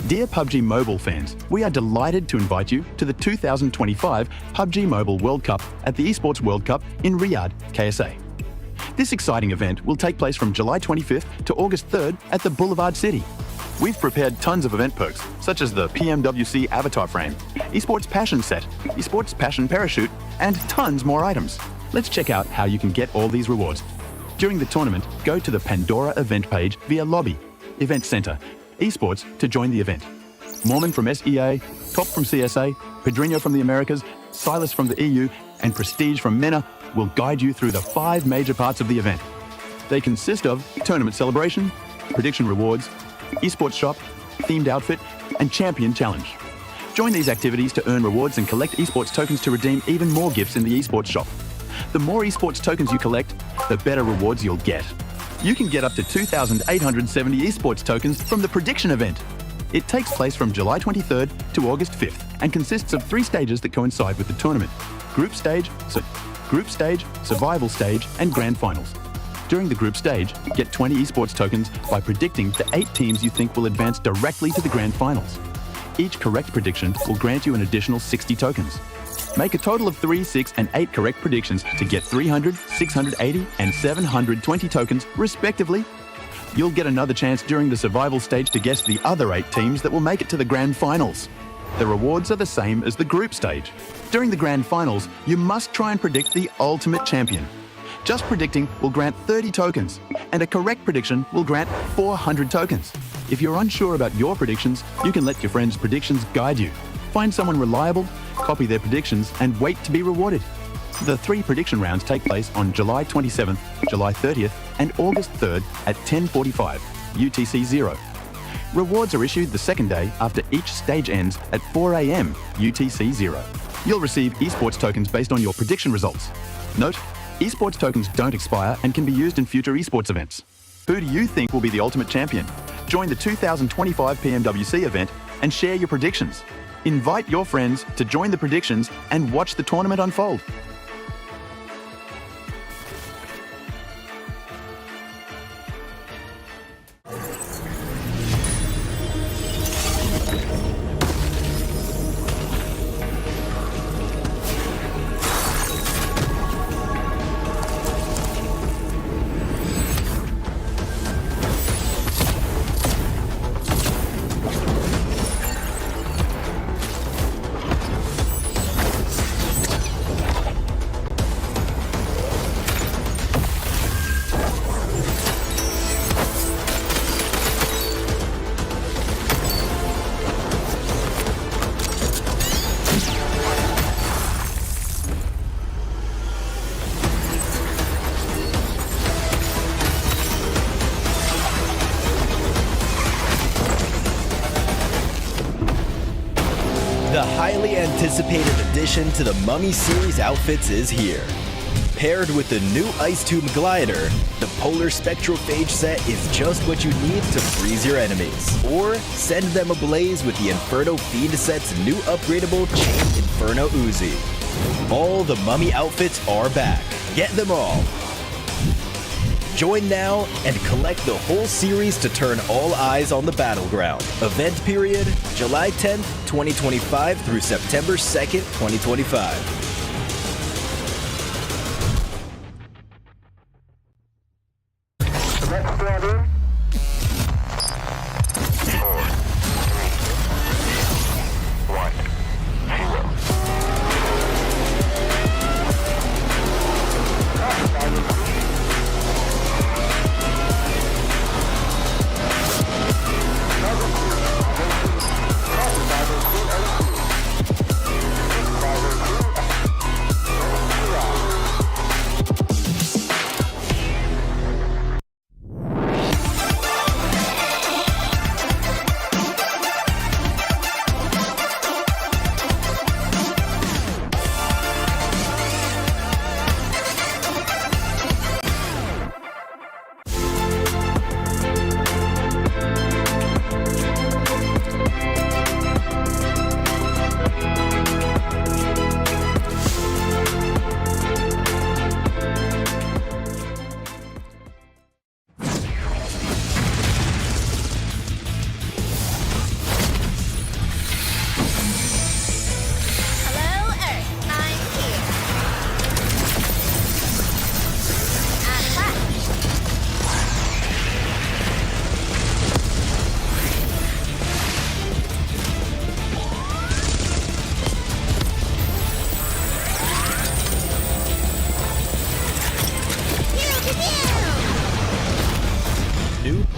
Dear PUBG Mobile fans, we are delighted to invite you to the 2025 PUBG Mobile World Cup at the ESPORTS WORLD CUP in Riyadh, KSA. This exciting event will take place from July 25th to August 3rd at the Boulevard City. We've prepared tons of event perks, such as the PMWC avatar frame, eSports Passion set, eSports Passion parachute, and tons more items. Let's check out how you can get all these rewards. During the tournament, go to the Pandora event page via Lobby, Event Center, eSports to join the event. Mormon from SEA, Top from CSA, Pedrinho from the Americas, Silas from the EU, and Prestige from MENA will guide you through the 5 major parts of the event. They consist of tournament celebration, prediction rewards, eSports shop, themed outfit, and champion challenge. Join these activities to earn rewards and collect eSports tokens to redeem even more gifts in the eSports shop. The more eSports tokens you collect, the better rewards you'll get. You can get up to 2,870 eSports tokens from the prediction event. It takes place from July 23rd to August 5th and consists of 3 stages that coincide with the tournament: group stage, survival stage, and grand finals. During the group stage, get 20 eSports tokens by predicting the 8 teams you think will advance directly to the grand finals. Each correct prediction will grant you an additional 60 tokens. Make a total of 3, 6, and 8 correct predictions to get 300, 680, and 720 tokens, respectively. You'll get another chance during the survival stage to guess the other 8 teams that will make it to the grand finals. The rewards are the same as the group stage. During the grand finals, you must try and predict the ultimate champion. Just predicting will grant 30 tokens, and a correct prediction will grant 400 tokens. If you're unsure about your predictions, you can let your friends' predictions guide you. Find someone reliable, copy their predictions, and wait to be rewarded. The 3 prediction rounds take place on July 27th, July 30th, and August 3rd at 10:45 UTC 0. Rewards are issued the second day after each stage ends at 4 AM UTC 0. You'll receive eSports tokens based on your prediction results. Note, eSports tokens don't expire and can be used in future eSports events. Who do you think will be the ultimate champion? Join the 2025 PMWC event and share your predictions. Invite your friends to join the predictions and watch the tournament unfold. The highly anticipated addition to the Mummy series outfits is here. Paired with the new Ice Tube Glider, the Polar Spectrophage set is just what you need to freeze your enemies. Or send them ablaze with the Inferno Fiend set's new upgradable Chain Inferno Uzi. All the Mummy outfits are back. Get them all. Join now and collect the whole series to turn all eyes on the battleground. Event period, July 10th, 2025 through September 2nd, 2025.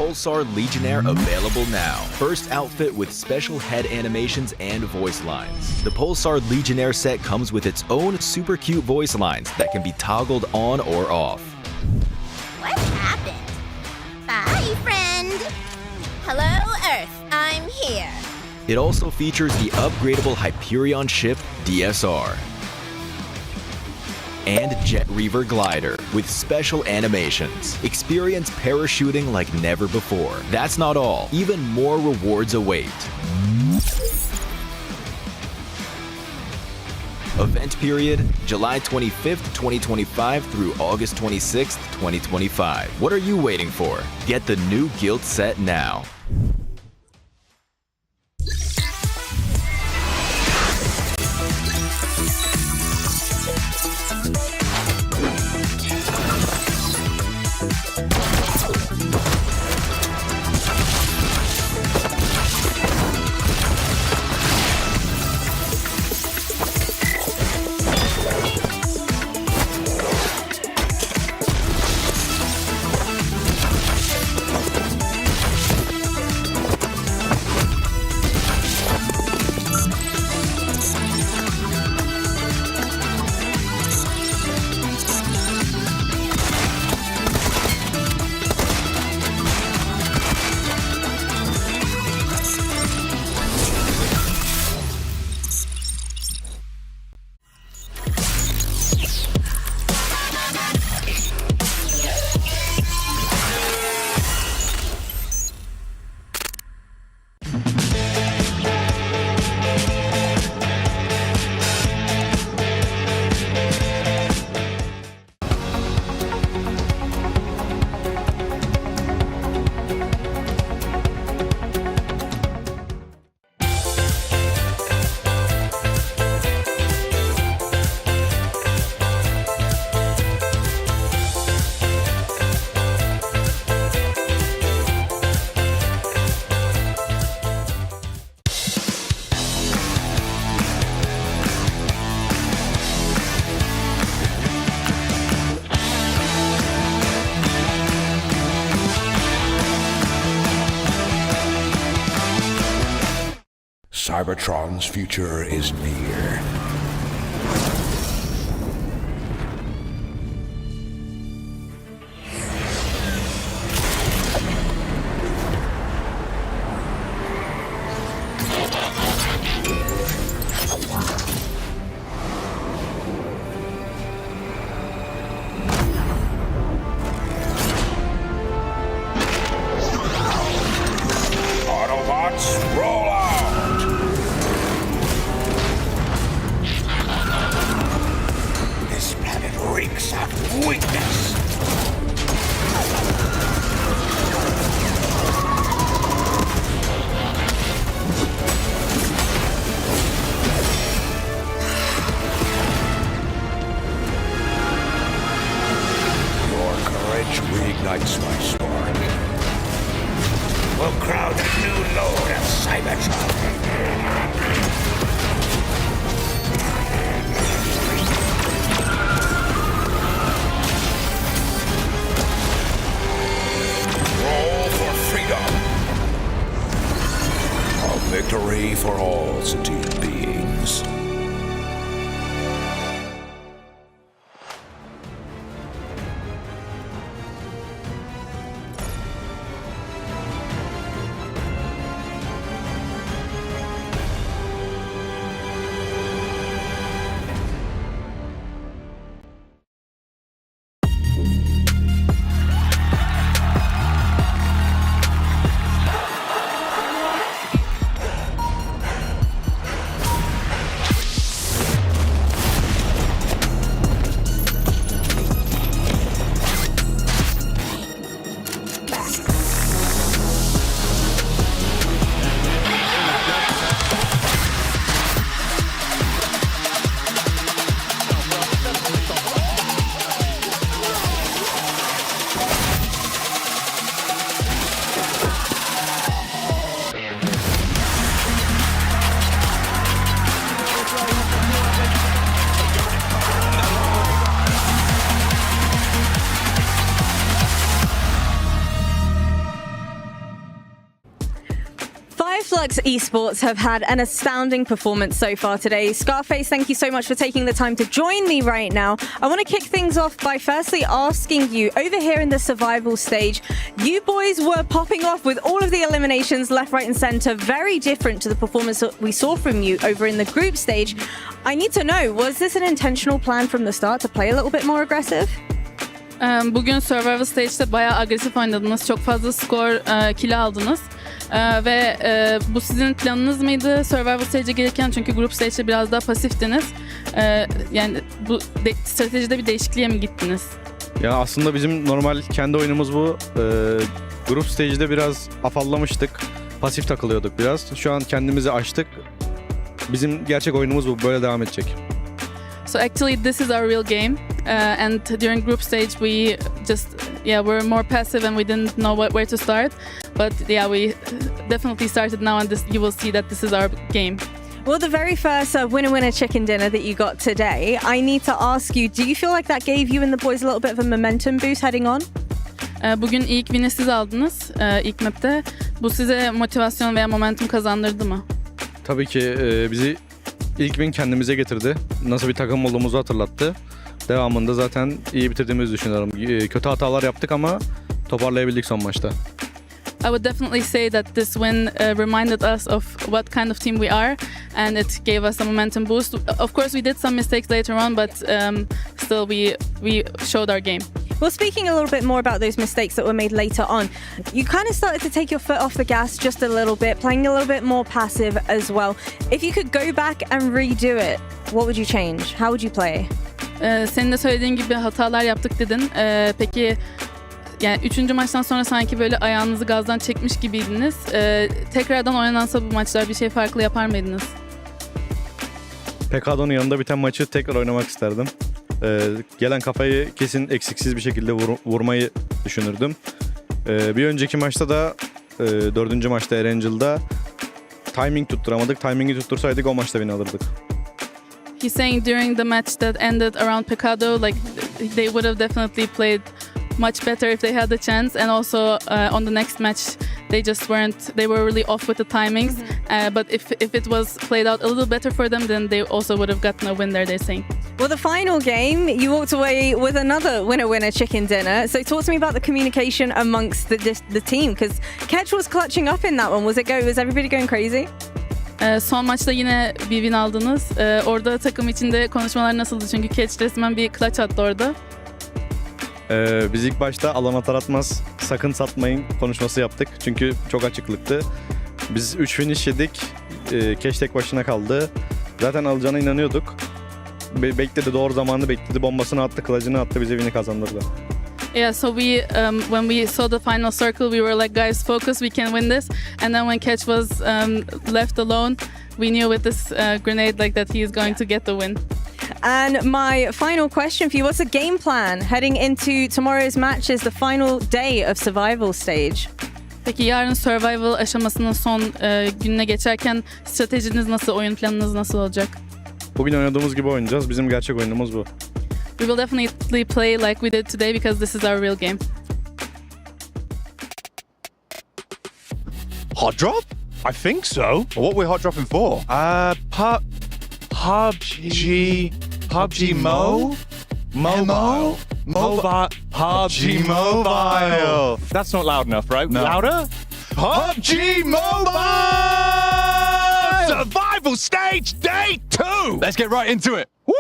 Pulsar Legionnaire available now. First outfit with special head animations and voice lines. The Pulsar Legionnaire set comes with its own super cute voice lines that can be toggled on or off. What happened? Bye, friend. Hello, Earth. I'm here. It also features the upgradable Hyperion ship DSR and Jet Reaver glider with special animations. Experience parachuting like never before. That's not all. Even more rewards await. Event period, July 25th, 2025 through August 26th, 2025. What are you waiting for? Get the new Guild set now. Cybertron's future is near. Autobots, roll out! This planet reeks of weakness. Your courage reignites my spark. We'll crowd a new load of Cybertron. Roll for freedom. A victory for all sentient beings. Flux Esports have had an astounding performance so far today. Scarface, thank you so much for taking the time to join me right now. I want to kick things off by firstly asking you, over here in the survival stage, you boys were popping off with all of the eliminations left, right and center, very different to the performance that we saw from you over in the group stage. I need to know, was this an intentional plan from the start to play a little bit more aggressive? Bugün Survival Stage'de bayağı agresif oynadınız. Çok fazla skor, kill aldınız. Ve bu sizin planınız mıydı Survival Stage'e gelirken? Çünkü Group Stage'de biraz daha pasiftiniz. Yani bu stratejide bir değişikliğe mi gittiniz? Ya aslında bizim normal kendi oyunumuz bu. Group Stage'de biraz afallamıştık. Pasif takılıyorduk biraz. Şu an kendimizi açtık. Bizim gerçek oyunumuz bu. Böyle devam edecek. So actually this is our real game. And during group stage we just we're more passive and we didn't know where to start, but we definitely started now, and you will see that this is our game. Well, the very first winner chicken dinner that you got today, I need to ask you, do you feel like that gave you and the boys a little bit of a momentum boost heading on? Bugün ilk win'i siz aldınız ilk map'te. Bu size motivasyon veya momentum kazandırdı mı? Tabii ki bizi ilk win kendimize getirdi. Nasıl bir takım olduğumuzu hatırlattı. Devamında zaten iyi bitirdiğimizi düşünüyorum. Kötü hatalar yaptık ama toparlayabildik son maçta. I would definitely say that this win reminded us of what kind of team we are, and it gave us a momentum boost. Of course, we did some mistakes later on, but still we showed our game. Well, speaking a little bit more about those mistakes that were made later on, you kind of started to take your foot off the gas just a little bit, playing a little bit more passive as well. If you could go back and redo it, what would you change? How would you play? Senin de söylediğin gibi hatalar yaptık dedin. Peki yani 3. maçtan sonra sanki böyle ayağınızı gazdan çekmiş gibiydiniz. Tekrardan oynansa bu maçlar bir şey farklı yapar mıydınız? PK'nın yanında biten maçı tekrar oynamak isterdim. Gelen kafayı kesin eksiksiz bir şekilde vurmayı düşünürdüm. Bir önceki maçta da 4. maçta Erangel'da timing tutturamadık. Timingi tuttursaydık o maçta win alırdık. He's saying during the match that ended around Pecado, like they would have definitely played much better if they had the chance, and also on the next match they were really off with the timings. But if it was played out a little better for them, then they also would have gotten a win there, they're saying. Well, the final game, you walked away with another winner chicken dinner. So talk to me about the communication amongst the team, because Ketch was clutching up in that one. Was everybody going crazy? Son maçta yine bir win aldınız. Orada takım içinde konuşmalar nasıldı? Çünkü Catch resmen bir clutch attı orada. Biz ilk başta alan atar atmaz sakın satmayın konuşması yaptık. Çünkü çok açıklıktı. Biz 3 finish yedik. Catch tek başına kaldı. Zaten alacağına inanıyorduk. Bekledi, doğru zamanı bekledi. Bombasını attı, clutch'ını attı. Bize win'i kazandırdı. Yeah, so when we saw the final circle, we were like, guys, focus, we can win this. And then when Catch was left alone, we knew with this grenade like that he is going to get the win. And my final question for you, what's the game plan heading into tomorrow's match is the final day of survival stage? Peki yarın survival aşamasının son gününe geçerken stratejiniz nasıl, oyun planınız nasıl olacak? Bugün oynadığımız gibi oynayacağız. Bizim gerçek oyunumuz bu. We will definitely play like we did today because this is our real game. Hot drop? I think so. What we're hot dropping for? PUBG Mobile. PUBG Mobile. That's not loud enough, right? No. Louder? PUBG Mobile! Survival Stage Day 2! Let's get right into it. Woo!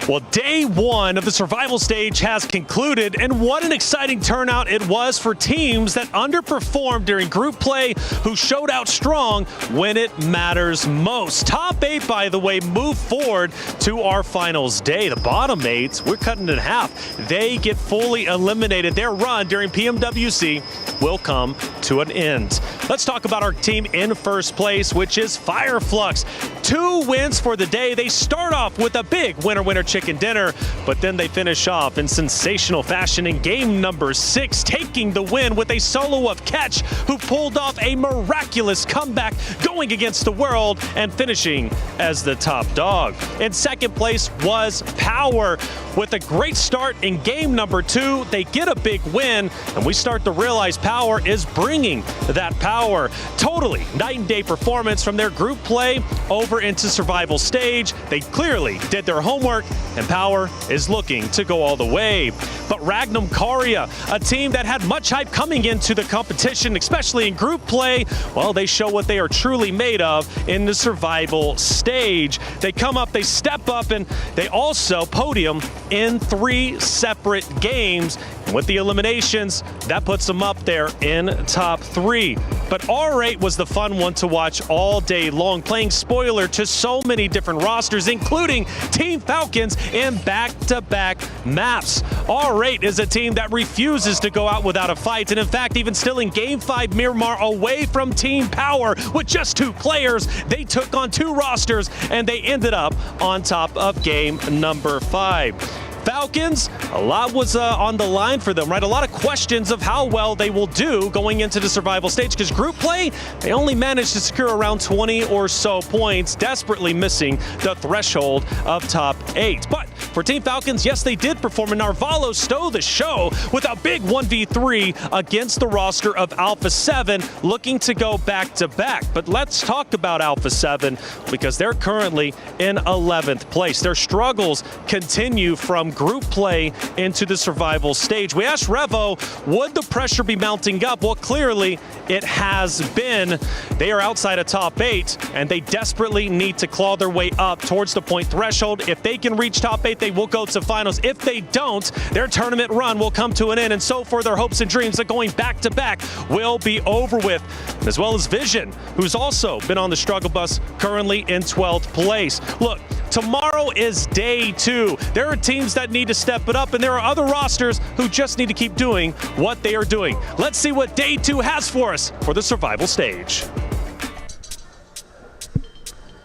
Well, day one of the survival stage has concluded, and what an exciting turnout it was for teams that underperformed during group play who showed out strong when it matters most. Top 8, by the way, move forward to our finals day. The bottom 8, we're cutting it in half. They get fully eliminated. Their run during PMWC will come to an end. Let's talk about our team in first place, which is Fireflux. 2 wins for the day. They start off with a big winner chicken dinner, but then they finish off in sensational fashion in game number 6, taking the win with a solo of Catch, who pulled off a miraculous comeback, going against the world and finishing as the top dog. In second place was Power. With a great start in game number 2, they get a big win, and we start to realize Power is bringing that power. Totally night and day performance from their group play over into survival stage. They clearly did their homework, and Power is looking to go all the way. But Ragnum Karya, a team that had much hype coming into the competition, especially in group play, well, they show what they are truly made of in the survival stage. They come up, they step up, and they also podium in 3 separate games. And with the eliminations, that puts them up there in top 3. But R8 was the fun one to watch all day long, playing spoiler to so many different rosters, including Team Falcons in back-to-back maps. R8 is a team that refuses to go out without a fight, and in fact, even still in Game 5 Miramar away from Team Power with just 2 players, they took on 2 rosters, and they ended up on top of game number 5. Falcons, a lot was on the line for them, right? A lot of questions of how well they will do going into the survival stage, because group play, they only managed to secure around 20 or so points, desperately missing the threshold of top 8. But for Team Falcons, yes, they did perform, and Narvalo stole the show with a big 1v3 against the roster of Alpha 7, looking to go back-to-back. But let's talk about Alpha 7, because they're currently in 11th place. Their struggles continue from group play into the survival stage. We asked Revo, would the pressure be mounting up? Well, clearly it has been. They are outside of top 8, and they desperately need to claw their way up towards the point threshold. If they can reach top 8, they will go to finals. If they don't, their tournament run will come to an end, and so for their hopes and dreams of going back-to-back will be over with. As well as Vision, who's also been on the struggle bus, currently in 12th place. Look, tomorrow is day 2. There are teams that need to step it up, and there are other rosters who just need to keep doing what they are doing. Let's see what day 2 has for us for the survival stage.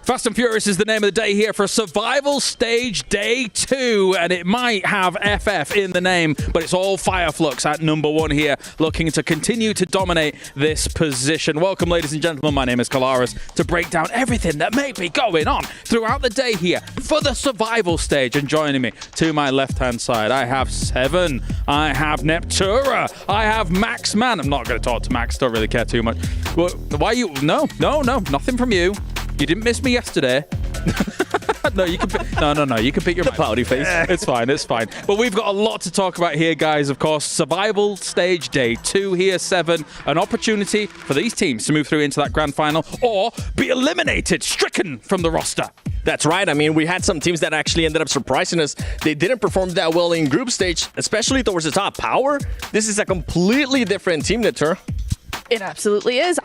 Fast and Furious is the name of the day here for Survival Stage Day 2, and it might have FF in the name, but it's all Fireflux at number 1 here, looking to continue to dominate this position. Welcome, ladies and gentlemen. My name is Kalaris, to break down everything that may be going on throughout the day here for the Survival Stage. And joining me to my left-hand side, I have Seven, I have Neptura, I have Max Man. I'm not going to talk to Max, don't really care too much. Well, why you? No, nothing from you. You didn't miss me yesterday. No, you can pick, no. You can pick your pouty face. It's fine. But we've got a lot to talk about here, guys. Of course, Survival Stage Day 2 here, 7. An opportunity for these teams to move through into that grand final or be eliminated, stricken from the roster. That's right. I mean, we had some teams that actually ended up surprising us. They didn't perform that well in group stage, especially towards the top. Power, this is a completely different team, Natur. It absolutely is.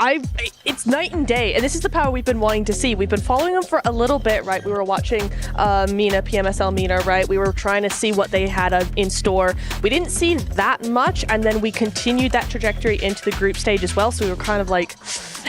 It's night and day, and this is the Power we've been wanting to see. We've been following them for a little bit, right? We were watching Mina, PMSL Mina, right? We were trying to see what they had in store. We didn't see that much, and then we continued that trajectory into the group stage as well, so we were kind of like,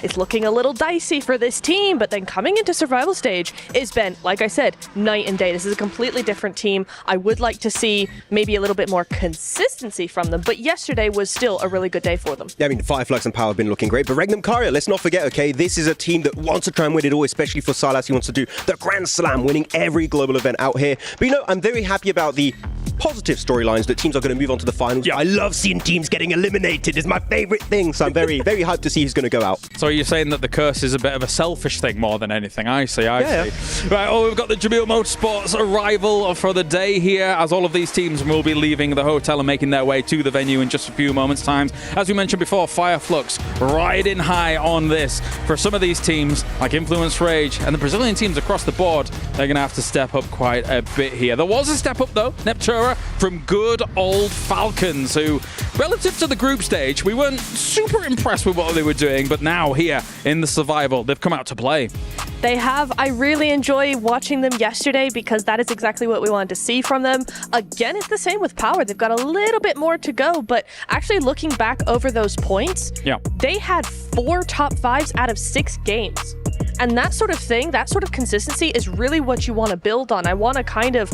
it's looking a little dicey for this team, but then coming into survival stage, it's been, like I said, night and day. This is a completely different team. I would like to see maybe a little bit more consistency from them, but yesterday was still a really good day for them. Yeah, I mean, Fireflux and Power have been looking great, but Ragnum Karya, let's not forget, okay, this is a team that wants to try and win it all, especially for Silas. He wants to do the Grand Slam, winning every global event out here. But you know, I'm very happy about the positive storylines that teams are going to move on to the finals. Yeah. I love seeing teams getting eliminated. It's my favorite thing. So I'm very, very hyped to see who's going to go out. So you're saying that the curse is a bit of a selfish thing more than anything? I see. Right, we've got the Jamil Motorsports arrival for the day here, as all of these teams will be leaving the hotel and making their way to the venue in just a few moments' time. As we mentioned before, Fireflux riding high on this. For some of these teams, like Influence Rage and the Brazilian teams across the board, they're going to have to step up quite a bit here. There was a step up, though. Neptura from good old Falcons, who, relative to the group stage, we weren't super impressed with what they were doing, but now here in the survival, they've come out to play. They have. I really enjoy watching them yesterday because that is exactly what we wanted to see from them. Again, it's the same with Power. They've got a little bit more to go, but actually looking back over those points, they had 4 top 5s out of 6 games. And that sort of thing, that sort of consistency is really what you want to build on. I want to kind of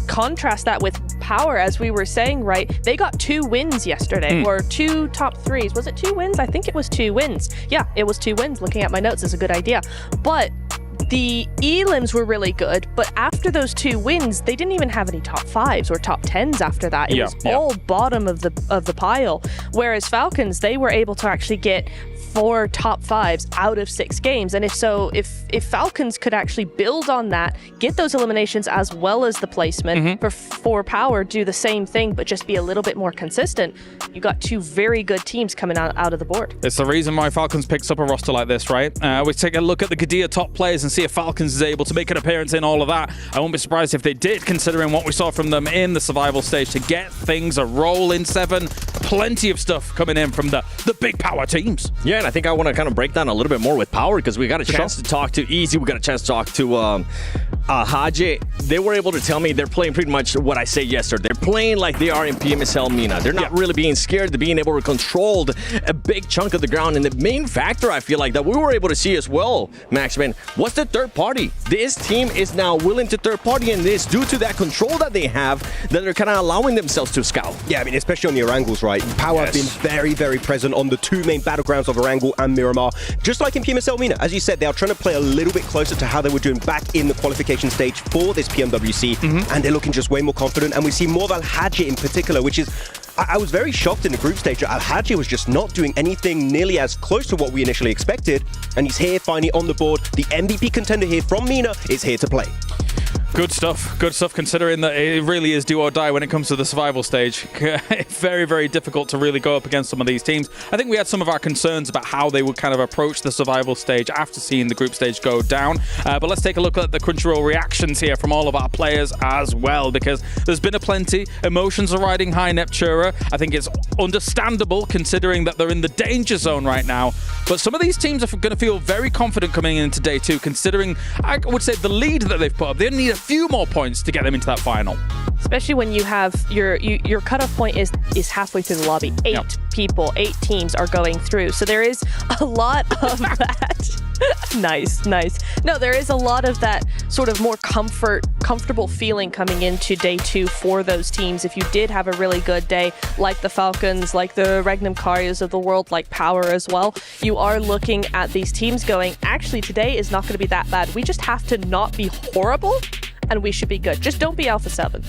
contrast that with Power, as we were saying, right? They got 2 wins yesterday, or 2 top 3s. Was it 2 wins? I think it was 2 wins. Yeah, it was 2 wins. Looking at my notes is a good idea. But the elims were really good, but after those 2 wins, they didn't even have any top 5s or top 10s after that. It was all bottom of the pile. Whereas Falcons, they were able to actually get 4 top 5s out of 6 games. And if Falcons could actually build on that, get those eliminations as well as the placement, for Power, do the same thing, but just be a little bit more consistent, you got 2 very good teams coming out of the board. It's the reason why Falcons picks up a roster like this, right? We take a look at the Gadia top players and see if Falcons is able to make an appearance in all of that. I won't be surprised if they did, considering what we saw from them in the survival stage to get things a roll in 7. Plenty of stuff coming in from the big Power teams. Yeah, and I think I want to kind of break down a little bit more with Power, because we got a chance to talk to Easy, we got a chance to talk to Haji. They were able to tell me they're playing pretty much what I said yesterday. They're playing like they are in PMSL MENA. They're not really being scared. They're being able to control a big chunk of the ground. And the main factor, I feel like, that we were able to see as well, Maxman, was the third party. This team is now willing to third party, and it's due to that control that they have that they're kind of allowing themselves to scout. Yeah, I mean, especially on the Erangels, right? Power have been very, very present on the 2 main battlegrounds of Erangel and Miramar. Just like in PMSL MENA. As you said, they are trying to play a little bit closer to how they were doing back in the qualification stage for this PMWC, and they're looking just way more confident. And we see more of Al-Haji in particular, which is, I was very shocked in the group stage. Al-Haji was just not doing anything nearly as close to what we initially expected, and he's here finally on the board. The MVP contender here from MENA is here to play. Good stuff, considering that it really is do or die when it comes to the survival stage. Very, very difficult to really go up against some of these teams. I think we had some of our concerns about how they would kind of approach the survival stage after seeing the group stage go down. But let's take a look at the Crunchyroll reactions here from all of our players as well, because there's been a plenty. Emotions are riding high, Neptura. I think it's understandable considering that they're in the danger zone right now. But some of these teams are going to feel very confident coming into day 2, considering, I would say, the lead that they've put up. They need a few more points to get them into that final. Especially when you have your cutoff point is halfway through the lobby. 8 people, 8 teams are going through. So there is a lot of that. Nice. No, there is a lot of that sort of more comfortable feeling coming into day 2 for those teams. If you did have a really good day, like the Falcons, like the Regnum Carios of the world, like Power as well, you are looking at these teams going, actually, today is not going to be that bad. We just have to not be horrible, and we should be good. Just don't be Alpha 7.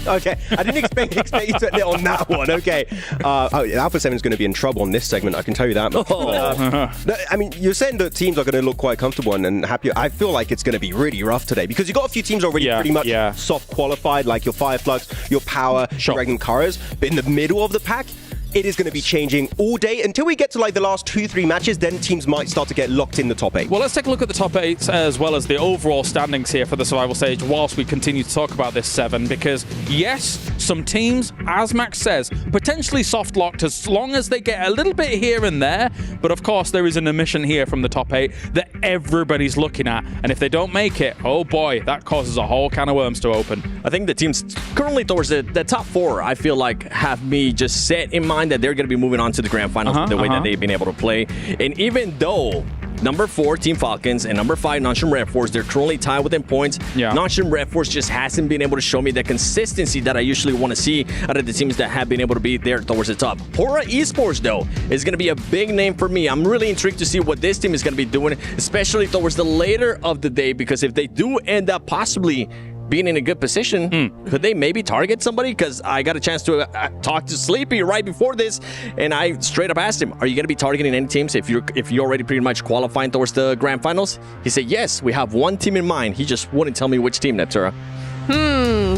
Okay, I didn't expect you to hit on that one. Okay. Alpha 7 is going to be in trouble on this segment, I can tell you that. I mean, you're saying that teams are going to look quite comfortable and happy. I feel like it's going to be really rough today, because you've got a few teams already pretty much soft qualified, like your Fireflux, your Power, your Regnum Carios. But in the middle of the pack, it is going to be changing all day until we get to like the last 2-3 matches. Then teams might start to get locked in the top 8. Well, let's take a look at the top 8 as well as the overall standings here for the survival stage whilst we continue to talk about this 7, because yes, some teams, as Max says, potentially soft locked as long as they get a little bit here and there, but of course there is an omission here from the top 8 that everybody's looking at, and if they don't make it, oh boy, that causes a whole can of worms to open. I think the teams currently towards the top 4, I feel like, have me just set in mind that they're going to be moving on to the grand finals the way that they've been able to play. And even though number 4, Team Falcons, and number 5, Nonstream Red Force, they're currently tied within points. Nonstream Red Force just hasn't been able to show me the consistency that I usually want to see out of the teams that have been able to be there towards the top. Hora Esports, though, is going to be a big name for me. I'm really intrigued to see what this team is going to be doing, especially towards the later of the day, because if they do end up possibly being in a good position, could they maybe target somebody? Because I got a chance to talk to Sleepy right before this, and I straight up asked him, are you going to be targeting any teams if you're already pretty much qualifying towards the grand finals? He said, yes, we have one team in mind. He just wouldn't tell me which team, Neptura.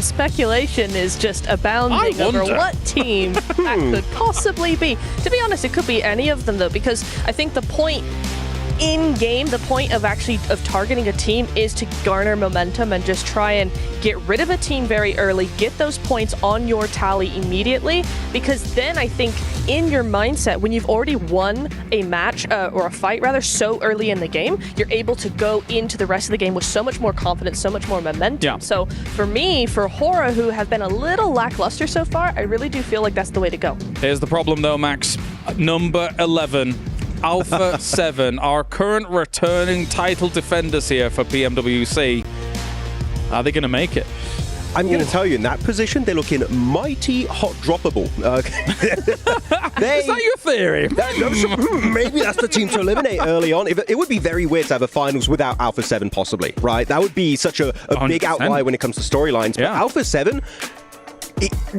Speculation is just abounding over what team that could possibly be. To be honest, it could be any of them, though, because I think the point in-game, the point of targeting a team is to garner momentum and just try and get rid of a team very early, get those points on your tally immediately, because then I think in your mindset, when you've already won a match, or a fight rather, so early in the game, you're able to go into the rest of the game with so much more confidence, so much more momentum. Yeah. So for me, for Hora, who have been a little lackluster so far, I really do feel like that's the way to go. Here's the problem though, Max. Number 11. Alpha 7, our current returning title defenders here for PMWC. Are they going to make it? I'm going to tell you, in that position, they're looking mighty hot droppable. Is that your theory? Maybe that's the team to eliminate early on. It would be very weird to have a finals without Alpha 7, possibly, right? That would be such a big outlier when it comes to storylines. But Alpha 7...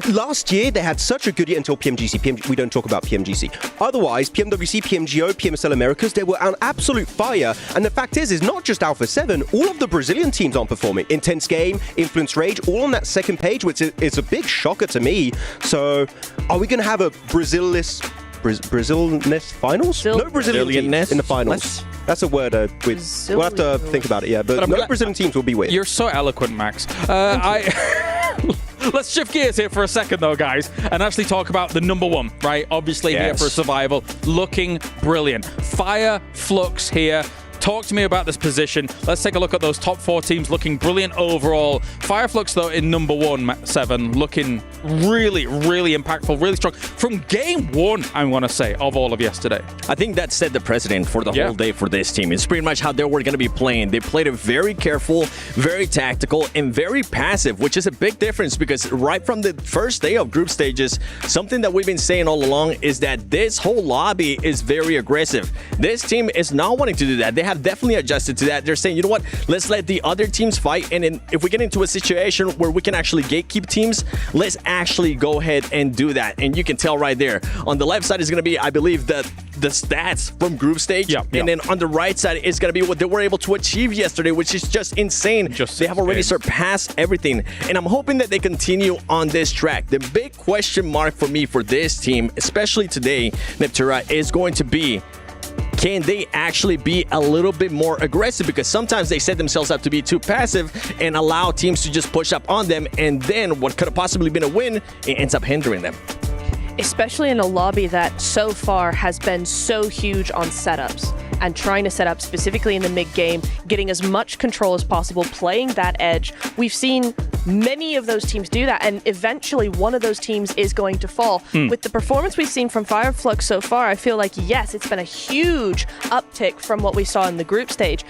last year, they had such a good year until PMGC. We don't talk about PMGC. Otherwise, PMWC, PMGO, PMSL Americas, they were on absolute fire. And the fact is not just Alpha 7, all of the Brazilian teams aren't performing. Intense Game, Influence Rage, all on that second page, which is a big shocker to me. So, are we going to have a Brazil-ness finals? No Brazilian teams in the finals. That's a word we'll have to think about it, yeah. But no Brazilian teams will be with. You're so eloquent, Max. Let's shift gears here for a second, though, guys, and actually talk about the number one, right? Obviously here for survival, looking brilliant. Fire Flux here. Talk to me about this position. Let's take a look at those top 4 teams looking brilliant overall. Fireflux, though, in number 1, 7, looking really, really impactful, really strong. From game 1, I want to say, of all of yesterday. I think that set the precedent for the whole day for this team. It's pretty much how they were going to be playing. They played it very careful, very tactical, and very passive, which is a big difference because right from the first day of group stages, something that we've been saying all along is that this whole lobby is very aggressive. This team is not wanting to do that. They have definitely adjusted to that. They're saying, you know what, let's let the other teams fight, and then if we get into a situation where we can actually gatekeep teams, let's actually go ahead and do that. And you can tell right there on the left side is going to be, I believe, the stats from group stage, and then on the right side is going to be what they were able to achieve yesterday, which is just insane. They have already surpassed everything, and I'm hoping that they continue on this track. The big question mark for me for this team, especially today, Neptura, is going to be, can they actually be a little bit more aggressive? Because sometimes they set themselves up to be too passive and allow teams to just push up on them, and then what could have possibly been a win, it ends up hindering them. Especially in a lobby that so far has been so huge on setups and trying to set up specifically in the mid-game, getting as much control as possible, playing that edge. We've seen many of those teams do that, and eventually one of those teams is going to fall. With the performance we've seen from Fireflux so far, I feel like, yes, it's been a huge uptick from what we saw in the group stage,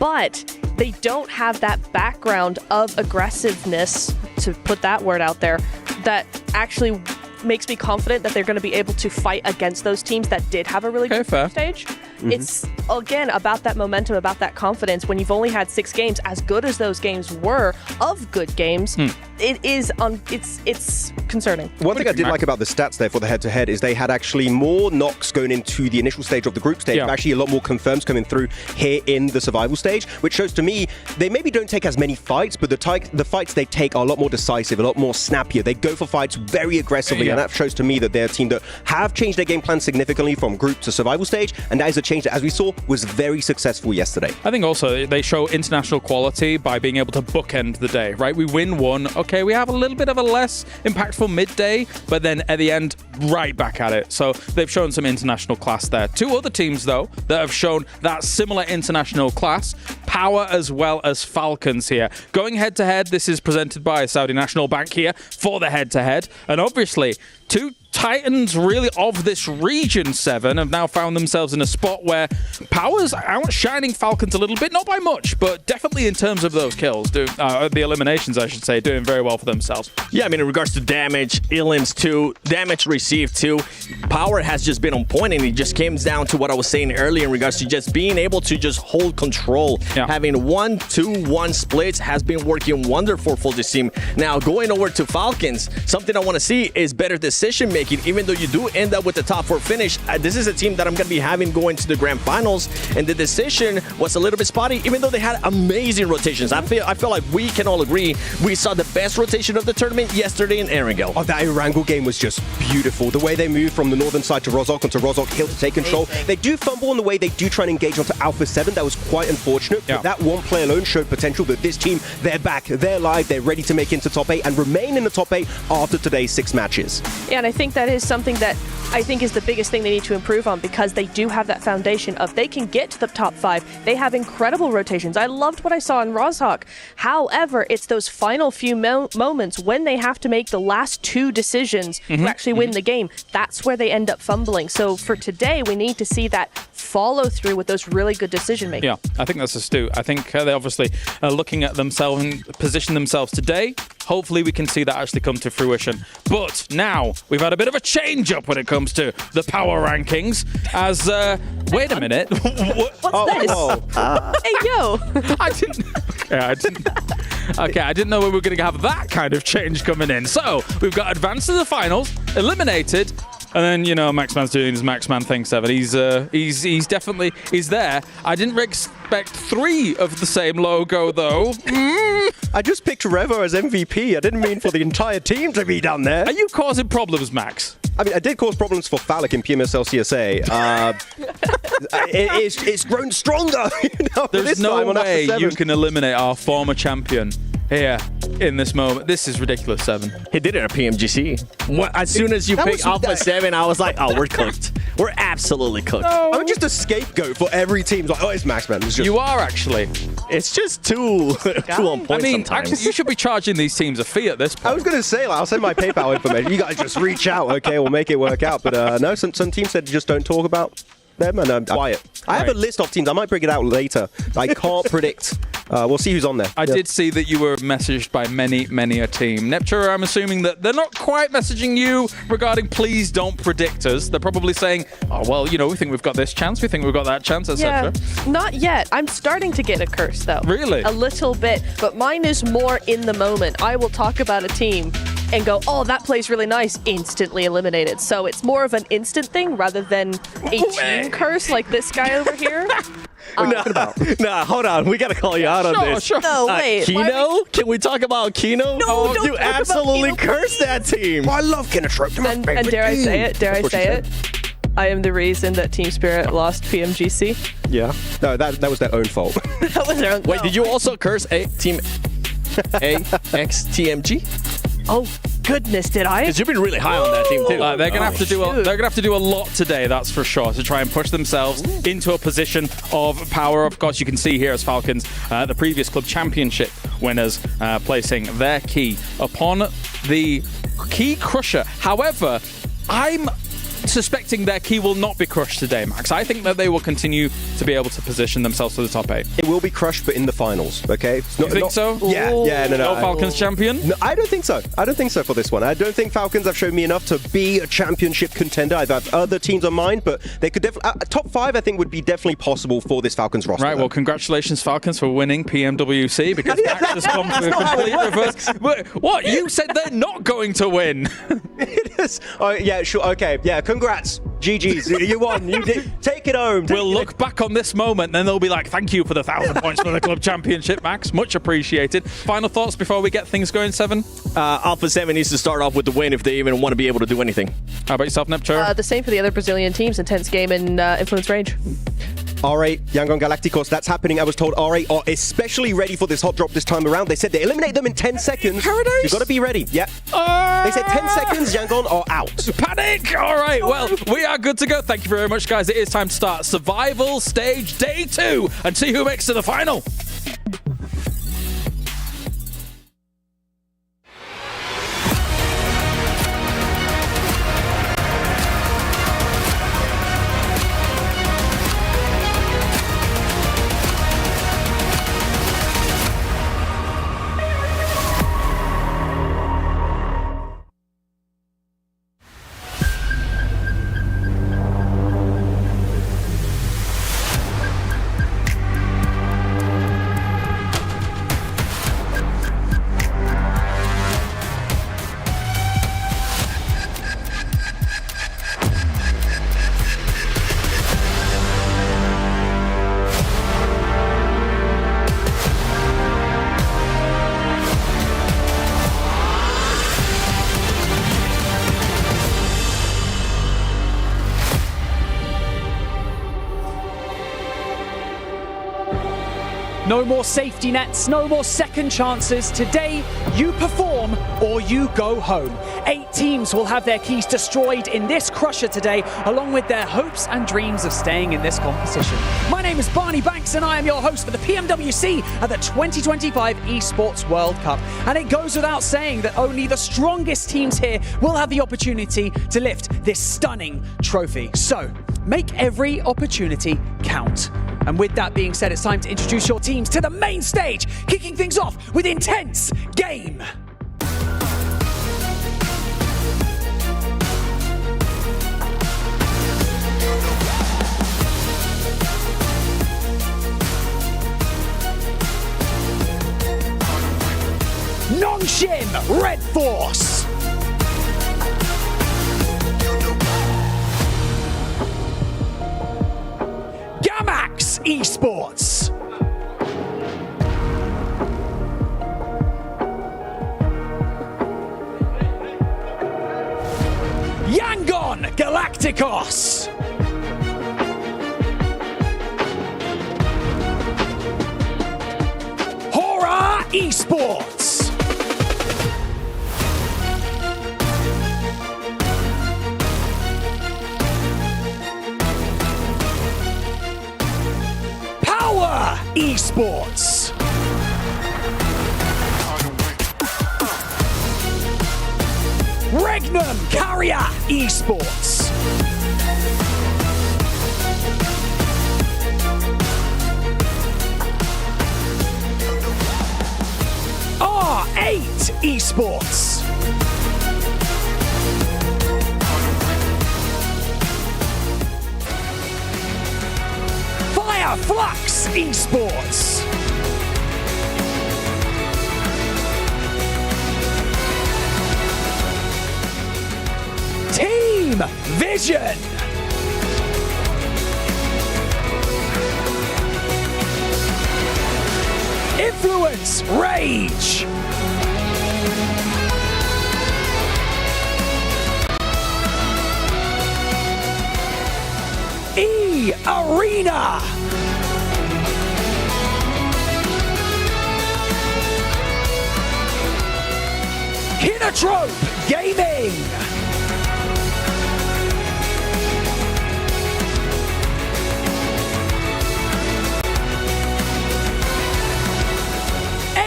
but they don't have that background of aggressiveness, to put that word out there, that actually makes me confident that they're going to be able to fight against those teams that did have a really good stage. It's, again, about that momentum, about that confidence. When you've only had 6 games, as good as those games were, of good games, it's concerning. One thing I did like about the stats there for the head-to-head is they had actually more knocks going into the initial stage of the group stage, actually a lot more confirms coming through here in the survival stage, which shows to me they maybe don't take as many fights, but the fights they take are a lot more decisive, a lot more snappier. They go for fights very aggressively, and that shows to me that they're a team that have changed their game plan significantly from group to survival stage, and that is a change that, as we saw, was very successful yesterday. I think also they show international quality by being able to bookend the day, right? We win one, okay, we have a little bit of a less impactful midday, but then at the end, right back at it. So they've shown some international class there. 2 other teams, though, that have shown that similar international class, Power as well as Falcons here. Going head-to-head, this is presented by Saudi National Bank here for the head-to-head. And obviously, 2 Titans really of this region, 7, have now found themselves in a spot where Power's outshining Falcons a little bit, not by much, but definitely in terms of those kills, the eliminations, I should say, doing very well for themselves. Yeah, I mean, in regards to damage, elims 2, damage received 2, Power has just been on point, and it just comes down to what I was saying earlier in regards to just being able to just hold control. Having 1-2-1 splits has been working wonderful for this team. Now, going over to Falcons, something I want to see is better decision making. Even though you do end up with the top 4 finish, this is a team that I'm going to be having going to the grand finals, and the decision was a little bit spotty, even though they had amazing rotations. I feel like we can all agree we saw the best rotation of the tournament yesterday in Erangel. Oh, that Erangel game was just beautiful. The way they moved from the northern side to Rozhok onto Rozhok Hill to take control. They do fumble in the way they do try and engage onto Alpha 7. That was quite unfortunate. But that one play alone showed potential that this team, they're back, they're live, they're ready to make into top 8 and remain in the top 8 after today's 6 matches. Yeah, and I think that is something that I think is the biggest thing they need to improve on, because they do have that foundation of they can get to the top 5. They have incredible rotations. I loved what I saw in Rozhok. However, it's those final few moments when they have to make the last 2 decisions to actually win the game. That's where they end up fumbling. So for today, we need to see that follow through with those really good decision making. Yeah, I think that's astute. I think they obviously are looking at themselves and position themselves today. Hopefully we can see that actually come to fruition. But now we've had a bit of a change up when it comes to the power rankings. As wait a minute, what's this? Hey yo! I didn't. Yeah, I didn't. Okay, I didn't know we were going to have that kind of change coming in. So we've got advanced to the finals, eliminated. And then, you know, Maxman's doing his Maxman thing, 7. He's definitely there. I didn't expect 3 of the same logo, though. I just picked Revo as MVP. I didn't mean for the entire team to be down there. Are you causing problems, Max? I mean, I did cause problems for Phallic in PMSL CSA. It's grown stronger. There's no way you can eliminate our former champion here in this moment. This is ridiculous, 7. He did it at PMGC. As soon as you pick Alpha 7, I was like, oh, we're cooked. We're absolutely cooked. No. I'm just a scapegoat for every team. Like, oh, it's Maxman. It's just... You are actually. It's just too on point. I mean, sometimes. actually, you should be charging these teams a fee at this point. I was going to say, like, I'll send my PayPal information. You guys just reach out, okay? We'll make it work out. But no, some teams said just don't talk about them, and I'm quiet. I have a list of teams. I might bring it out later. I can't predict. We'll see who's on there. I did see that you were messaged by many a team. Neptura, I'm assuming that they're not quite messaging you regarding please don't predict us. They're probably saying, oh, well, you know, we think we've got this chance, we think we've got that chance, etc. Yeah, not yet. I'm starting to get a curse, though. Really? A little bit, but mine is more in the moment. I will talk about a team and go, oh, that plays really nice, instantly eliminated. So it's more of an instant thing rather than a team curse like this guy over here. Nah, hold on. We got to call you out on this. Sure. No, wait. Kino? Can we talk about Kino? No, don't you talk about absolutely Kino, cursed that team. I love Kinotrope. And dare I say it? Dare I say it? I am the reason that Team Spirit lost PMGC. Yeah. No, that was their own fault. That was their own. Wait, did you also curse Team AXTMG? Oh goodness, did I? Because you've been really high on that team too. They're gonna have to do. They're gonna have to do a lot today, that's for sure, to try and push themselves into a position of power. Of course, you can see here as Falcons, the previous club championship winners, placing their key upon the key crusher. However, I'm suspecting their key will not be crushed today, Max. I think that they will continue to be able to position themselves to the top 8. It will be crushed, but in the finals, okay? You think so? Yeah, no. No Falcons champion? No, I don't think so. I don't think so for this one. I don't think Falcons have shown me enough to be a championship contender. I've had other teams on mind, but they could definitely... top 5, I think, would be definitely possible for this Falcons roster. Right, well, congratulations, Falcons, for winning PMWC, because Max has come to a complete reverse. What? You said they're not going to win. It is. Oh, yeah, sure. Okay, yeah, congrats. GG's. You won. You did. Take it home. We'll look back on this moment, and then they'll be like, thank you for the 1,000 points for the club championship, Max. Much appreciated. Final thoughts before we get things going, 7? Alpha 7 needs to start off with the win if they even want to be able to do anything. How about yourself, Neptura? The same for the other Brazilian teams. Intense game in influence range. R8, Yangon Galacticos, that's happening. I was told R8 are especially ready for this hot drop this time around. They said they eliminate them in 10 seconds. Paradise? You've got to be ready. Yeah. They said 10 seconds, Yangon are out. Panic! All right, well, we are good to go. Thank you very much, guys. It is time to start Survival Stage Day 2 and see who makes it to the final. No more safety nets, no more second chances. Today, you perform or you go home. 8 teams will have their keys destroyed in this crusher today, along with their hopes and dreams of staying in this competition. My name is Barney Banks, and I am your host for the PMWC at the 2025 Esports World Cup. And it goes without saying that only the strongest teams here will have the opportunity to lift this stunning trophy. So, make every opportunity count. And with that being said, it's time to introduce your teams to the main stage, kicking things off with intense game. Nongshim, Red Force. Gamax Esports. Yangon Galacticos. Horror Esports. Power Esports. Regnum Carrier Esports. R8 Esports. Fire Flux Esports. Team Vision. Influence Rage. E-Arena. Kinotrope Gaming.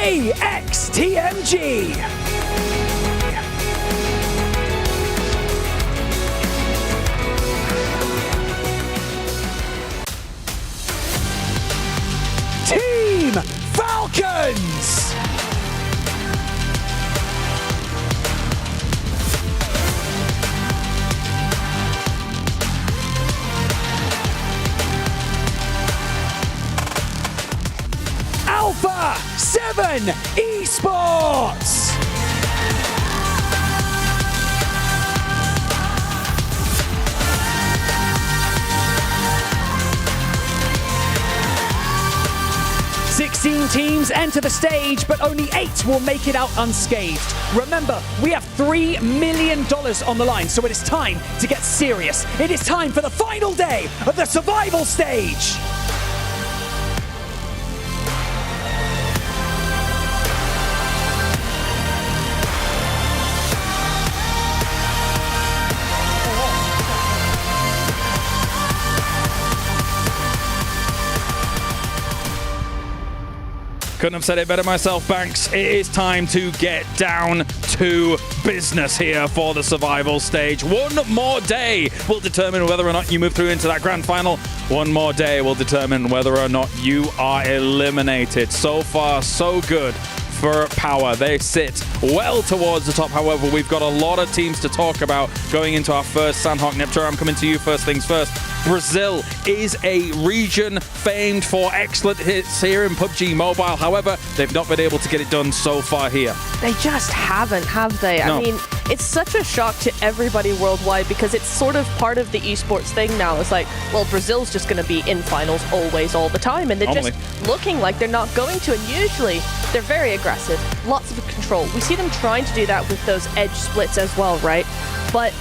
AXTMG. Team Falcons. Alpha 7 Esports. Sixteen teams enter the stage, but only 8 will make it out unscathed. Remember, we have $3 million on the line, so it is time to get serious. It is time for the final day of the survival stage. Couldn't have said it better myself, Banks. It is time to get down to business here for the survival stage. One more day will determine whether or not you move through into that grand final. One more day will determine whether or not you are eliminated. So far, so good for Power. They sit well towards the top. However, we've got a lot of teams to talk about going into our first Sanhok. Neptune, I'm coming to you first things first. Brazil is a region famed for excellent hits here in PUBG Mobile. However, they've not been able to get it done so far here. They just haven't, have they? No. I mean, it's such a shock to everybody worldwide because it's sort of part of the esports thing now. It's like, well, Brazil's just going to be in finals always, all the time, and they're just looking like they're not going to. And usually, they're very aggressive, lots of control. We see them trying to do that with those edge splits as well, right? But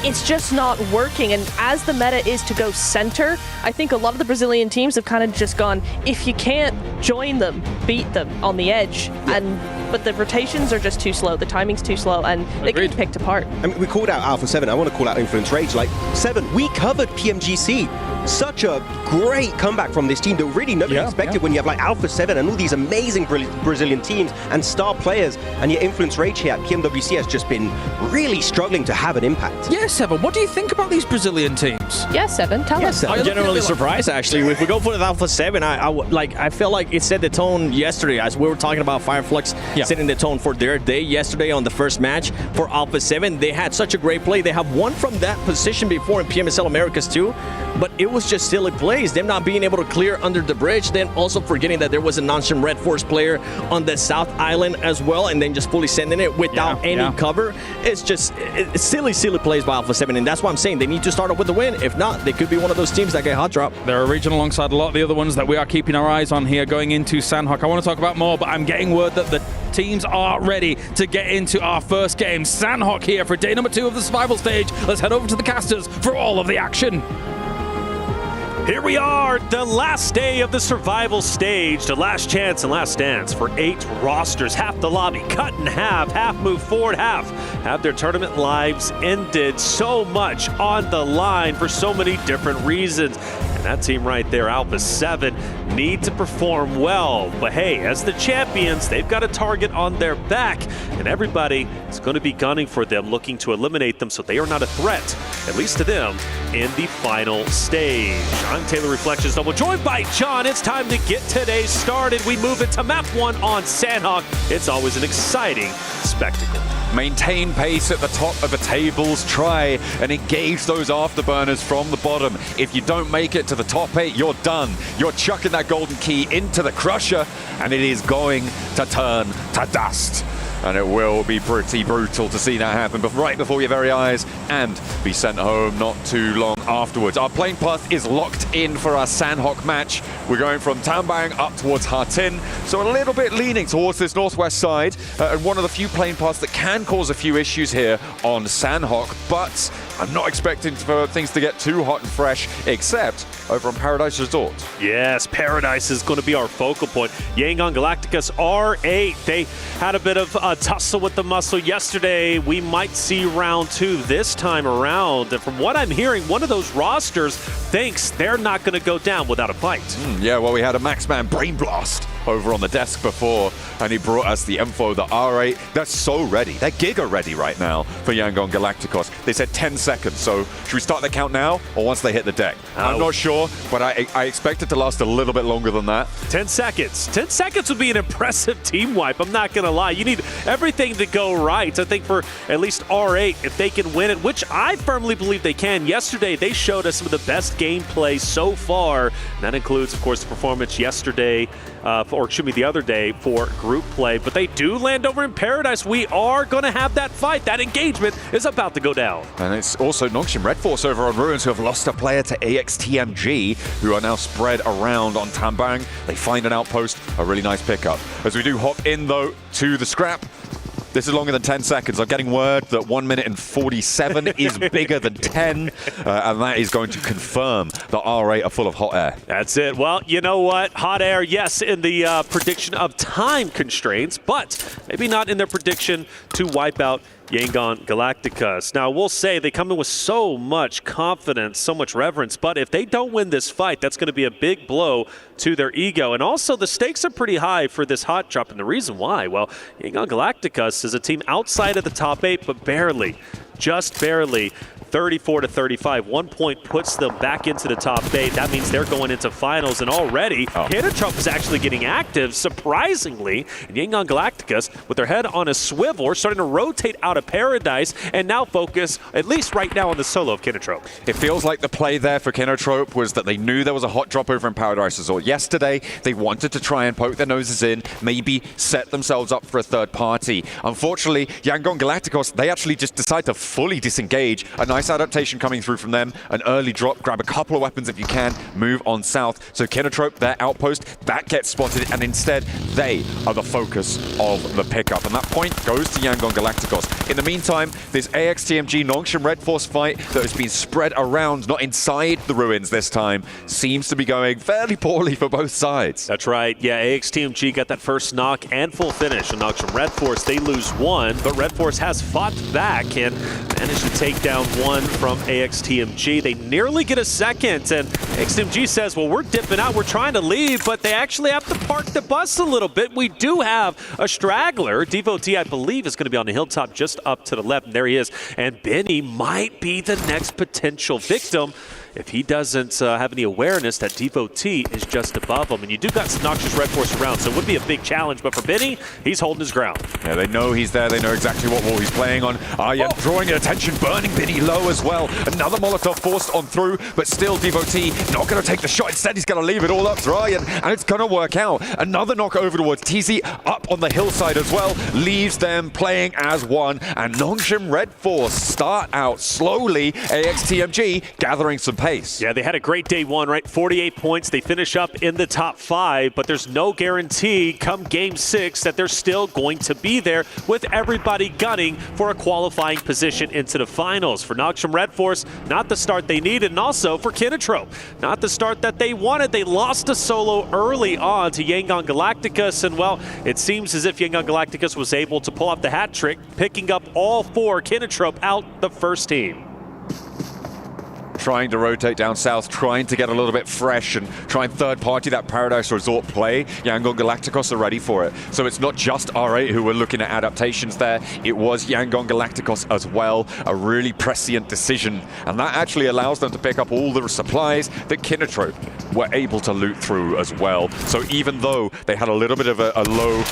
it's just not working. And as the meta is to go center, I think a lot of the Brazilian teams have kind of just gone, if you can't join them, beat them on the edge. But the rotations are just too slow, the timing's too slow, and they get picked apart. I mean, we called out Alpha 7. I want to call out Influence Rage. Like, 7, we covered PMGC. Such a great comeback from this team that really nobody expected when you have like Alpha 7 and all these amazing Brazilian teams and star players, and your Influence Rage here at PMWC has just been really struggling to have an impact. Yeah, 7, what do you think about these Brazilian teams? Yeah, 7, tell us. I'm genuinely surprised, actually. If we go for the Alpha 7, I feel like it set the tone yesterday, as we were talking about Fireflux setting the tone for their day yesterday on the first match for Alpha 7. They had such a great play. They have won from that position before in PMSL Americas too, but it was just silly plays. Them not being able to clear under the bridge, then also forgetting that there was a non-Shim Red Force player on the South Island as well, and then just fully sending it without any cover. It's just silly plays by Alpha 7, and that's why I'm saying they need to start off with a win. If not, they could be one of those teams that get hot drop. They're a region alongside a lot of the other ones that we are keeping our eyes on here going into Sanhok. I want to talk about more, but I'm getting word that the teams are ready to get into our first game. Sanhok here for day number 2 of the survival stage. Let's head over to the casters for all of the action. Here we are, the last day of the survival stage, the last chance and last dance for 8 rosters. Half the lobby cut in half move forward, half have their tournament lives ended. So much on the line for so many different reasons. And that team right there, Alpha 7, need to perform well. But hey, as the champions, they've got a target on their back, and everybody is going to be gunning for them, looking to eliminate them so they are not a threat, at least to them, in the final stage. I'm Taylor Reflections Double, joined by John. It's time to get today started. We move into map 1 on Sanhok. It's always an exciting spectacle. Maintain pace at the top of the tables. Try and engage those afterburners from the bottom. If you don't make it to the top 8, you're done. You're chucking that golden key into the crusher, and it is going to turn to dust. And it will be pretty brutal to see that happen right before your very eyes and be sent home not too long afterwards. Our plane path is locked in for our Sanhok match. We're going from Tambang up towards Hatin, so a little bit leaning towards this northwest side, and one of the few plane paths that can cause a few issues here on Sanhok, but I'm not expecting for things to get too hot and fresh, except over on Paradise Resort. Yes, Paradise is going to be our focal point. Yangon Galacticus R8, they had a bit of a tussle with the muscle yesterday. We might see round 2 this time around. And from what I'm hearing, one of those rosters thinks they're not going to go down without a fight. Yeah, well, we had a Maxman Brain Blast over on the desk before, and he brought us the info, the R8. They're so ready. They're giga ready right now for Yangon Galacticos. They said 10 seconds, so should we start the count now or once they hit the deck? I'm not sure, but I expect it to last a little bit longer than that. 10 seconds. 10 seconds would be an impressive team wipe, I'm not going to lie. You need everything to go right. I think for at least R8, if they can win it, which I firmly believe they can. Yesterday, they showed us some of the best gameplay so far. And that includes, of course, the performance yesterday, the other day for group play. But they do land over in Paradise. We are going to have that fight. That engagement is about to go down. And it's also Nongshim Red Force over on Ruins who have lost a player to AXTMG, who are now spread around on Tambang. They find an outpost, a really nice pickup. As we do hop in, though, to the scrap. This is longer than 10 seconds. I'm getting word that 1 minute and 47 is bigger than 10, and that is going to confirm the R8 are full of hot air. That's it. Well, you know what? Hot air, yes, in the prediction of time constraints, but maybe not in their prediction to wipe out Yangon Galacticus. Now, we'll say they come in with so much confidence, so much reverence, but if they don't win this fight, that's going to be a big blow to their ego. And also, the stakes are pretty high for this hot drop, and the reason why, well, Yangon Galacticus is a team outside of the top 8, but barely, just barely. 34-35. 1 point puts them back into the top 8. That means they're going into finals, and already Kinatrump is actually getting active, surprisingly. And Yangon Galacticus, with their head on a swivel, are starting to rotate out of Paradise and now focus, at least right now, on the solo of Kinatrope. It feels like the play there for Kinatrope was that they knew there was a hot drop over in Paradise Resort. Yesterday, they wanted to try and poke their noses in, maybe set themselves up for a third party. Unfortunately, Yangon Galacticos, they actually just decide to fully disengage. A nice Nice adaptation coming through from them. An early drop, grab a couple of weapons if you can, move on south. So Kinotrope, their outpost, that gets spotted, and instead they are the focus of the pickup. And that point goes to Yangon Galacticos. In the meantime, this AXTMG Nongshim Red Force fight that has been spread around, not inside the ruins this time, seems to be going fairly poorly for both sides. That's right. Yeah, AXTMG got that first knock and full finish. And knocks from Red Force, they lose one, but Red Force has fought back and managed to take down one from AXTMG. They nearly get a second, and AXTMG says, well, we're dipping out, we're trying to leave, but they actually have to park the bus a little bit. We do have a straggler. Devotee, I believe, is going to be on the hilltop just up to the left, and there he is. And Benny might be the next potential victim if he doesn't have any awareness that Devotee is just above him. And you do got some noxious Red Force around, so it would be a big challenge. But for Benny, he's holding his ground. Yeah, they know he's there. They know exactly what wall he's playing on. Aryan drawing attention, burning Benny low as well. Another Molotov forced on through, but still Devotee not going to take the shot. Instead, he's going to leave it all up to Aryan, and it's going to work out. Another knock over towards TZ, up on the hillside as well. Leaves them playing as one, and Nongshim Red Force start out slowly. AXTMG gathering some pace. Yeah, they had a great day one, right? 48 points. They finish up in the top 5, but there's no guarantee come game 6 that they're still going to be there with everybody gunning for a qualifying position into the finals. For Nongshim Red Force, not the start they needed, and also for Kinotrope, not the start that they wanted. They lost a solo early on to Yangon Galacticos, and well, it seems as if Yangon Galacticos was able to pull off the hat trick, picking up all 4, Kinotrope out the first team. Trying to rotate down south, trying to get a little bit fresh and try and third-party that Paradise Resort play. Yangon Galacticos are ready for it. So it's not just R8 who were looking at adaptations there. It was Yangon Galacticos as well. A really prescient decision. And that actually allows them to pick up all the supplies that Kinotrope were able to loot through as well. So even though they had a little bit of a low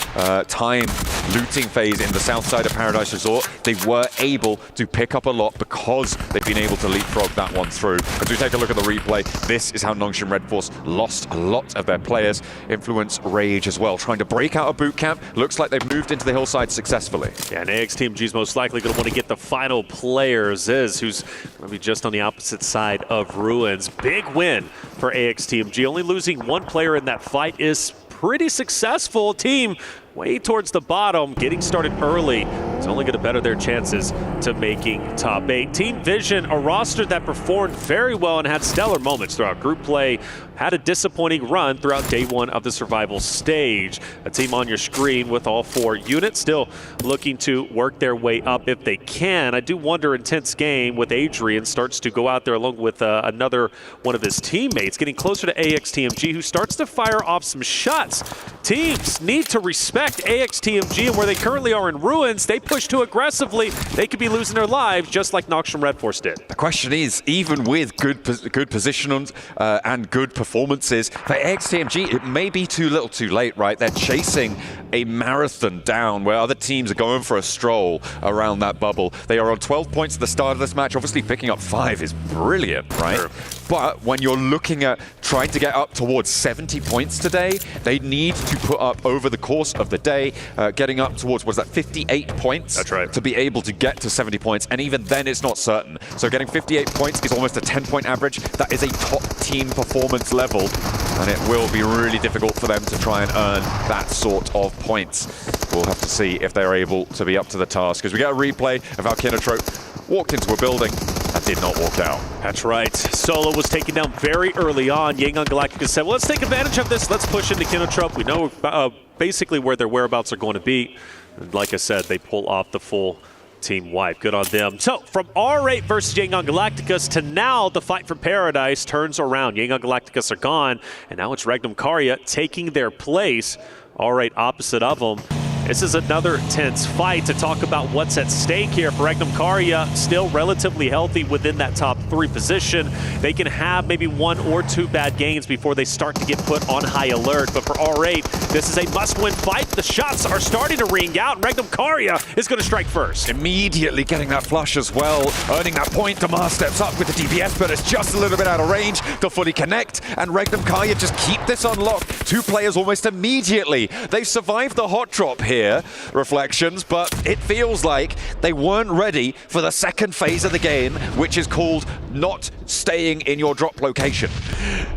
time looting phase in the south side of Paradise Resort, they were able to pick up a lot because they've been able to leapfrog that one through. As we take a look at the replay, this is how Nongshim Red Force lost a lot of their players. Influence, Rage as well, trying to break out of boot camp. Looks like they've moved into the hillside successfully. Yeah, and AXTMG is most likely going to want to get the final player, Ziz, who's going to be just on the opposite side of Ruins. Big win for AXTMG. Only losing one player in that fight is pretty successful. Team way towards the bottom, getting started early. It's only going to better their chances to making top 8. Team Vision, a roster that performed very well and had stellar moments throughout group play, had a disappointing run throughout day 1 of the survival stage. A team on your screen with all 4 units, still looking to work their way up if they can. I do wonder, intense game with Adrian starts to go out there along with another one of his teammates, getting closer to AXTMG, who starts to fire off some shots. Teams need to respect AXTMG and where they currently are in Ruins. They push too aggressively, they could be losing their lives just like Nongshim Red Force did. The question is, even with good positions and good performances, for AXTMG, it may be too little too late, right? They're chasing a marathon down where other teams are going for a stroll around that bubble. They are on 12 points at the start of this match. Obviously, picking up 5 is brilliant, right? Sure. But when you're looking at trying to get up towards 70 points today, they need to put up over the course of the day, getting up towards, what is that, 58 points? That's right. To be able to get to 70 points, and even then it's not certain. So getting 58 points is almost a 10-point average. That is a top team performance level, and it will be really difficult for them to try and earn that sort of points. We'll have to see if they're able to be up to the task, because we get a replay of how Kinotrope walked into a building and did not walk out. That's right. Solo was taken down very early on. Yangon Galacticos said, well, let's take advantage of this. Let's push into Kinotrope. We know basically where their whereabouts are going to be. And like I said, they pull off the full team wipe. Good on them. So from R8 versus Yangon Galacticos to now the fight for Paradise turns around. Yangon Galacticos are gone, and now it's Regnum Karya taking their place. R8 opposite of them. This is another tense fight to talk about what's at stake here for Regnum Karya, still relatively healthy within that top 3 position. They can have maybe 1 or 2 bad games before they start to get put on high alert. But for R8, this is a must-win fight. The shots are starting to ring out, and Regnum Karya is going to strike first. Immediately getting that flush as well, earning that point. Damar steps up with the DPS, but it's just a little bit out of range to fully connect, and Regnum Karya just keep this unlocked. 2 players almost immediately. They've survived the hot drop here. here, Reflections, but it feels like they weren't ready for the second phase of the game, which is called not staying in your drop location.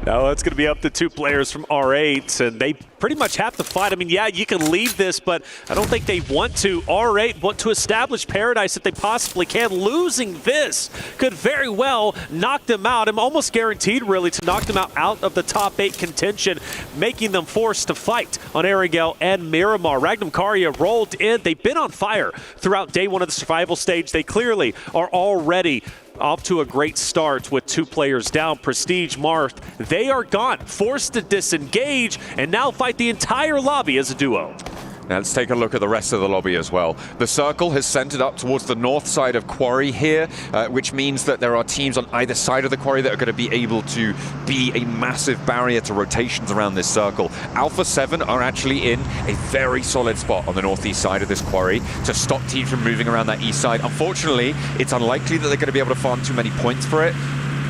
No, it's going to be up to 2 players from R8, and they pretty much have to fight. I mean, yeah, you can leave this, but I don't think they want to. R8 want to establish Paradise if they possibly can. Losing this could very well knock them out. I'm almost guaranteed, really, to knock them out of the top 8 contention, making them forced to fight on Erangel and Miramar. Ragnum Karya rolled in. They've been on fire throughout day 1 of the survival stage. They clearly are already off to a great start with 2 players down. Prestige, Marth, they are gone, forced to disengage, and now fight the entire lobby as a duo. Now let's take a look at the rest of the lobby as well. The circle has centered up towards the north side of Quarry here, which means that there are teams on either side of the Quarry that are going to be able to be a massive barrier to rotations around this circle. Alpha 7 are actually in a very solid spot on the northeast side of this Quarry to stop teams from moving around that east side. Unfortunately, it's unlikely that they're going to be able to farm too many points for it.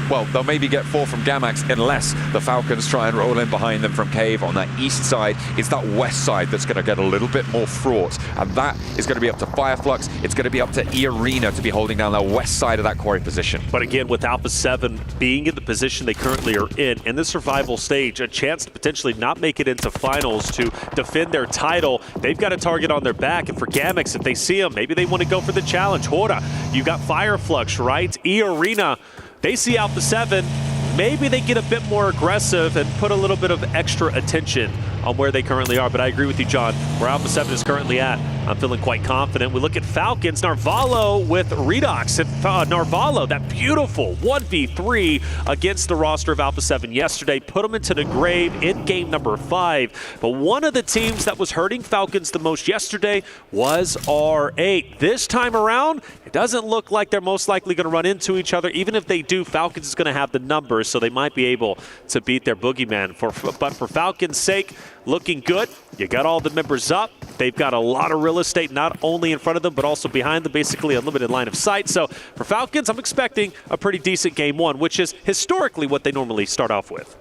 Well, they'll maybe get 4 from Gamax unless the Falcons try and roll in behind them from Cave on that east side. It's that west side that's going to get a little bit more fraught, and that is going to be up to Fireflux. It's going to be up to E-Arena to be holding down the west side of that Quarry position. But again, with Alpha 7 being in the position they currently are in the survival stage, a chance to potentially not make it into finals to defend their title, they've got a target on their back. And for Gamax, if they see him, maybe they want to go for the challenge. Hora, you got Fireflux, right? E-Arena, they see Alpha 7, maybe they get a bit more aggressive and put a little bit of extra attention on where they currently are. But I agree with you, John, where Alpha 7 is currently at, I'm feeling quite confident. We look at Falcons, Narvalo with Redox, and Narvalo, that beautiful 1v3 against the roster of Alpha 7 yesterday, put them into the grave in game number 5. But one of the teams that was hurting Falcons the most yesterday was R8. This time around, it doesn't look like they're most likely going to run into each other. Even if they do, Falcons is going to have the numbers, so they might be able to beat their boogeyman. But for Falcons' sake, looking good. You got all the members up. They've got a lot of real estate, not only in front of them, but also behind them, basically a limited line of sight. So for Falcons, I'm expecting a pretty decent game 1, which is historically what they normally start off with.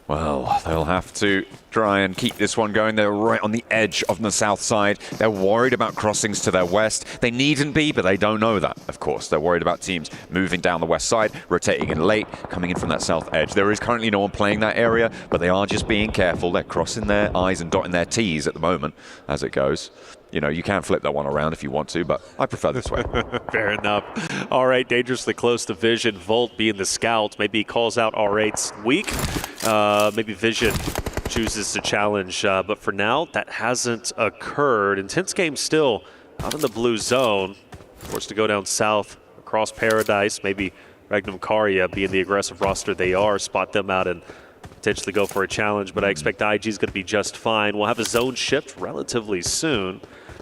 Well, they'll have to try and keep this one going. They're right on the edge of the south side. They're worried about crossings to their west. They needn't be, but they don't know that, of course. They're worried about teams moving down the west side, rotating in late, coming in from that south edge. There is currently no one playing that area, but they are just being careful. They're crossing their I's and dotting their T's at the moment as it goes. You know, you can flip that one around if you want to, but I prefer this way. Fair enough. All right, dangerously close to Vision. Volt being the scout. Maybe he calls out R8's weak. Maybe Vision chooses to challenge, but for now, that hasn't occurred. Intense game still out in the blue zone. Forced to go down south across Paradise. Maybe Ragnum Karya, being the aggressive roster they are, spot them out and potentially go for a challenge, but I expect IG is going to be just fine. We'll have a zone shift relatively soon.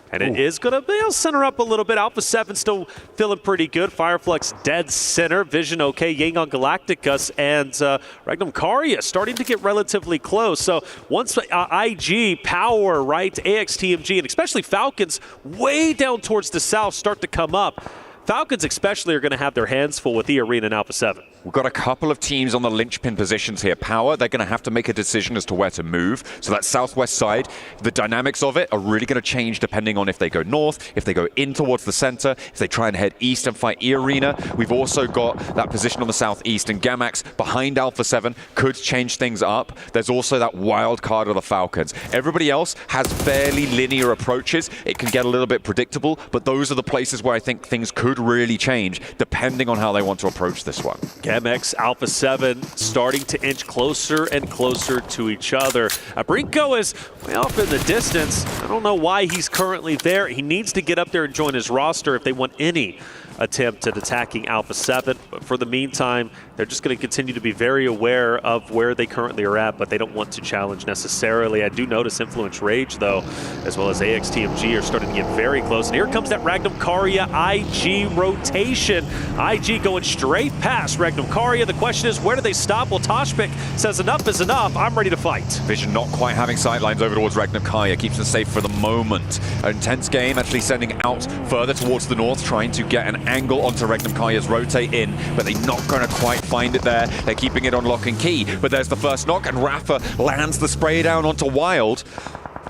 And it is going to center up a little bit. Alpha 7 still feeling pretty good. Fireflux dead center. Vision okay. Yang on Galacticus. And Ragnum Karya starting to get relatively close. So once IG, Power, right, AXTMG, and especially Falcons way down towards the south start to come up, Falcons especially are going to have their hands full with E-Arena and Alpha 7. We've got a couple of teams on the linchpin positions here. Power, they're going to have to make a decision as to where to move. So that southwest side, the dynamics of it are really going to change depending on if they go north, if they go in towards the center, if they try and head east and fight E-Arena. We've also got that position on the southeast, and Gamax behind Alpha 7 could change things up. There's also that wild card of the Falcons. Everybody else has fairly linear approaches. It can get a little bit predictable, but those are the places where I think things could really change depending on how they want to approach this one. MX, Alpha 7 starting to inch closer and closer to each other. Brinko is way off in the distance. I don't know why he's currently there. He needs to get up there and join his roster if they want any attempt at attacking Alpha 7. But for the meantime, they're just going to continue to be very aware of where they currently are at, but they don't want to challenge necessarily. I do notice Influence Rage, though, as well as AXTMG are starting to get very close. And here comes that Ragnum Karya IG rotation. IG going straight past Ragnum Karya. The question is, where do they stop? Well, Toshpik says enough is enough. I'm ready to fight. Vision not quite having sightlines over towards Ragnum Karya. Keeps them safe for the moment. An intense game, actually sending out further towards the north, trying to get an angle onto Ragnum Karya's rotate in, but they're not going to quite find it there. They're keeping it on lock and key, but there's the first knock, and Rafa lands the spray down onto Wild.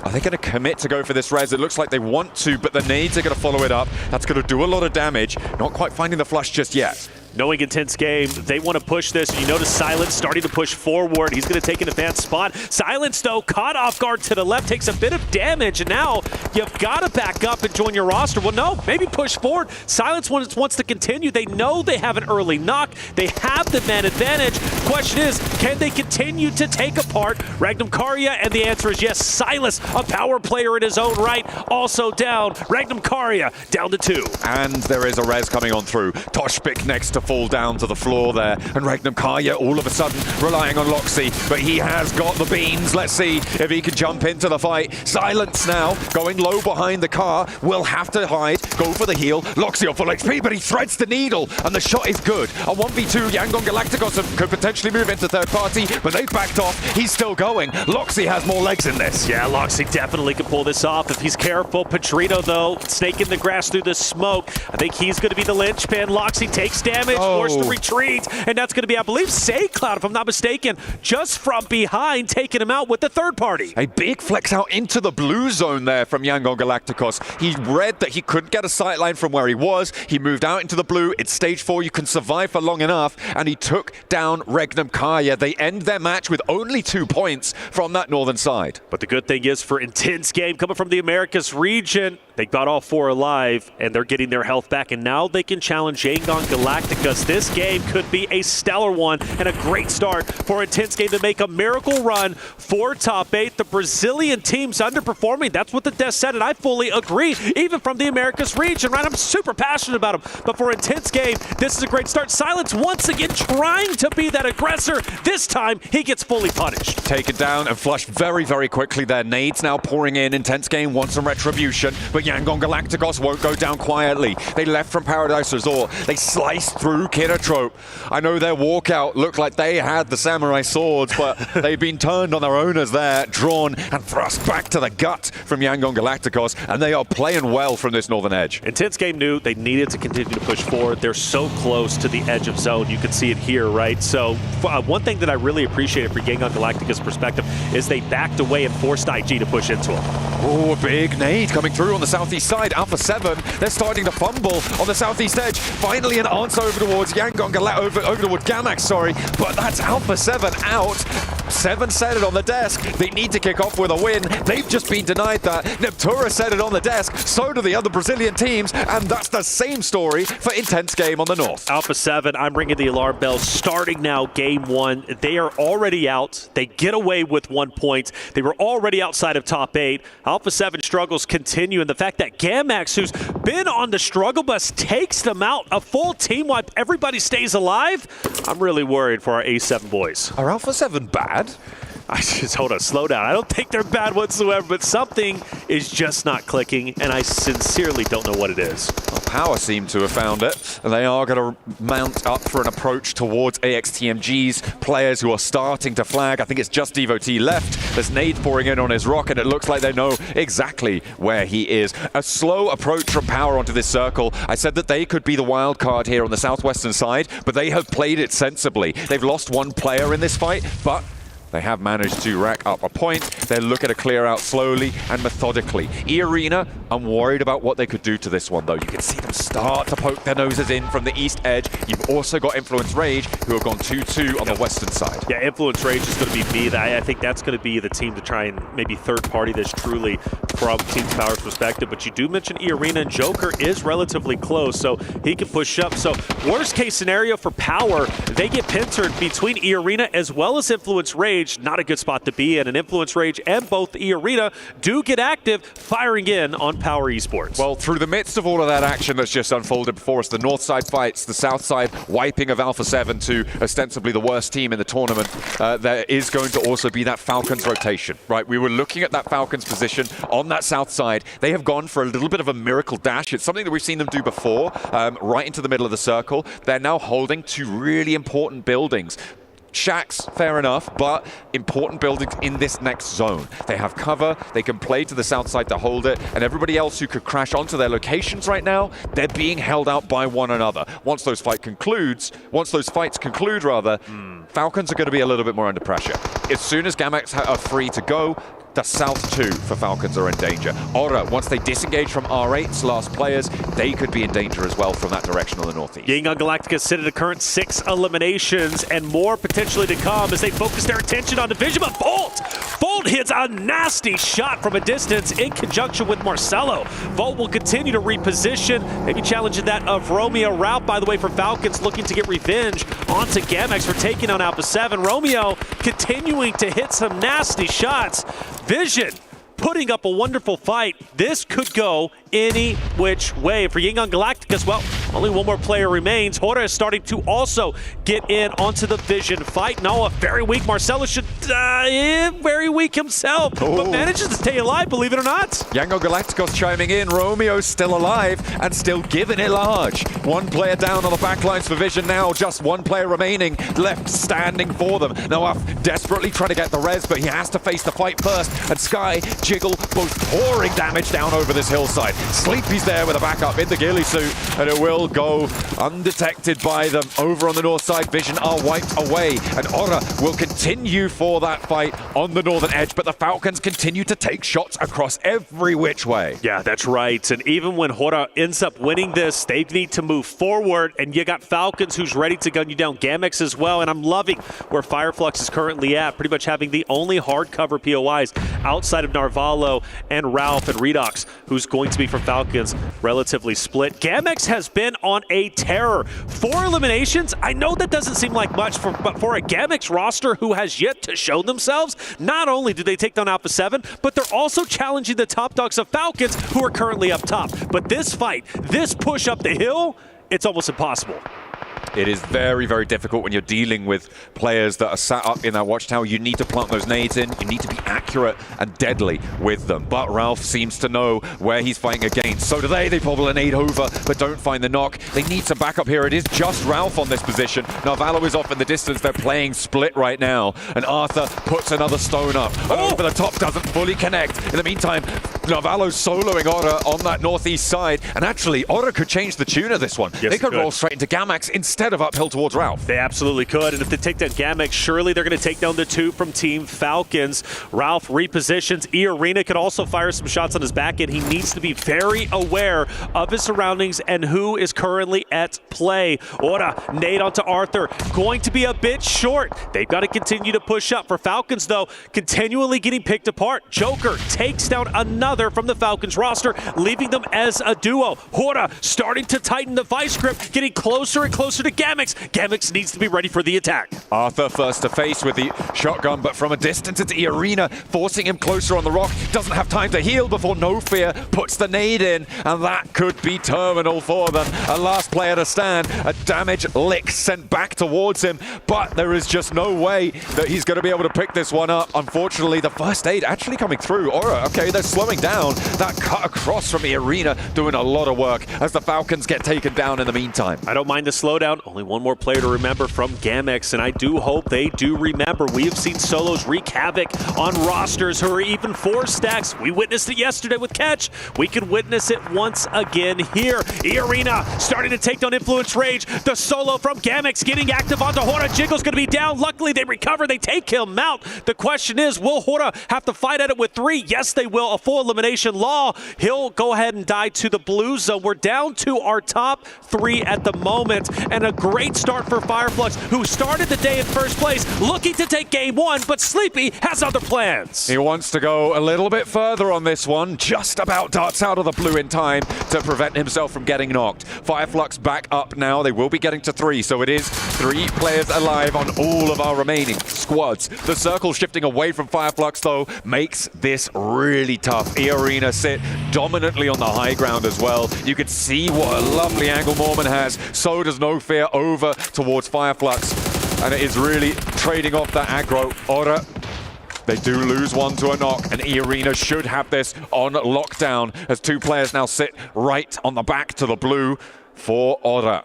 Are they going to commit to go for this res? It looks like they want to, but the nades are going to follow it up. That's going to do a lot of damage. Not quite finding the flush just yet. Knowing Intense Game, they want to push this. You notice Silence starting to push forward. He's going to take an advanced spot. Silence, though, caught off guard to the left, takes a bit of damage, and now you've got to back up and join your roster. Well, no, maybe push forward. Silence wants to continue. They know they have an early knock. They have the man advantage. Question is, can they continue to take apart Ragnum Karya? And the answer is yes. Silas, a power player in his own right, also down. Ragnum Karya down to 2. And there is a res coming on through. Toshbik next to fall down to the floor there, and Ragnum Karya all of a sudden relying on Loxy, but he has got the beans. Let's see if he can jump into the fight. Silence now, going low behind the car, will have to hide, go for the heal. Loxy on full XP, but he threads the needle, and the shot is good. A 1v2, Yangon Galacticos could potentially move into third party, but they've backed off. He's still going. Loxy has more legs in this. Yeah, Loxy definitely can pull this off if he's careful. Petrino, though, snaking the grass through the smoke. I think he's going to be the linchpin. Loxy takes damage, forced to retreat, and that's going to be, I believe, SayCloud, if I'm not mistaken, just from behind, taking him out with the third party. A big flex out into the blue zone there from Yangon Galacticos. He read that he couldn't get a sightline from where he was. He moved out into the blue. It's stage 4. You can survive for long enough, and he took down Ragnum Karya. They end their match with only 2 points from that northern side. But the good thing is, for Intense Game, coming from the Americas region, they got all 4 alive, and they're getting their health back, and now they can challenge Yangon Galacticos. This game could be a stellar one and a great start for Intense Game to make a miracle run for top 8. The Brazilian team's underperforming. That's what the Death said, and I fully agree, even from the Americas region, right? I'm super passionate about them. But for Intense Game, this is a great start. Silence once again trying to be that aggressor. This time, he gets fully punished. Taken down and flushed very, very quickly there. Nades now pouring in. Intense Game wants some retribution, but Yangon Galacticos won't go down quietly. They left from Paradise Resort. They sliced through Kiratrope. I know their walkout looked like they had the samurai swords, but they've been turned on their owners there, drawn and thrust back to the gut from Yangon Galacticos, and they are playing well from this northern edge. Intense Game knew they needed to continue to push forward. They're so close to the edge of zone. You can see it here, right? So one thing that I really appreciated for Yangon Galacticos' perspective is they backed away and forced IG to push into him. Oh, a big nade coming through on the southeast side. Alpha 7, they're starting to fumble on the southeast edge. Finally an answer over towards Yangon over towards Gamax, sorry. But that's Alpha 7 out. 7 said it on the desk. They need to kick off with a win. They've just been denied that. Neptura said it on the desk. So do the other Brazilian teams. And that's the same story for Intense Game on the north. Alpha 7, I'm ringing the alarm bell. Starting now, game 1. They are already out. They get away with 1 point. They were already outside of top 8. Alpha 7 struggles continue. And the fact that Gamax, who's been on the struggle bus, takes them out. A full team wipe. Everybody stays alive. I'm really worried for our A7 boys. Are Alpha 7 bad? Hold on, slow down. I don't think they're bad whatsoever, but something is just not clicking, and I sincerely don't know what it is. Well, Power seem to have found it, and they are going to mount up for an approach towards AXTMG's players who are starting to flag. I think it's just Devotee left. There's nade pouring in on his rock, and it looks like they know exactly where he is. A slow approach from Power onto this circle. I said that they could be the wild card here on the southwestern side, but they have played it sensibly. They've lost 1 player in this fight, but they have managed to rack up a point. They're looking to clear out slowly and methodically. E-Arena, I'm worried about what they could do to this one, though. You can see them start to poke their noses in from the east edge. You've also got Influence Rage, who have gone 2-2 on the western side. Yeah, Influence Rage is going to be B. I think that's going to be the team to try and maybe third party this truly from Team Power's perspective. But you do mention E-Arena, and Joker is relatively close, so he can push up. So worst case scenario for Power, they get pincered between E-Arena as well as Influence Rage. Not a good spot to be in. And Influence Rage and both E-Arena do get active, firing in on Power Esports. Well, through the midst of all of that action that's just unfolded before us, the north side fights, the south side wiping of Alpha 7 to ostensibly the worst team in the tournament, there is going to also be that Falcons rotation, right? We were looking at that Falcons position on that south side. They have gone for a little bit of a miracle dash. It's something that we've seen them do before, right into the middle of the circle. They're now holding 2 really important buildings. Shacks, fair enough, but important buildings in this next zone. They have cover, they can play to the south side to hold it, and everybody else who could crash onto their locations right now, they're being held out by one another. Once those fights conclude, Falcons are going to be a little bit more under pressure. As soon as Gamax are free to go, the South 2 for Falcons are in danger. Aura, once they disengage from R8's last players, they could be in danger as well from that direction on the northeast. Ying Yang Galactica sit at a current 6 eliminations and more potentially to come as they focus their attention on division. But Volt hits a nasty shot from a distance in conjunction with Marcelo. Volt will continue to reposition, maybe challenging that of Romeo. Ralph, by the way, for Falcons looking to get revenge onto Gamex for taking on Alpha 7. Romeo continuing to hit some nasty shots. Vision putting up a wonderful fight. This could go any which way for Ying Yang Galacticus. Well, only one more player remains. Hora is starting to also get in onto the Vision fight. Noah, very weak. Marcelo should very weak himself, but manages to stay alive, believe it or not. Yango Galacticos chiming in. Romeo's still alive and still giving it large. One player down on the backlines for Vision now. Just one player remaining left standing for them. Noah desperately trying to get the res, but he has to face the fight first. And Sky, Jiggle, both pouring damage down over this hillside. Sleepy's there with a backup in the ghillie suit, and it will go undetected by them. Over on the north side, Vision are wiped away, and Aura will continue for that fight on the northern edge, but the Falcons continue to take shots across every which way. Yeah, that's right. And even when Hora ends up winning this, they need to move forward, and you got Falcons who's ready to gun you down. Gamex as well, and I'm loving where Fireflux is currently at, pretty much having the only hardcover POIs outside of Narvalo and Ralph and Redox, who's going to be for Falcons, relatively split. Gamex has been on a terror. 4 eliminations, I know that doesn't seem like much, but for a Gamex roster who has yet to show themselves, not only do they take down Alpha 7, but they're also challenging the top dogs of Falcons, who are currently up top. But this fight, this push up the hill, it's almost impossible. It is very, very difficult when you're dealing with players that are sat up in that watchtower. You need to plant those nades in. You need to be accurate and deadly with them. But Ralph seems to know where he's fighting against. So do they. They bobble a nade over, but don't find the knock. They need some backup here. It is just Ralph on this position. Narvalo is off in the distance. They're playing split right now. And Arthur puts another stone up. Over the top, doesn't fully connect. In the meantime, Narvalo's soloing Aura on that northeast side. And actually, Aura could change the tune of this one. Yes, they could roll straight into Gamax instead of uphill towards Ralph. They absolutely could, and if they take down Gamex, surely they're going to take down the 2 from Team Falcons. Ralph repositions. E-Arena could also fire some shots on his back end. He needs to be very aware of his surroundings and who is currently at play. Ora, nade onto Arthur. Going to be a bit short. They've got to continue to push up. For Falcons, though, continually getting picked apart. Joker takes down another from the Falcons roster, leaving them as a duo. Hora starting to tighten the vice grip, getting closer and closer to Gamex. Gamex needs to be ready for the attack. Arthur first to face with the shotgun, but from a distance it's E-Arena, forcing him closer on the rock. Doesn't have time to heal before No Fear puts the nade in, and that could be terminal for them. A last player to stand, a damage lick sent back towards him, but there is just no way that he's going to be able to pick this one up. Unfortunately, the first aid actually coming through. Aura, okay, they're slowing down. That cut across from E-Arena doing a lot of work as the Falcons get taken down in the meantime. I don't mind the slowdown. Only one more player to remember from Gamex, and I do hope they do remember. We have seen solos wreak havoc on rosters who are even 4 stacks. We witnessed it yesterday with Catch. We can witness it once again here. E-Arena starting to take down Influence Rage. The solo from Gamex getting active onto Hora. Jiggle's going to be down. Luckily, they recover. They take him out. The question is, will Hora have to fight at it with 3? Yes, they will. A full elimination law. He'll go ahead and die to the blue zone. We're down to our top 3 at the moment, and a great start for Fireflux, who started the day in first place, looking to take game 1, but Sleepy has other plans. He wants to go a little bit further on this one, just about darts out of the blue in time to prevent himself from getting knocked. Fireflux back up now. They will be getting to 3, so it is 3 players alive on all of our remaining squads. The circle shifting away from Fireflux, though, makes this really tough. E-Arena sit dominantly on the high ground as well. You can see what a lovely angle Mormon has. So does No Fear over towards Fireflux, and it is really trading off that aggro. Aura, they do lose one to a knock, and E-Arena should have this on lockdown as 2 players now sit right on the back to the blue for Aura.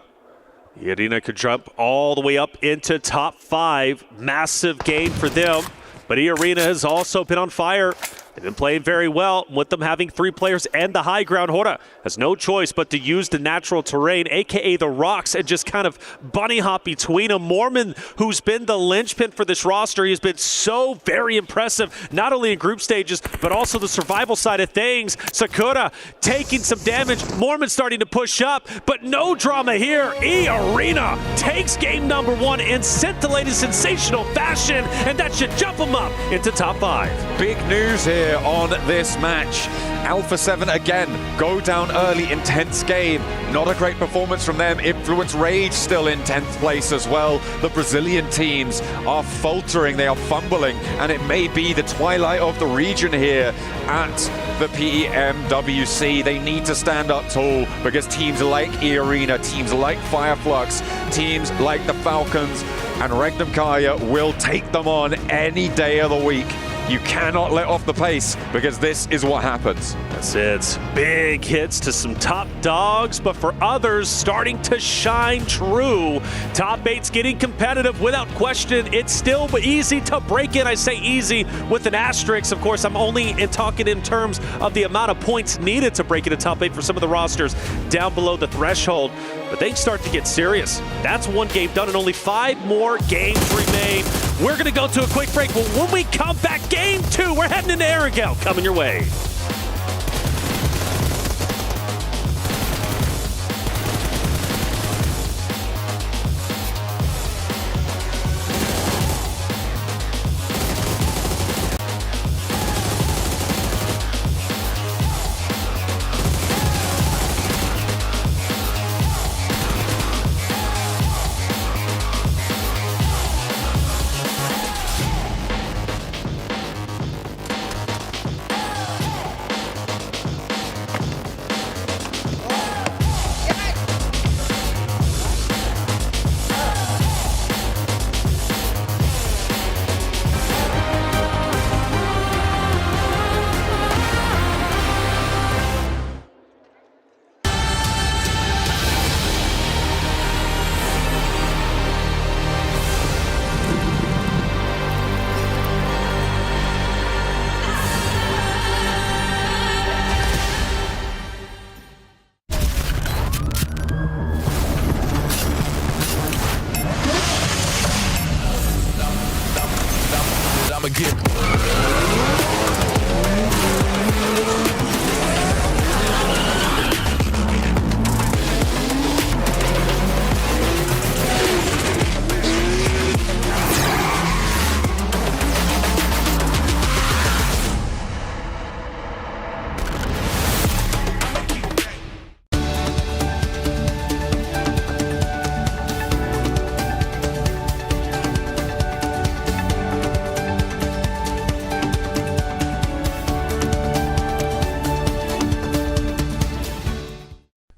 E-Arena could jump all the way up into top 5. Massive game for them, but E-Arena has also been on fire. They've been playing very well, with them having 3 players and the high ground. Hora has no choice but to use the natural terrain, aka the rocks, and just kind of bunny hop between them. Mormon, who's been the linchpin for this roster, he has been so very impressive, not only in group stages, but also the survival side of things. Sakura taking some damage. Mormon starting to push up, but no drama here. Arena takes game number 1 in scintillating, sensational fashion, and that should jump them up into top 5. Big news here on this match. Alpha 7 again go down early, intense game. Not a great performance from them. Influence Rage still in 10th place as well. The Brazilian teams are faltering, they are fumbling, and it may be the twilight of the region here at the PMWC. They need to stand up tall because teams like E-Arena, teams like Fireflux, teams like the Falcons and Regnum Kaya will take them on any day of the week. You cannot let off the pace because this is what happens. That's it. Big hits to some top dogs, but for others starting to shine true. Top 8's getting competitive without question. It's still easy to break in. I say easy with an asterisk. Of course, I'm only talking in terms of the amount of points needed to break into top 8 for some of the rosters down below the threshold. But they start to get serious. That's 1 game done and only 5 more games remain. We're going to go to a quick break, but when we come back, game 2, we're heading into Erangel. Coming your way.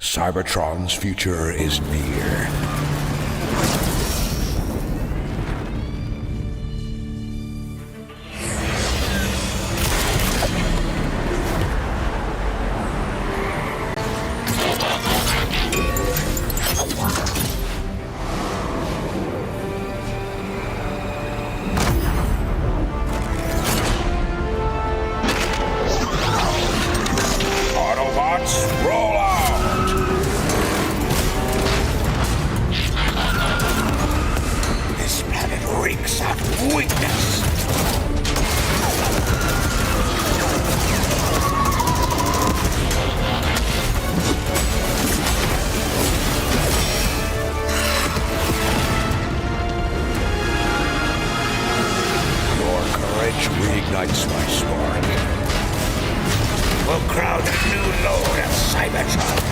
Cybertron's future is near. Autobots, roll out! Reeks of weakness. Your courage reignites my spark. We'll crowd a new load of Cybertron.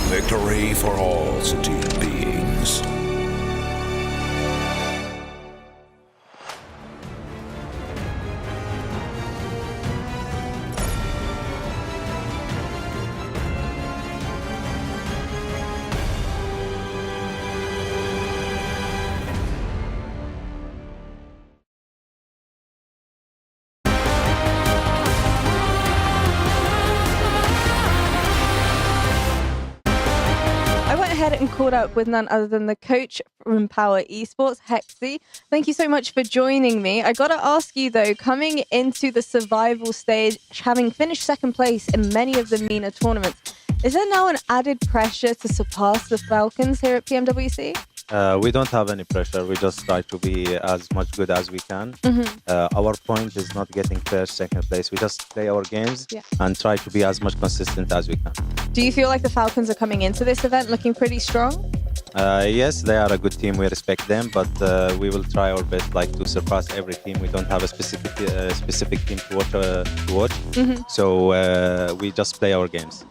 Victory for all sentient beings. caught up with none other than the coach from Power Esports, Hexy. Thank you so much for joining me. I got to ask you, though, coming into the survival stage, having finished second place in many of the MENA tournaments, is there now an added pressure to surpass the Falcons here at PMWC? We don't have any pressure. We just try to be as much good as we can. Our point is not getting first, second place. We just play our games and try to be as much consistent as we can. Do you feel like the Falcons are coming into this event looking pretty strong? Yes, they are a good team. We respect them, but we will try our best, to surpass every team. We don't have a specific team to watch. So we just play our games.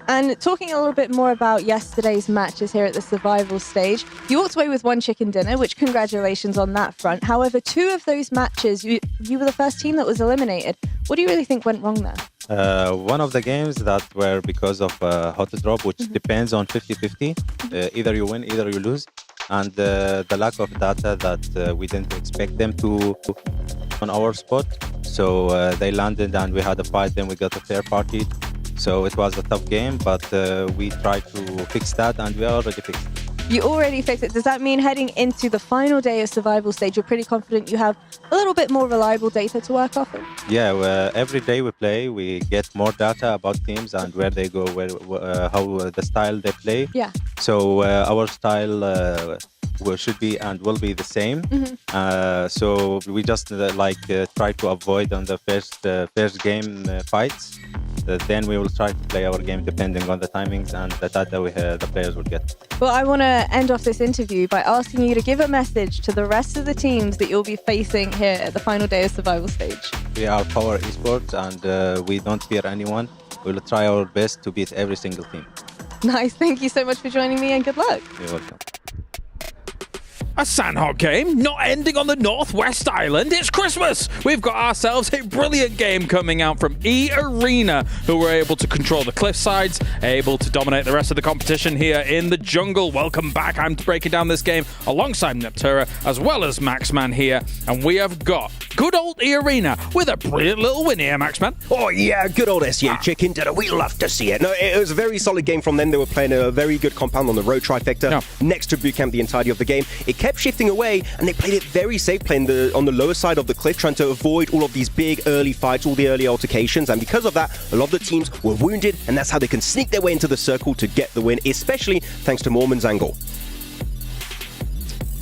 And talking a little bit more about yesterday's matches here at the survival stage, you walked away with 1 chicken dinner, which congratulations on that front. However, 2 of those matches, you were the first team that was eliminated. What do you really think went wrong there? One of the games that were because of hot drop, which depends on 50-50. Either you win, either you lose. And the lack of data that we didn't expect them to on our spot. So they landed and we had a fight, then we got a fair party. So it was a tough game, but we tried to fix that and we already fixed it. You already fixed it. Does that mean heading into the final day of survival stage, you're pretty confident you have a little bit more reliable data to work off of? Yeah, every day we play, we get more data about teams and where they go, how the style they play. Yeah. So our style should be and will be the same. So we just try to avoid on the first game fights. Then we will try to play our game depending on the timings and the data the players will get. Well, I want to end off this interview by asking you to give a message to the rest of the teams that you'll be facing here at the final day of survival stage. We are Power Esports and we don't fear anyone. We will try our best to beat every single team. Nice. Thank you so much for joining me and good luck. You're welcome. A Sanhok game, not ending on the Northwest Island. It's Christmas. We've got ourselves a brilliant game coming out from E-Arena, who were able to control the cliff sides, able to dominate the rest of the competition here in the jungle. Welcome back. I'm breaking down this game alongside Neptura, as well as Maxman here. And we have got good old E-Arena with a brilliant little win here, Maxman. Oh, yeah, good old SEA chicken dinner. We love to see it. No, it was a very solid game from them. They were playing a very good compound on the road trifecta next to bootcamp the entirety of the game. It kept shifting away, and they played it very safe, playing on the lower side of the cliff, trying to avoid all of these big early fights, all the early altercations, and because of that, a lot of the teams were wounded, and that's how they can sneak their way into the circle to get the win, especially thanks to Mormon's angle.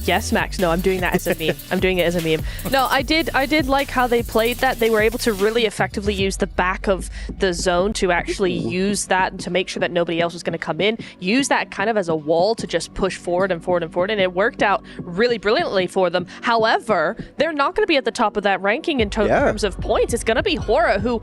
Yes, Max. No, I'm doing that as a meme. I'm doing it as a meme. No, I did like how they played that. They were able to really effectively use the back of the zone to actually use that and to make sure that nobody else was going to come in. Use that kind of as a wall to just push forward and forward and forward, and it worked out really brilliantly for them. However, they're not going to be at the top of that ranking in terms of points. It's going to be Hora, who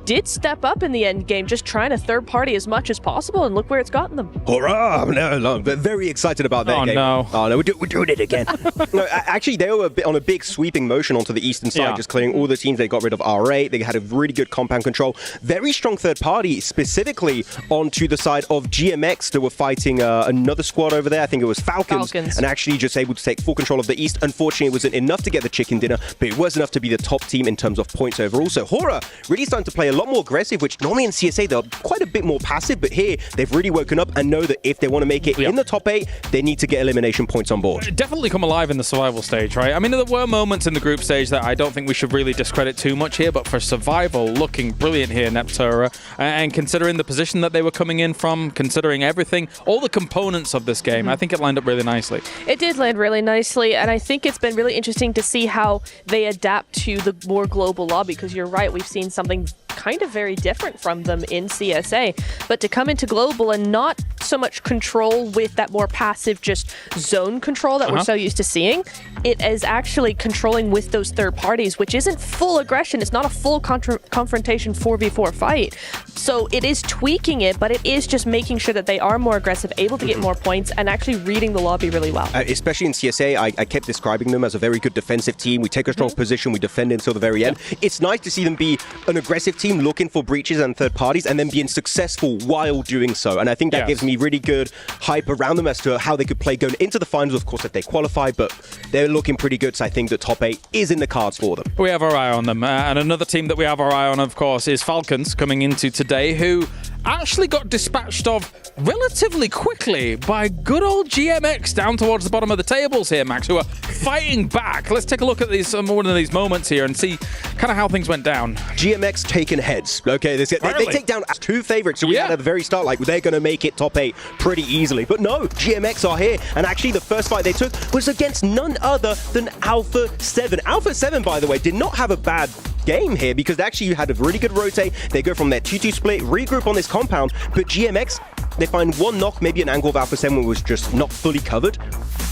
did step up in the end game, just trying to third party as much as possible, and look where it's gotten them. Hurrah! No, very excited about that game. No. Oh no, we're doing it again. No, actually, they were on a big sweeping motion onto the eastern side, just clearing all the teams. They got rid of R8. They had a really good compound control. Very strong third party, specifically onto the side of GMX. They were fighting another squad over there. I think it was Falcons, and actually just able to take full control of the east. Unfortunately, it wasn't enough to get the chicken dinner, but it was enough to be the top team in terms of points overall. So Hora really starting to play a lot more aggressive, which normally in CSA they're quite a bit more passive, but here they've really woken up and know that if they want to make it in the top 8, they need to get elimination points on board. Definitely come alive in the survival stage, right? I mean, there were moments in the group stage that I don't think we should really discredit too much here, but for survival, looking brilliant here, Neptura, and considering the position that they were coming in from, considering everything, all the components of this game, I think it lined up really nicely. It did land really nicely, and I think it's been really interesting to see how they adapt to the more global lobby, because you're right, we've seen something kind of very different from them in CSA, but to come into global and not so much control with that more passive just zone control that we're so used to seeing, it is actually controlling with those third parties, which isn't full aggression. It's not a full confrontation 4v4 fight. So it is tweaking it, but it is just making sure that they are more aggressive, able to get more points, and actually reading the lobby really well. Especially in CSA, I kept describing them as a very good defensive team. We take a strong position, we defend until the very end. It's nice to see them be an aggressive team, team looking for breaches and third parties and then being successful while doing so. And I think that gives me really good hype around them as to how they could play going into the finals, of course, if they qualify, but they're looking pretty good. So I think the top 8 is in the cards for them. We have our eye on them. And another team that we have our eye on, of course, is Falcons coming into today, who actually got dispatched of relatively quickly by good old GMX down towards the bottom of the tables here, Max, who are fighting back. Let's take a look at one of these moments here and see kind of how things went down. GMX taking heads. Okay, they take down 2 favorites. So we had at the very start, like, they're going to make it top 8 pretty easily. But no, GMX are here. And actually, the first fight they took was against none other than Alpha 7. Alpha 7, by the way, did not have a bad game here because they actually had a really good rotate. They go from their 2-2 split, regroup on this compound, but GMX, they find one knock, maybe an angle of Alpha 7 was just not fully covered.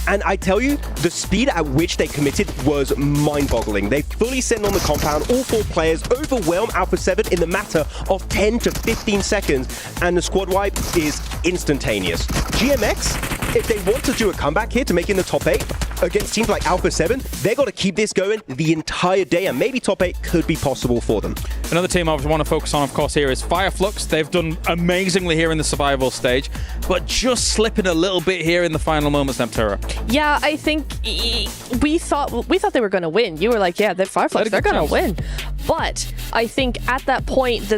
And I tell you, the speed at which they committed was mind-boggling. They fully sent on the compound, all 4 players, overwhelm Alpha 7 in the matter of 10 to 15 seconds, and the squad wipe is instantaneous. GMX, if they want to do a comeback here to make it in the top 8 against teams like Alpha 7, they got to keep this going the entire day, and maybe top 8 could be possible for them. Another team I want to focus on, of course, here is Fireflux. They've done amazingly here in the survival stage, but just slipping a little bit here in the final moments, Neptera. Yeah, I think we thought they were going to win. You were like, yeah, they're Fireflux, they're going to win. But I think at that point,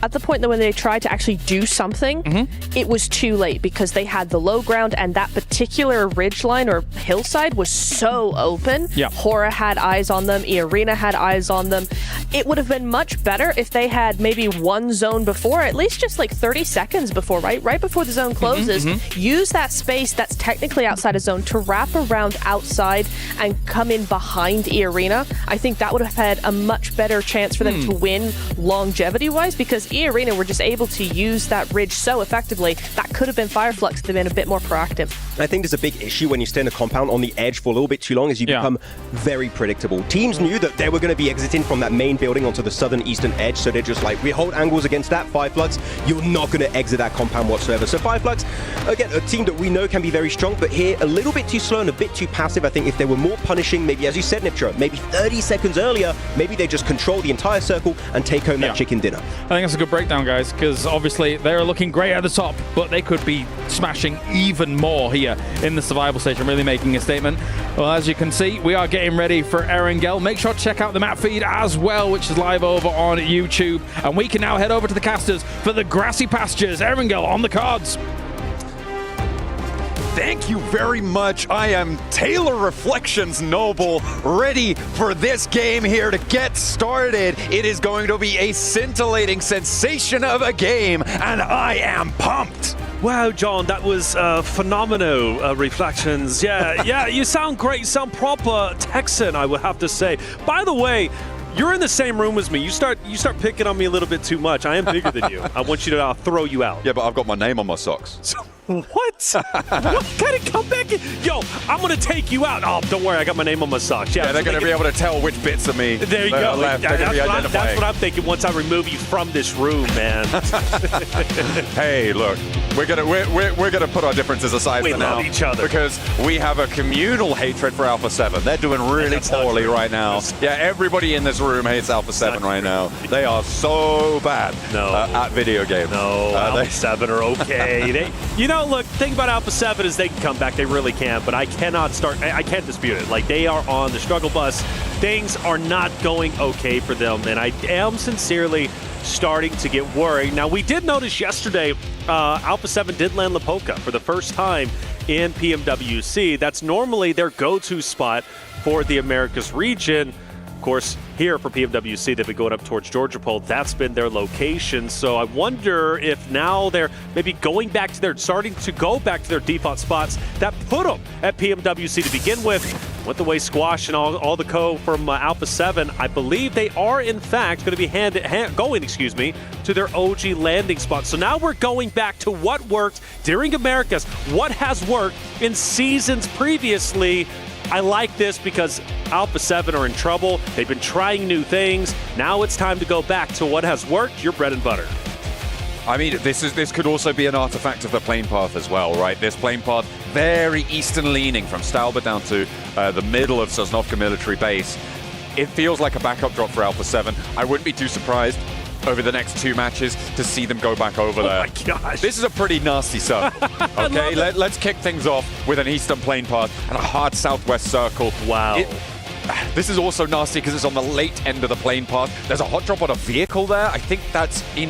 at the point that when they tried to actually do something, it was too late because they had the low ground and that particular ridgeline or hillside was so open. Yeah. Hora had eyes on them. Arena had eyes on them. It would have been much better if they had maybe one zone before, at least just like 30 seconds before, right before the zone closes. Use that space that's technically outside a zone to wrap around outside and come in behind Arena. I think that would have had a much better chance for them to win longevity-wise because Arena were just able to use that ridge so effectively. That could have been Fireflux if they'd been a bit more proactive. I think there's a big issue when you stay in a compound on the edge for a little bit too long as you become very predictable. Teams knew that they were going to be exiting from that main building onto the southern eastern edge, so they're just like, we hold angles against that, Fireflux, you're not going to exit that compound whatsoever. So Fireflux, again, a team that we know can be very strong, but here a little bit too slow and a bit too passive. I think if they were more punishing, maybe as you said, Niptra, maybe 30 seconds earlier, maybe they just control the entire circle and take home that chicken dinner. I think that's a good breakdown, guys, because obviously they're looking great at the top, but they could be smashing even more here in the survival stage and really making a statement. Well, as you can see, we are getting ready for Erangel. Make sure to check out the map feed as well, which is live over on YouTube. And we can now head over to the casters for the grassy pastures. Erangel on the cards. Thank you very much. I am Taylor Reflections Noble, ready for this game here to get started. It is going to be a scintillating sensation of a game, and I am pumped. Wow, John, that was phenomenal reflections. Yeah, you sound great. You sound proper Texan, I would have to say. By the way, you're in the same room as me. You start picking on me a little bit too much. I am bigger than you. I want you to throw you out. Yeah, but I've got my name on my socks. What? What kind of comeback? Yo, I'm going to take you out. Oh, don't worry. I got my name on my socks. Yeah, they're going to be able to tell which bits of me there you go. left. That's what I'm thinking once I remove you from this room, man. Hey, look, we're gonna put our differences aside for now. We love each other. Because we have a communal hatred for Alpha 7. They're doing really poorly right now. Yeah, everybody in this room hates Alpha 7 right now. They are so bad at video games. No, Alpha 7 are okay. Look, the thing about Alpha 7 is they can come back. They really can, but I can't dispute it. Like, they are on the struggle bus. Things are not going okay for them, and I am sincerely starting to get worried. Now, we did notice yesterday Alpha 7 did land Lapoca for the first time in PMWC. That's normally their go-to spot for the Americas region. Of course, here for PMWC, they've been going up towards Georgia Pole. That's been their location. So I wonder if now they're maybe starting to go back to their default spots that put them at PMWC to begin with. With the way Squash and all the co from Alpha 7, I believe they are in fact going to be going to their OG landing spot. So now we're going back to what worked during Americas, what has worked in seasons previously. I like this because Alpha 7 are in trouble. They've been trying new things. Now it's time to go back to what has worked, your bread and butter. I mean, this could also be an artifact of the plane path as well, right? This plane path, very eastern leaning from Stalba down to the middle of Sosnovka military base. It feels like a backup drop for Alpha 7. I wouldn't be too surprised over the next 2 matches to see them go back over there. Oh my gosh. This is a pretty nasty sub. Okay, let's kick things off with an eastern plane path and a hard southwest circle. Wow. This is also nasty because it's on the late end of the plane path. There's a hot drop on a vehicle there. I think that's in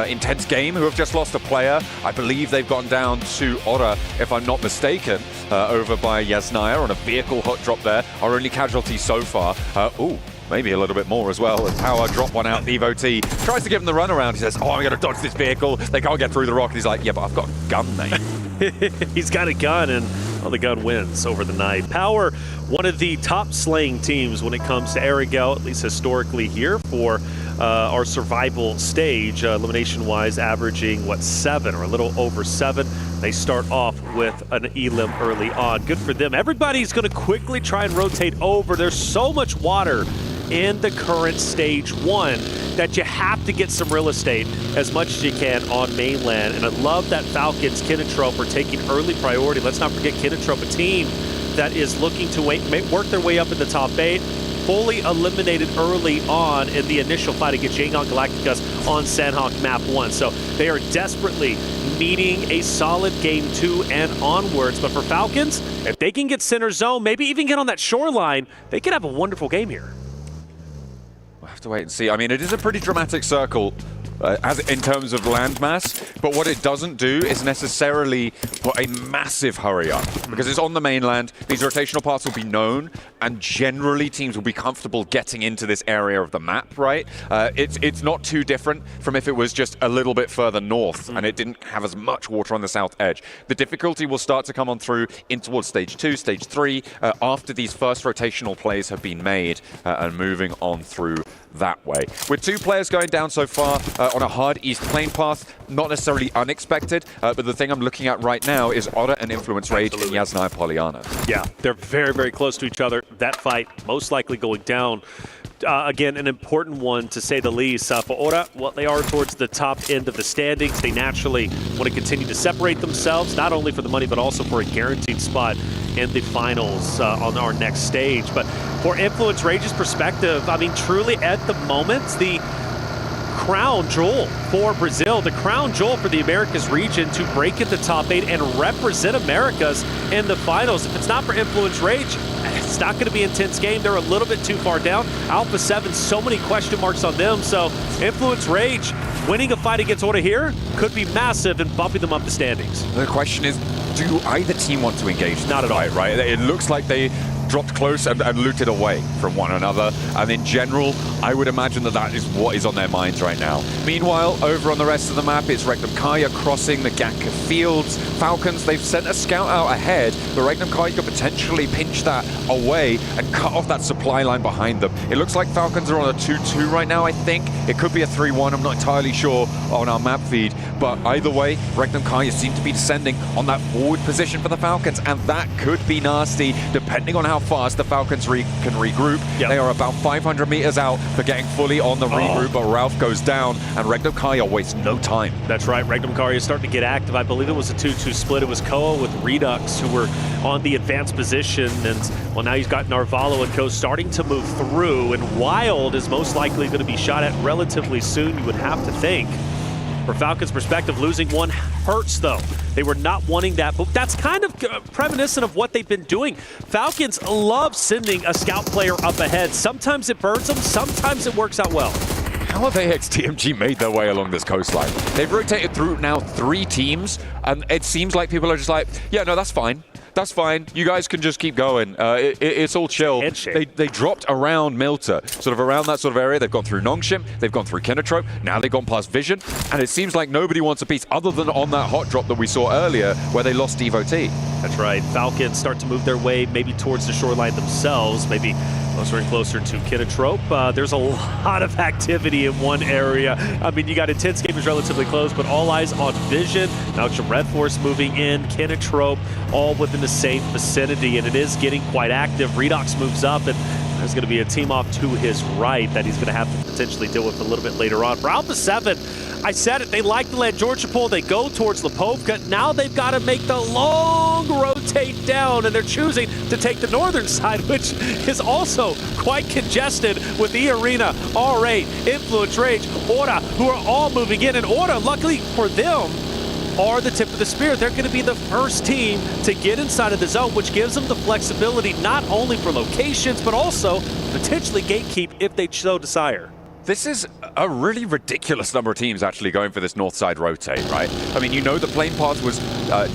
Intense Game, who have just lost a player. I believe they've gone down to Ora, if I'm not mistaken, over by Yasnaya on a vehicle hot drop there. Our only casualty so far. Ooh. Maybe a little bit more as well. As Power drop one out, Evo T tries to give him the runaround. He says, oh, I'm going to dodge this vehicle. They can't get through the rock. And he's like, yeah, but I've got a gun, mate. He's got a gun, and well, the gun wins over the night. Power, one of the top slaying teams when it comes to Erangel, at least historically here for our survival stage, elimination-wise, averaging, 7 or a little over 7. They start off with an elim early on. Good for them. Everybody's going to quickly try and rotate over. There's so much water in the current stage 1 that you have to get some real estate as much as you can on mainland. And I love that Falcons, Kinotrope are taking early priority. Let's not forget Kinotrope, a team that is looking to work their way up in the top 8. Fully eliminated early on in the initial fight against Yangon Galacticus on Sanhok map 1. So they are desperately needing a solid game 2 and onwards. But for Falcons, if they can get center zone, maybe even get on that shoreline, they could have a wonderful game here. We'll have to wait and see. I mean, it is a pretty dramatic circle as in terms of landmass, but what it doesn't do is necessarily put a massive hurry up, because it's on the mainland. These rotational paths will be known, and generally teams will be comfortable getting into this area of the map, right? It's not too different from if it was just a little bit further north and it didn't have as much water on the south edge. The difficulty will start to come on through in towards stage 2, stage 3, after these first rotational plays have been made and moving on through that way. With 2 players going down so far on a hard east plane path, not necessarily unexpected, but the thing I'm looking at right now is Otter and Influence Rage and Yasnaya Poliana. Yeah, they're very, very close to each other. That fight most likely going down. Again, an important one to say the least. For Ora, well, they are towards the top end of the standings. They naturally want to continue to separate themselves, not only for the money, but also for a guaranteed spot in the finals on our next stage. But for Influence Rage's perspective, I mean, truly at the moment, the crown jewel for Brazil, the crown jewel for the Americas region to break at the top 8 and represent Americas in the finals. If it's not for Influence Rage, it's not going to be an intense game. They're a little bit too far down. Alpha 7, so many question marks on them. So Influence Rage winning a fight against Ora here could be massive and bumping them up the standings. The question is, do either team want to engage? Not at all. Right? It looks like they dropped close and looted away from one another. And in general, I would imagine that that is what is on their minds right now. Meanwhile, over on the rest of the map, it's Regnum Kaya crossing the Gatka Fields. Falcons, they've sent a scout out ahead, but Regnum Kaya could potentially pinch that away and cut off that supply line behind them. It looks like Falcons are on a 2-2 right now, I think. It could be a 3-1, I'm not entirely sure on our map feed. But either way, Regnum Kaya seem to be descending on that forward position for the Falcons, and that could be nasty, depending on how fast the Falcons can regroup. Yep. They are about 500 meters out for getting fully on the regroup, but Ralph goes down, and Regnum Kaya wastes no time. That's right, Regnum Kaya is starting to get active. I believe it was a 2-2 split. It was Koa with Redux who were on the advanced position, and well, now he's got Narvalo and Co starting to move through, and Wild is most likely going to be shot at relatively soon, you would have to think. For Falcons' perspective, losing one hurts, though. They were not wanting that, but that's kind of reminiscent of what they've been doing. Falcons love sending a scout player up ahead. Sometimes it burns them, sometimes it works out well. How have AXTMG made their way along this coastline? They've rotated through now 3 teams, and it seems like people are just like, yeah, no, that's fine. That's fine. You guys can just keep going. It's all chill. They dropped around Milta, sort of around that sort of area. They've gone through Nongshim. They've gone through Kinotrope. Now they've gone past Vision. And it seems like nobody wants a piece other than on that hot drop that we saw earlier where they lost Evo T. That's right. Falcons start to move their way maybe towards the shoreline themselves, maybe closer and closer to Kinotrope. There's a lot of activity in one area. I mean, you got Intense Game is relatively close, but all eyes on Vision. Now some Red Force moving in, Kinotrope, all within the same vicinity, and it is getting quite active. Redox moves up, and there's going to be a team off to his right that he's going to have to potentially deal with a little bit later on. For Alpha 7, I said it, they like to let Georgia pull. They go towards Lipovka. Now they've got to make the long rotate down, and they're choosing to take the northern side, which is also quite congested with the arena, R8, Influence Rage, Aura, who are all moving in. And Aura, luckily for them, are the tip of the spear. They're going to be the first team to get inside of the zone, which gives them the flexibility not only for locations, but also potentially gatekeep if they so desire. This is a really ridiculous number of teams actually going for this north side rotate, right? I mean, you know the playing path was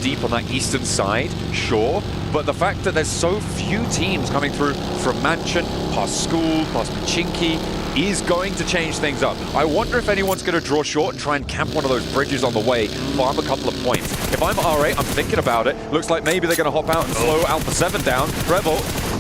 deep on that eastern side, sure, but the fact that there's so few teams coming through from Mansion, past School, past Pachinki, is going to change things up. I wonder if anyone's going to draw short and try and camp one of those bridges on the way, farm a couple of points. If I'm R8, I'm thinking about it. Looks like maybe they're going to hop out and slow Alpha 7 down. Revel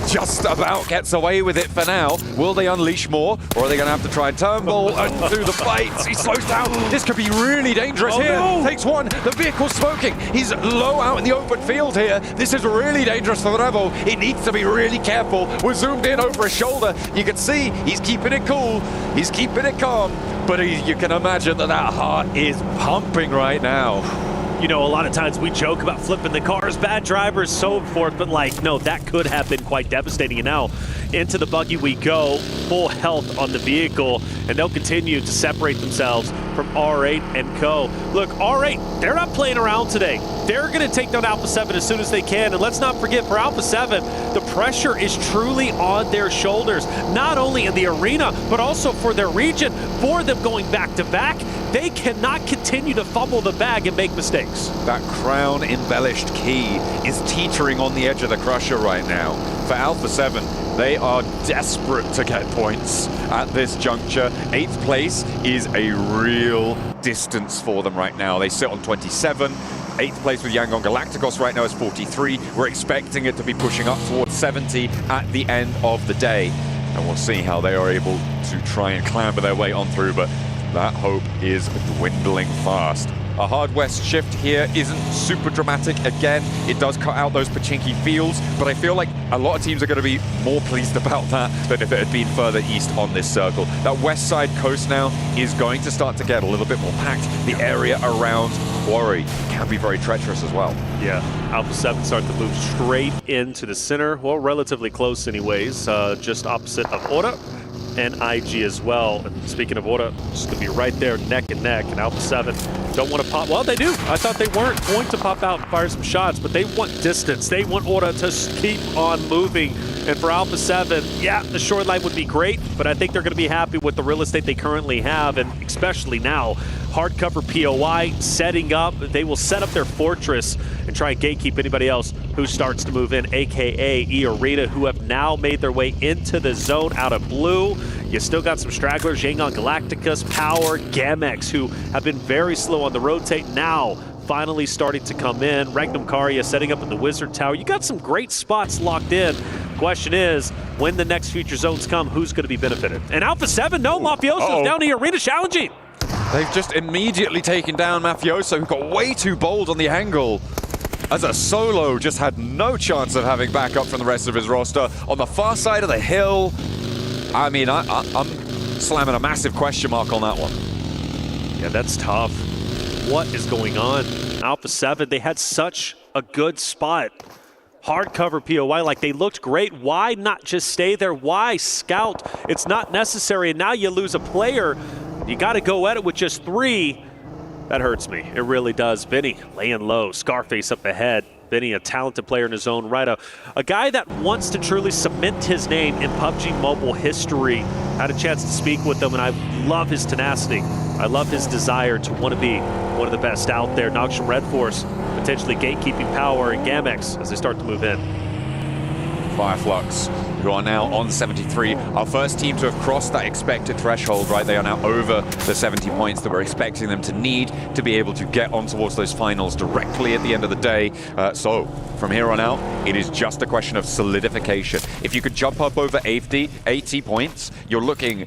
just about gets away with it for now. Will they unleash more, or are they going to have to try and turnbull through the fights? He slows down. This could be really dangerous here. No. Takes one. The vehicle's smoking. He's low out in the open field here. This is really dangerous for Revel. He needs to be really careful. We're zoomed in over his shoulder. You can see he's keeping it cool. He's keeping it calm. But you can imagine that heart is pumping right now. You know, a lot of times we joke about flipping the cars, bad drivers, so forth, but like, no, that could have been quite devastating. And now into the buggy we go, full health on the vehicle, and they'll continue to separate themselves from R8 and co. Look, R8, they're not playing around today. They're going to take down Alpha 7 as soon as they can. And let's not forget, for Alpha 7, the pressure is truly on their shoulders, not only in the arena, but also for their region. For them going back-to-back, they cannot continue to fumble the bag and make mistakes. That crown-embellished key is teetering on the edge of the crusher right now. For Alpha 7, they are desperate to get points at this juncture. 8th place is a real distance for them right now. They sit on 27. 8th place with Yangon Galacticos right now is 43. We're expecting it to be pushing up towards 70 at the end of the day. And we'll see how they are able to try and clamber their way on through, but that hope is dwindling fast. A hard west shift here isn't super dramatic. Again, it does cut out those Pachinki fields, but I feel like a lot of teams are going to be more pleased about that than if it had been further east on this circle. That west side coast now is going to start to get a little bit more packed. The area around Quarry can be very treacherous as well. Yeah, Alpha 7 start to move straight into the center, well, relatively close anyways, just opposite of Aura and IG as well. And speaking of Aura, just going to be right there neck and neck, and Alpha 7 don't want to pop. Well, they do. I thought they weren't going to pop out and fire some shots, but they want distance. They want Aura to keep on moving. And for Alpha 7, yeah, the short line would be great, but I think they're going to be happy with the real estate they currently have, and especially now, hardcover POI setting up. They will set up their fortress and try and gatekeep anybody else who starts to move in, aka E-Arena, who have now made their way into the zone out of blue. You still got some stragglers, Yangon Galacticus, Power, Gamex, who have been very slow on the rotate, now finally starting to come in. Regnum Karya setting up in the Wizard Tower. You got some great spots locked in. Question is, when the next future zones come, who's going to be benefited? And Alpha 7, no, Mafioso's down the arena challenging. They've just immediately taken down Mafioso, who got way too bold on the angle. As a solo, just had no chance of having backup from the rest of his roster. On the far side of the hill, I mean, I'm slamming a massive question mark on that one. Yeah, that's tough. What is going on? Alpha 7, they had such a good spot. Hardcover POI, like they looked great. Why not just stay there? Why scout? It's not necessary, and now you lose a player. You got to go at it with just 3. That hurts me. It really does. Vinny laying low. Scarface up ahead. Vinny, a talented player in his own right. A guy that wants to truly cement his name in PUBG Mobile history. Had a chance to speak with him, and I love his tenacity. I love his desire to want to be one of the best out there. Noxian Red Force potentially gatekeeping Power and Gamex as they start to move in. Fireflux, who are now on 73. Our first team to have crossed that expected threshold, right? They are now over the 70 points that we're expecting them to need to be able to get on towards those finals directly at the end of the day. So from here on out, it is just a question of solidification. If you could jump up over 80 points, you're looking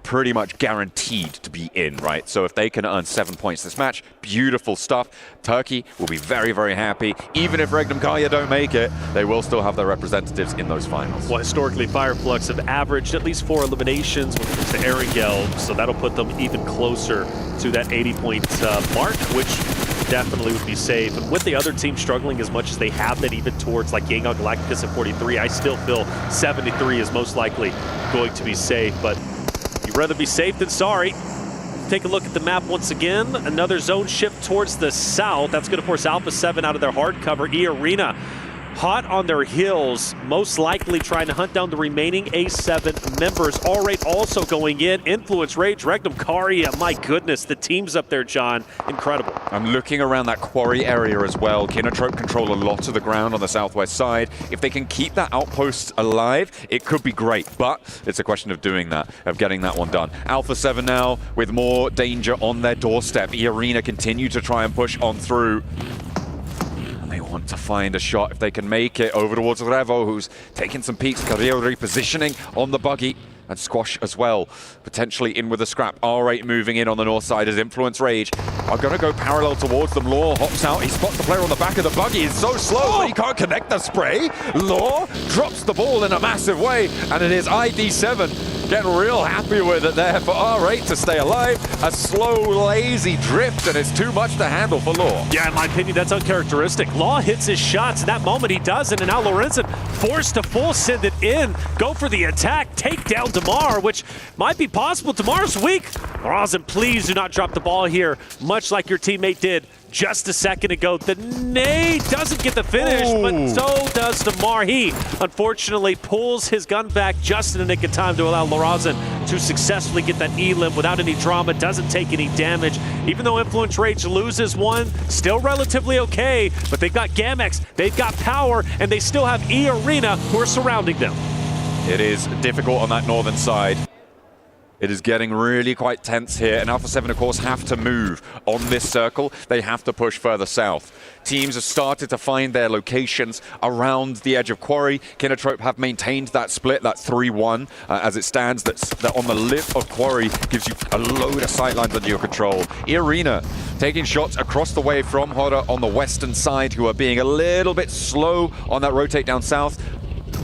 pretty much guaranteed to be in, right? So if they can earn 7 points this match, beautiful stuff. Turkey will be very, very happy. Even if Regnum Kaya don't make it, they will still have their representatives in those finals. Well, historically, Fireflux have averaged at least 4 eliminations when it comes to Erangel, so that'll put them even closer to that 80-point mark, which definitely would be safe. And with the other team struggling as much as they have been, even towards like Yangon Galacticus at 43, I still feel 73 is most likely going to be safe. But you'd rather be safe than sorry. Take a look at the map once again. Another zone shift towards the south. That's going to force Alpha 7 out of their hard cover. E-Arena hot on their heels, most likely trying to hunt down the remaining A7 members. All-Rate also going in. Influence Rage, Regnum Karia. My goodness, the team's up there, John. Incredible. I'm looking around that quarry area as well. Kinotrope control a lot of the ground on the southwest side. If they can keep that outpost alive, it could be great, but it's a question of doing that, of getting that one done. Alpha 7 now with more danger on their doorstep. E-Arena continue to try and push on through. They want to find a shot if they can make it over towards Revo, who's taking some peeks. Carrillo repositioning on the buggy. And Squash as well, potentially in with a scrap. R8 moving in on the north side as Influence Rage are going to go parallel towards them. Law hops out. He spots the player on the back of the buggy. He's so slow that he can't connect the spray. Law drops the ball in a massive way. And it is ID7 getting real happy with it there for R8 to stay alive. A slow, lazy drift, and it's too much to handle for Law. Yeah, in my opinion, that's uncharacteristic. Law hits his shots. In that moment, he doesn't. And now Lorenzen forced to full send it in. Go for the attack. Take down Damar, which might be possible. Damar's weak. Lorenzen, please do not drop the ball here, much like your teammate did just a second ago. The nade doesn't get the finish, but so does Damar. He, unfortunately, pulls his gun back just in the nick of time to allow Lorenzen to successfully get that elim without any drama, doesn't take any damage. Even though Influence Rage loses one, still relatively okay, but they've got Gamex, they've got power, and they still have E-Arena who are surrounding them. It is difficult on that northern side. It is getting really quite tense here, and Alpha 7, of course, have to move on this circle. They have to push further south. Teams have started to find their locations around the edge of Quarry. Kinotrope have maintained that split, that 3-1, as it stands. That on the lip of Quarry gives you a load of sightlines under your control. E-Arena taking shots across the way from Hora on the western side, who are being a little bit slow on that rotate down south.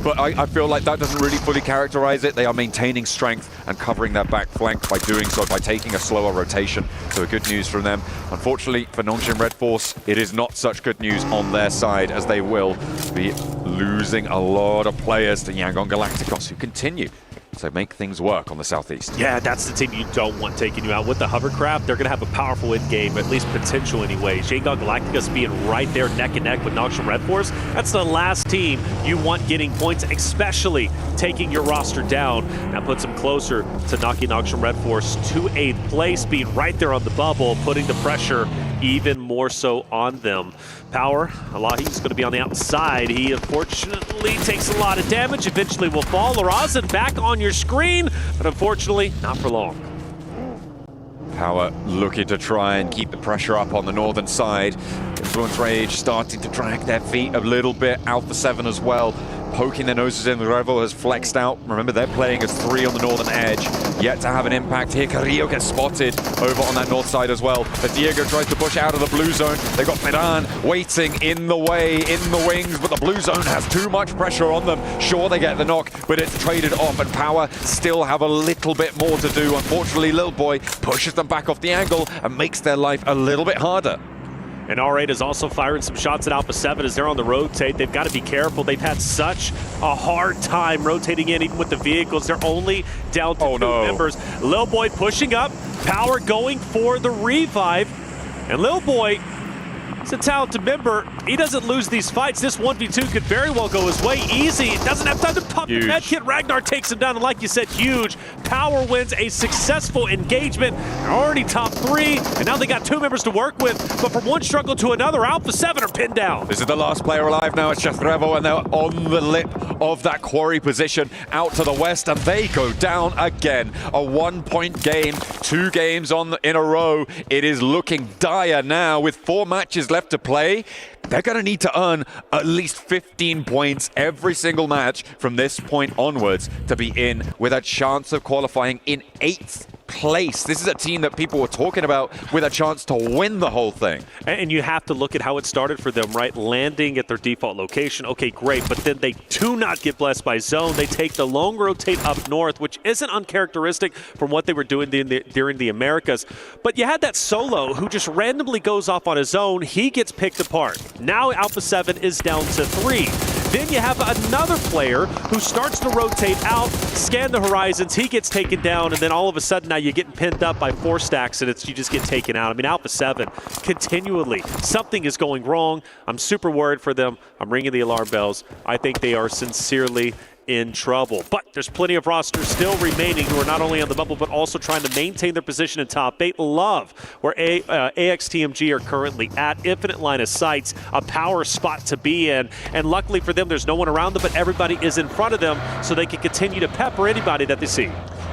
But I feel like that doesn't really fully characterize it. They are maintaining strength and covering their back flank by doing so, by taking a slower rotation. So good news from them. Unfortunately for Nongshim Red Force, it is not such good news on their side, as they will be losing a lot of players to Yangon Galacticos, who continue to make things work on the southeast. Yeah, that's the team you don't want taking you out. With the hovercraft, they're going to have a powerful end game, at least potential anyway. Yangon Galacticus being right there neck and neck with Nongshim Red Force, that's the last team you want getting points, especially taking your roster down. That puts them closer to knocking Nongshim Red Force to 8th place, being right there on the bubble, putting the pressure even more so on them. Power, Alahi's going to be on the outside. He unfortunately takes a lot of damage, eventually will fall. Lorenzen back on your screen, but unfortunately not for long. Power looking to try and keep the pressure up on the northern side. Influence Rage starting to drag their feet a little bit. Alpha 7 as well, poking their noses in. The Revo has flexed out. Remember, they're playing as 3 on the northern edge. Yet to have an impact here. Carrillo gets spotted over on that north side as well. But Diego tries to push out of the blue zone. They've got Medan waiting in the way, in the wings, but the blue zone has too much pressure on them. Sure, they get the knock, but it's traded off, and Power still have a little bit more to do. Unfortunately, Lil Boy pushes them back off the angle and makes their life a little bit harder. And R8 is also firing some shots at Alpha 7 as they're on the rotate. They've got to be careful. They've had such a hard time rotating in, even with the vehicles. They're only down to 2 members. Lil Boy pushing up. Power going for the revive. And Lil Boy is a talented member. He doesn't lose these fights. This 1v2 could very well go his way. Easy. Doesn't have time to pop the med kit. Ragnar takes him down, and like you said, huge. Power wins a successful engagement. They're already top 3, and now they got 2 members to work with. But from one struggle to another, Alpha 7 are pinned down. This is the last player alive now. It's just Revo, and they're on the lip of that quarry position out to the west, and they go down again. A 1-point game, 2 games in a row. It is looking dire now with 4 matches left left to play, they're going to need to earn at least 15 points every single match from this point onwards to be in with a chance of qualifying in 8th place. This is a team that people were talking about with a chance to win the whole thing. And you have to look at how it started for them, right? Landing at their default location, okay, great, but then they do not get blessed by zone. They take the long rotate up north, which isn't uncharacteristic from what they were doing during the Americas. But you had that solo who just randomly goes off on his own. He gets picked apart. Now Alpha 7 is down to 3. Then you have another player who starts to rotate out, scan the horizons, he gets taken down, and then all of a sudden now you're getting pinned up by 4 stacks and you just get taken out. I mean, Alpha 7, continually, something is going wrong. I'm super worried for them. I'm ringing the alarm bells. I think they are sincerely in trouble. But there's plenty of rosters still remaining who are not only on the bubble, but also trying to maintain their position in top 8. Love where AXTMG are currently at. Infinite line of sights, a power spot to be in. And luckily for them, there's no one around them, but everybody is in front of them, so they can continue to pepper anybody that they see.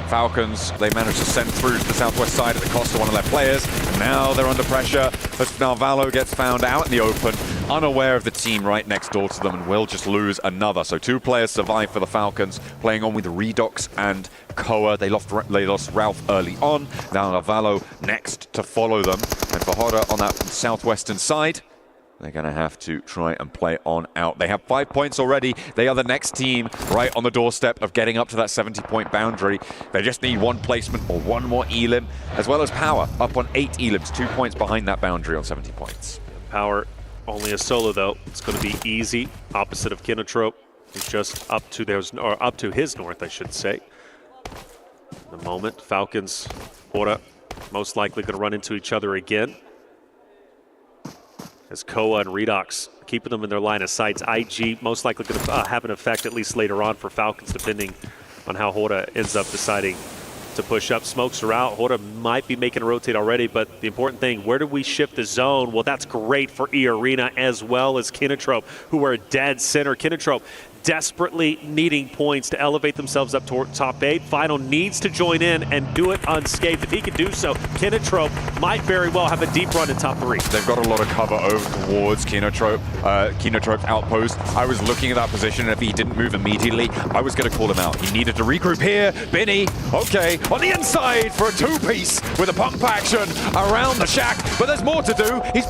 Falcons, they managed to send through to the southwest side at the cost of one of their players. And now they're under pressure as now Valo gets found out in the open, unaware of the team right next door to them, and will just lose another. So 2 players survive for the Falcons, playing on with Redox and Koa. They lost Ralph early on. Now Valo next to follow them. And for Hoda on that southwestern side, they're going to have to try and play on out. They have 5 points already. They are the next team right on the doorstep of getting up to that 70-point boundary. They just need 1 placement or 1 more elim, as well as Power up on 8 elims, 2 points behind that boundary on 70 points. Power only a solo though. It's going to be easy. Opposite of Kinotrope, who's just up to his north, I should say. In the moment, Falcons, Ora, most likely going to run into each other again. As Koa and Redox keeping them in their line of sights. IG most likely going to have an effect at least later on for Falcons, depending on how Hoda ends up deciding to push up. Smokes are out. Hoda might be making a rotate already, but the important thing, where do we shift the zone? Well, that's great for E-Arena as well as Kinotrope, who are dead center. Kinotrope desperately needing points to elevate themselves up toward top 8. Final needs to join in and do it unscathed. If he can do so, Kinotrope might very well have a deep run in top 3. They've got a lot of cover over towards Kinotrope's outpost. I was looking at that position, and if he didn't move immediately, I was going to call him out. He needed to regroup here. Binny, okay, on the inside for a 2-piece with a pump action around the shack, but there's more to do. He's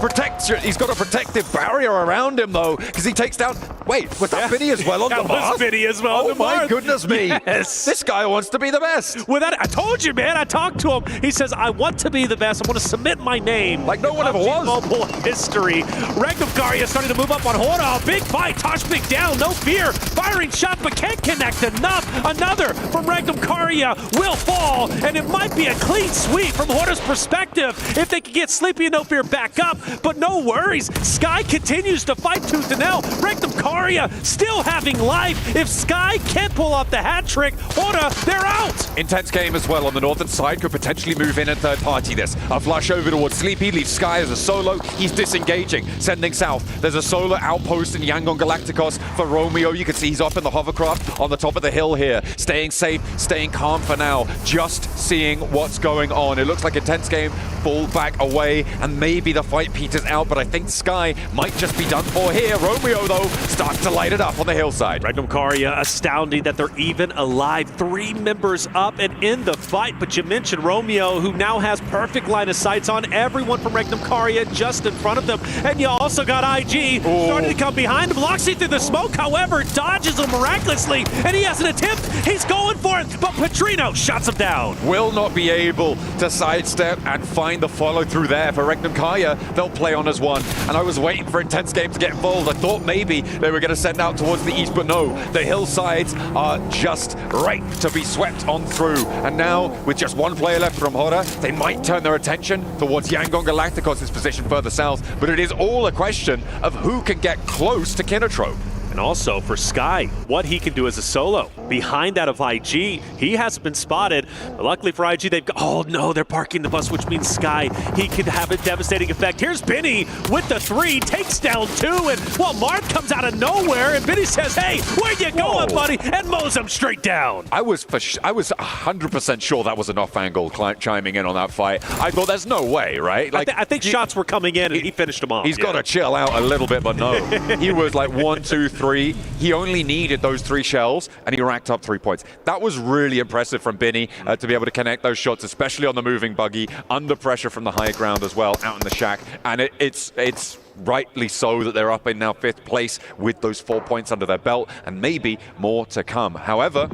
got a protective barrier around him, though, because he takes down... Wait, was that Binny as well? That was Vinny as well. Oh my goodness me. Yes. This guy wants to be the best. I told you, man. I talked to him. He says, I want to be the best. I want to submit my name. Like no one ever was. Mobile history. Ragnar Garya starting to move up on Hoda. Big fight. Toshpik down. No fear. Firing shot, but can't connect enough. Another from Ragnar Garya will fall. And it might be a clean sweep from Hoda's perspective if they can get Sleepy and No Fear back up. But no worries. Sky continues to fight tooth and nail. Ragnar Garya still having life. If Sky can't pull off the hat trick, Hoda, they're out. Intense game as well on the northern side. Could potentially move in and third party this. A flush over towards Sleepy, leaves Sky as a solo. He's disengaging, sending south. There's a solar outpost in Yangon Galacticos for Romeo. You can see he's off in the hovercraft on the top of the hill here. Staying safe, staying calm for now. Just seeing what's going on. It looks like Intense game, fall back away, and maybe the fight peters out, but I think Sky might just be done for here. Romeo, though, starts to light it up on the hillside. Ragnar Garya, astounding that they're even alive. 3 members up and in the fight, but you mentioned Romeo, who now has perfect line of sights on everyone from Ragnar Garya just in front of them. And you also got IG starting to come behind him. Loxy through the smoke, however, dodges him miraculously, and he has an attempt. He's going for it, but Petrino shuts him down. Will not be able to sidestep and find the follow through there for Ragnar Garya. They'll play on as one, and I was waiting for Intense game to get involved. I thought maybe they were going to send out towards the east, but no, the hillsides are just ripe to be swept on through. And now, with just 1 player left from Hoda, they might turn their attention towards Yangon Galacticos' position further south, but it is all a question of who can get close to Kinotrope. And also for Sky, what he can do as a solo. behind that of IG. He hasn't been spotted, but luckily for IG, they've got, oh no, they're parking the bus, which means Sky, he could have a devastating effect. Here's Benny with the 3, takes down 2, and well, Mark comes out of nowhere, and Benny says, hey, where you going, buddy? And mows him straight down. I was 100% sure that was an off angle chiming in on that fight. I thought there's no way, right? Like I think shots were coming in, and he finished them off. He's got to chill out a little bit, but no. He was like 1, 2, 3. He only needed those 3 shells, and he racked up 3 points. That was really impressive from Benny to be able to connect those shots, especially on the moving buggy, under pressure from the high ground as well, out in the shack. And it's rightly so that they're up in now 5th place with those 4 points under their belt, and maybe more to come. However,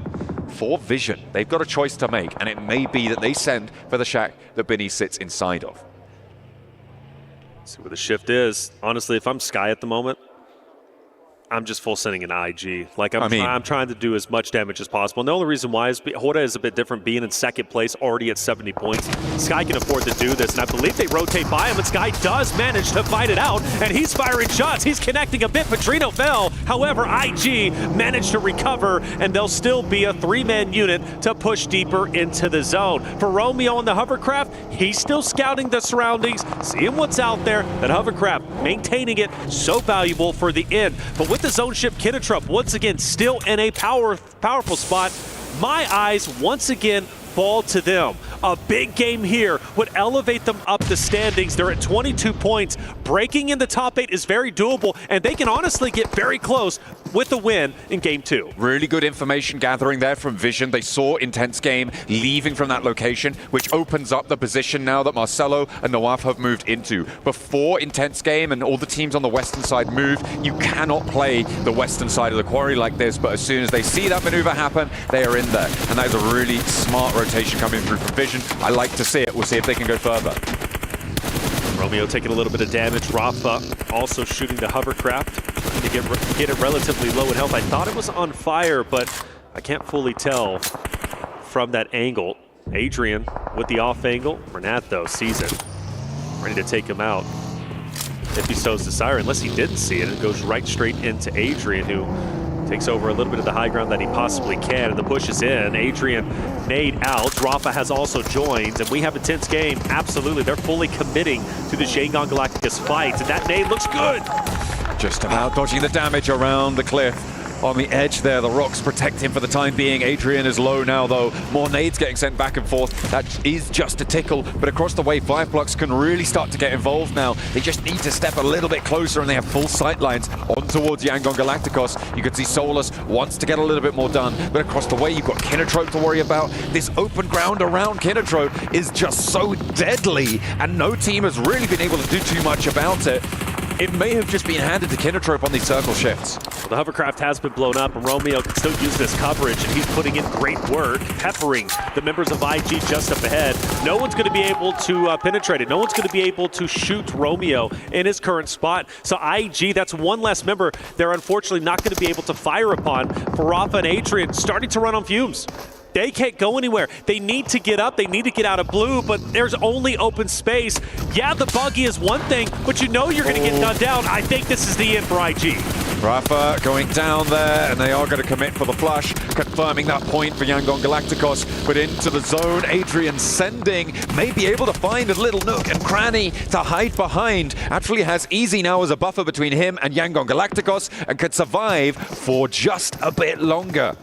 for Vision, they've got a choice to make, and it may be that they send for the shack that Benny sits inside of. See where the shift is. Honestly, if I'm Sky at the moment, I'm just full sending an IG. Like I'm trying to do as much damage as possible. And the only reason why is Horda is a bit different, being in 2nd place, already at 70 points. Sky can afford to do this, and I believe they rotate by him, and Sky does manage to fight it out, and he's firing shots. He's connecting a bit. Petrino fell. However, IG managed to recover, and they'll still be a 3-man unit to push deeper into the zone. For Romeo on the hovercraft, he's still scouting the surroundings, seeing what's out there. That hovercraft, maintaining it, so valuable for the end. But with the zone ship, Kinetrup once again still in a powerful spot. My eyes once again fall to them. A big game here would elevate them up the standings. They're at 22 points. Breaking in the top 8 is very doable, and they can honestly get very close with a win in Game 2. Really good information gathering there from Vision. They saw Intense Game leaving from that location, which opens up the position now that Marcelo and Nawaf have moved into. Before Intense Game and all the teams on the western side move, you cannot play the western side of the quarry like this, but as soon as they see that maneuver happen, they are in there. And that is a really smart rotation coming through from Vision. I like to see it. We'll see if they can go further. Romeo taking a little bit of damage. Rafa also shooting the hovercraft, trying to get it relatively low in health. I thought it was on fire, but I can't fully tell from that angle. Adrian with the off angle. Renat, though, sees it. Ready to take him out. If he sows Desire, unless he didn't see it, it goes right straight into Adrian, who takes over a little bit of the high ground that he possibly can, and the push is in. Adrian nade out. Rafa has also joined, and we have a tense game. Absolutely, they're fully committing to the Shanghai Galacticus fight, and that nade looks good. Just about dodging the damage around the cliff. On the edge there, the rocks protect him for the time being. Adrian is low now, though. More nades getting sent back and forth. That is just a tickle, but across the way, Fireflux can really start to get involved now. They just need to step a little bit closer, and they have full sight lines on towards Yangon Galacticos. You can see Solus wants to get a little bit more done, but across the way, you've got Kinetrope to worry about. This open ground around Kinetrope is just so deadly, and no team has really been able to do too much about it. It may have just been handed to Kinetrope on these circle shifts. Well, the hovercraft has been blown up, and Romeo can still use this coverage, and he's putting in great work, peppering the members of IG just up ahead. No one's going to be able to penetrate it. No one's going to be able to shoot Romeo in his current spot. So IG, that's one less member they're unfortunately not going to be able to fire upon. For Rafa and Adrian starting to run on fumes. They can't go anywhere. They need to get up. They need to get out of blue, but there's only open space. Yeah, the buggy is one thing, but you know you're going to get done down. I think this is the end for IG. Rafa going down there, and they are going to commit for the flush, confirming that point for Yangon Galacticos, but into the zone. Adrian sending, may be able to find a little nook and cranny to hide behind. Actually has Easy now as a buffer between him and Yangon Galacticos, and could survive for just a bit longer.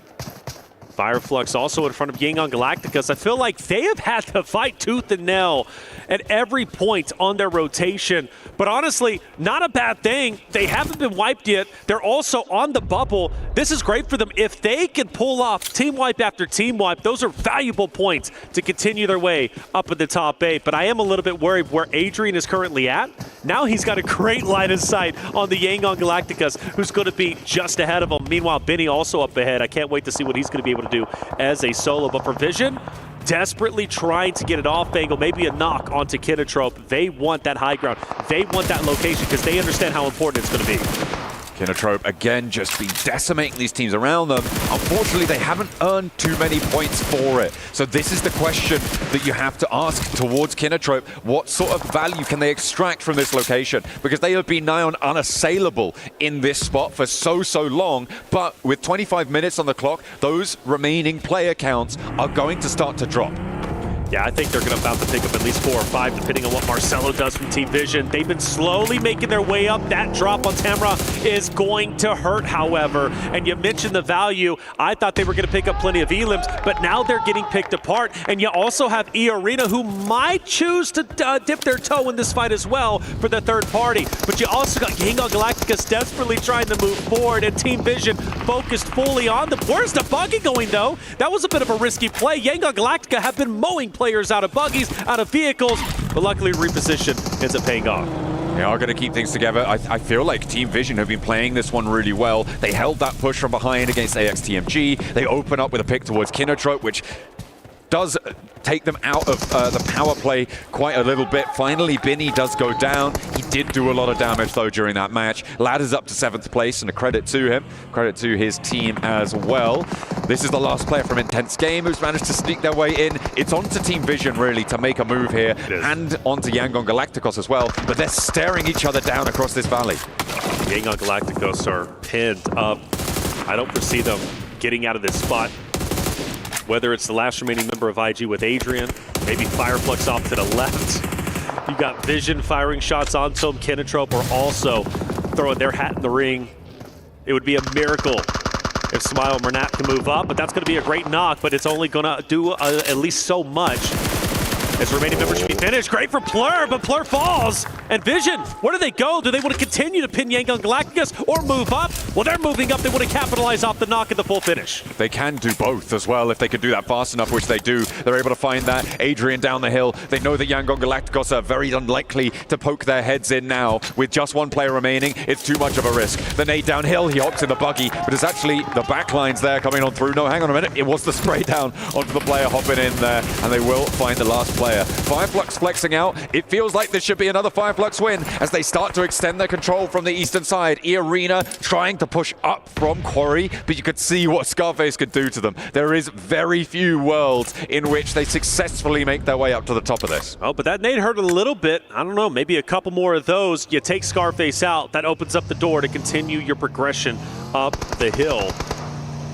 Fireflux also in front of Yangon Galacticus. I feel like they have had to fight tooth and nail at every point on their rotation. But honestly, not a bad thing. They haven't been wiped yet. They're also on the bubble. This is great for them. If they can pull off team wipe after team wipe, those are valuable points to continue their way up in the top 8. But I am a little bit worried where Adrian is currently at. Now he's got a great line of sight on the Yangon Galacticus, who's going to be just ahead of him. Meanwhile, Benny also up ahead. I can't wait to see what he's going to be able to do as a solo. But for Vision, desperately trying to get it off angle, maybe a knock onto Kinetrope. They want that high ground. They want that location because they understand how important it's going to be. Kinotrope again just been decimating these teams around them. Unfortunately, they haven't earned too many points for it. So this is the question that you have to ask towards Kinotrope. What sort of value can they extract from this location? Because they have been nigh on unassailable in this spot for so long. But with 25 minutes on the clock, those remaining player counts are going to start to drop. Yeah, I think they're about to pick up at least 4 or 5, depending on what Marcelo does from Team Vision. They've been slowly making their way up. That drop on Tamra is going to hurt, however. And you mentioned the value. I thought they were going to pick up plenty of elims, but now they're getting picked apart. And you also have E-Arena, who might choose to dip their toe in this fight as well for the third party. But you also got Yangon Galacticus desperately trying to move forward, and Team Vision focused fully on them. Where's the buggy going, though? That was a bit of a risky play. Yangon Galactica have been mowing players out of buggies, out of vehicles, but luckily reposition ends up paying off. They are going to keep things together. I feel like Team Vision have been playing this one really well. They held that push from behind against AXTMG. They open up with a pick towards Kinotrope, which does take them out of the power play quite a little bit. Finally, Binny does go down. He did do a lot of damage, though, during that match. Ladders up to 7th place, and a credit to him. Credit to his team as well. This is the last player from Intense Game who's managed to sneak their way in. It's on to Team Vision, really, to make a move here, and onto Yangon Galacticos as well. But they're staring each other down across this valley. Yangon Galacticos are pinned up. I don't foresee them getting out of this spot. Whether it's the last remaining member of IG with Adrian, maybe Fireflux off to the left. You got Vision firing shots onto him. Kinotrope are also throwing their hat in the ring. It would be a miracle if Smile and Mernat can move up, but that's going to be a great knock, but it's only going to do at least so much. As remaining members should be finished. Great for Plur, but Plur falls. And Vision, where do they go? Do they want to continue to pin Yangon Galacticus or move up? Well, they're moving up. They want to capitalize off the knock and the full finish. They can do both as well if they can do that fast enough, which they do. They're able to find that. Adrian down the hill. They know that Yangon Galacticos are very unlikely to poke their heads in now. With just one player remaining, it's too much of a risk. The nade downhill, he hops in the buggy, but it's actually the backlines there coming on through. No, hang on a minute. It was the spray down onto the player hopping in there, and they will find the last player. Fireflux flexing out. It feels like this should be another Fireflux win as they start to extend their control from the eastern side. E-Arena trying to push up from Quarry, but you could see what Scarface could do to them. There is very few worlds in which they successfully make their way up to the top of this. Oh, but that nade hurt a little bit. I don't know, maybe a couple more of those. You take Scarface out, that opens up the door to continue your progression up the hill.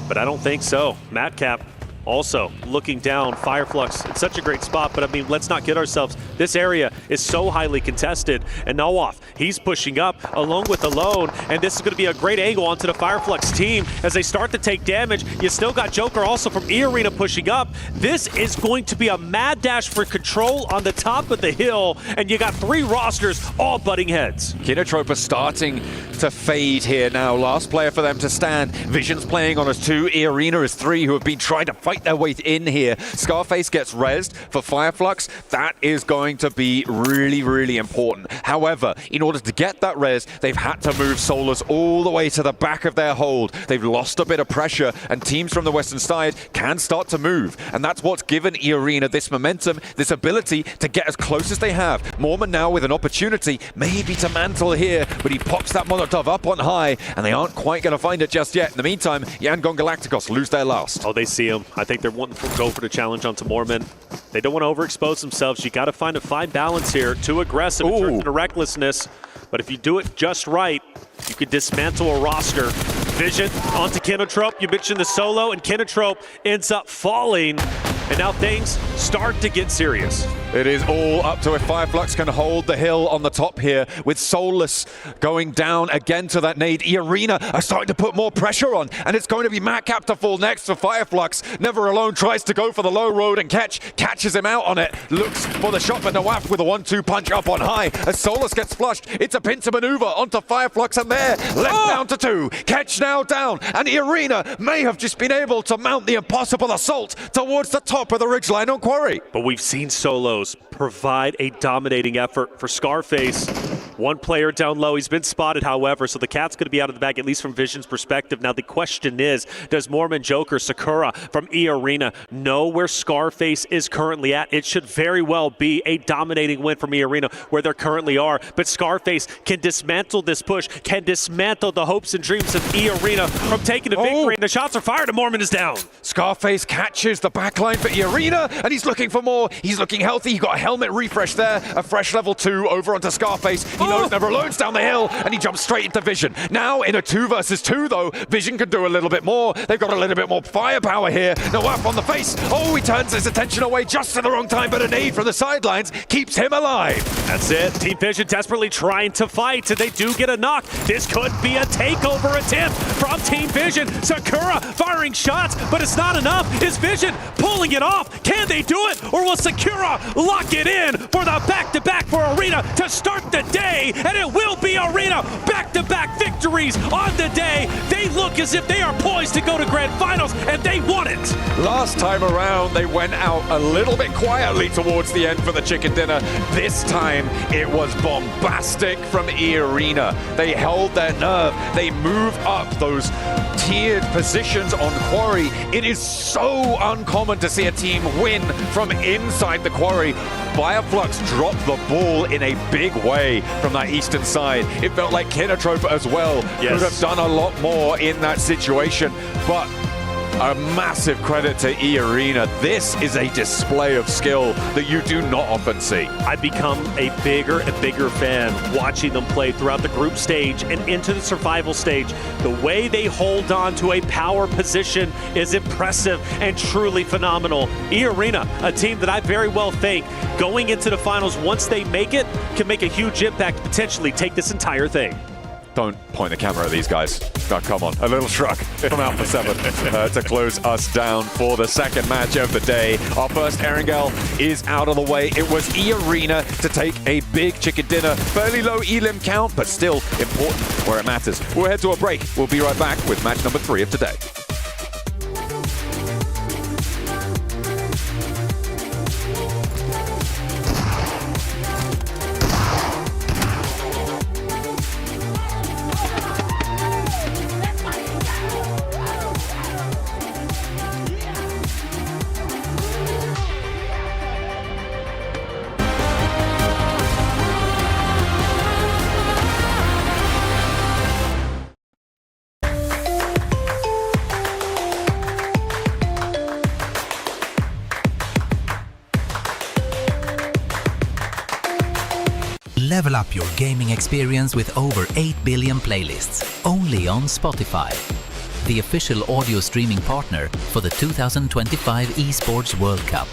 But I don't think so. Madcap also looking down. Fireflux, it's such a great spot, but I mean, let's not kid ourselves. This area is so highly contested, and Nawaf, he's pushing up along with Alone, and this is going to be a great angle onto the Fireflux team as they start to take damage. You still got Joker also from E-Arena pushing up. This is going to be a mad dash for control on the top of the hill, and you got 3 rosters all butting heads. Kinotrope are starting to fade here now. Last player for them to stand. Vision's playing on us 2. E-Arena is 3 who have been trying to fight their way in here. Scarface gets rezzed for Fireflux. That is going to be really, really important. However, in order to get that res, they've had to move Solus all the way to the back of their hold. They've lost a bit of pressure, and teams from the western side can start to move. And that's what's given E-Arena this momentum, this ability to get as close as they have. Mormon now with an opportunity, maybe to mantle here, but he pops that Molotov up on high, and they aren't quite going to find it just yet. In the meantime, Yangon Galacticos lose their last. Oh, they see him. I think they're wanting to go for the challenge onto Mormon. They don't want to overexpose themselves. You got to find a fine balance here. Too aggressive, it turns into recklessness. But if you do it just right, you could dismantle a roster. Vision onto Kinotrope. You mentioned the solo, and Kinotrope ends up falling. And now things start to get serious. It is all up to if Fireflux can hold the hill on the top here, with Soulless going down again to that nade. E-Arena are starting to put more pressure on, and it's going to be Madcap to fall next for Fireflux. Never Alone tries to go for the low road and catches him out on it. Looks for the shot, but Nawaf with a 1-2 punch up on high. As Soulless gets flushed, it's a pincer maneuver onto Fireflux, and there, left down to 2. Catch now down, and E-Arena may have just been able to mount the impossible assault towards the top of the ridgeline on Quarry. But we've seen solos provide a dominating effort for Scarface. One player down low. He's been spotted, however, so the cat's going to be out of the bag, at least from Vision's perspective. Now, the question is, does Mormon Joker Sakura from E Arena know where Scarface is currently at? It should very well be a dominating win from E Arena where they currently are, but Scarface can dismantle this push, can dismantle the hopes and dreams of E Arena from taking a victory, and the shots are fired and Mormon is down. Scarface catches the backline for E Arena, and he's looking for more. He's looking healthy. He got a helmet refresh there, a fresh level 2 over onto Scarface. He knows never alone's down the hill, and he jumps straight into Vision. Now in a 2 versus 2 though, Vision can do a little bit more. They've got a little bit more firepower here. No up on the face. Oh, he turns his attention away just at the wrong time, but a nade from the sidelines keeps him alive. That's it. Team Vision desperately trying to fight, and they do get a knock. This could be a takeover attempt from Team Vision. Sakura firing shots, but it's not enough. Is Vision pulling it off? Can they do it? Or will Sakura lock it in for the back-to-back for Arena to start the day? And it will be Arena back-to-back victories on the day. They look as if they are poised to go to Grand Finals, and they won it. Last time around, they went out a little bit quietly towards the end for the chicken dinner. This time, it was bombastic from E Arena. They held their nerve. They moved up those tiered positions on Quarry. It is so uncommon to see a team win from inside the Quarry. Fireflux dropped the ball in a big way from that eastern side. It felt like Kinotrope as well could have done a lot more in that situation, but a massive credit to E Arena. This is a display of skill that you do not often see. I've become a bigger and bigger fan watching them play throughout the group stage and into the survival stage. The way they hold on to a power position is impressive and truly phenomenal. E Arena, a team that I very well think going into the finals, once they make it, can make a huge impact, potentially take this entire thing. Don't point the camera at these guys. Oh, come on. A little shrug from Alpha 7 to close us down for the second match of the day. Our first Erangel is out of the way. It was E Arena to take a big chicken dinner. Fairly low elim count, but still important where it matters. We'll head to a break. We'll be right back with match number 3 of today. Level up your gaming experience with over 8 billion playlists, only on Spotify, the official audio streaming partner for the 2025 ESPORTS World Cup.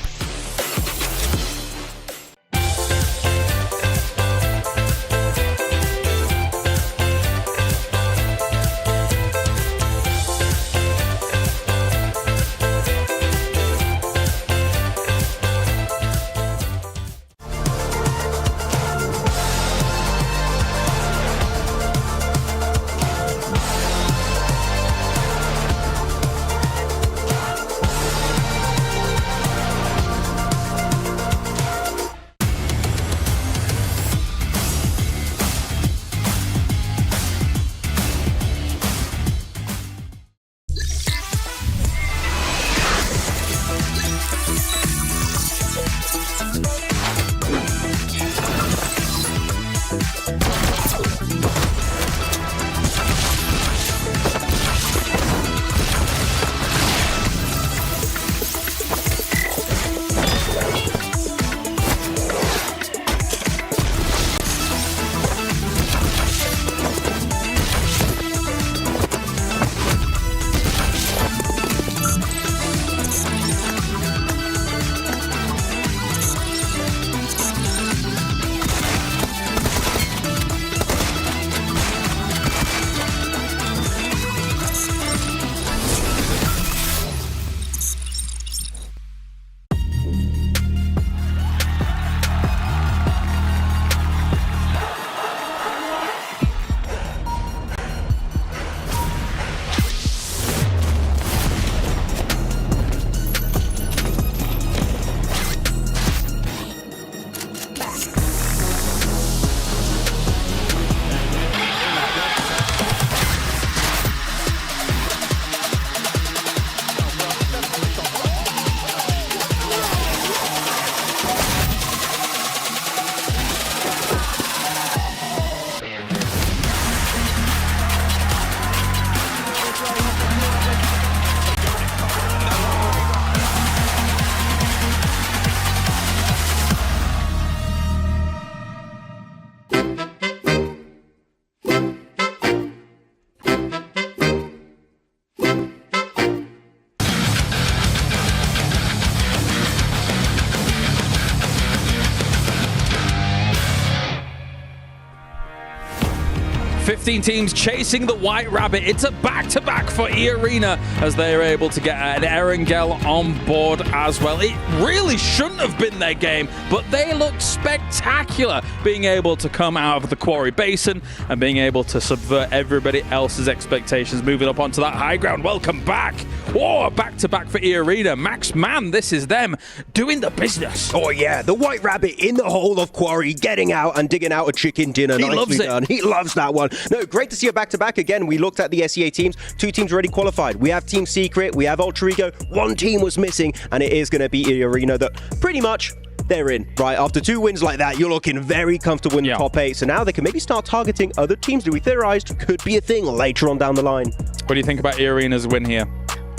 15 teams chasing the White Rabbit. It's a back-to-back for E-Arena as they are able to get an Erangel on board as well. It really shouldn't have been their game, but they looked spectacular being able to come out of the Quarry Basin and being able to subvert everybody else's expectations, moving up onto that high ground. Welcome back. Whoa, a back-to-back for E-Arena. Max, man, this is them doing the business. Oh, yeah, the White Rabbit in the hole of Quarry, getting out and digging out a chicken dinner. He loves it. Done. He loves that one. No, great to see a back-to-back again. We looked at the SEA teams. 2 teams already qualified. We have Team Secret, we have Ultra Ego. 1 team was missing, and it is going to be E-Arena that pretty much they're in, right? After 2 wins like that, you're looking very comfortable in the top 8. So now they can maybe start targeting other teams that we theorized could be a thing later on down the line. What do you think about E-Arena's win here?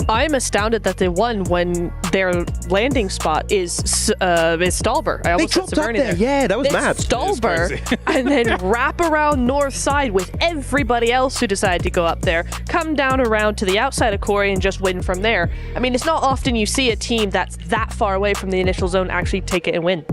I'm astounded that they won when their landing spot is Stalber. I almost said Severny there. Yeah, that was mad. Stalber, and then wrap around north side with everybody else who decided to go up there, come down around to the outside of Quarry and just win from there. I mean, it's not often you see a team that's that far away from the initial zone actually take it and win.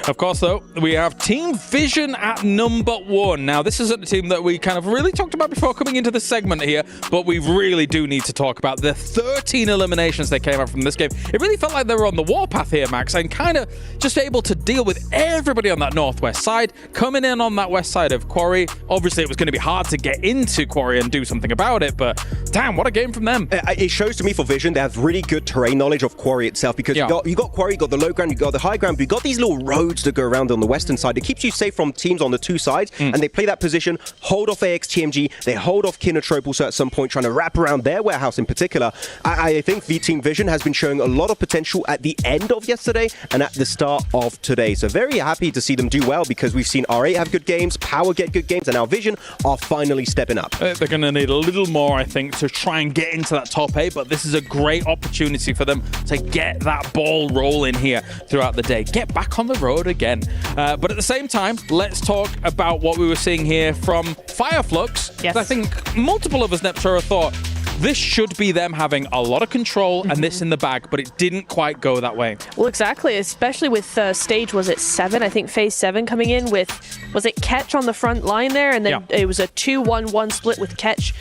Of course, though, we have Team Vision at number 1. Now, this isn't a team that we kind of really talked about before coming into this segment here, but we really do need to talk about the 13 eliminations they came out from this game. It really felt like they were on the warpath here, Max, and kind of just able to deal with everybody on that northwest side, coming in on that west side of Quarry. Obviously, it was going to be hard to get into Quarry and do something about it, but damn, what a game from them. It shows to me for Vision, they have really good terrain knowledge of Quarry itself, because you got Quarry, you got the low ground, you got the high ground, but you got these little roads that go around on the western side. It keeps you safe from teams on the 2 sides, and they play that position, hold off AXTMG, they hold off Kinotrope also at some point, trying to wrap around their warehouse in particular. I think Team Vision has been showing a lot of potential at the end of yesterday and at the start of today. So very happy to see them do well, because we've seen R8 have good games, Power get good games, and now Vision are finally stepping up. They're going to need a little more, I think, to try and get into that top 8, but this is a great opportunity for them to get that ball rolling here throughout the day. Get back on the road again. But at the same time, let's talk about what we were seeing here from Fireflux. Yes. I think multiple of us, Neptura, thought this should be them having a lot of control and this in the bag, but it didn't quite go that way. Well, exactly, especially with stage, was it 7? I think phase 7 coming in with, was it Ketch on the front line there? And then it was a 2-1-1 split with Ketch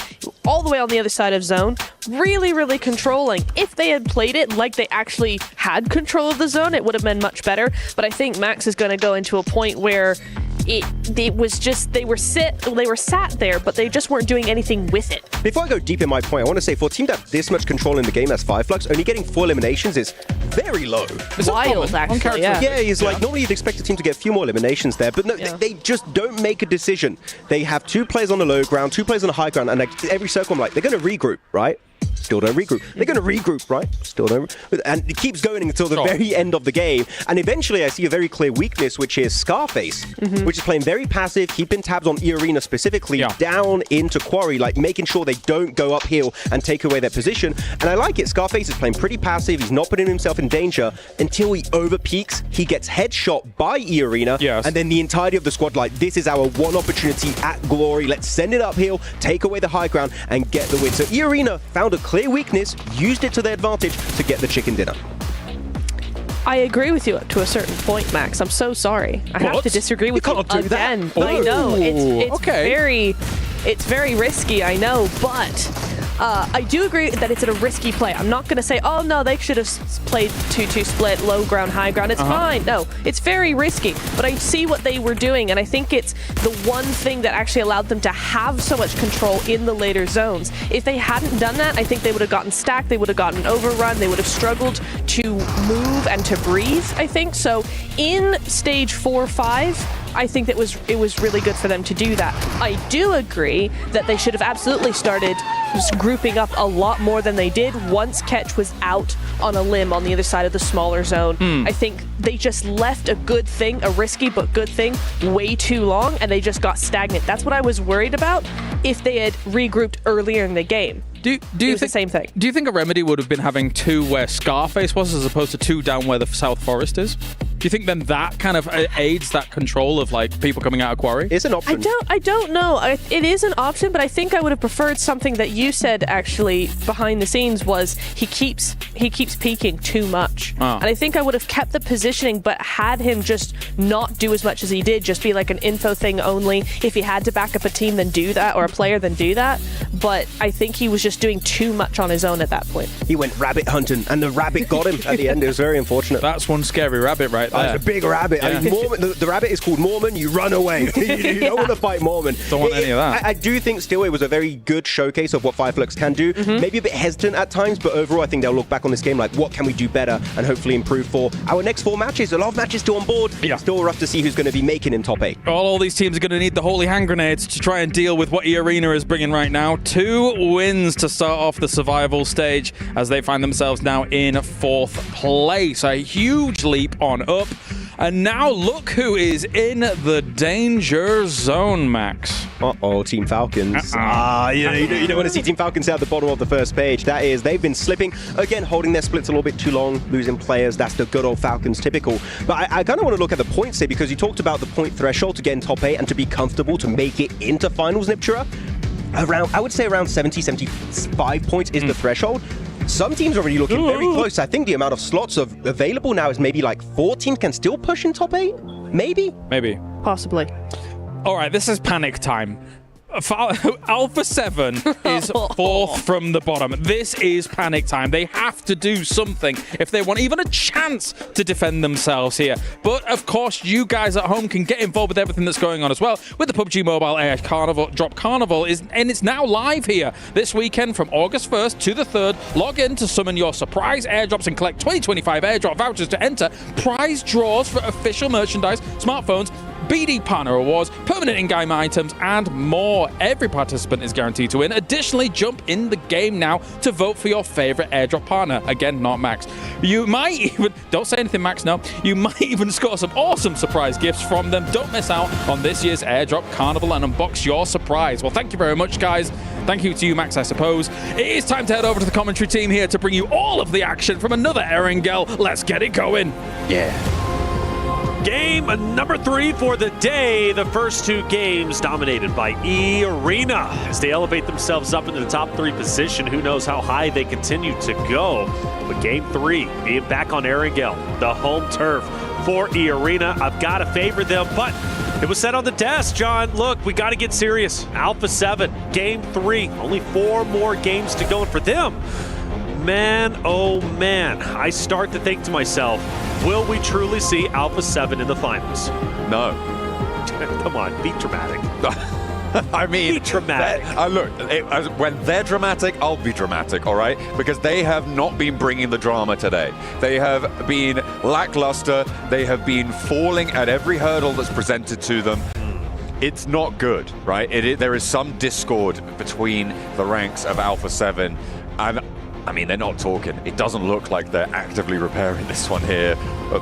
all the way on the other side of zone. Really, really controlling. If they had played it like they actually had control of the zone, it would have been much better. But I think Max is going to go into a point where it was just, they were sat there, but they just weren't doing anything with it. Before I go deep in my point, I want to say for a team that have this much control in the game as Fireflux, only getting 4 eliminations is very low. It's wild, actually. Yeah, it's like normally you'd expect a team to get a few more eliminations there, but no, they just don't make a decision. They have 2 players on the low ground, 2 players on the high ground, and like every circle I'm like, they're going to regroup, right? Still don't regroup. They're going to regroup, right? Still don't. And it keeps going until the very end of the game. And eventually I see a very clear weakness, which is Scarface, which is playing very passive, keeping tabs on E-Arena specifically, down into Quarry, like making sure they don't go uphill and take away their position. And I like it. Scarface is playing pretty passive. He's not putting himself in danger until he overpeaks. He gets headshot by E-Arena. And then the entirety of the squad, like, this is our one opportunity at glory. Let's send it uphill, take away the high ground, and get the win. So E-Arena found a clear weakness, used it to their advantage to get the chicken dinner. I agree with you to a certain point, Max. I'm so sorry. I have to disagree with you again. I know. It's very risky, I know, but I do agree that it's a risky play. I'm not going to say, oh no, they should have played 2-2 split, low ground, high ground. It's fine. No, it's very risky. But I see what they were doing, and I think it's the one thing that actually allowed them to have so much control in the later zones. If they hadn't done that, I think they would have gotten stacked, they would have gotten overrun, they would have struggled to move and to breathe, I think. So in stage 4-5, I think that it was really good for them to do that. I do agree that they should have absolutely started just grouping up a lot more than they did once Ketch was out on a limb on the other side of the smaller zone. I think they just left a good thing, a risky but good thing, way too long, and they just got stagnant. That's what I was worried about if they had regrouped earlier in the game. Do you think the same thing? Do you think a remedy would have been having 2 where Scarface was as opposed to 2 down where the South Forest is? Do you think then that kind of aids that control of like people coming out of quarry? It's an option. I don't know. It is an option, but I think I would have preferred something that you said actually behind the scenes was he keeps peeking too much. And I think I would have kept the positioning, but had him just not do as much as he did, just be like an info thing only. If he had to back up a team, then do that, or a player, then do that. But I think he was just doing too much on his own at that point. He went rabbit hunting, and the rabbit got him at the end. It was very unfortunate. That's one scary rabbit right there. It's a big rabbit. Yeah. I mean, Mormon, the rabbit is called Mormon. You run away. You don't want to fight Mormon. Don't want any of that. I do think still it was a very good showcase of what Fireflux can do. Maybe a bit hesitant at times, but overall I think they'll look back on this game like, what can we do better and hopefully improve for our next 4 matches. A lot of matches still on board. Still rough to see who's going to be making in top 8. All these teams are going to need the holy hand grenades to try and deal with what E-Arena is bringing right now. 2 wins to start off the survival stage as they find themselves now in 4th place. A huge leap on up. And now look who is in the danger zone, Max. Uh-oh, Team Falcons. You don't want to see Team Falcons at the bottom of the first page. That is, they've been slipping. Again, holding their splits a little bit too long, losing players. That's the good old Falcons typical. But I kind of want to look at the points here because you talked about the point threshold to get in top 8 and to be comfortable to make it into finals, Niptura. I would say around 70, 75 points is the threshold. Some teams are already looking very close. I think the amount of slots available now is maybe like 4 teams can still push in top 8? Maybe? Maybe. Possibly. All right, this is panic time. Alpha 7 is 4th from the bottom. This is panic time. They have to do something if they want even a chance to defend themselves here. But of course, you guys at home can get involved with everything that's going on as well with the PUBG Mobile Air Carnival. Drop Carnival and it's now live here this weekend from August 1st to the 3rd. Log in to summon your surprise airdrops and collect 2025 airdrop vouchers to enter prize draws for official merchandise, smartphones, BD Partner Awards, permanent in-game items, and more. Every participant is guaranteed to win. Additionally, jump in the game now to vote for your favorite airdrop partner. Again, not Max. You might even, don't say anything, Max, no. You might even score some awesome surprise gifts from them. Don't miss out on this year's airdrop carnival and unbox your surprise. Well, thank you very much, guys. Thank you to you, Max, I suppose. It is time to head over to the commentary team here to bring you all of the action from another Erangel. Let's get it going. Yeah. Game number 3 for the day. The first 2 games dominated by E-Arena as they elevate themselves up into the top 3 position. Who knows how high they continue to go. But game 3 being back on Erangel, the home turf for E-Arena. I've got to favor them, but it was said on the desk, John, look, we got to get serious. Alpha 7, game 3, only 4 more games to go. And for them, man, oh man, I start to think to myself, will we truly see Alpha 7 in the finals? No. Come on, be dramatic. I mean, be dramatic. Look, when they're dramatic, I'll be dramatic, all right? Because they have not been bringing the drama today. They have been lackluster. They have been falling at every hurdle that's presented to them. It's not good, right? There is some discord between the ranks of Alpha 7, and I mean, they're not talking. It doesn't look like they're actively repairing this one here. But,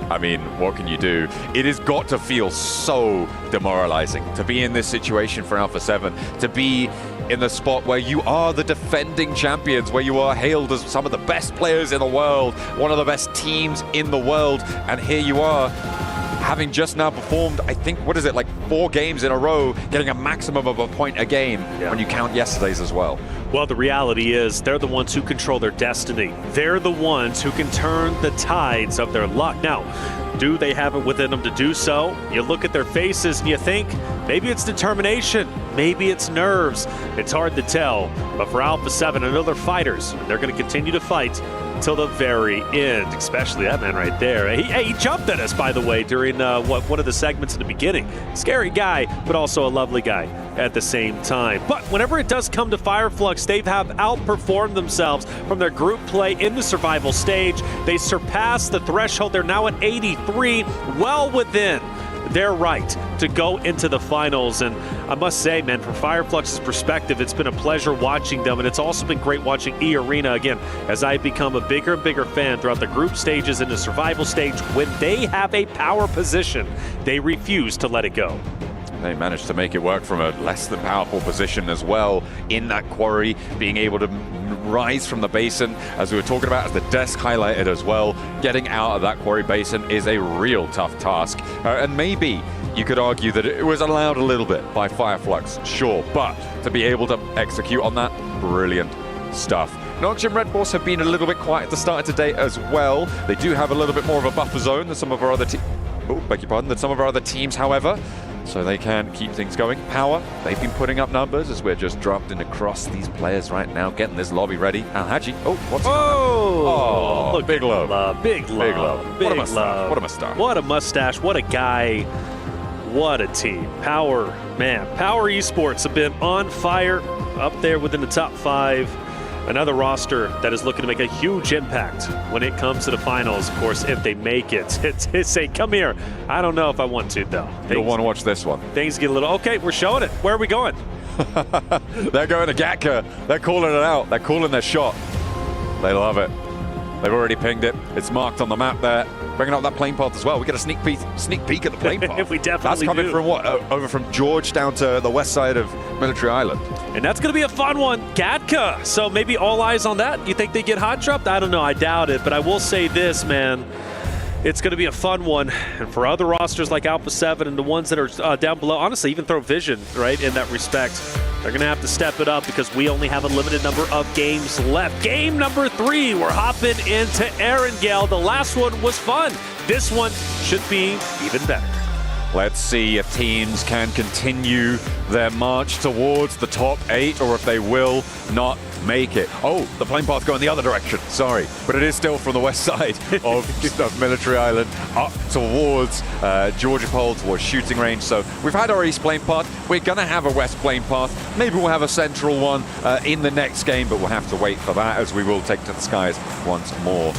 I mean, what can you do? It has got to feel so demoralizing to be in this situation for Alpha 7, to be in the spot where you are the defending champions, where you are hailed as some of the best players in the world, one of the best teams in the world, and here you are, having just now performed, I think, what is it, like 4 games in a row, getting a maximum of a point a game when you count yesterday's as well. Well, the reality is they're the ones who control their destiny. They're the ones who can turn the tides of their luck. Now, do they have it within them to do so? You look at their faces and you think, maybe it's determination, maybe it's nerves. It's hard to tell. But for Alpha 7, I know they're fighters. They're going to continue to fight till the very end, especially that man right there. He jumped at us, by the way, during one of the segments in the beginning. Scary guy, but also a lovely guy at the same time. But whenever it does come to Fireflux, they have outperformed themselves from their group play in the survival stage. They surpassed the threshold. They're now at 83, well within their right to go into the finals. And I must say, man, from Fireflux's perspective, it's been a pleasure watching them, and it's also been great watching E-Arena again as I become a bigger and bigger fan throughout the group stages and the survival stage. When they have a power position, they refuse to let it go. They managed to make it work from a less than powerful position as well in that quarry, being able to rise from the basin, as we were talking about, as the desk highlighted as well. Getting out of that quarry basin is a real tough task. And maybe you could argue that it was allowed a little bit by Fireflux, sure, but to be able to execute on that, brilliant stuff. Nox and Red Force have been a little bit quiet at the start of today as well. They do have a little bit more of a buffer zone than some of our other than some of our other teams, however, so they can keep things going. Power, they've been putting up numbers as we're just drafting across these players right now, getting this lobby ready. Al-Haji, what's he Oh, look, big love. Big love. Big love. Big What a mustache. love. What a mustache. What a mustache. What a guy. What a team. Power, man. Power Esports have been on fire, up there within the top 5. Another roster that is looking to make a huge impact when it comes to the finals, of course, if they make it. It's a come here. I don't know if I want to, though. You'll want to watch this one. Things get a little, okay, we're showing it. Where are we going? They're going to Gatka. They're calling it out. They're calling their shot. They love it. They've already pinged it. It's marked on the map there. Bringing up that plane path as well. We get a sneak peek at the plane path. We definitely That's coming do. from what? Over from George down to the west side of Military Island. And that's going to be a fun one. Gatka. So maybe all eyes on that. You think they get hot dropped? I don't know. I doubt it. But I will say this, man. It's going to be a fun one. And for other rosters like Alpha 7 and the ones that are down below, honestly, even Throw Vision, right, in that respect, they're going to have to step it up because we only have a limited number of games left. Game number 3, we're hopping into Erangel. The last one was fun. This one should be even better. Let's see if teams can continue their march towards the top 8 or if they will not make it. Oh, the plane path going the other direction. Sorry, but it is still from the west side of Military Island up towards Georgia Pole, towards shooting range. So we've had our east plane path. We're going to have a west plane path. Maybe we'll have a central one in the next game, but we'll have to wait for that as we will take to the skies once more.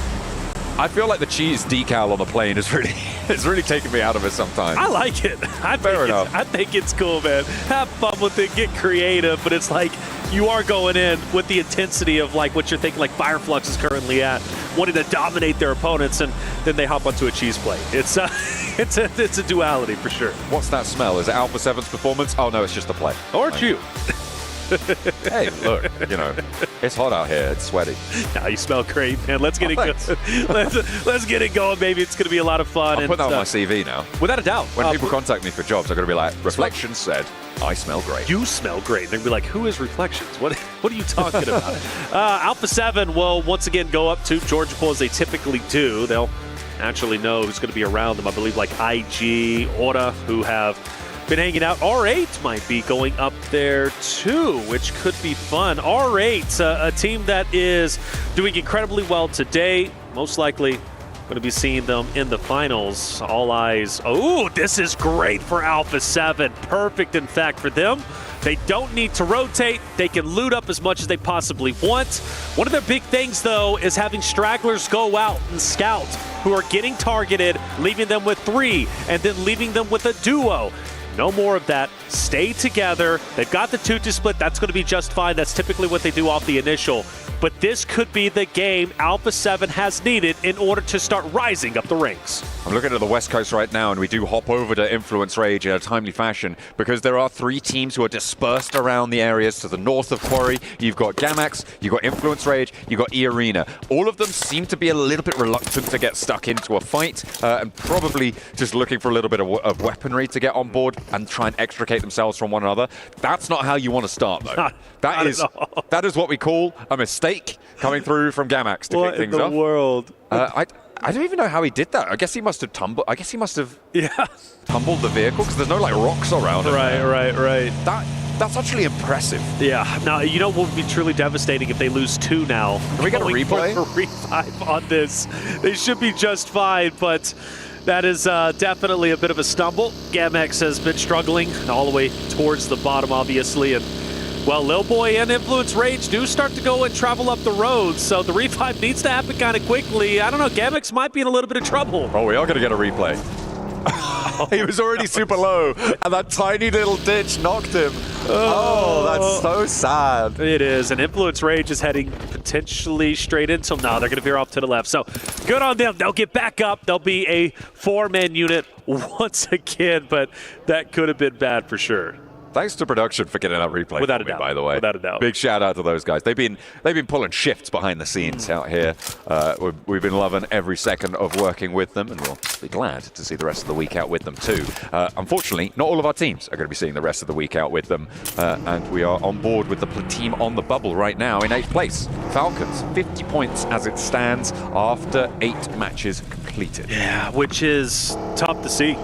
I feel like the cheese decal on the plane is really taking me out of it sometimes. I like it. Fair enough. I think it's cool, man. Have fun with it, get creative, but it's like you are going in with the intensity of like what you're thinking like Fireflux is currently at, wanting to dominate their opponents, and then they hop onto a cheese plate. It's a duality for sure. What's that smell? Is it Alpha 7's performance? Oh no, it's just the play. Or you. Hey, look, you know, it's hot out here. It's sweaty. Now you smell great, man. Let's get it going. Let's get it going, baby. It's going to be a lot of fun. I'll put that on my CV now. Without a doubt. When people contact me for jobs, I'm going to be like, Reflections said, I smell great. You smell great. They're going to be like, who is Reflections? What are you talking about? Alpha 7 will once again go up to Georgia Pole as they typically do. They'll naturally know who's going to be around them. I believe like IG, Aura, who have been hanging out. R8 might be going up there too, which could be fun. R8, a team that is doing incredibly well today. Most likely going to be seeing them in the finals. All eyes. Oh, this is great for Alpha 7. Perfect, in fact, for them. They don't need to rotate. They can loot up as much as they possibly want. One of their big things, though, is having stragglers go out and scout who are getting targeted, leaving them with 3, and then leaving them with a duo. No more of that. Stay together. They've got the 2-2 split. That's going to be just fine. That's typically what they do off the initial. But this could be the game Alpha 7 has needed in order to start rising up the ranks. I'm looking at the West Coast right now, and we do hop over to Influence Rage in a timely fashion because there are 3 teams who are dispersed around the areas to the north of Quarry. You've got Gamax, you've got Influence Rage, you've got E-Arena. All of them seem to be a little bit reluctant to get stuck into a fight and probably just looking for a little bit of weaponry to get on board and try and extricate themselves from one another. That's not how you want to start, though. That is what we call a mistake coming through from Gamax to kick things off. What in the world? I don't even know how he did that. I guess he must have tumbled. I guess he must have tumbled the vehicle because there's no like rocks around it. Right. That's actually impressive. Yeah. Now, you know what would be truly devastating if they lose 2 now? Can we get a replay? For revive on this. They should be just fine, but that is definitely a bit of a stumble. Gamex has been struggling all the way towards the bottom, obviously, and well, Lil Boy and Influence Rage do start to go and travel up the road, so the revive needs to happen kind of quickly. I don't know, Gamex might be in a little bit of trouble. Oh, we are going to get a replay. He was already super low, and that tiny little ditch knocked him. Oh, that's so sad. It is, and Influence Rage is heading potentially straight into them. No, they're going to veer off to the left, so good on them. They'll get back up. They'll be a 4-man unit once again, but that could have been bad for sure. Thanks to production for getting that replay. Without for a me, doubt. by the way. Without a doubt. Big shout out to those guys. They've been pulling shifts behind the scenes out here. We've been loving every second of working with them, and we'll be glad to see the rest of the week out with them too. Unfortunately, not all of our teams are going to be seeing the rest of the week out with them, and we are on board with the team on the bubble right now in 8th place. Falcons, 50 points as it stands after 8 matches completed. Yeah, which is tough to see.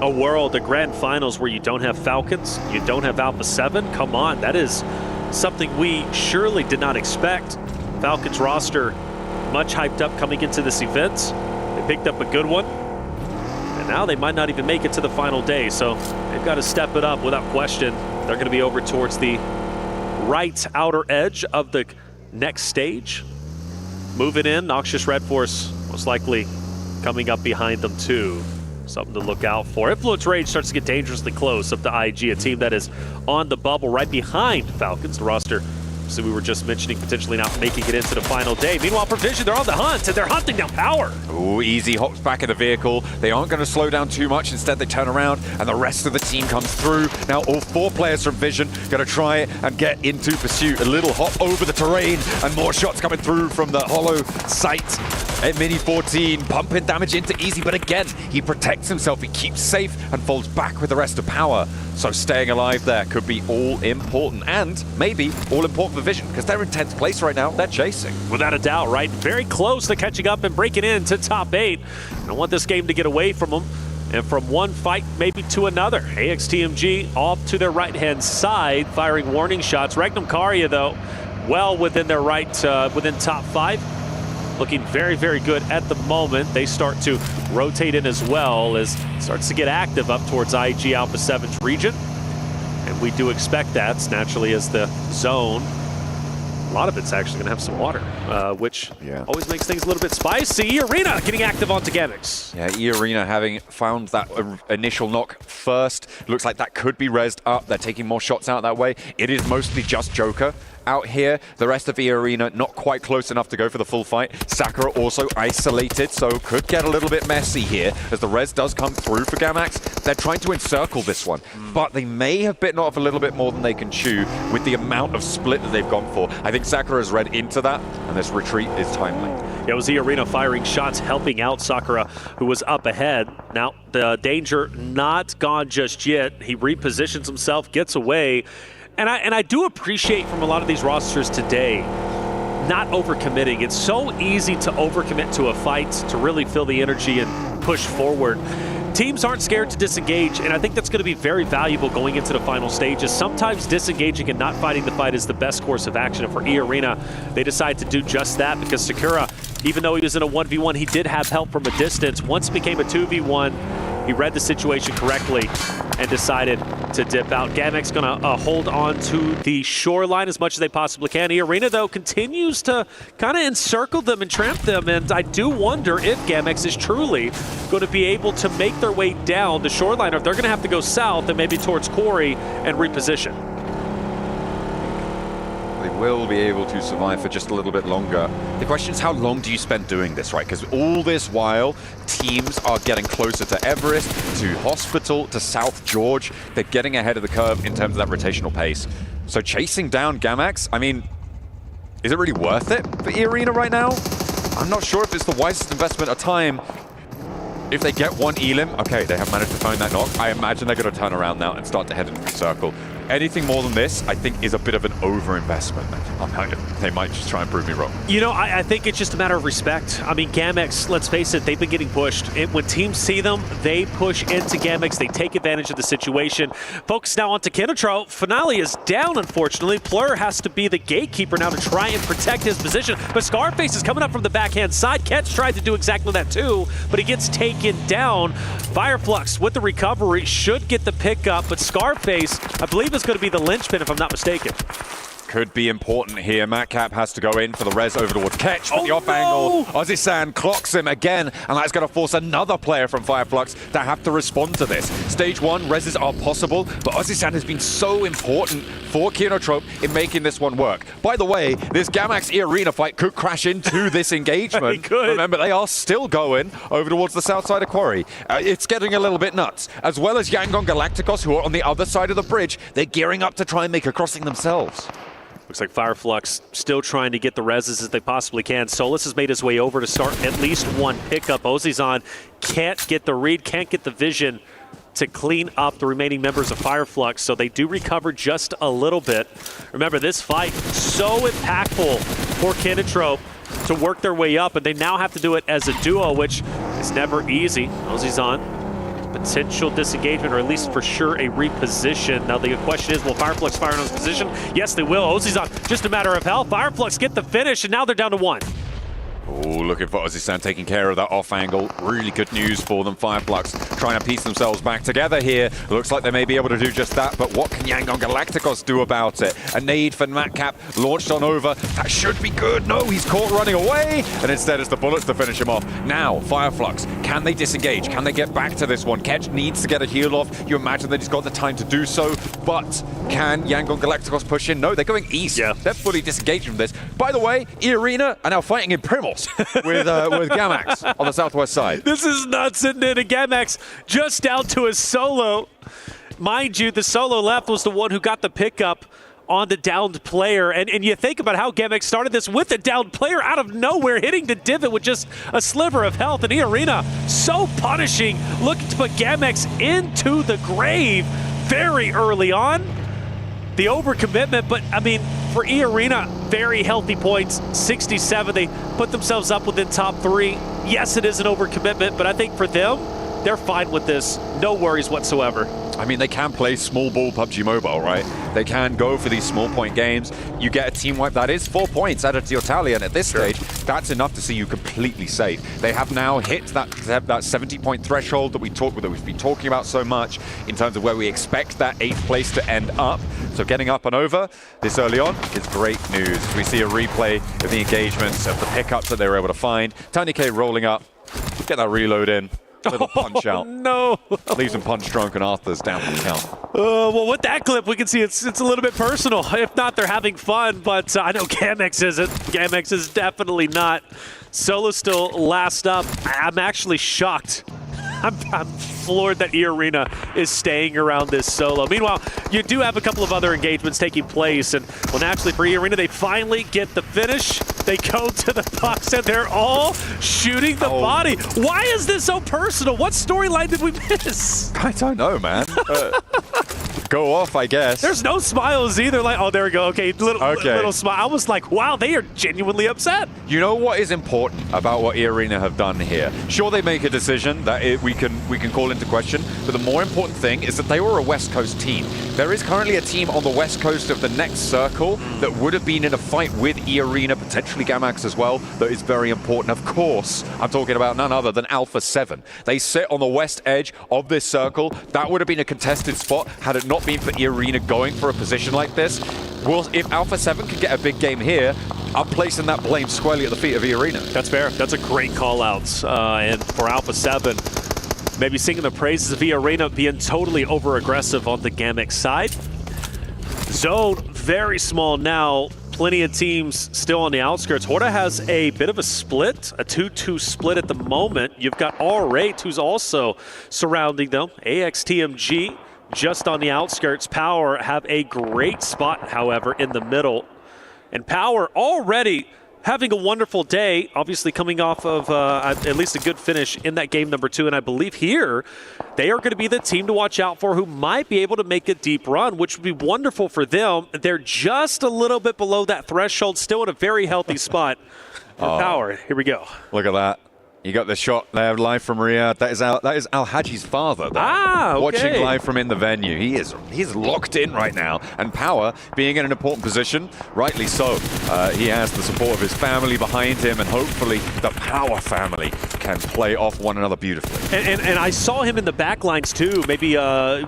A world, a grand finals where you don't have Falcons, you don't have Alpha 7. Come on, that is something we surely did not expect. Falcons roster much hyped up coming into this event. They picked up a good one, and now they might not even make it to the final day, so they've got to step it up without question. They're going to be over towards the right outer edge of the next stage. Moving in, Noxious Red Force most likely coming up behind them too. Something to look out for. Influence Rage starts to get dangerously close up to IG, a team that is on the bubble right behind Falcons. The roster, so we were just mentioning, potentially not making it into the final day. Meanwhile, Provision, they're on the hunt, and they're hunting down Power. Ooh, Easy hops back in the vehicle. They aren't going to slow down too much. Instead, they turn around, and the rest of the team comes through. Now, all 4 players from Vision going to try and get into pursuit. A little hop over the terrain, and more shots coming through from the hollow site. At Mini 14, pumping damage into Easy, but again, he protects himself, he keeps safe, and falls back with the rest of Power. So staying alive there could be all important, and maybe all important for Vision, because they're in 10th place right now. They're chasing. Without a doubt, right? Very close to catching up and breaking into top 8. I don't want this game to get away from them. And from one fight, maybe to another. AXTMG off to their right-hand side, firing warning shots. Regnum Karya, though, well within their right, within top 5. Looking very, very good at the moment. They start to rotate in as well as it starts to get active up towards IG Alpha 7's region. And we do expect that, naturally, as the zone. A lot of it's actually going to have some water, which always makes things a little bit spicy. Arena getting active onto Gamix. Yeah, Arena having found that initial knock first. Looks like that could be rezzed up. They're taking more shots out that way. It is mostly just Joker out here. The rest of Arena not quite close enough to go for the full fight. Sakura also isolated, so could get a little bit messy here as the res does come through for Gamax. They're trying to encircle this one, but they may have bitten off a little bit more than they can chew with the amount of split that they've gone for. I think Sakura has read into that, and this retreat is timely. Yeah, it was Arena firing shots, helping out Sakura, who was up ahead. Now, the danger not gone just yet. He repositions himself, gets away. And I do appreciate from a lot of these rosters today not overcommitting. It's so easy to overcommit to a fight, to really feel the energy and push forward. Teams aren't scared to disengage, and I think that's going to be very valuable going into the final stages. Sometimes disengaging and not fighting the fight is the best course of action. And for Arena, they decide to do just that because Sakura, even though he was in a 1v1, he did have help from a distance. Once it became a 2v1, he read the situation correctly and decided to dip out. Gamex going to hold on to the shoreline as much as they possibly can. Arena, though, continues to kind of encircle them and tramp them, and I do wonder if Gamex is truly going to be able to make their way down the shoreline, or if they're going to have to go south and maybe towards Quarry and reposition. They will be able to survive for just a little bit longer. The question is, how long do you spend doing this, right? Because all this while, teams are getting closer to Everest, to Hospital, to South George. They're getting ahead of the curve in terms of that rotational pace. So chasing down Gamax, I mean, is it really worth it for Arena right now? I'm not sure if it's the wisest investment of time. If they get one Elim, okay, they have managed to find that knock. I imagine they're going to turn around now and start to head into the circle. Anything more than this, I think, is a bit of an over-investment. They might just try and prove me wrong. You know, I think it's just a matter of respect. I mean, Gamex, let's face it, they've been getting pushed. When teams see them, they push into Gamex. They take advantage of the situation. Focus now onto Kinotro. Finale is down, unfortunately. Plur has to be the gatekeeper now to try and protect his position. But Scarface is coming up from the backhand side. Ketch tried to do exactly that too, but he gets taken down. Fireflux with the recovery should get the pickup, but Scarface, I believe, is going to be the linchpin if I'm not mistaken. could be important here. Matcap has to go in for the res over towards Ketch, but the off angle. Ozzy-san clocks him again, and that's going to force another player from Fireflux to have to respond to this. Stage 1, reses are possible, but Ozzy-san has been so important for Kinotrope in making this one work. By the way, this Gamax E-Arena fight could crash into this engagement. Remember, they are still going over towards the south side of Quarry. It's getting a little bit nuts. As well as Yangon Galacticos, who are on the other side of the bridge. They're gearing up to try and make a crossing themselves. Looks like Fireflux still trying to get the reses as they possibly can. Solus has made his way over to start at least one pickup. Ozzy-san can't get the read, can't get the vision to clean up the remaining members of Fireflux, so they do recover just a little bit. Remember, this fight so impactful for Kinotrope to work their way up, and they now have to do it as a duo, which is never easy. Ozzy-san, potential disengagement, or at least for sure a reposition. Now the question is, will Fireflux fire on his position? Yes, they will. Ozzy-san, just a matter of health. Fireflux get the finish, and now they're down to 1. Oh, looking for Ozzy-san taking care of that off angle. Really good news for them. Fireflux trying to piece themselves back together here. Looks like they may be able to do just that, but what can Yangon Galacticos do about it? A nade for Matcap launched on over. That should be good. No, he's caught running away, and instead it's the bullets to finish him off. Now, Fireflux, can they disengage? Can they get back to this one? Ketch needs to get a heal off. You imagine that he's got the time to do so, but can Yangon Galacticos push in? No, they're going east. Yeah. They're fully disengaged from this. By the way, E-Arena are now fighting in Primos with Gamax on the southwest side. This is nuts, isn't it? And Gamax just down to a solo. Mind you, the solo left was the one who got the pickup on the downed player. And you think about how Gamax started this with the downed player out of nowhere, hitting the divot with just a sliver of health. And E-Arena so punishing, looking to put Gamax into the grave very early on. The overcommitment, but I mean, for E-Arena, very healthy points, 67. They put themselves up within top 3. Yes, it is an overcommitment, but I think for them, they're fine with this. No worries whatsoever. I mean, they can play small ball PUBG Mobile, right? They can go for these small point games. You get a team wipe, that is 4 points added to your tally, and at this stage, that's enough to see you completely safe. They have now hit that 70-point threshold that we've been talking about so much in terms of where we expect that 8th place to end up. So getting up and over this early on is great news. We see a replay of the engagements, of the pickups that they were able to find. Tiny K rolling up, get that reload in. Little punch out. No. Leaves him punch drunk, and Arthur's down for the count. Well, with that clip, we can see it's a little bit personal. If not, they're having fun, but I know Gamax isn't. Gamax is definitely not. Solo still last up. I'm actually shocked. I'm floored that E-Arena is staying around this solo. Meanwhile, you do have a couple of other engagements taking place, and well, naturally for E-Arena, they finally get the finish. They go to the box, and they're all shooting the body. Why is this so personal? What storyline did we miss? I don't know, man. Go off, I guess. There's no smiles either. Like, oh, there we go. Okay, little smile. I was like, wow, they are genuinely upset. You know what is important about what E-Arena have done here? Sure, they make a decision that we can call into question, but the more important thing is that they were a West Coast team. There is currently a team on the West Coast of the next circle that would have been in a fight with E-Arena, potentially Gamax as well, that is very important. Of course, I'm talking about none other than Alpha 7. They sit on the west edge of this circle. That would have been a contested spot had it not been for E-Arena going for a position like this. Well, if Alpha 7 can get a big game here, I'm placing that blame squarely at the feet of E-Arena. That's fair. That's a great call-out. And for Alpha 7, maybe singing the praises of E-Arena being totally over-aggressive on the Gamax side. Zone, very small now. Plenty of teams still on the outskirts. Horda has a bit of a split, a 2-2 split at the moment. You've got R8, who's also surrounding them. AXTMG just on the outskirts. Power have a great spot, however, in the middle. And Power already having a wonderful day, obviously coming off of at least a good finish in that game number 2. And I believe here, they are going to be the team to watch out for who might be able to make a deep run, which would be wonderful for them. They're just a little bit below that threshold, still in a very healthy spot for Power. Here we go. Look at that. You got the shot there live from Riyadh. That is Al Haji's father there, okay. watching live from in the venue. He's locked in right now, and Power being in an important position, rightly so. He has the support of his family behind him, and hopefully the Power family can play off one another beautifully. And I saw him in the back lines too, maybe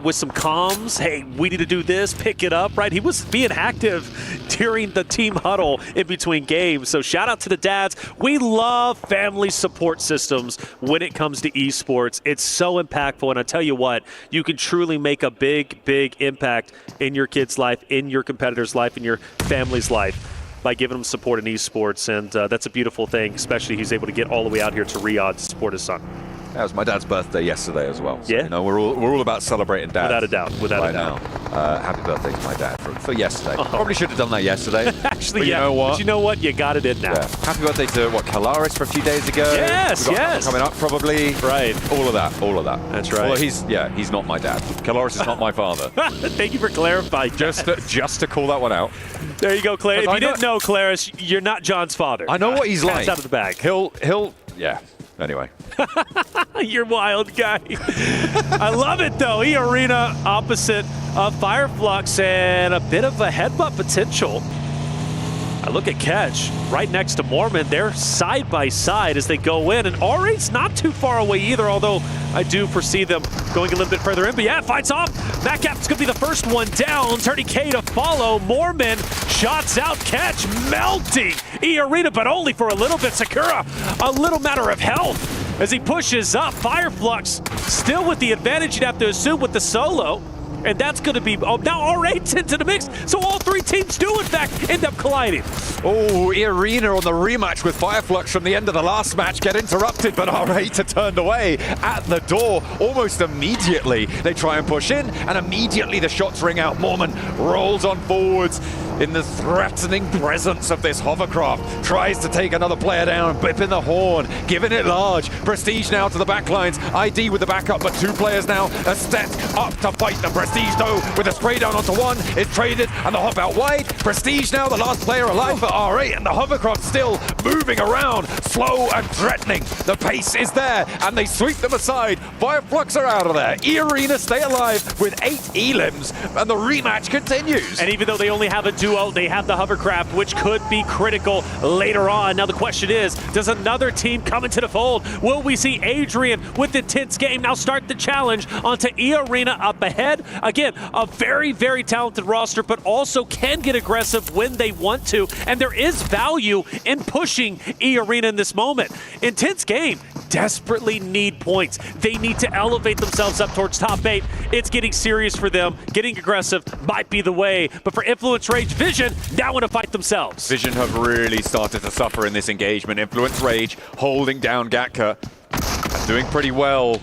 with some comms. Hey, we need to do this, pick it up, right? He was being active during the team huddle in between games. So shout out to the dads. We love family support systems when it comes to esports. It's so impactful, and I tell you what, you can truly make a big, big impact in your kid's life, in your competitor's life, in your family's life by giving them support in esports, and that's a beautiful thing, especially he's able to get all the way out here to Riyadh to support his son. That was my dad's birthday yesterday as well. So, yeah, you know, we're all about celebrating dad. Without a doubt, without a doubt. Happy birthday to my dad for yesterday. Probably should have done that yesterday. Actually, but yeah. You know what? But you know what? You got it in now. Yeah. Happy birthday to Kalaris for a few days ago. Yes, We've got yes. coming up probably. Right. All of that. That's right. Although he's not my dad. Kalaris is not my father. Thank you for clarifying. Just to call that one out. There you go, Claire. If you didn't know, Claris, you're not John's father. I know what he's like. Out of the bag. He'll yeah. Anyway. You're wild guy. I love it though. E-Arena opposite of Fireflux and a bit of a headbutt potential. I look at Catch right next to Mormon. They're side by side as they go in, and R8's not too far away either, although I do foresee them going a little bit further in. But yeah, fights off. Macap's going to be the first one down. 30K to follow. Mormon shots out. Catch melting E-Arena, but only for a little bit. Sakura, a little matter of health as he pushes up. Fireflux still with the advantage, you'd have to assume, with the solo. And that's going to be, now R8's into the mix, so all three teams do, in fact, end up colliding. Oh, E-Arena on the rematch with Fireflux from the end of the last match get interrupted, but R8 are turned away at the door almost immediately. They try and push in, and immediately the shots ring out. Mormon rolls on forwards in the threatening presence of this hovercraft. Tries to take another player down, bipping the horn, giving it large. Prestige now to the backlines. ID with the backup, but two players now are stepped up to fight them. Prestige, though, with a spray down onto one, is traded, and the hop out wide. Prestige now the last player alive for R8, and the hovercraft still moving around, slow and threatening. The pace is there, and they sweep them aside. Fireflux are out of there. E-Arena stay alive with 8 elims, and the rematch continues. And even though they only have a duo, they have the hovercraft, which could be critical later on. Now the question is, does another team come into the fold? Will we see Adrian with Intense Game now start the challenge onto E-Arena up ahead? Again, a very, very talented roster, but also can get aggressive when they want to, and there is value in pushing E-Arena in this moment. Intense Game desperately need points. They need to elevate themselves up towards top 8. It's getting serious for them. Getting aggressive might be the way, but for Influence Rage, Vision now want to fight themselves. Vision have really started to suffer in this engagement. Influence Rage holding down Gatka and doing pretty well.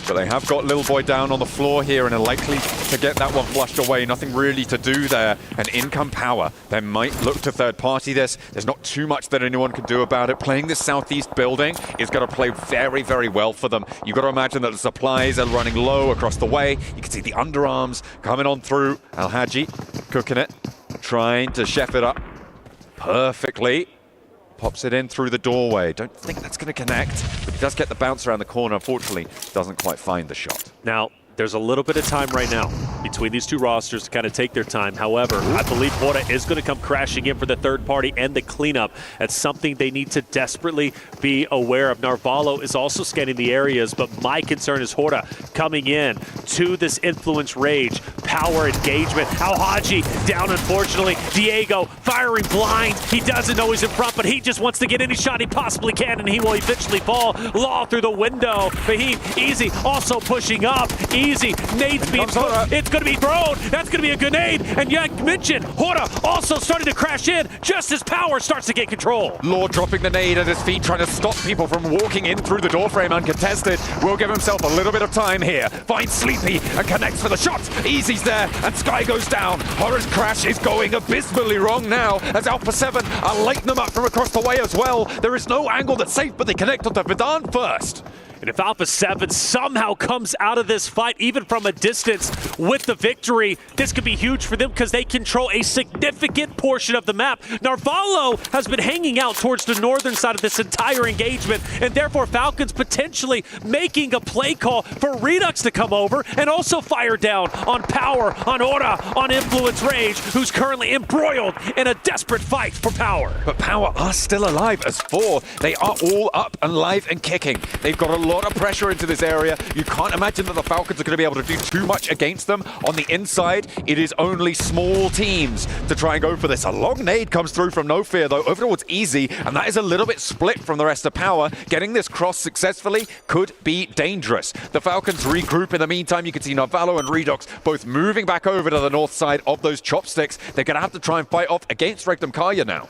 But they have got Little Boy down on the floor here and are likely to get that one flushed away. Nothing really to do there. And in come Power. They might look to third party this. There's not too much that anyone can do about it. Playing this southeast building is going to play very, very well for them. You've got to imagine that the supplies are running low across the way. You can see the underarms coming on through. Al Haji cooking it, trying to chef it up perfectly. Pops it in through the doorway. Don't think that's going to connect, but he does get the bounce around the corner. Unfortunately, doesn't quite find the shot. Now, there's a little bit of time right now between these two rosters to kind of take their time. However, I believe Hora is going to come crashing in for the third party and the cleanup. That's something they need to desperately be aware of. Narvalo is also scanning the areas, but my concern is Hora coming in to this Influence Rage. Power engagement. Al Haji down, unfortunately. Diego firing blind. He doesn't know he's in front, but he just wants to get any shot he possibly can, and he will eventually fall. Law through the window. Fahim, easy, also pushing up. Easy, nade's being put. It's going to be thrown. That's going to be a grenade. And Yank mentioned, Hora also starting to crash in just as Power starts to get control. Law dropping the nade at his feet, trying to stop people from walking in through the doorframe uncontested. Will give himself a little bit of time here. Finds Sleepy and connects for the shot. Easy's there, and Sky goes down. Hora's crash is going abysmally wrong now, as Alpha 7 are lighting them up from across the way as well. There is no angle that's safe, but they connect onto Vidan first. And if Alpha 7 somehow comes out of this fight, even from a distance, with the victory, this could be huge for them because they control a significant portion of the map. Narvalo has been hanging out towards the northern side of this entire engagement, and therefore Falcons potentially making a play call for Redux to come over and also fire down on Power, on Aura, on Influence Rage, who's currently embroiled in a desperate fight for Power. But Power are still alive as 4. They are all up and live and kicking. They've got a lot of pressure into this area. You can't imagine that the Falcons are going to be able to do too much against them. On the inside, it is only small teams to try and go for this. A long nade comes through from No Fear, though, over towards Easy, and that is a little bit split from the rest of Power. Getting this cross successfully could be dangerous. The Falcons regroup. In the meantime, you can see Narvalo and Redux both moving back over to the north side of those chopsticks. They're going to have to try and fight off against Rectum Kaya now.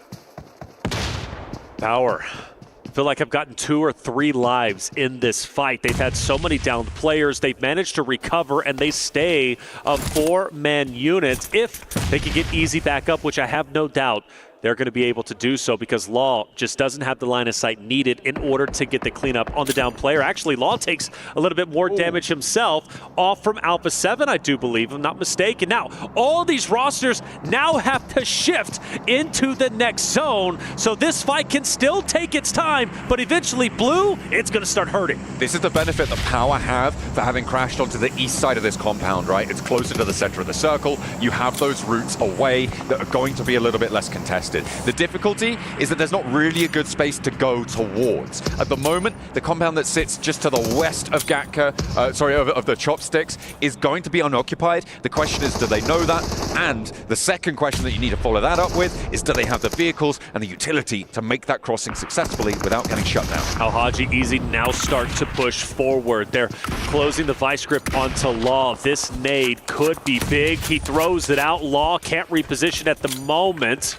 Power. I feel like I've gotten 2 or 3 lives in this fight. They've had so many downed players. They've managed to recover, and they stay a 4-man unit. If they can get Easy back up, which I have no doubt they're going to be able to do so, because Law just doesn't have the line of sight needed in order to get the cleanup on the down player. Actually, Law takes a little bit more damage himself off from Alpha 7, I do believe, if I'm not mistaken. Now, all these rosters now have to shift into the next zone, so this fight can still take its time, but eventually, Blue, it's going to start hurting. This is the benefit that Power have for having crashed onto the east side of this compound, right? It's closer to the center of the circle. You have those routes away that are going to be a little bit less contested. The difficulty is that there's not really a good space to go towards. At the moment, the compound that sits just to the west of Gatka, of the Chopsticks, is going to be unoccupied. The question is, do they know that? And the second question that you need to follow that up with is, do they have the vehicles and the utility to make that crossing successfully without getting shut down? Alhaji Easy now start to push forward. They're closing the vice grip onto Law. This nade could be big. He throws it out. Law can't reposition at the moment.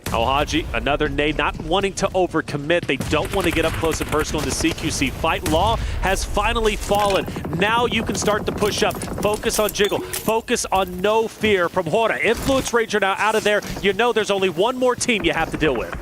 Alhaji, another nade, not wanting to overcommit. They don't want to get up close and personal in the CQC fight. Law has finally fallen. Now you can start to push up. Focus on Jiggle. Focus on No Fear from Hora. Influence Ranger now out of there. You know there's only one more team you have to deal with.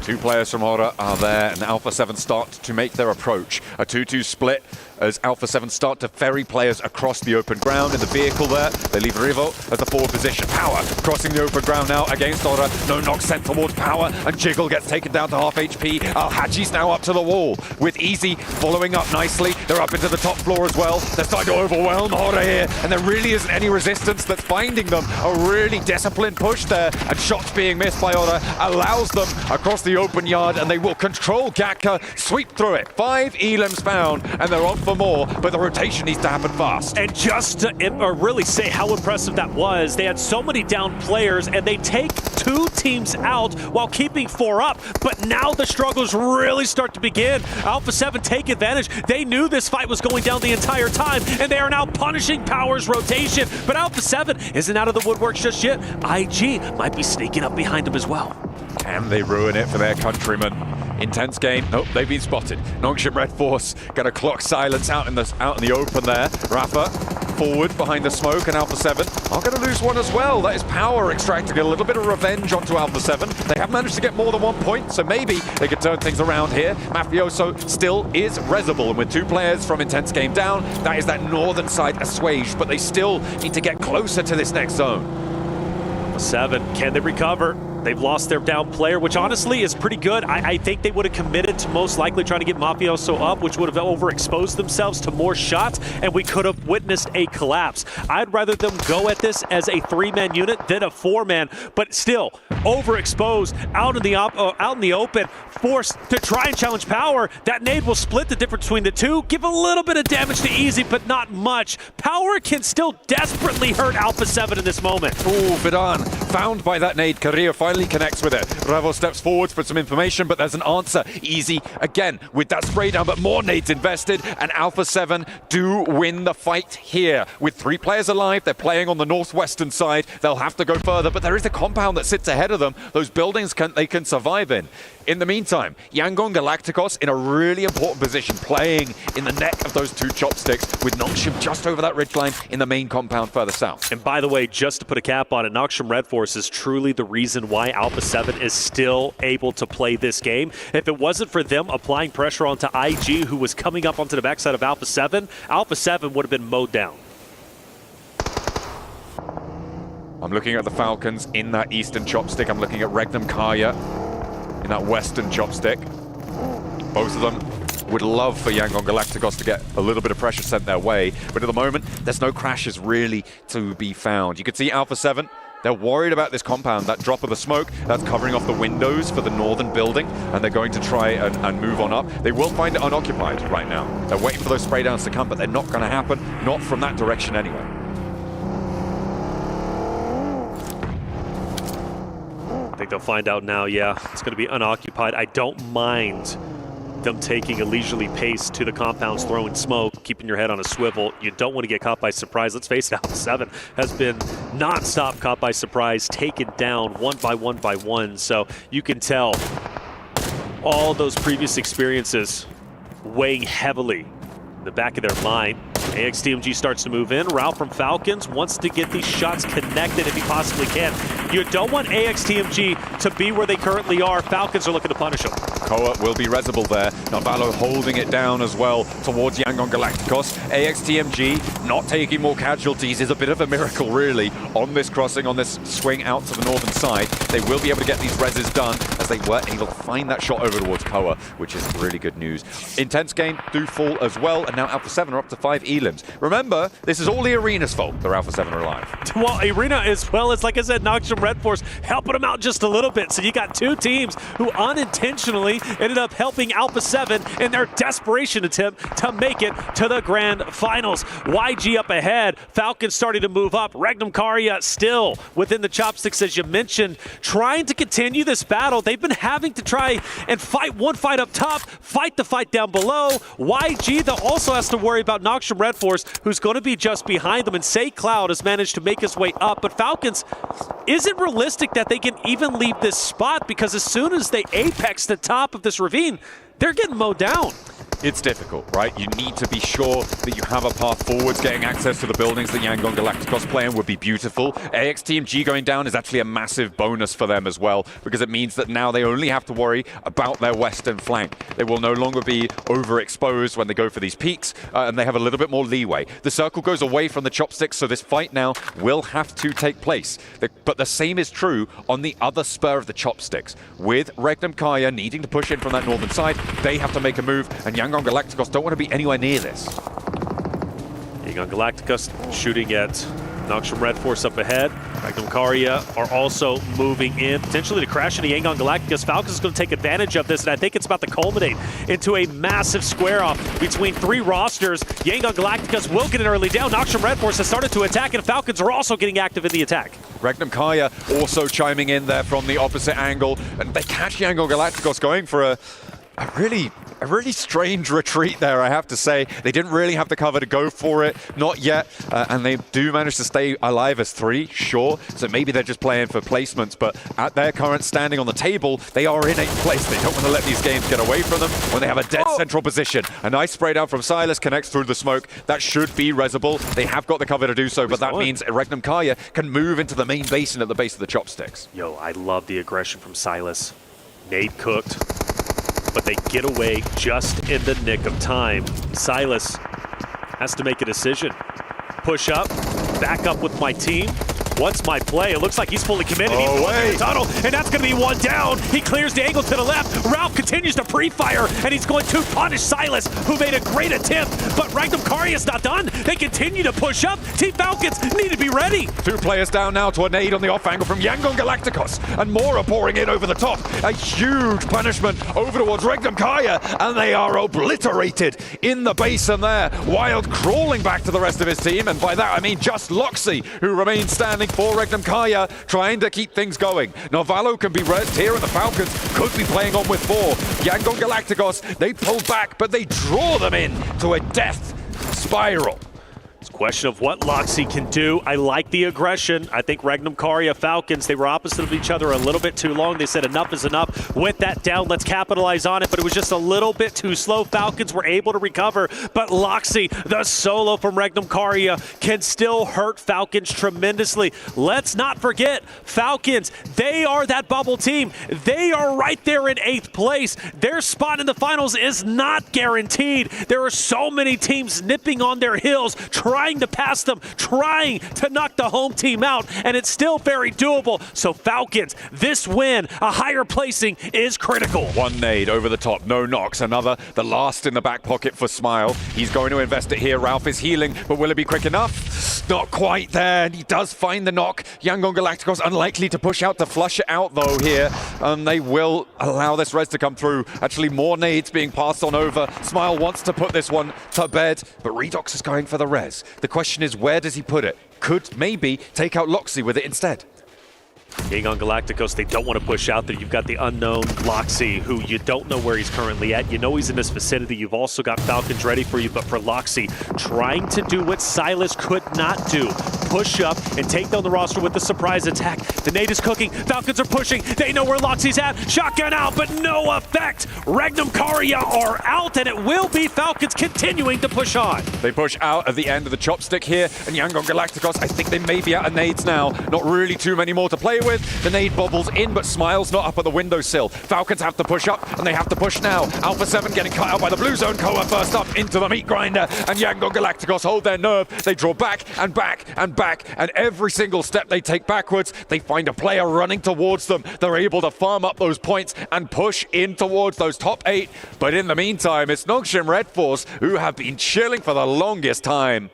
2 players from Hora are there, and Alpha 7 start to make their approach. A 2-2 split as Alpha 7 start to ferry players across the open ground in the vehicle there. They leave Rivo at the forward position. Power crossing the open ground now against Hora. No knock sent towards Power, and Jiggle gets taken down to half HP. Alhaji's now up to the wall with Easy following up nicely. They're up into the top floor as well. They're starting to overwhelm Hora here, and there really isn't any resistance that's finding them. A really disciplined push there, and shots being missed by Hora allows them across the open yard, and they will control Gatka, sweep through it. 5 elims found, and they're on for more, but the rotation needs to happen fast. And just to really say how impressive that was, they had so many down players, and they take 2 teams out while keeping 4 up, but now the struggles really start to begin. Alpha 7 take advantage. They knew this fight was going down the entire time, and they are now punishing Power's rotation, but Alpha 7 isn't out of the woodworks just yet. IG might be sneaking up behind them as well. Can they ruin it for their countrymen? Intense game. Nope, they've been spotted. Nongshim Red Force gonna clock silence out in the open there. Rafa forward behind the smoke, and Alpha 7 are gonna lose one as well. That is Power extracting a little bit of revenge onto Alpha 7. They have managed to get more than 1 point, so maybe they could turn things around here. Mafioso still is resible, and with 2 players from Intense Game down, that is that northern side assuaged, but they still need to get closer to this next zone. 7, can they recover? They've lost their down player, which honestly is pretty good. I think they would have committed to most likely trying to get Mafioso up, which would have overexposed themselves to more shots, and we could have witnessed a collapse. I'd rather them go at this as a 3-man unit than a 4-man, but still overexposed out in the open, forced to try and challenge Power. That nade will split the difference between the 2, give a little bit of damage to Easy, but not much. Power can still desperately hurt Alpha 7 in this moment. Ooh, Vidan found by that nade. Career finally connects with it. Bravo steps forwards for some information, but there's an answer. Easy again with that spray down, but more nades invested, and Alpha 7 do win the fight here. With 3 players alive, they're playing on the northwestern side. They'll have to go further, but there is a compound that sits ahead of them. Those buildings they can survive in. In the meantime, Yangon Galacticos in a really important position, playing in the neck of those 2 chopsticks, with Nongshim just over that ridgeline in the main compound further south. And by the way, just to put a cap on it, Nongshim Red Force is truly the reason why why Alpha 7 is still able to play this game. If it wasn't for them applying pressure onto IG, who was coming up onto the backside of Alpha 7 would have been mowed down. I'm looking at the Falcons in that eastern chopstick. I'm looking at Regnum Kaya in that western chopstick. Both of them would love for Yangon Galacticos to get a little bit of pressure sent their way, but at the moment, there's no crashes really to be found. You can see Alpha 7, they're worried about this compound, that drop of the smoke that's covering off the windows for the northern building, and they're going to try and move on up. They will find it unoccupied right now. They're waiting for those spray downs to come, but they're not going to happen, not from that direction anyway. I think they'll find out now, yeah, it's going to be unoccupied. I don't mind them taking a leisurely pace to the compounds, throwing smoke, keeping your head on a swivel. You don't want to get caught by surprise. Let's face it, Alpha 7 has been non-stop caught by surprise, taken down one by one. So you can tell all those previous experiences weighing heavily in the back of their mind. AXTMG starts to move in. Ralph from Falcons wants to get these shots connected if he possibly can. You don't want AXTMG to be where they currently are. Falcons are looking to punish them. Koa will be resible there. Navalo holding it down as well towards Yangon Galacticos. AXTMG not taking more casualties is a bit of a miracle, really, on this crossing, on this swing out to the northern side. They will be able to get these reses done as they were able to find that shot over towards Koa, which is really good news. Intense game do fall as well, and now Alpha 7 are up to 5 elims. Remember, this is all the Arena's fault. Their Alpha 7 are alive. Well, Arena as well as, like I said, Noxium Red Force helping them out just a little bit. So you got two teams who unintentionally ended up helping Alpha 7 in their desperation attempt to make it to the grand finals. YG up ahead. Falcons starting to move up. Regnum Karya still within the chopsticks, as you mentioned, trying to continue this battle. They've been having to try and fight one fight up top, fight the fight down below. YG, though, also has to worry about Noxium Red Force, who's going to be just behind them. And Say Cloud has managed to make his way up. But Falcons, is it realistic that they can even leave this spot? Because as soon as they apex the top of this ravine, they're getting mowed down. It's difficult, right? You need to be sure that you have a path forwards. Getting access to the buildings that Yangon Galacticos play in would be beautiful. AXTMG going down is actually a massive bonus for them as well, because it means that now they only have to worry about their western flank. They will no longer be overexposed when they go for these peaks, and they have a little bit more leeway. The circle goes away from the chopsticks, so this fight now will have to take place. But the same is true on the other spur of the chopsticks. With Regnum Kaya needing to push in from that northern side, they have to make a move, and Yangon Galacticos don't want to be anywhere near this. Yangon Galacticos shooting at Noxium Red Force up ahead. Regnum Karya are also moving in, potentially to crash into Yangon Galacticos. Falcons is going to take advantage of this, and I think it's about to culminate into a massive square-off between three rosters. Yangon Galacticos will get an early down. Noxium Red Force has started to attack, and Falcons are also getting active in the attack. Regnum Kaya also chiming in there from the opposite angle, and they catch Yangon Galacticos going for a really strange retreat there, I have to say. They didn't really have the cover to go for it, not yet, and they do manage to stay alive as 3, sure, so maybe they're just playing for placements, but at their current standing on the table, they are in 8th place. They don't want to let these games get away from them when they have a dead central position. A nice spray down from Silas connects through the smoke. That should be resible. They have got the cover to do so, but that means Regnum Kaya can move into the main basin at the base of the chopsticks. Yo, I love the aggression from Silas. Nade cooked, but they get away just in the nick of time. Silas has to make a decision. Push up, back up with my team. What's my play? It looks like he's fully committed. He's going to the tunnel, and that's going to be one down. He clears the angle to the left. Ralph continues to pre-fire, and he's going to punish Silas, who made a great attempt. But Regnum Karya is not done. They continue to push up. Team Falcons need to be ready. 2 players down now to a nade on the off angle from Yangon Galacticos, and more are pouring in over the top. A huge punishment over towards Regnum Kaya, and they are obliterated in the basin there. Wild crawling back to the rest of his team, and by that I mean just Loxy, who remains standing for Regnum Kaya, trying to keep things going. Novalo can be rezzed here, and the Falcons could be playing on with 4. Yangon Galacticos, they pull back, but they draw them in to a death spiral. It's a question of what Loxy can do. I like the aggression. I think Regnum Karia Falcons, they were opposite of each other a little bit too long. They said enough is enough. With that down, let's capitalize on it, but it was just a little bit too slow. Falcons were able to recover, but Loxy, the solo from Regnum Karia, can still hurt Falcons tremendously. Let's not forget, Falcons, they are that bubble team. They are right there in 8th place. Their spot in the finals is not guaranteed. There are so many teams nipping on their heels, trying to pass them, trying to knock the home team out, and it's still very doable. So Falcons, this win, a higher placing is critical. One nade over the top, no knocks. Another, the last in the back pocket for Smile. He's going to invest it here. Ralph is healing, but will it be quick enough? Not quite there. He does find the knock. Yangon Galacticos unlikely to push out to flush it out though here. They will allow this res to come through. Actually, more nades being passed on over. Smile wants to put this one to bed, but Redox is going for the res. The question is, where does he put it? Could maybe take out Loxy with it instead. Yangon Galacticos, they don't want to push out there. You've got the unknown Loxy, who you don't know where he's currently at. You know he's in this vicinity. You've also got Falcons ready for you, but for Loxy, trying to do what Silas could not do. Push up and take down the roster with the surprise attack. The nade is cooking. Falcons are pushing. They know where Loxy's at. Shotgun out, but no effect. Regnum Karia are out, and it will be Falcons continuing to push on. They push out at the end of the chopstick here, and Yangon Galacticos, I think they may be out of nades now. Not really too many more to play with. The nade bobbles in, but Smile's not up at the windowsill. Falcons have to push up, and they have to push now. Alpha 7 getting cut out by the blue zone. Koa first up into the meat grinder, and Yangon Galacticos hold their nerve. They draw back and back and back, and every single step they take backwards, they find a player running towards them. They're able to farm up those points and push in towards those top 8. But in the meantime, it's Nongshim Red Force who have been chilling for the longest time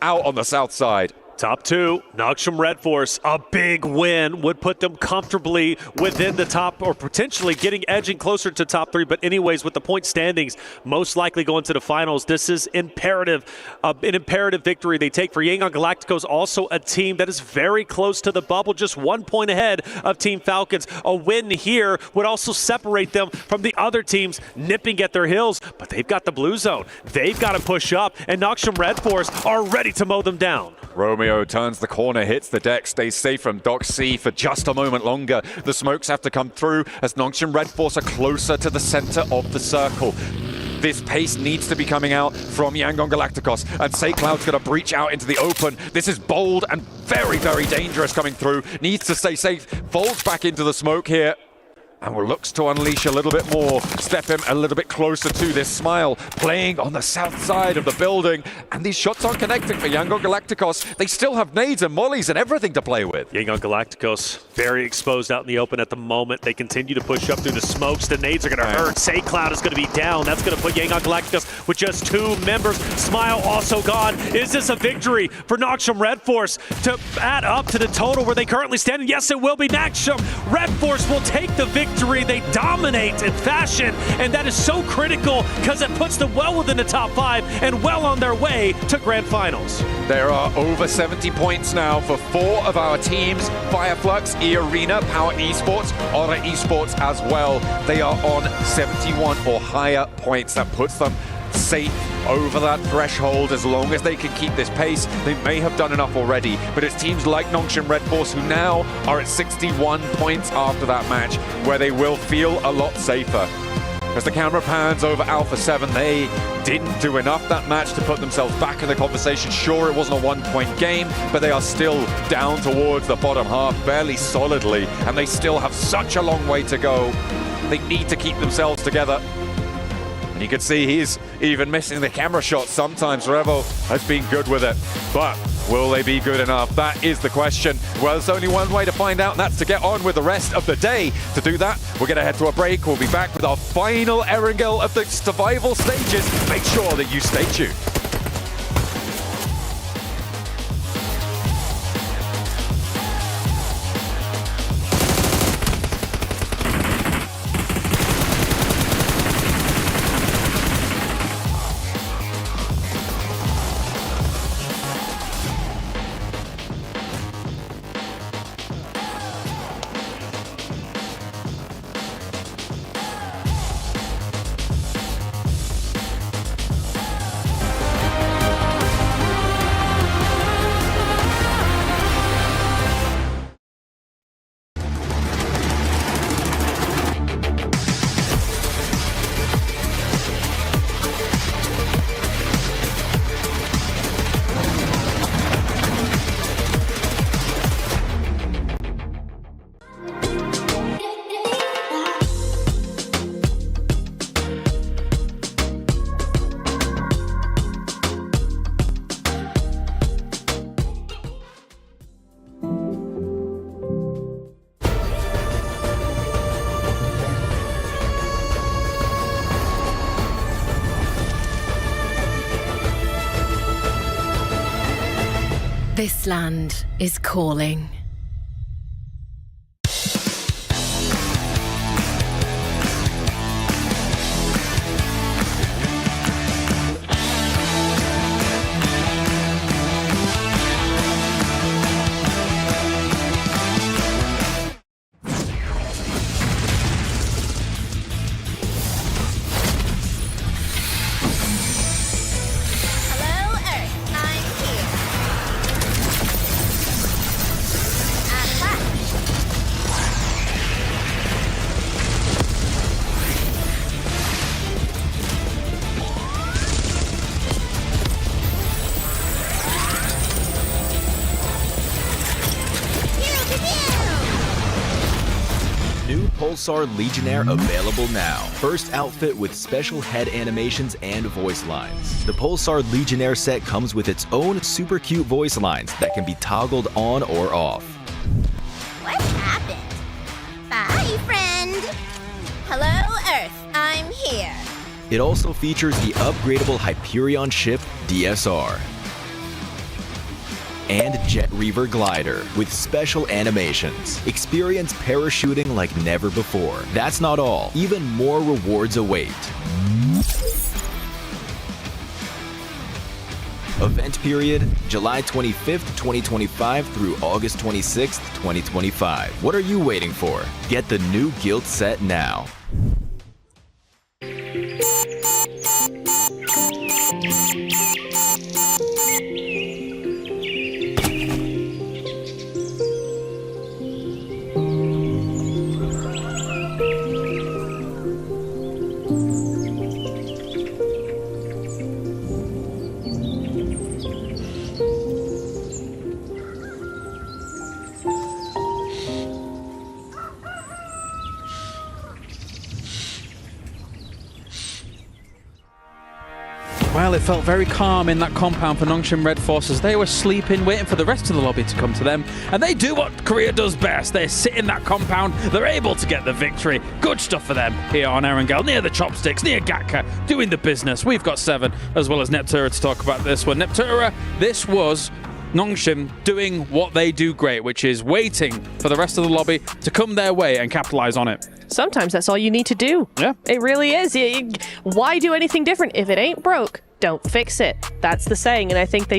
out on the south side. Top 2, Nongshim Red Force, a big win would put them comfortably within the top, or potentially edging closer to top 3. But anyways, with the point standings, most likely going to the finals, this is imperative, an imperative victory they take for Yangon Galacticos, also a team that is very close to the bubble, just 1 point ahead of Team Falcons. A win here would also separate them from the other teams nipping at their heels, but they've got the blue zone. They've got to push up, and Nongshim Red Force are ready to mow them down. Romeo turns the corner, hits the deck, stays safe from Doc C for just a moment longer. The smokes have to come through as Nongshim Red Force are closer to the center of the circle. This pace needs to be coming out from Yangon Galacticos, and SayCloud's going to breach out into the open. This is bold and very, very dangerous coming through. Needs to stay safe, falls back into the smoke here, and looks to unleash a little bit more, step him a little bit closer to this Smile, playing on the south side of the building, and these shots aren't connecting for Yangon Galacticos. They still have nades and mollies and everything to play with. Yangon Galacticos very exposed out in the open at the moment. They continue to push up through the smokes. The nades are going to hurt. SayCloud is going to be down. That's going to put Yangon Galacticos with just 2 members. Smile also gone. Is this a victory for Nongshim Red Force to add up to the total where they currently stand? Yes, it will be. Nongshim Red Force will take the victory. They dominate in fashion, and that is so critical because it puts them well within the top 5 and well on their way to grand finals. There are over 70 points now for 4 of our teams: Fireflux, E-Arena, Power Esports, Aura Esports as well. They are on 71 or higher points. That puts them safe over that threshold. As long as they can keep this pace, they may have done enough already, but it's teams like Nongshim Red Force who now are at 61 points after that match, where they will feel a lot safer. As the camera pans over Alpha 7, they didn't do enough that match to put themselves back in the conversation. Sure, it wasn't a 1-point game, but they are still down towards the bottom half, barely solidly, and they still have such a long way to go. They need to keep themselves together. And you can see he's even missing the camera shots sometimes. Revo has been good with it, but will they be good enough? That is the question. Well, there's only one way to find out, and that's to get on with the rest of the day. To do that, we're going to head to a break. We'll be back with our final Erangel of the survival stages. Make sure that you stay tuned. This land is calling. Pulsar Legionnaire available now. First outfit with special head animations and voice lines. The Pulsar Legionnaire set comes with its own super cute voice lines that can be toggled on or off. What happened? Bye, friend. Hello, Earth. I'm here. It also features the upgradable Hyperion ship DSR and Jet Reaver glider with special animations. Experience parachuting like never before. That's not all. Even more rewards await. Event period, July 25th, 2025 through August 26th, 2025. What are you waiting for? Get the new Guild set now. Well, it felt very calm in that compound for Nongshim Red Forces. They were sleeping, waiting for the rest of the lobby to come to them. And they do what Korea does best. They sit in that compound. They're able to get the victory. Good stuff for them here on Erangel, near the chopsticks, near Gatka, doing the business. We've got 7, as well as Neptura to talk about this one. Neptura, this was Nongshim doing what they do great, which is waiting for the rest of the lobby to come their way and capitalize on it. Sometimes that's all you need to do. Yeah. It really is. Why do anything different? If it ain't broke, don't fix it. That's the saying, and I think they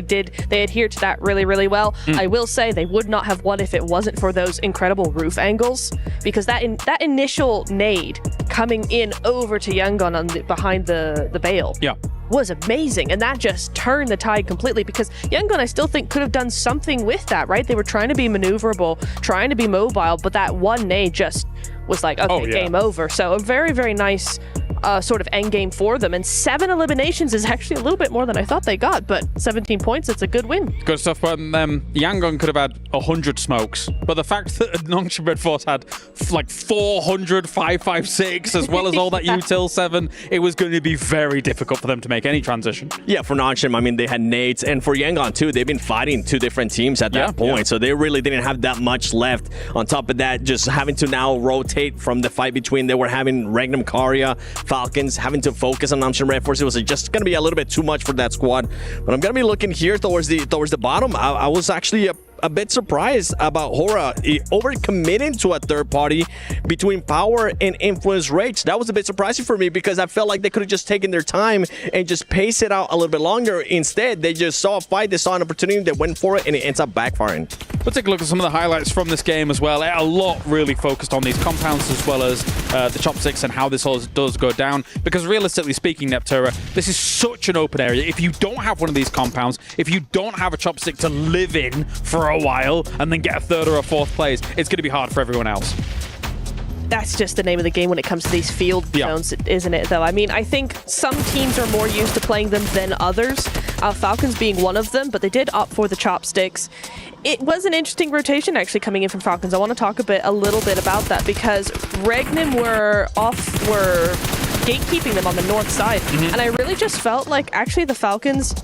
adhered to that really, really well. I will say they would not have won if it wasn't for those incredible roof angles, because that initial nade coming in over to Yangon behind the bale was amazing, and that just turned the tide completely, because Yangon, I still think, could have done something with that, right? They were trying to be maneuverable, trying to be mobile, but that one nade just was like, okay, game over. So a very, very nice sort of end game for them, and 7 eliminations is actually a little bit more than I thought they got, but 17 points, it's a good win. Good stuff. But Yangon could have had 100 smokes, but the fact that Nongshim Red Force had like 400, 556, as well as all that util 7, it was going to be very difficult for them to make any transition. Yeah, for Nongshim, I mean, they had nades, and for Yangon too, they've been fighting 2 different teams at that point, so they really didn't have that much left. On top of that, just having to now rotate from the fight between, they were having Regnum Karya, Falcons, having to focus on Nongshim Red Force. It was just going to be a little bit too much for that squad. But I'm going to be looking here towards the bottom. I was actually a bit surprised about Hora overcommitting to a third party between Power and Influence Rage. That was a bit surprising for me, because I felt like they could have just taken their time and just paced it out a little bit longer. Instead, they just saw a fight, they saw an opportunity, they went for it, and it ends up backfiring. We'll take a look at some of the highlights from this game as well. A lot really focused on these compounds, as well as the chopsticks and how this all does go down. Because realistically speaking, Neptura, this is such an open area. If you don't have one of these compounds, if you don't have a chopstick to live in for a while and then get a 3rd or a 4th place, it's going to be hard for everyone else. That's just the name of the game when it comes to these field zones, isn't it, though? I mean, I think some teams are more used to playing them than others, Falcons being one of them, but they did opt for the chopsticks. It was an interesting rotation actually coming in from Falcons. I want to talk a little bit about that, because Regnum were gatekeeping them on the north side, and I really just felt like actually the Falcons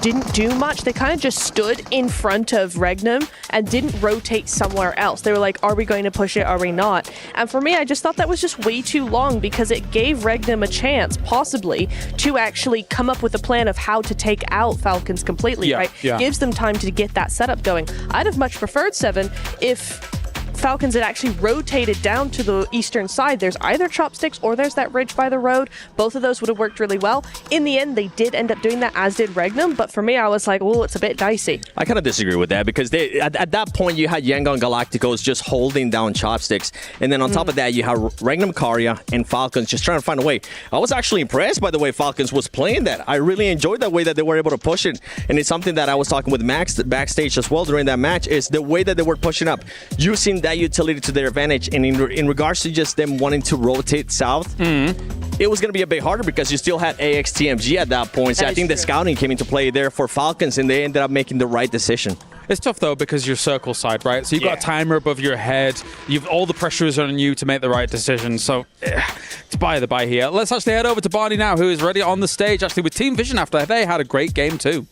didn't do much. They kind of just stood in front of Regnum and didn't rotate somewhere else. They were like, are we going to push it? Are we not? And for me, I just thought that was just way too long because it gave Regnum a chance, possibly, to actually come up with a plan of how to take out Falcons completely, right? Yeah. Gives them time to get that setup going. I'd have much preferred, Seven, if Falcons had actually rotated down to the eastern side. There's either chopsticks or there's that ridge by the road. Both of those would have worked really well. In the end, they did end up doing that, as did Regnum. But for me, I was like, oh, it's a bit dicey. I kind of disagree with that because they at that point you had Yangon Galacticos just holding down chopsticks, and then on top of that you have Regnum Karya and Falcons just trying to find a way. I was actually impressed by the way Falcons was playing that. I really enjoyed that way that they were able to push it, and it's something that I was talking with Max backstage as well during that match, is the way that they were pushing up, using that utility to their advantage. And in regards to just them wanting to rotate south, it was going to be a bit harder because you still had AXTMG at that point. So I think the scouting came into play there for Falcons, and they ended up making the right decision. It's tough though because you're circle side, right? So you've got a timer above your head. You've all the pressure is on you to make the right decision. So it's by the by here. Let's actually head over to Barney now, who is ready on the stage actually with Team Vision after they had a great game too.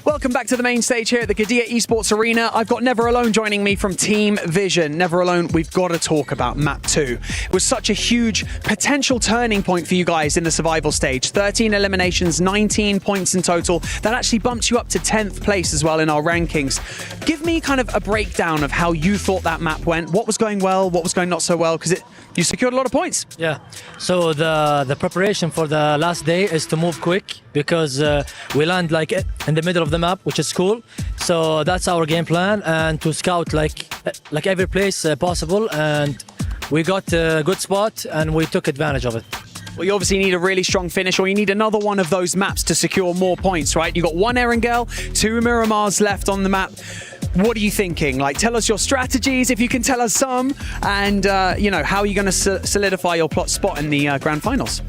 Welcome back to the main stage here at the Qiddiya Esports Arena. I've got Never Alone joining me from Team Vision. Never Alone, we've got to talk about Map 2. It was such a huge potential turning point for you guys in the survival stage. 13 eliminations, 19 points in total. That actually bumped you up to 10th place as well in our rankings. Give me kind of a breakdown of how you thought that map went. What was going well, what was going not so well? Because you secured a lot of points. Yeah, so the preparation for the last day is to move quick because we land like in the middle of the map, which is cool. So that's our game plan, and to scout like every place possible, and we got a good spot and we took advantage of it. Well, you obviously need a really strong finish, or you need another one of those maps to secure more points, right? You got one Erangel, 2 Miramars left on the map. What are you thinking? Like, tell us your strategies, if you can tell us some, and you know, how are you going to solidify your plot spot in the grand finals?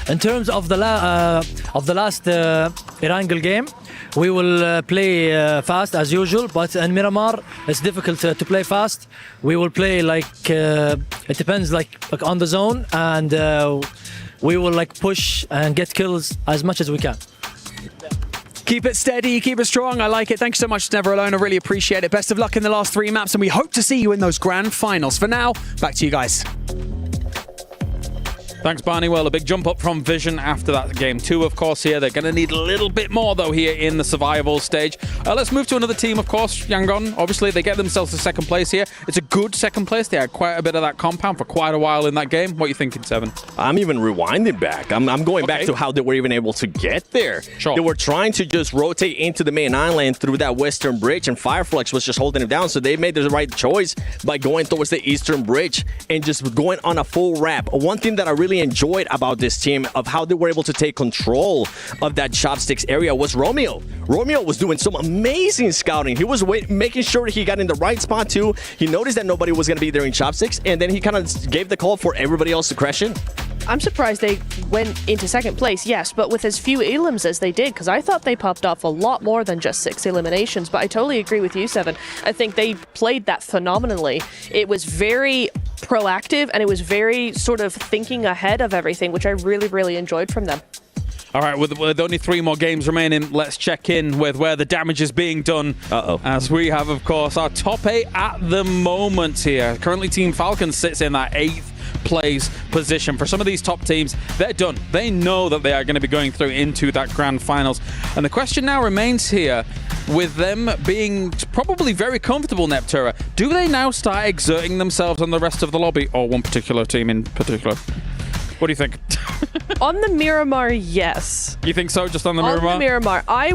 In terms of the last Erangel game, we will play fast as usual, but in Miramar it's difficult to play fast. We will play like it depends, like on the zone, and we will like push and get kills as much as we can. Keep it steady, keep it strong. I like it. Thanks so much, Never Alone. I really appreciate it. Best of luck in the last 3 maps, and we hope to see you in those grand finals. For now, back to you guys. Thanks, Barney. Well, a big jump up from Vision after that game 2, of course, here. They're going to need a little bit more, though, here in the survival stage. Let's move to another team, of course, Yangon. Obviously, they get themselves to 2nd place here. It's a good 2nd place. They had quite a bit of that compound for quite a while in that game. What are you thinking, Seven? I'm even rewinding back. I'm going back to how they were even able to get there. Sure. They were trying to just rotate into the main island through that western bridge, and Fireflux was just holding it down. So they made the right choice by going towards the eastern bridge and just going on a full wrap. One thing that I really enjoyed about this team, of how they were able to take control of that chopsticks area, was Romeo. Romeo was doing some amazing scouting. He was making sure he got in the right spot too. He noticed that nobody was going to be there in chopsticks, and then he kind of gave the call for everybody else to crash in. I'm surprised they went into 2nd place, yes, but with as few elims as they did, because I thought they popped off a lot more than just 6 eliminations. But I totally agree with you, Seven. I think they played that phenomenally. It was very proactive, and it was very sort of thinking ahead of everything, which I really, really enjoyed from them. All right, with only 3 more games remaining, let's check in with where the damage is being done. As we have, of course, our top 8 at the moment here. Currently, Team Falcons sits in that 8th place position. For some of these top teams, they're done. They know that they are going to be going through into that grand finals. And the question now remains here, with them being probably very comfortable, Neptura, do they now start exerting themselves on the rest of the lobby, or one particular team in particular? What do you think? On the Miramar, yes. You think so, just on the Miramar? On the Miramar. I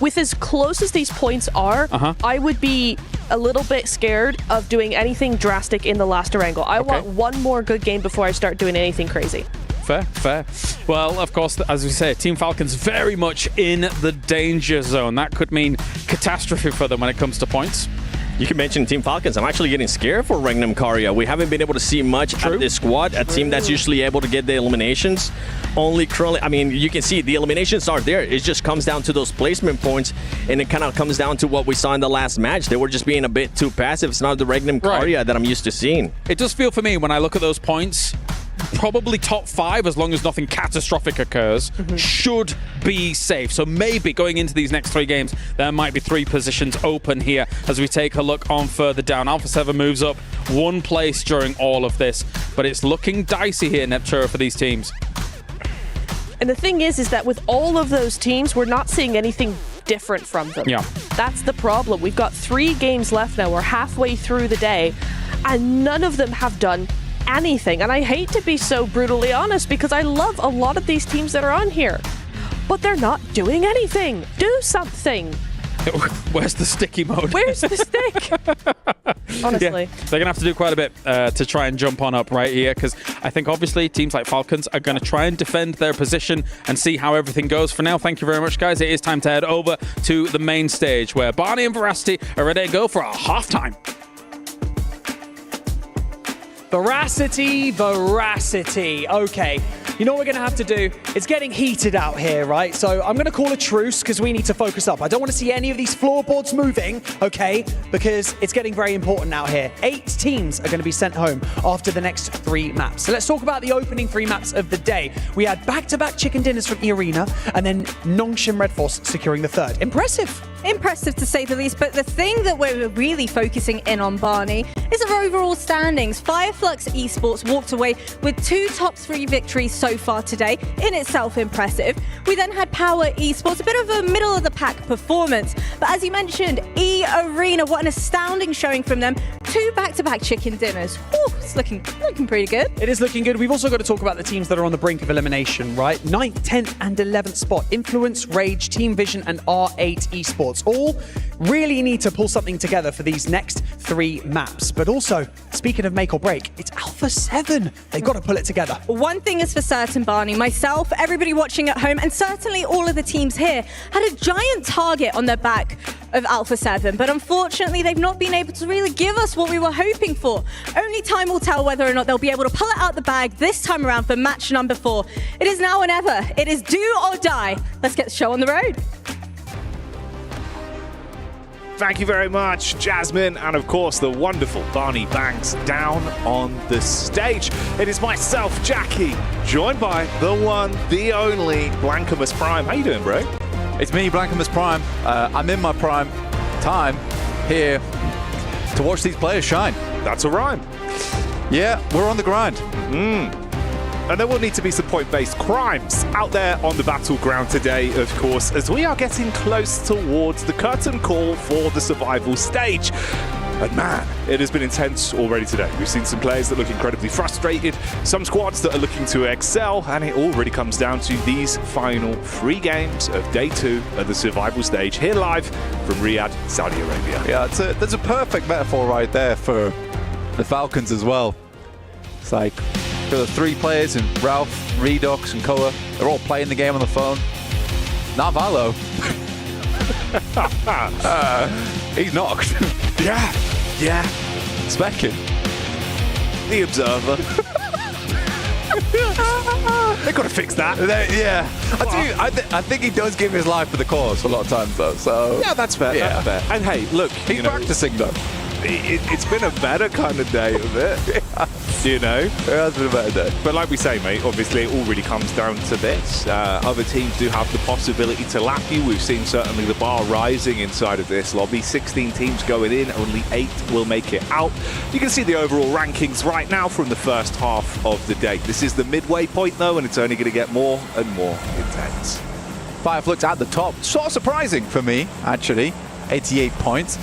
with as close as these points are, I would be a little bit scared of doing anything drastic in the last Erangel. I want one more good game before I start doing anything crazy. Fair. Well, of course, as we say, Team Falcons very much in the danger zone. That could mean catastrophe for them when it comes to points. You can mention Team Falcons. I'm actually getting scared for Regnum Karya. We haven't been able to see much of this squad, a team that's usually able to get the eliminations. Only currently, I mean, you can see the eliminations are there. It just comes down to those placement points, and it kind of comes down to what we saw in the last match. They were just being a bit too passive. It's not the Regnum Karya that I'm used to seeing. It does feel for me when I look at those points, probably top 5, as long as nothing catastrophic occurs, should be safe. So maybe going into these next 3 games, there might be 3 positions open here as we take a look on further down. Alpha 7 moves up 1 place during all of this, but it's looking dicey here, Neptura, for these teams. And the thing is that with all of those teams, we're not seeing anything different from them. Yeah. That's the problem. We've got 3 games left now. We're halfway through the day, and none of them have done anything. And I hate to be so brutally honest, because I love a lot of these teams that are on here, but they're not doing anything. Do something. Where's the sticky mode? Where's the stick? Honestly. Yeah, they're going to have to do quite a bit to try and jump on up right here, because I think obviously teams like Falcons are going to try and defend their position and see how everything goes. For now, thank you very much, guys. It is time to head over to the main stage where Barney and Veracity are ready to go for a halftime. Veracity. Okay. You know what we're going to have to do? It's getting heated out here, right? So I'm going to call a truce because we need to focus up. I don't want to see any of these floorboards moving, okay? Because it's getting very important out here. 8 teams are going to be sent home after the next 3 maps. So let's talk about the opening 3 maps of the day. We had back-to-back chicken dinners from E-Arena and then Nongshim Red Force securing the 3rd. Impressive. Impressive to say the least, but the thing that we're really focusing in on, Barney, is our overall standings. Fireflux Esports walked away with 2 top 3 victories so far today, in itself impressive. We then had Power Esports, a bit of a middle-of-the-pack performance, but as you mentioned, E-Arena, what an astounding showing from them. 2 back-to-back chicken dinners. Whew, it's looking pretty good. It is looking good. We've also got to talk about the teams that are on the brink of elimination, right? 9th, 10th, and 11th spot. Influence, Rage, Team Vision, and R8 Esports. All really need to pull something together for these next 3 maps. But also, speaking of make or break, it's Alpha 7. They've got to pull it together. One thing is for certain, Barney, myself, everybody watching at home, and certainly all of the teams here, had a giant target on their back of Alpha 7, but unfortunately they've not been able to really give us what we were hoping for. Only time will tell whether or not they'll be able to pull it out the bag this time around for match number 4. It is now or never. It is do or die. Let's get the show on the road. Thank you very much, Jasmine, and of course the wonderful Barney Banks down on the stage. It is myself, Jackie, joined by the one, the only Blancamus Prime. How you doing, bro? It's me, Blancamus Prime. I'm in my prime time here to watch these players shine. That's a rhyme. Yeah, we're on the grind. And there will need to be some point-based crimes out there on the battleground today, of course, as we are getting close towards the curtain call for the survival stage. And man, it has been intense already today. We've seen some players that look incredibly frustrated, some squads that are looking to excel, and it all really comes down to these final 3 games of day 2 of the survival stage, here live from Riyadh, Saudi Arabia. Yeah, there's a perfect metaphor right there for the Falcons as well. It's like, for the 3 players, and Ralph, Redox, and Koa, they're all playing the game on the phone. Not Valo. He's knocked. Yeah. Specking. The Observer. They've got to fix that. Yeah. I think he does give his life for the cause a lot of times, though. So yeah, that's fair. Yeah. That's fair. And hey, look, he's practicing, though. It's been a better kind of day of it. You know? It has been a better day. But like we say, mate, obviously it all really comes down to this. Other teams do have the possibility to lap you. We've seen certainly the bar rising inside of this lobby. 16 teams going in, only 8 will make it out. You can see the overall rankings right now from the first half of the day. This is the midway point, though, and it's only going to get more and more intense. Fireflux at the top. Sort of surprising for me, actually. 88 points,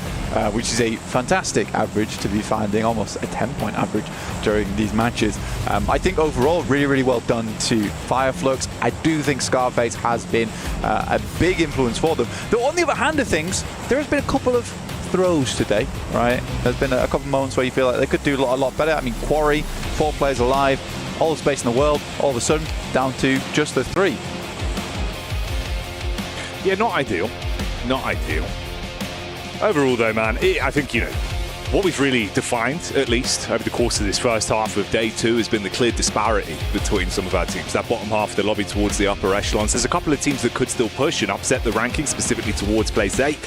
which is a fantastic average to be finding, almost a 10-point average during these matches. I think overall, really, really well done to Fireflux. I do think Scarface has been a big influence for them. Though on the other hand of things, there has been a couple of throws today, right? There's been a couple of moments where you feel like they could do a lot better. I mean, Quarry, 4 players alive, all the space in the world, all of a sudden down to just the 3. Yeah, not ideal. Not ideal. Overall, though, man, I think, you know, what we've really defined, at least over the course of this first half of day 2, has been the clear disparity between some of our teams. That bottom half of the lobby towards the upper echelons. There's a couple of teams that could still push and upset the rankings, specifically towards place 8.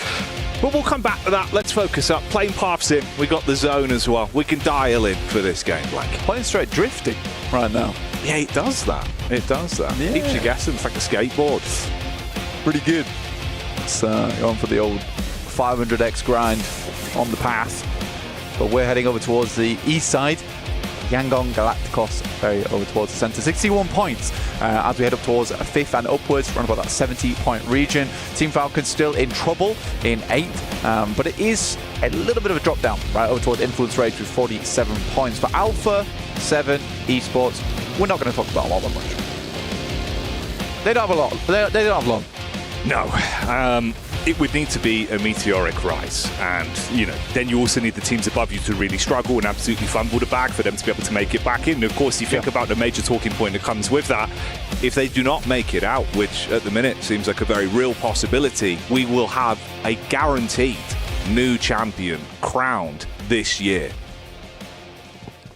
But we'll come back to that. Let's focus up. Playing paths in. We got the zone as well. We can dial in for this game, Blank. Playing straight drifting. right now. Yeah, it does that. It does that. Yeah. Keeps you guessing. It's like a skateboard. Pretty good. It's going for the old 500x grind on the path. But we're heading over towards the east side. Yangon Galacticos very over towards the center. 61 points as we head up towards 5th and upwards, around about that 70-point region. Team Falcon still in trouble in 8th, but it is a little bit of a drop down right over towards Influence Rage with 47 points. For Alpha 7 Esports, we're not going to talk about a lot that much. They don't have a lot. They don't have long. No. It would need to be a meteoric rise, and then you also need the teams above you to really struggle and absolutely fumble the bag for them to be able to make it back in. And of course, you think about the major talking point that comes with that. If they do not make it out, which at the minute seems like a very real possibility, we will have a guaranteed new champion crowned this year.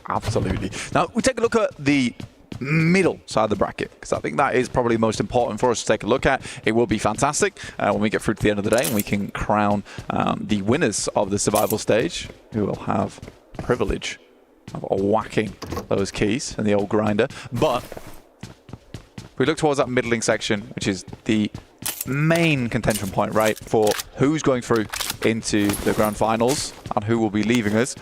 Absolutely. Now we take a look at the middle side of the bracket, because I think that is probably most important for us to take a look at. It will be fantastic when we get through to the end of the day and we can crown the winners of the survival stage, who will have the privilege of whacking those keys in the old grinder. But if we look towards that middling section, which is the main contention point, right, for who's going through into the grand finals and who will be leaving us.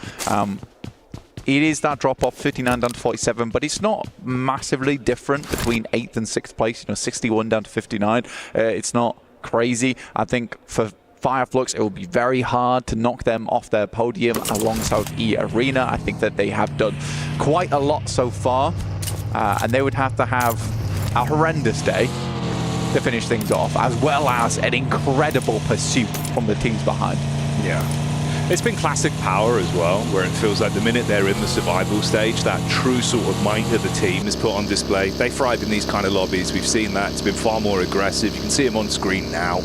It is that drop off 59 down to 47, but it's not massively different between 8th and 6th place. 61 down to 59. It's not crazy. I think for Fireflux, it will be very hard to knock them off their podium alongside E-Arena. I think that they have done quite a lot so far, and they would have to have a horrendous day to finish things off, as well as an incredible pursuit from the teams behind. Yeah. It's been classic Power as well, where it feels like the minute they're in the survival stage, that true sort of might of the team is put on display. They thrive in these kind of lobbies. We've seen that. It's been far more aggressive. You can see them on screen now.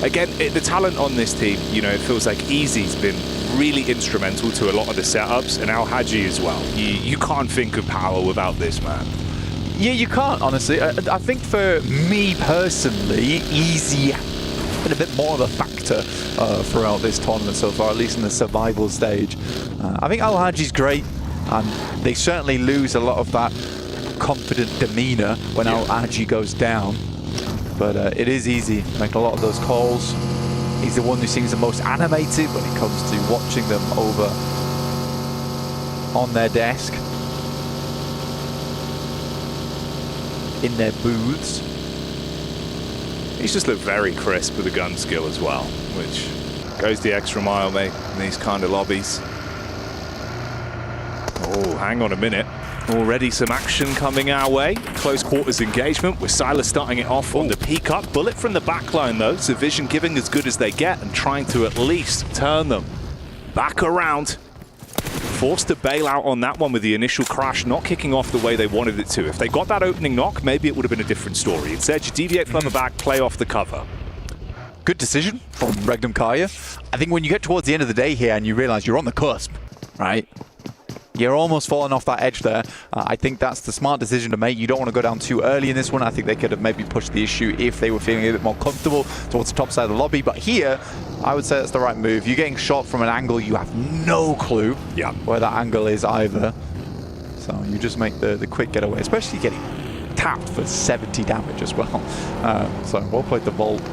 Again, the talent on this team, it feels like Easy's been really instrumental to a lot of the setups, and Al Haji as well. You can't think of Power without this man. Yeah, you can't, honestly. I think for me personally, Easy been a bit more of a factor throughout this tournament so far, at least in the survival stage. I think Al Haji's great, and they certainly lose a lot of that confident demeanor when Al Haji goes down. But it is Easy to make a lot of those calls. He's the one who seems the most animated when it comes to watching them over on their desk, in their booths. He's just looked very crisp with the gun skill as well, which goes the extra mile, mate, in these kind of lobbies. Oh, hang on a minute. Already some action coming our way. Close quarters engagement with Silas starting it off on the peak up. Bullet from the back line, though. So Vision giving as good as they get and trying to at least turn them back around. Forced to bail out on that one with the initial crash not kicking off the way they wanted it to. If they got that opening knock, maybe it would have been a different story. Instead, you deviate from the back, play off the cover. Good decision from Regnum Kaya. I think when you get towards the end of the day here and you realize you're on the cusp, right? You're almost falling off that edge there. I think that's the smart decision to make. You don't want to go down too early in this one. I think they could have maybe pushed the issue if they were feeling a bit more comfortable towards the top side of the lobby. But here, I would say that's the right move. You're getting shot from an angle you have no clue where that angle is either. So you just make the quick getaway, especially getting tapped for 70 damage as well. So well played, the Vault.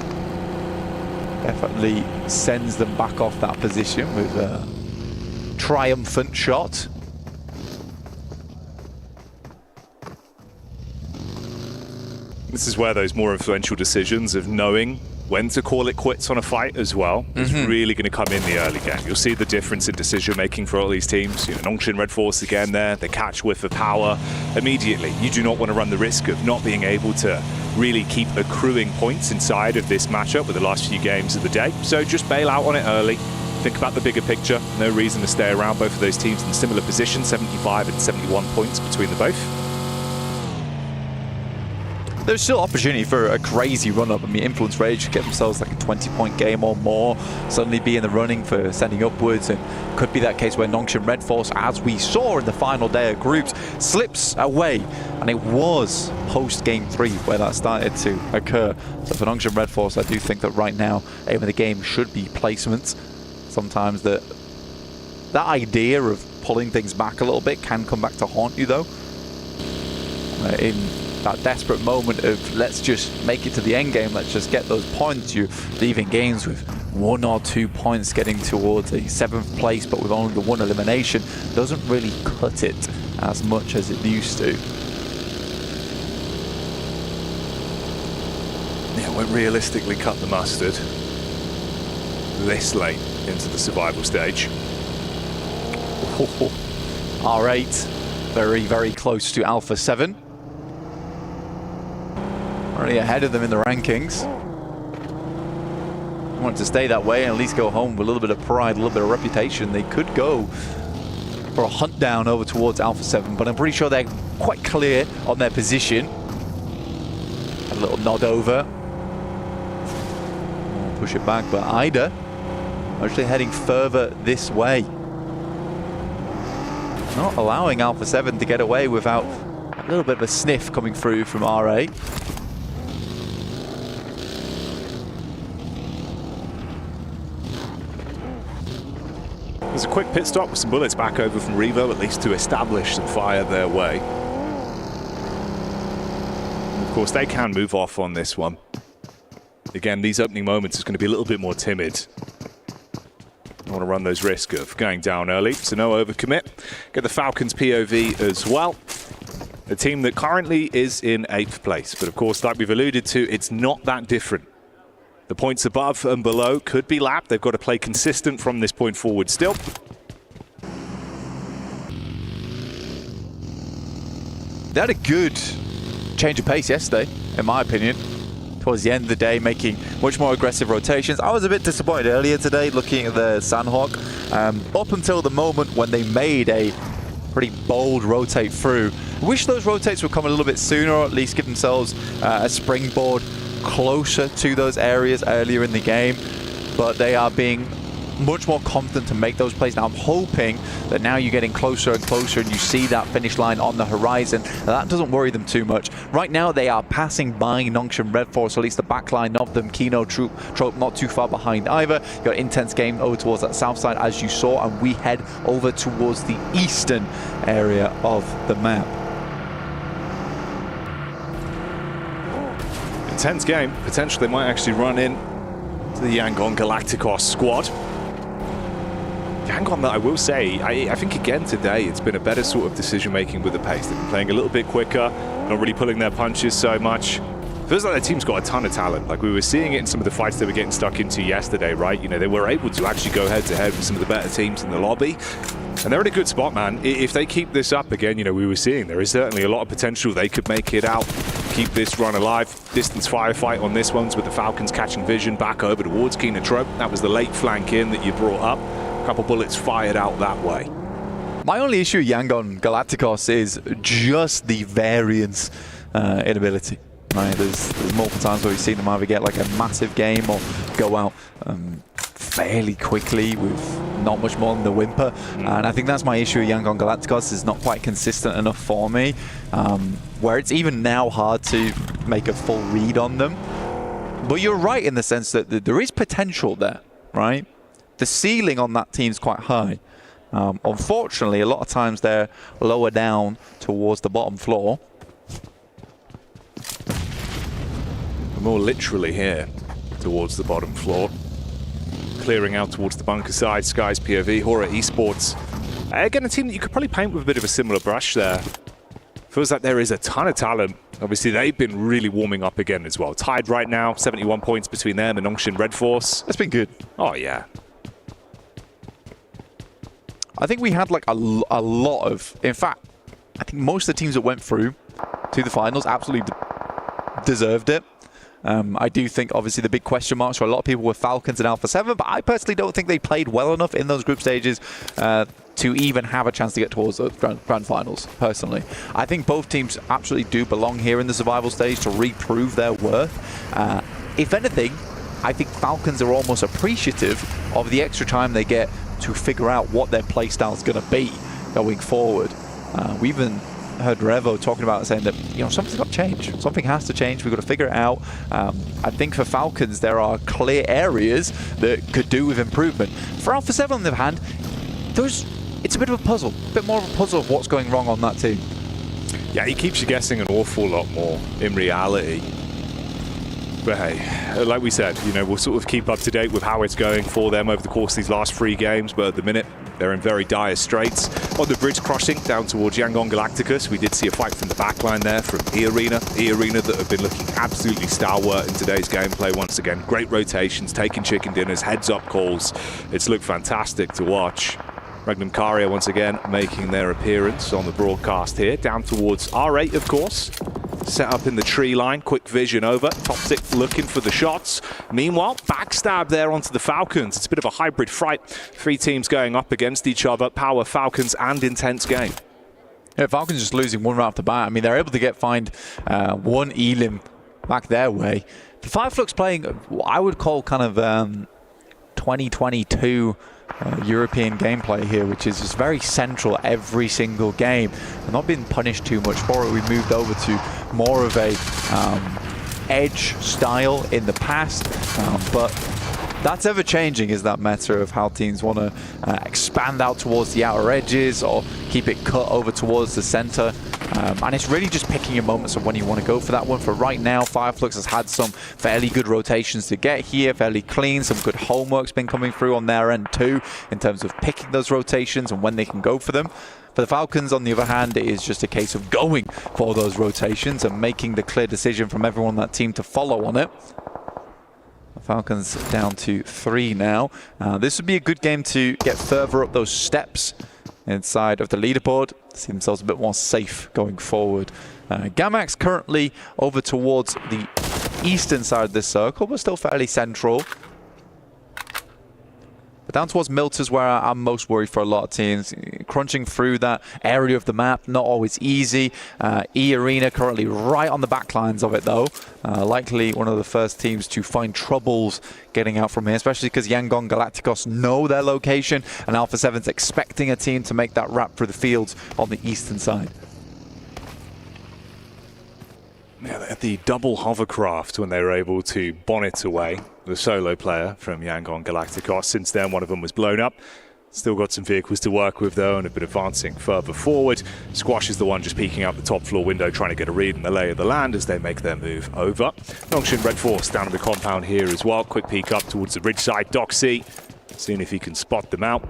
Definitely sends them back off that position with a triumphant shot. This is where those more influential decisions of knowing when to call it quits on a fight as well is really going to come in the early game. You'll see the difference in decision making for all these teams. Nongshim Red Force again there, they catch whiff of Power immediately. You do not want to run the risk of not being able to really keep accruing points inside of this matchup with the last few games of the day. So just bail out on it early. Think about the bigger picture. No reason to stay around. Both of those teams in similar positions, 75 and 71 points between the both. There's still opportunity for a crazy run-up. I mean, Influence Rage could get themselves like a 20-point game or more, suddenly be in the running for sending upwards, and could be that case where Nongshim Red Force, as we saw in the final day of groups, slips away. And it was post-game 3 where that started to occur. So for Nongshim Red Force, I do think that right now, aim of the game should be placements. Sometimes that idea of pulling things back a little bit can come back to haunt you, though. in that desperate moment of let's just make it to the end game, let's just get those points. You're leaving games with 1 or 2 points getting towards a 7th place, but with only the 1 elimination, doesn't really cut it as much as it used to. Yeah, won't realistically cut the mustard this late into the survival stage. R8, very, very close to Alpha 7. Already ahead of them in the rankings. Want to stay that way and at least go home with a little bit of pride, a little bit of reputation. They could go for a hunt down over towards Alpha 7, but I'm pretty sure they're quite clear on their position. A little nod over. Push it back, but Ida actually heading further this way. Not allowing Alpha 7 to get away without a little bit of a sniff coming through from R8. There's a quick pit stop with some bullets back over from Revo, at least to establish some fire their way. And of course, they can move off on this one. Again, these opening moments is going to be a little bit more timid. I want to run those risks of going down early, so no overcommit. Get the Falcons POV as well. A team that currently is in 8th place, but of course, like we've alluded to, it's not that different. The points above and below could be lapped. They've got to play consistent from this point forward still. They had a good change of pace yesterday, in my opinion. Towards the end of the day, making much more aggressive rotations. I was a bit disappointed earlier today looking at the Sanhok. Up until the moment when they made a pretty bold rotate through. I wish those rotates would come a little bit sooner, or at least give themselves a springboard closer to those areas earlier in the game. But they are being much more confident to make those plays. Now I'm hoping that now you're getting closer and closer and you see that finish line on the horizon. That doesn't worry them too much. Right now they are passing by Nongshim Red Force, or at least the backline of them. Kino Trope not too far behind either. You got intense game over towards that south side as you saw, and we head over towards the eastern area of the map. Intense game. Potentially they might actually run in to the Yangon Galacticos squad. Yangon, that I will say, I think again today it's been a better sort of decision making with the pace. They've been playing a little bit quicker, not really pulling their punches so much. Feels like their team's got a ton of talent. Like we were seeing it in some of the fights they were getting stuck into yesterday, right? You know, they were able to actually go head to head with some of the better teams in the lobby. And they're in a good spot, man. If they keep this up again, you know, we were seeing there is certainly a lot of potential. They could make it out, keep this run alive. Distance firefight on this one's with the Falcons catching vision back over towards Kina Trope. That was the late flank in that you brought up. A couple bullets fired out that way. My only issue with Yangon Galacticos is just the variance in ability. Right, there's multiple times where we've seen them either get like a massive game or go out fairly quickly with not much more than the whimper. And I think that's my issue with Yangon Galacticos, is not quite consistent enough for me, where it's even now hard to make a full read on them. But you're right in the sense that there is potential there, right? The ceiling on that team's quite high. Unfortunately, a lot of times they're lower down towards the bottom floor. More literally here towards the bottom floor. Clearing out towards the bunker side, Sky's POV, Hora Esports. Again, a team that you could probably paint with a bit of a similar brush there. Feels like there is a ton of talent. Obviously, they've been really warming up again as well. Tied right now, 71 points between them and Nongshim Red Force. That's been good. Oh, yeah. I think we had like a lot of, in fact, I think most of the teams that went through to the finals absolutely deserved it. I do think, obviously, the big question marks for a lot of people were Falcons and Alpha 7, but I personally don't think they played well enough in those group stages to even have a chance to get towards the grand finals, personally. I think both teams absolutely do belong here in the survival stage to reprove their worth. If anything, I think Falcons are almost appreciative of the extra time they get to figure out what their playstyle is going to be going forward. We even heard Revo talking about it, saying that, you know, something's got to change. Something has to change. We've got to figure it out. I think for Falcons, there are clear areas that could do with improvement. For Alpha 7, on the other hand, it's a bit of a puzzle. A bit more of a puzzle of what's going wrong on that team. Yeah, he keeps you guessing an awful lot more in reality. But hey, like we said, you know, we'll sort of keep up to date with how it's going for them over the course of these last 3 games, but at the minute, they're in very dire straits. On the bridge crossing down towards Yangon Galacticus, we did see a fight from the backline there from E-Arena that have been looking absolutely stalwart in today's gameplay once again. Great rotations, taking chicken dinners, heads-up calls. It's looked fantastic to watch. Regnum Caria once again making their appearance on the broadcast here, down towards R8 of course. Set up in the tree line, quick vision over, Toxic looking for the shots. Meanwhile, backstab there onto the Falcons. It's a bit of a hybrid fight. 3 teams going up against each other, Power, Falcons and intense game. Yeah, Falcons just losing one right off the bat. I mean, they're able to find one elim back their way. The Fireflux playing what I would call kind of 2022 European gameplay here, which is just very central every single game. They're not being punished too much for it. We moved over to more of a edge style in the past, but that's ever changing, is that meta of how teams want to expand out towards the outer edges or keep it cut over towards the center. And it's really just picking your moments of when you want to go for that one. For right now, Fireflux has had some fairly good rotations to get here, fairly clean. Some good homework's been coming through on their end too, in terms of picking those rotations and when they can go for them. For the Falcons, on the other hand, it is just a case of going for those rotations and making the clear decision from everyone on that team to follow on it. The Falcons down to 3 now. This would be a good game to get further up those steps inside of the leaderboard, see themselves a bit more safe going forward. Gamax currently over towards the eastern side of this circle, but still fairly central. But down towards Milt is where I'm most worried for a lot of teams. Crunching through that area of the map, not always easy. E-Arena currently right on the back lines of it though. Likely one of the first teams to find troubles getting out from here, especially because Yangon Galacticos know their location and Alpha 7's expecting a team to make that wrap through the fields on the eastern side. Yeah, they had the double hovercraft when they were able to bonnet away the solo player from Yangon Galacticos. Since then, one of them was blown up. Still got some vehicles to work with, though, and have been advancing further forward. Squash is the one just peeking out the top floor window, trying to get a read in the lay of the land as they make their move over. Nongshin Red Force down in the compound here as well. Quick peek up towards the ridge side. Doxy, seeing if he can spot them out.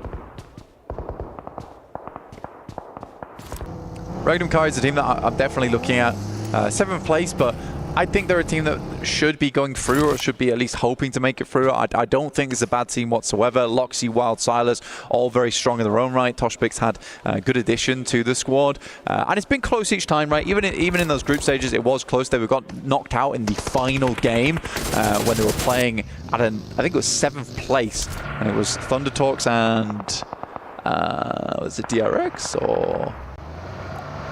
Regnum Kai is a team that I'm definitely looking at. 7th place, but I think they're a team that should be going through or should be at least hoping to make it through. I don't think it's a bad team whatsoever. Loxy, Wild, Silas, all very strong in their own right. Toshbik's had a good addition to the squad. And it's been close each time, right? Even in those group stages, it was close. They got knocked out in the final game when they were playing at I think it was 7th place. And it was Thunder Talks and was it DRX or...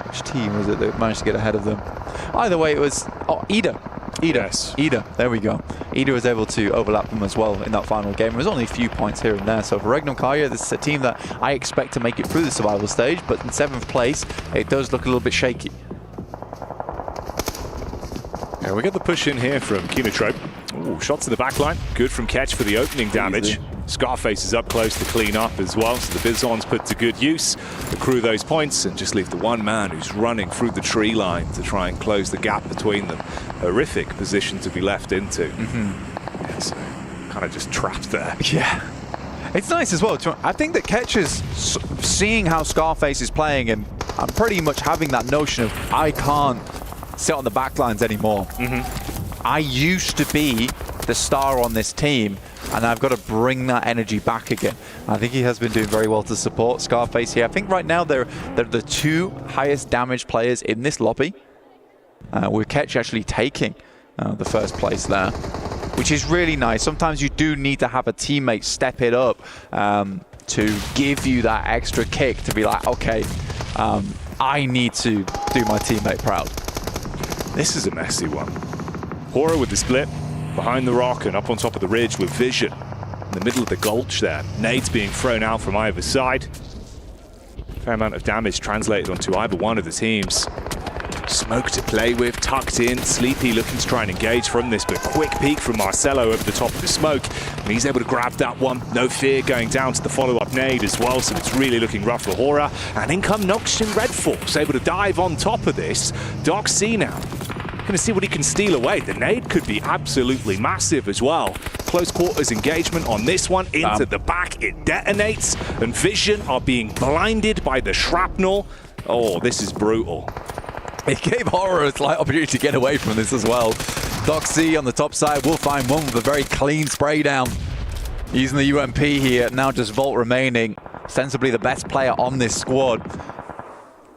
which team was it that managed to get ahead of them? Either way, it was Ida. Yes. Ida, there we go. Ida was able to overlap them as well in that final game. It was only a few points here and there. So for Regnum Kaya, this is a team that I expect to make it through the survival stage, but in 7th place, it does look a little bit shaky. Yeah, we get the push in here from Kinotrope. Ooh, shots in the back line. Good from Ketch for the opening damage. Easy. Scarface is up close to clean up as well, so the Bizon's put to good use. Accrue those points and just leave the one man who's running through the tree line to try and close the gap between them. Horrific position to be left into. Yeah, so kind of just trapped there. Yeah. It's nice as well. I think that Ketch is seeing how Scarface is playing and I'm pretty much having that notion of I can't sit on the back lines anymore. I used to be the star on this team and I've got to bring that energy back again. I think he has been doing very well to support Scarface here. I think right now they're the 2 highest damage players in this lobby, with Ketch actually taking the 1st place there, which is really nice. Sometimes you do need to have a teammate step it up to give you that extra kick to be like, okay, I need to do my teammate proud. This is a messy one. Hora with the split. Behind the rock and up on top of the ridge with vision. In the middle of the gulch there. Nades being thrown out from either side. Fair amount of damage translated onto either one of the teams. Smoke to play with, tucked in. Sleepy looking to try and engage from this, but quick peek from Marcelo over the top of the smoke. And he's able to grab that one. No fear going down to the follow-up nade as well, so it's really looking rough for Hora. And in come Noxian Red Force, able to dive on top of this. Doxy now. Going to see what he can steal away. The nade could be absolutely massive as well. Close quarters engagement on this one. Into the back, it detonates. And Vision are being blinded by the shrapnel. Oh, this is brutal. It gave Horror a slight opportunity to get away from this as well. Doxy on the top side will find one with a very clean spray down. Using the UMP here, now just Volt remaining. Sensibly the best player on this squad.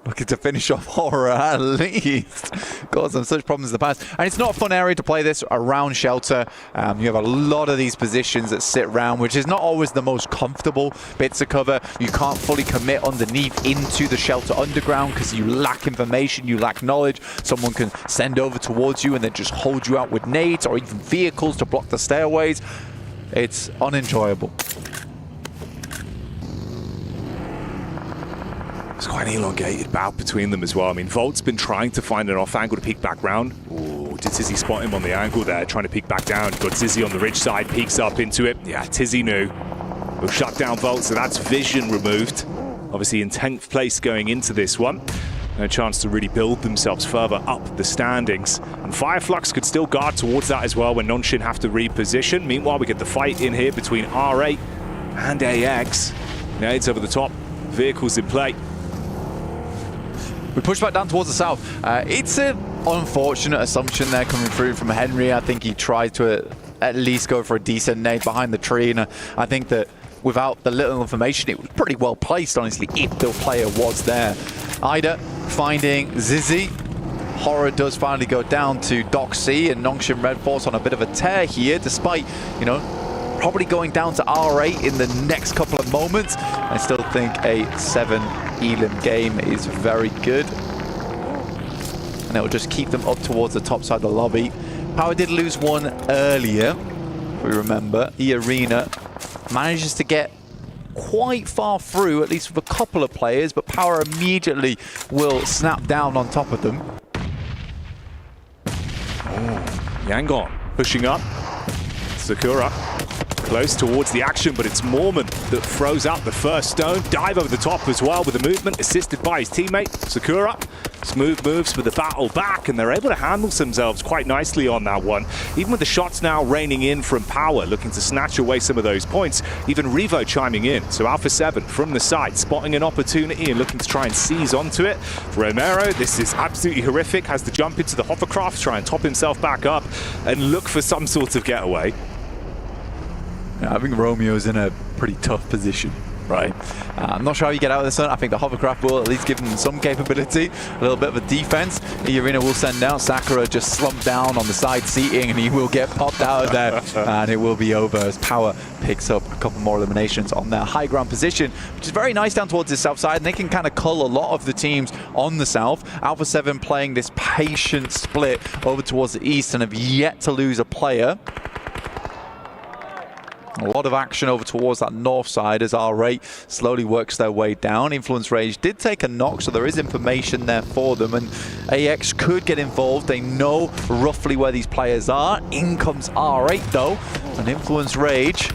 Looking to finish off Horror at least. Caused them such problems in the past. And it's not a fun area to play this around Shelter. You have a lot of these positions that sit around, which is not always the most comfortable bits of cover. You can't fully commit underneath into the Shelter underground because you lack information, you lack knowledge. Someone can send over towards you and then just hold you out with nades or even vehicles to block the stairways. It's unenjoyable. It's quite an elongated bout between them as well. I mean, Volt's been trying to find an off angle to peek back round. Ooh, did Tizzy spot him on the angle there, trying to peek back down? Got Tizzy on the ridge side, peeks up into it. Yeah, Tizzy knew. We'll shut down Volt, so that's Vision removed. Obviously in 10th place going into this one. No chance to really build themselves further up the standings. And Fireflux could still guard towards that as well when Nonshin have to reposition. Meanwhile, we get the fight in here between R8 and AX. Nades over the top, vehicles in play. We push back down towards the south. It's an unfortunate assumption there coming through from Henry. I think he tried to at least go for a decent nade behind the tree. And I think that without the little information, it was pretty well placed, honestly, if the player was there. Ida finding Zizzy. Horror does finally go down to Doxy, and Nongshin Red Force on a bit of a tear here, despite, you know, probably going down to R8 in the next couple of moments. I still think a 7 Elim game is very good. And it will just keep them up towards the top side of the lobby. Power did lose one earlier, if we remember. E-Arena manages to get quite far through, at least with a couple of players, but Power immediately will snap down on top of them. Oh, Yangon pushing up. Sakura close towards the action, but it's Mormon that throws out the first stone. Dive over the top as well with the movement, assisted by his teammate, Sakura. Smooth moves for the battle back, and they're able to handle themselves quite nicely on that one. Even with the shots now raining in from Power, looking to snatch away some of those points. Even Revo chiming in. So Alpha 7 from the side, spotting an opportunity and looking to try and seize onto it. Romero, this is absolutely horrific, has to jump into the hovercraft, try and top himself back up, and look for some sort of getaway. I think Romeo's in a pretty tough position, right? I'm not sure how you get out of this one. I think the hovercraft will at least give them some capability, a little bit of a defense. The Arena will send out. Sakura just slumped down on the side seating, and he will get popped out of there, and it will be over as Power picks up a couple more eliminations on their high ground position, which is very nice down towards the south side, and they can kind of cull a lot of the teams on the south. Alpha 7 playing this patient split over towards the east and have yet to lose a player. A lot of action over towards that north side as R8 slowly works their way down. Influence Rage did take a knock, so there is information there for them, and AX could get involved. They know roughly where these players are. In comes R8 though, and Influence Rage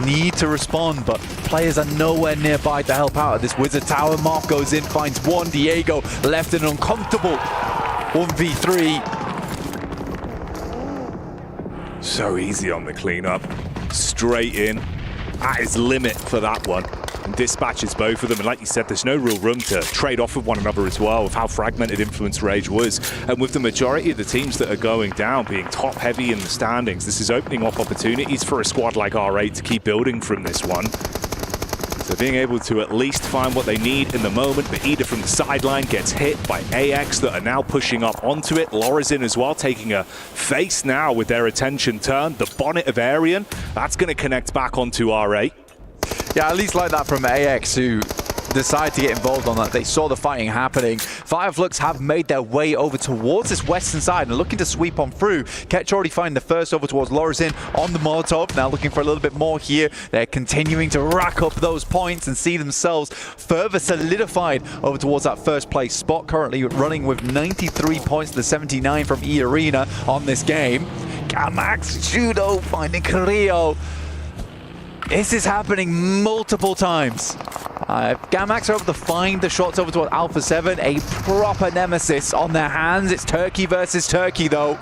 need to respond, but players are nowhere nearby to help out at this Wizard Tower. Mark goes in, finds one. Diego left in an uncomfortable 1v3. So easy on the cleanup. Straight in. At his limit for that one. And dispatches both of them. And like you said, there's no real room to trade off with one another as well, with how fragmented Influence Rage was. And with the majority of the teams that are going down being top heavy in the standings, this is opening up opportunities for a squad like R8 to keep building from this one. So being able to at least find what they need in the moment, but Ida from the sideline gets hit by AX that are now pushing up onto it. Laura's in as well, taking a face now with their attention turned. The bonnet of Arian, that's going to connect back onto R8. Yeah, at least like that from AX, who decided to get involved on that. They saw the fighting happening. Fireflux have made their way over towards this western side and looking to sweep on through. Ketch already finding the first over towards Lorazin on the Molotov. Now looking for a little bit more here. They're continuing to rack up those points and see themselves further solidified over towards that first place spot. Currently running with 93 points to the 79 from E Arena on this game. Gamax Judo finding Carrillo. This is happening multiple times. Gamax are able to find the shots over toward Alpha 7. A proper nemesis on their hands. It's Turkey versus Turkey, though.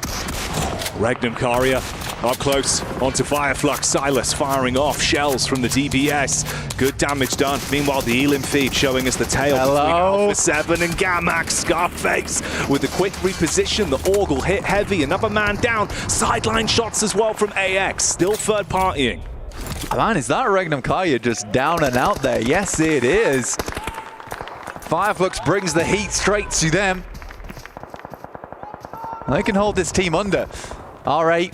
Regnum Karia up close onto Fireflux. Silas firing off shells from the DBS. Good damage done. Meanwhile, the Elim feed showing us the tail between Alpha 7 and Gamax. Scarface with a quick reposition. The Orgle hit heavy. Another man down. Sideline shots as well from AX. Still third partying. Man, is that Regnum Kaya just down and out there? Yes, it is. Fireflux brings the heat straight to them. They can hold this team under. R8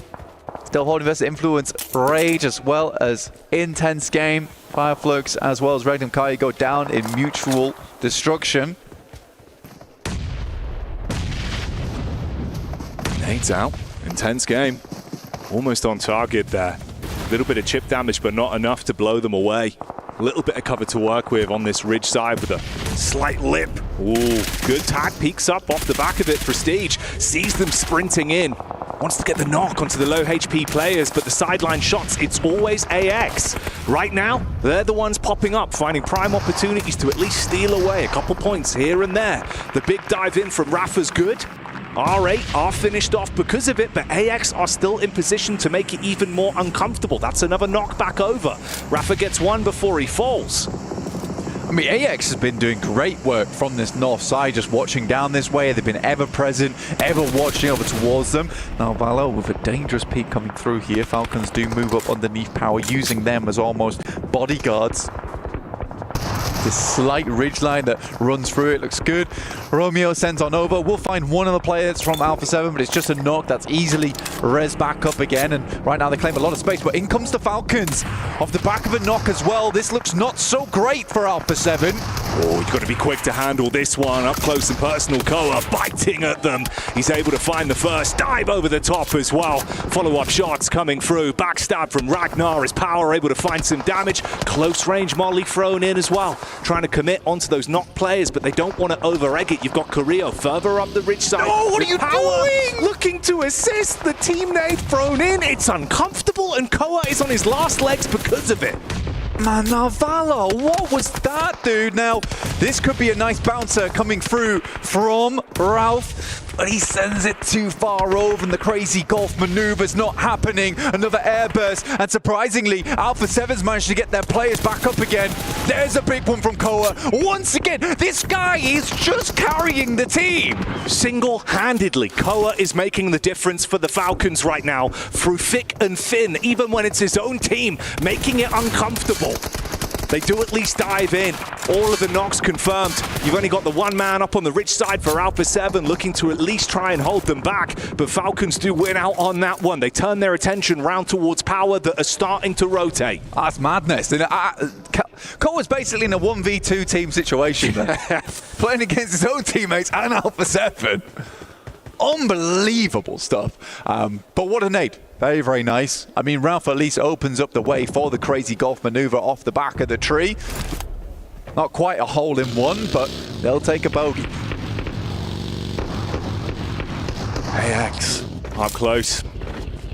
still holding versus Influence Rage as well as intense game. Fireflux as well as Regnum Kaya go down in mutual destruction. Nade's out. Intense game. Almost on target there. A little bit of chip damage, but not enough to blow them away. A little bit of cover to work with on this ridge side with a slight lip. Ooh, good tag, peeks up off the back of it. Prestige sees them sprinting in. Wants to get the knock onto the low HP players, but the sideline shots, it's always AX. Right now, they're the ones popping up, finding prime opportunities to at least steal away a couple points here and there. The big dive in from Rafa's good. R8 are finished off because of it, but AX are still in position to make it even more uncomfortable. That's another knockback over. Rafa gets one before he falls. I mean, AX has been doing great work from this north side, just watching down this way. They've been ever present, ever watching over towards them. Now Valo with a dangerous peek coming through here. Falcons do move up underneath Power, using them as almost bodyguards. This slight ridgeline that runs through it looks good. Romeo sends on over. We'll find one of the players from Alpha 7, but it's just a knock that's easily res back up again. And right now they claim a lot of space, but in comes the Falcons. Off the back of a knock as well. This looks not so great for Alpha 7. Oh, you've got to be quick to handle this one. Up close and personal, Koa biting at them. He's able to find the first dive over the top as well. Follow-up shots coming through. Backstab from Ragnar as Power able to find some damage. Close range molly thrown in as well. Trying to commit onto those knock players, but they don't want to over-egg it. You've got Carrillo further up the ridge side. No, what are you doing? Looking to assist. The team nade thrown in. It's uncomfortable, and Koa is on his last legs because of it. Man, now Valo, what was that, dude? Now, this could be a nice bouncer coming through from Ralph, but he sends it too far over and the crazy golf maneuver's not happening. Another airburst, and surprisingly, Alpha 7's managed to get their players back up again. There's a big one from Koa. Once again, this guy is just carrying the team. Single-handedly, Koa is making the difference for the Falcons right now through thick and thin, even when it's his own team, making it uncomfortable. They do at least dive in. All of the knocks confirmed. You've only got the one man up on the rich side for Alpha 7 looking to at least try and hold them back. But Falcons do win out on that one. They turn their attention round towards Power that are starting to rotate. That's madness. Koa's basically in a 1v2 team situation there. Playing against his own teammates and Alpha 7. Unbelievable stuff. But what a nade. Very, very nice. I mean, Ralph at least opens up the way for the crazy golf maneuver off the back of the tree. Not quite a hole-in-one, but they'll take a bogey. AX up close.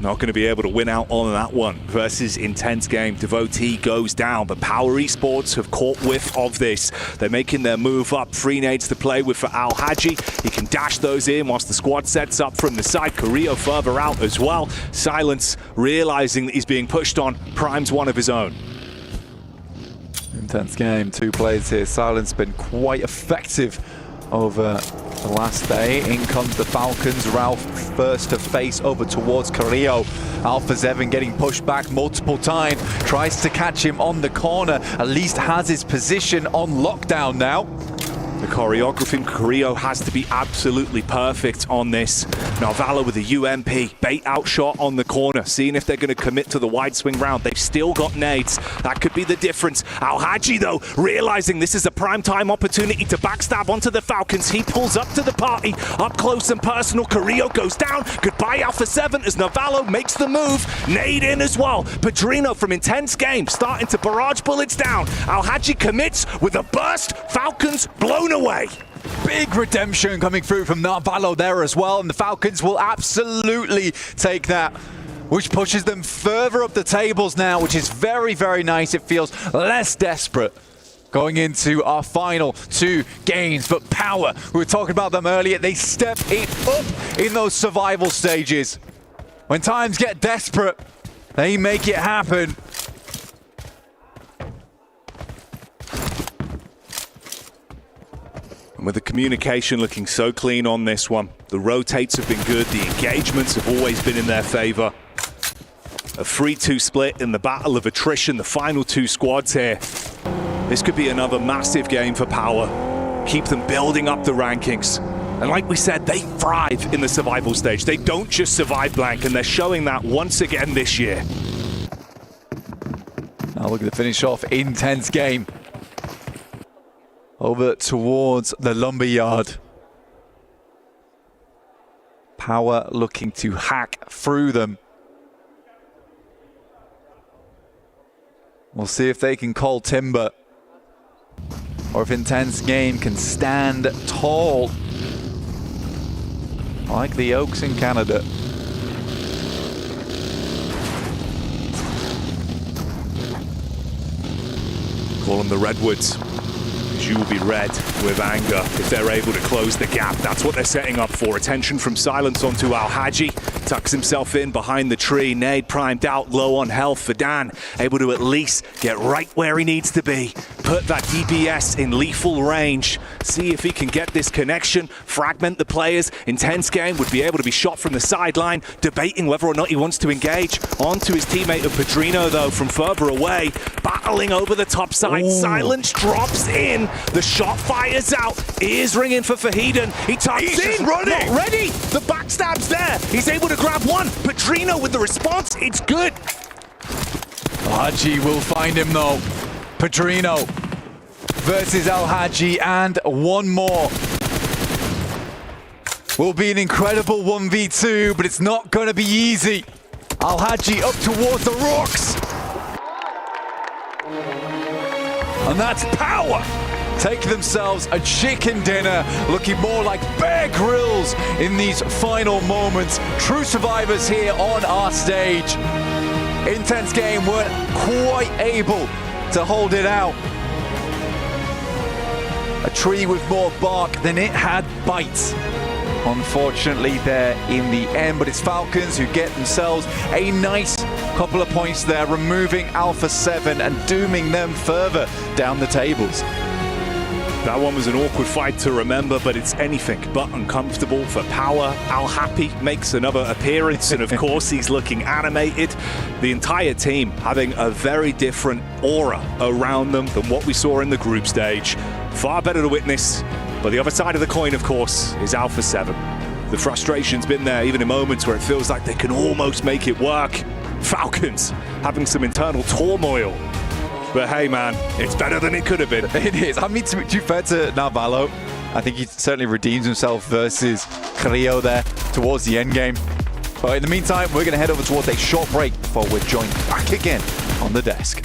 Not going to be able to win out on that one versus intense game. Devotee goes down, but Power Esports have caught whiff of this. They're making their move up. 3 nades to play with for Al Haji. He can dash those in whilst the squad sets up from the side. Carrillo further out as well. Silence, realizing that he's being pushed on, primes one of his own. Intense game, 2 players here. Silence been quite effective over the last day. In comes the Falcons. Ralph first to face over towards Carrillo. Alpha 7 getting pushed back multiple times. Tries to catch him on the corner. At least has his position on lockdown now. The choreography in Carrillo has to be absolutely perfect on this. Narvalo with a UMP, bait out shot on the corner, seeing if they're going to commit to the wide swing round. They've still got nades. That could be the difference. Al-Haji, though, realizing this is a prime-time opportunity to backstab onto the Falcons. He pulls up to the party, up close and personal. Carrillo goes down. Goodbye, Alpha 7, as Narvalo makes the move. Nade in as well. Pedrino from Intense Game starting to barrage bullets down. Al-Haji commits with a burst. Falcons blown away. Big redemption coming through from Narvalo there as well, and the Falcons will absolutely take that, which pushes them further up the tables now, which is very, very nice. It feels less desperate going into our final 2 games. But Power, we were talking about them earlier, they step it up in those survival stages. When times get desperate, they make it happen. With the communication looking so clean on this one, the rotates have been good, the engagements have always been in their favor. A 3-2 split in the battle of attrition, the final 2 squads here. This could be another massive game for Power. Keep them building up the rankings. And like we said, they thrive in the survival stage. They don't just survive blank, and they're showing that once again this year. Now look at the finish off, Intense Game. Over towards the lumberyard. Power looking to hack through them. We'll see if they can call timber, or if Intense Game can stand tall like the Oaks in Canada. Call them the Redwoods. You will be red with anger if they're able to close the gap. That's what they're setting up for. Attention from Silence onto Al-Haji. Tucks himself in behind the tree. Nade primed out, low on health for Dan. Able to at least get right where he needs to be. Put that DPS in lethal range. See if he can get this connection. Fragment the players. Intense Game would be able to be shot from the sideline. Debating whether or not he wants to engage. Onto his teammate of Pedrino, though, from further away. Battling over the top side. Ooh. Silence drops in. The shot fires out. Ears ringing for Fahiden. He tucks in. He's just running. Not ready. The backstab's there. He's able to grab one. Pedrino with the response. It's good. Al-Haji will find him though. Pedrino versus Al-Haji, and one more. Will be an incredible 1v2, but it's not going to be easy. Al-Haji up towards the rocks. And that's Power. Take themselves a chicken dinner, looking more like Bear Grylls in these final moments. True survivors here on our stage. Intense Game weren't quite able to hold it out. A tree with more bark than it had bites. Unfortunately there in the end, but it's Falcons who get themselves a nice couple of points there, removing Alpha 7 and dooming them further down the tables. That one was an awkward fight to remember, but it's anything but uncomfortable for Power. Al-Happy makes another appearance, and of course he's looking animated. The entire team having a very different aura around them than what we saw in the group stage. Far better to witness, but the other side of the coin, of course, is Alpha 7. The frustration's been there, even in moments where it feels like they can almost make it work. Falcons having some internal turmoil. But hey, man, it's better than it could have been. It is. I mean, to be fair to Narvalo, I think he certainly redeems himself versus Carrillo there towards the end game. But in the meantime, we're going to head over towards a short break before we're joined back again on the desk.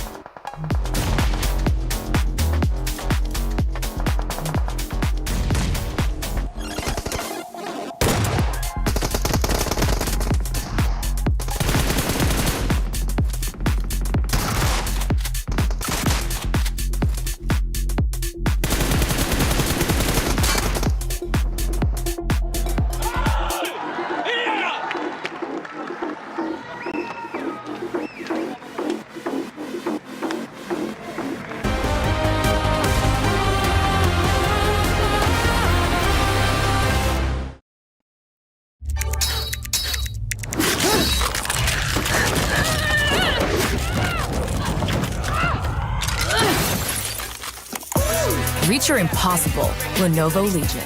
Reach your impossible. Lenovo Legion.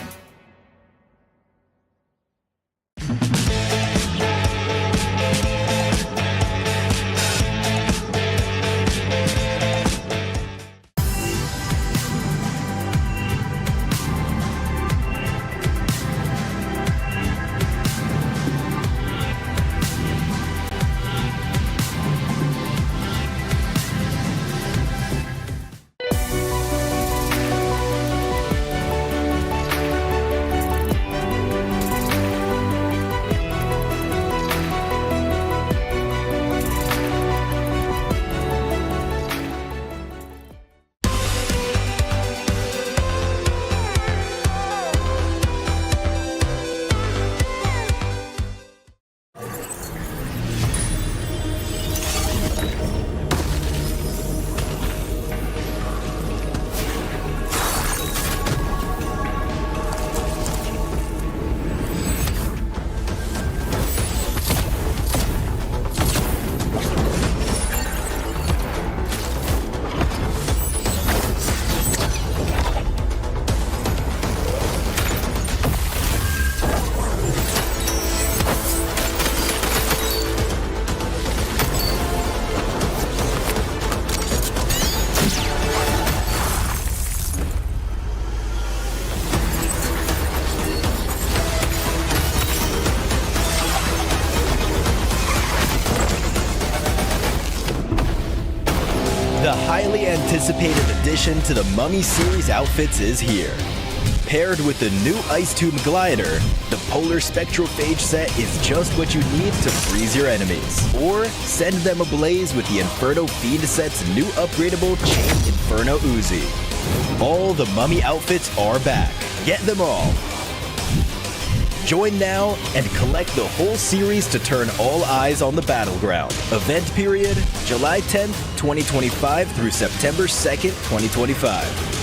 The highly anticipated addition to the Mummy series outfits is here. Paired with the new Ice Tomb Glider, the Polar Spectrophage set is just what you need to freeze your enemies. Or send them ablaze with the Inferno Fiend set's new upgradable Chain Inferno Uzi. All the Mummy outfits are back. Get them all. Join now and collect the whole series to turn all eyes on the battleground. Event period, July 10th, 2025 through September 2nd, 2025.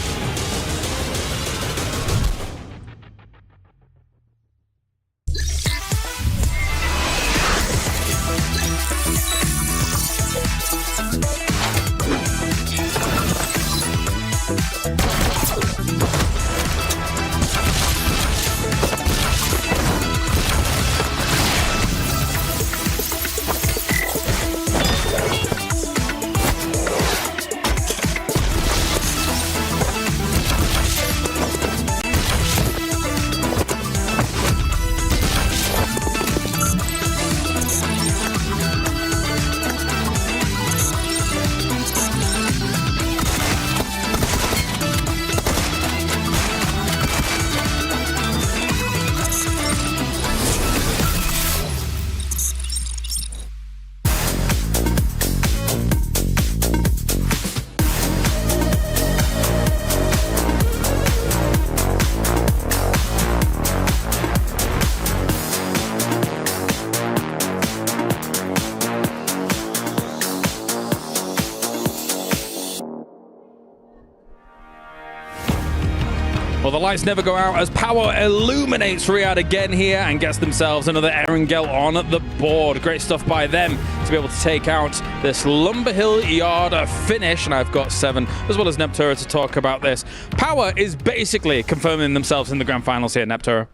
Well, the lights never go out as Power illuminates Riyadh again here and gets themselves another Erangel on the board. Great stuff by them to be able to take out this Lumberhill Yard finish. And I've got 7, as well as Neptura, to talk about this. Power is basically confirming themselves in the grand finals here, Neptura.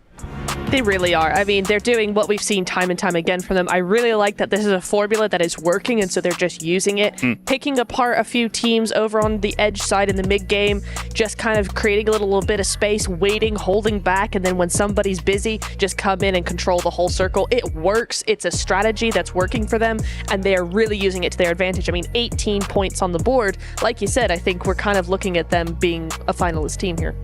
They really are. I mean, they're doing what we've seen time and time again from them. I really like that this is a formula that is working, and so they're just using it. Picking apart a few teams over on the edge side in the mid-game, just kind of creating a little bit of space, waiting, holding back, and then when somebody's busy, just come in and control the whole circle. It works. It's a strategy that's working for them, and they are really using it to their advantage. I mean, 18 points on the board. Like you said, I think we're kind of looking at them being a finalist team here.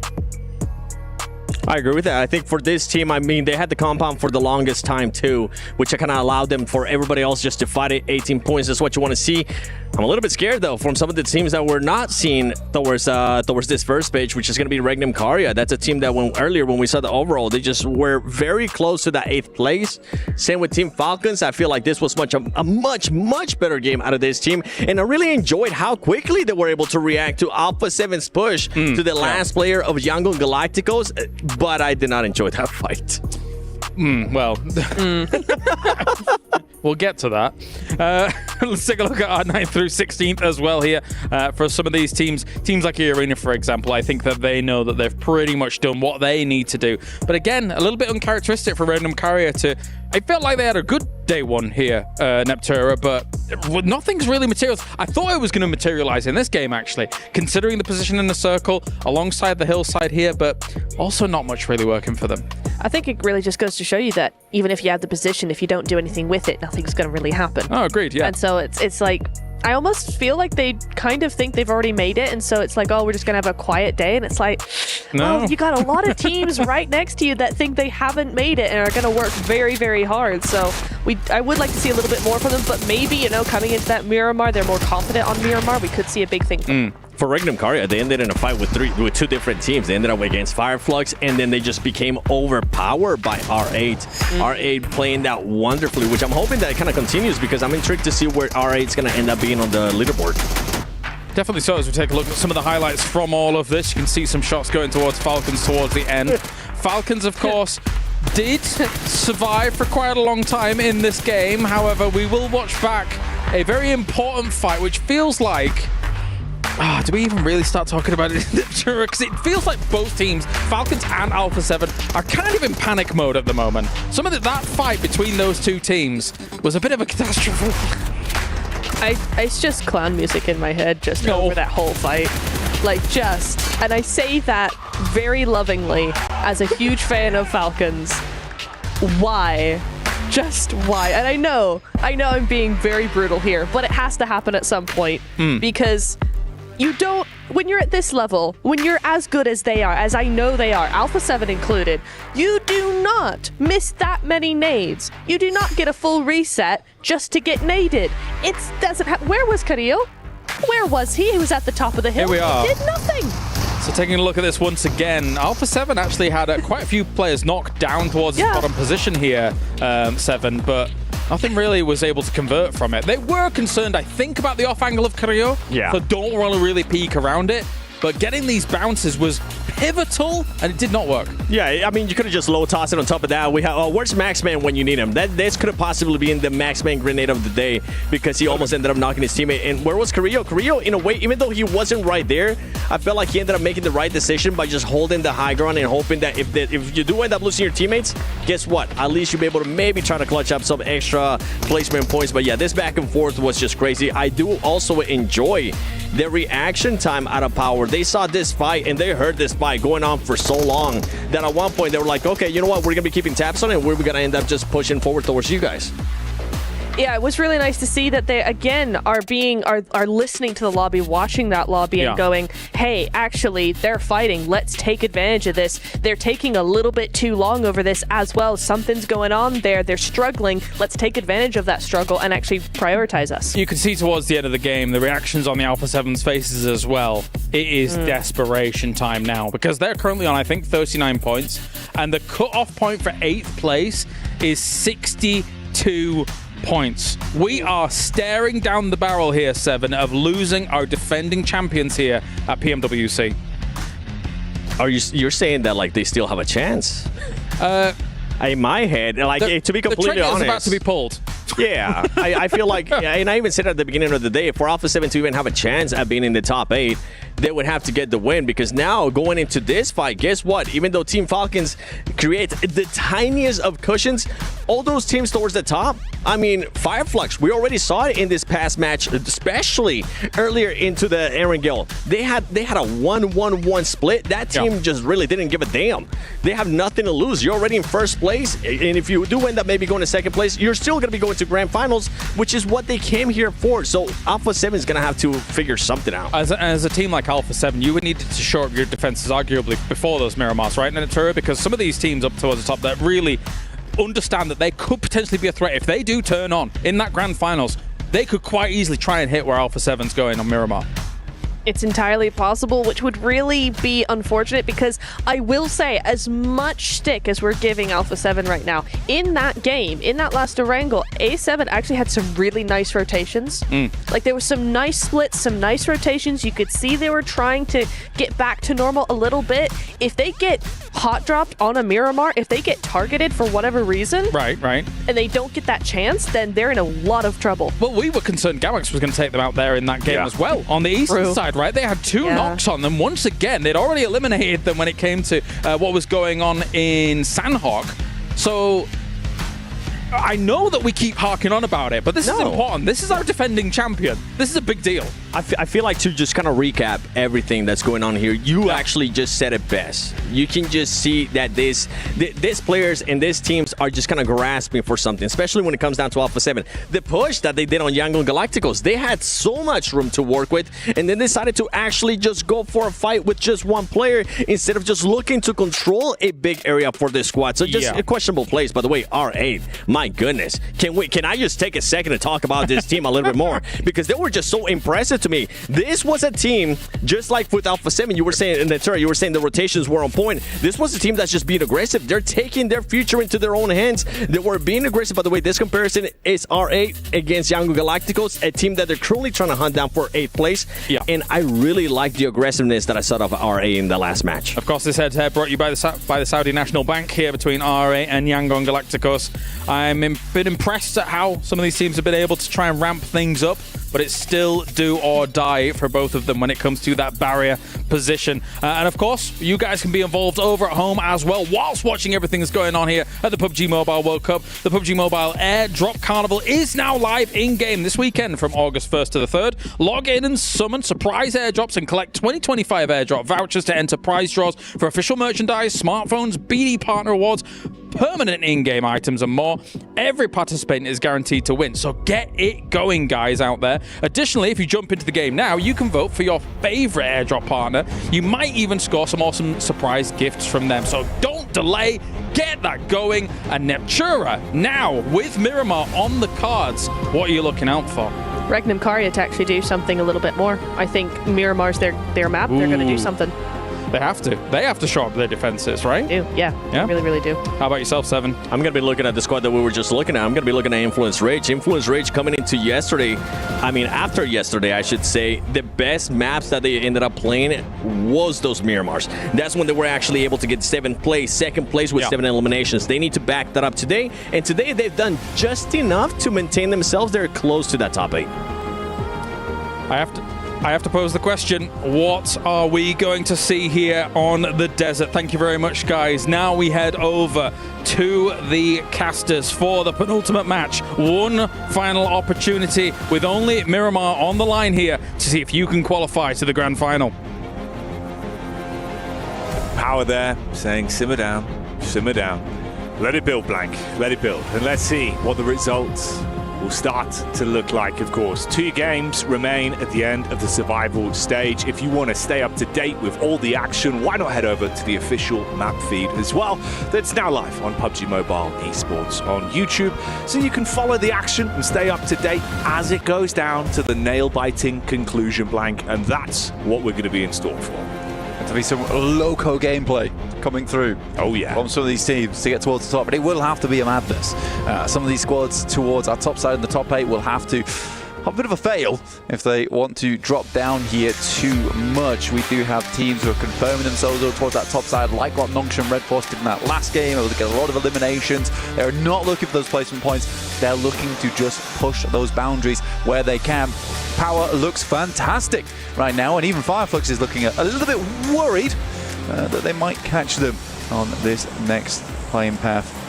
I agree with that. I think for this team, I mean, they had the compound for the longest time too, which kind of allowed them for everybody else just to fight it. 18 points is what you want to see. I'm a little bit scared though from some of the teams that we're not seeing towards this first stage, which is going to be Regnum Karya. That's a team that earlier when we saw the overall, they just were very close to that 8th place. Same with Team Falcons. I feel like this was a much better game out of this team, and I really enjoyed how quickly they were able to react to Alpha 7's push to the last player of Yangon Galacticos, but I did not enjoy that fight. Well. We'll get to that. Let's take a look at our 9th through 16th as well here for some of these teams. Teams like Arena, for example, I think that they know that they've pretty much done what they need to do. But again, a little bit uncharacteristic for Random Carrier to... I felt like they had a good day one here, Neptura, but nothing's really materialized. I thought it was going to materialize in this game, actually, considering the position in the circle alongside the hillside here, but also not much really working for them. I think it really just goes to show you that even if you have the position, if you don't do anything with it, nothing's going to really happen. Oh, agreed, yeah. And so it's like, I almost feel like they kind of think they've already made it, and so it's like, oh, we're just going to have a quiet day, and it's like, no. Oh, you got a lot of teams right next to you that think they haven't made it and are going to work very, very hard. So I would like to see a little bit more from them, but maybe, you know, coming into that Miramar, they're more confident on Miramar. We could see a big thing. For Regnum Karya, they ended in a fight with two different teams. They ended up against Fireflux, and then they just became overpowered by R8. R8 playing that wonderfully, which I'm hoping that it kind of continues, because I'm intrigued to see where R8 is going to end up being on the leaderboard. Definitely so. As we take a look at some of the highlights from all of this, you can see some shots going towards Falcons towards the end. Falcons, of course, did survive for quite a long time in this game. However, we will watch back a very important fight, which feels like... do we even really start talking about it? Because it feels like both teams, Falcons and Alpha 7, are kind of in panic mode at the moment. Some of that fight between those two teams was a bit of a catastrophe. It's just clown music in my head just over that whole fight. Like, and I say that very lovingly as a huge fan of Falcons. Why? Just why? And I know I'm being very brutal here, but it has to happen at some point because you don't, when you're at this level, when you're as good as they are, as I know they are, Alpha 7 included, you do not miss that many nades. You do not get a full reset just to get naded. It doesn't happen. Where was Carrillo? Where was he? He was at the top of the hill. Here we are. He did nothing. So taking a look at this once again, Alpha 7 actually had quite a few players knocked down towards the bottom position here, 7, but nothing really was able to convert from it. They were concerned, I think, about the off angle of Carrillo, so don't want to really peek around it. But getting these bounces was pivotal, and it did not work. Yeah, I mean, you could have just low tossed it on top of that. We have, where's Maxman when you need him? This could have possibly been the Maxman grenade of the day, because he almost ended up knocking his teammate. And where was Carrillo? Carrillo, in a way, even though he wasn't right there, I felt like he ended up making the right decision by just holding the high ground and hoping that if you do end up losing your teammates, guess what? At least you'll be able to maybe try to clutch up some extra placement points. But yeah, this back and forth was just crazy. I do also enjoy the reaction time out of Power. They saw this fight and they heard this fight going on for so long that at one point they were like, okay, you know what? We're going to be keeping tabs on it. We're going to end up just pushing forward towards you guys. Yeah, it was really nice to see that they, again, are listening to the lobby, watching that lobby and going, hey, actually, they're fighting. Let's take advantage of this. They're taking a little bit too long over this as well. Something's going on there. They're struggling. Let's take advantage of that struggle and actually prioritize us. You can see towards the end of the game, the reactions on the Alpha 7's faces as well. It is desperation time now, because they're currently on, I think, 39 points. And the cutoff point for 8th place is 62 points. We are staring down the barrel here, 7, of losing our defending champions here at PMWC. You're saying that like they still have a chance? In my head, like to be completely honest, the trigger is about to be pulled. Yeah, I feel like, and I even said at the beginning of the day, for Alpha 7 to even have a chance at being in the top 8, they would have to get the win, because now going into this fight, guess what? Even though Team Falcons create the tiniest of cushions, all those teams towards the top, I mean, Fireflux, we already saw it in this past match, especially earlier into the Erangel. They had a 1-1-1 split. That team just really didn't give a damn. They have nothing to lose. You're already in first place, and if you do end up maybe going to second place, you're still going to be going to grand finals, which is what they came here for. So Alpha 7 is going to have to figure something out. As a team like Alpha 7, you would need to shore up your defenses arguably before those Miramars, right, Natura? Because some of these teams up towards the top that really understand that they could potentially be a threat. If they do turn on in that grand finals, they could quite easily try and hit where Alpha 7's going on Miramar. It's entirely possible, which would really be unfortunate because I will say, as much stick as we're giving Alpha 7 right now, in that game, in that last Erangel, A7 actually had some really nice rotations. Like there was some nice splits, some nice rotations. You could see they were trying to get back to normal a little bit. If they get hot dropped on a Miramar, if they get targeted for whatever reason, right, and they don't get that chance, then they're in a lot of trouble. Well, we were concerned Galax was going to take them out there in that game as well. On the eastern side, right? They had 2 knocks on them. Once again, they'd already eliminated them when it came to what was going on in Sanhok. So I know that we keep harking on about it, but this is important. This is our defending champion. This is a big deal. I feel like to just kind of recap everything that's going on here, you actually just said it best. You can just see that these players and these teams are just kind of grasping for something, especially when it comes down to Alpha 7. The push that they did on Erangel Galacticos, they had so much room to work with, and then decided to actually just go for a fight with just one player instead of just looking to control a big area for this squad. So just a questionable plays, by the way, R8. My goodness. Can I just take a second to talk about this team a little bit more? Because they were just so impressive to me. This was a team, just like with Alpha 7, you were saying in the turret, you were saying the rotations were on point. This was a team that's just being aggressive. They're taking their future into their own hands. They were being aggressive. By the way, this comparison is R8 against Erangel Galacticos, a team that they're currently trying to hunt down for 8th place. And I really like the aggressiveness that I saw of RA in the last match. Of course, this head-to-head brought you by the Saudi National Bank here between RA and Erangel Galacticos. I'm been impressed at how some of these teams have been able to try and ramp things up, but it's still do or die for both of them when it comes to that barrier position. And of course, you guys can be involved over at home as well whilst watching everything that's going on here at the PUBG Mobile World Cup. The PUBG Mobile Airdrop Carnival is now live in-game this weekend from August 1st to the 3rd. Log in and summon surprise airdrops and collect 2025 airdrop vouchers to enter prize draws for official merchandise, smartphones, BD partner awards, permanent in-game items and more. Every participant is guaranteed to win, so get it going, guys, out there. Additionally, if you jump into the game now, you can vote for your favorite airdrop partner. You might even score some awesome surprise gifts from them, so don't delay, get that going. And Neptura now with Miramar on the cards. What are you looking out for? Regnum Karya to actually do something a little bit more. I think Miramar's their map. They're going to do something. They have to. They have to show up their defenses, right? They do. Yeah. Really, really do. How about yourself, Seven? I'm going to be looking at the squad that we were just looking at. I'm going to be looking at Influence Rage. Influence Rage coming into yesterday. After yesterday, I should say, the best maps that they ended up playing was those Miramars. That's when they were actually able to get 7th place, 2nd place with 7 eliminations. They need to back that up today. And today, they've done just enough to maintain themselves. They're close to that top 8. I have to pose the question, what are we going to see here on the desert? Thank you very much, guys. Now we head over to the casters for the penultimate match. One final opportunity with only Miramar on the line here to see if you can qualify to the grand final. Power there saying simmer down, simmer down. Let it build, Blank, let it build. And let's see what the results will start to look like. Of course, 2 games remain at the end of the survival stage. If you want to stay up to date with all the action, why not head over to the official map feed as well? That's now live on PUBG Mobile Esports on YouTube, so you can follow the action and stay up to date as it goes down to the nail-biting conclusion, Blank, and that's what we're going to be in store for. To be some loco gameplay coming through. Oh yeah. From some of these teams to get towards the top, but it will have to be a madness. Some of these squads towards our top side in the top 8 will have to have a bit of a fail if they want to drop down here too much. We do have teams who are confirming themselves towards that top side, like what Nongshim Red Force did in that last game, able to get a lot of eliminations. They're not looking for those placement points. They're looking to just push those boundaries where they can. Power looks fantastic right now, and even Fireflux is looking a little bit worried that they might catch them on this next playing path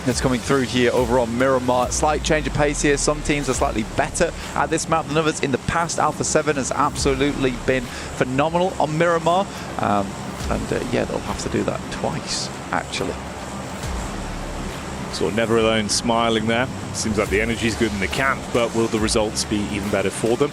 that's coming through here over on Miramar. Slight change of pace here. Some teams are slightly better at this map than others. In the past, Alpha 7 has absolutely been phenomenal on Miramar. Yeah, they'll have to do that twice, actually. Sort of never alone, smiling there. Seems like the energy's good in the camp, but will the results be even better for them?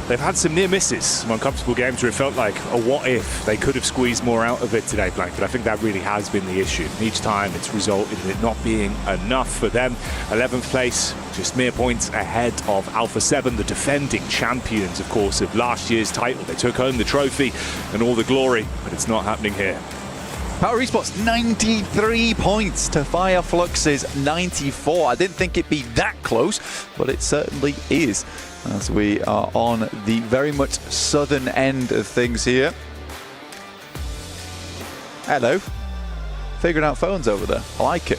They've had some near misses, some uncomfortable games where it felt like a what if they could have squeezed more out of it today, Blank. But I think that really has been the issue. Each time it's resulted in it not being enough for them. 11th place, just mere points ahead of Alpha 7, the defending champions, of course, of last year's title. They took home the trophy and all the glory, but it's not happening here. Power Esports 93 points to Fireflux's 94. I didn't think it'd be that close, but it certainly is, as we are on the very much southern end of things here. Hello. Figuring out phones over there. I like it.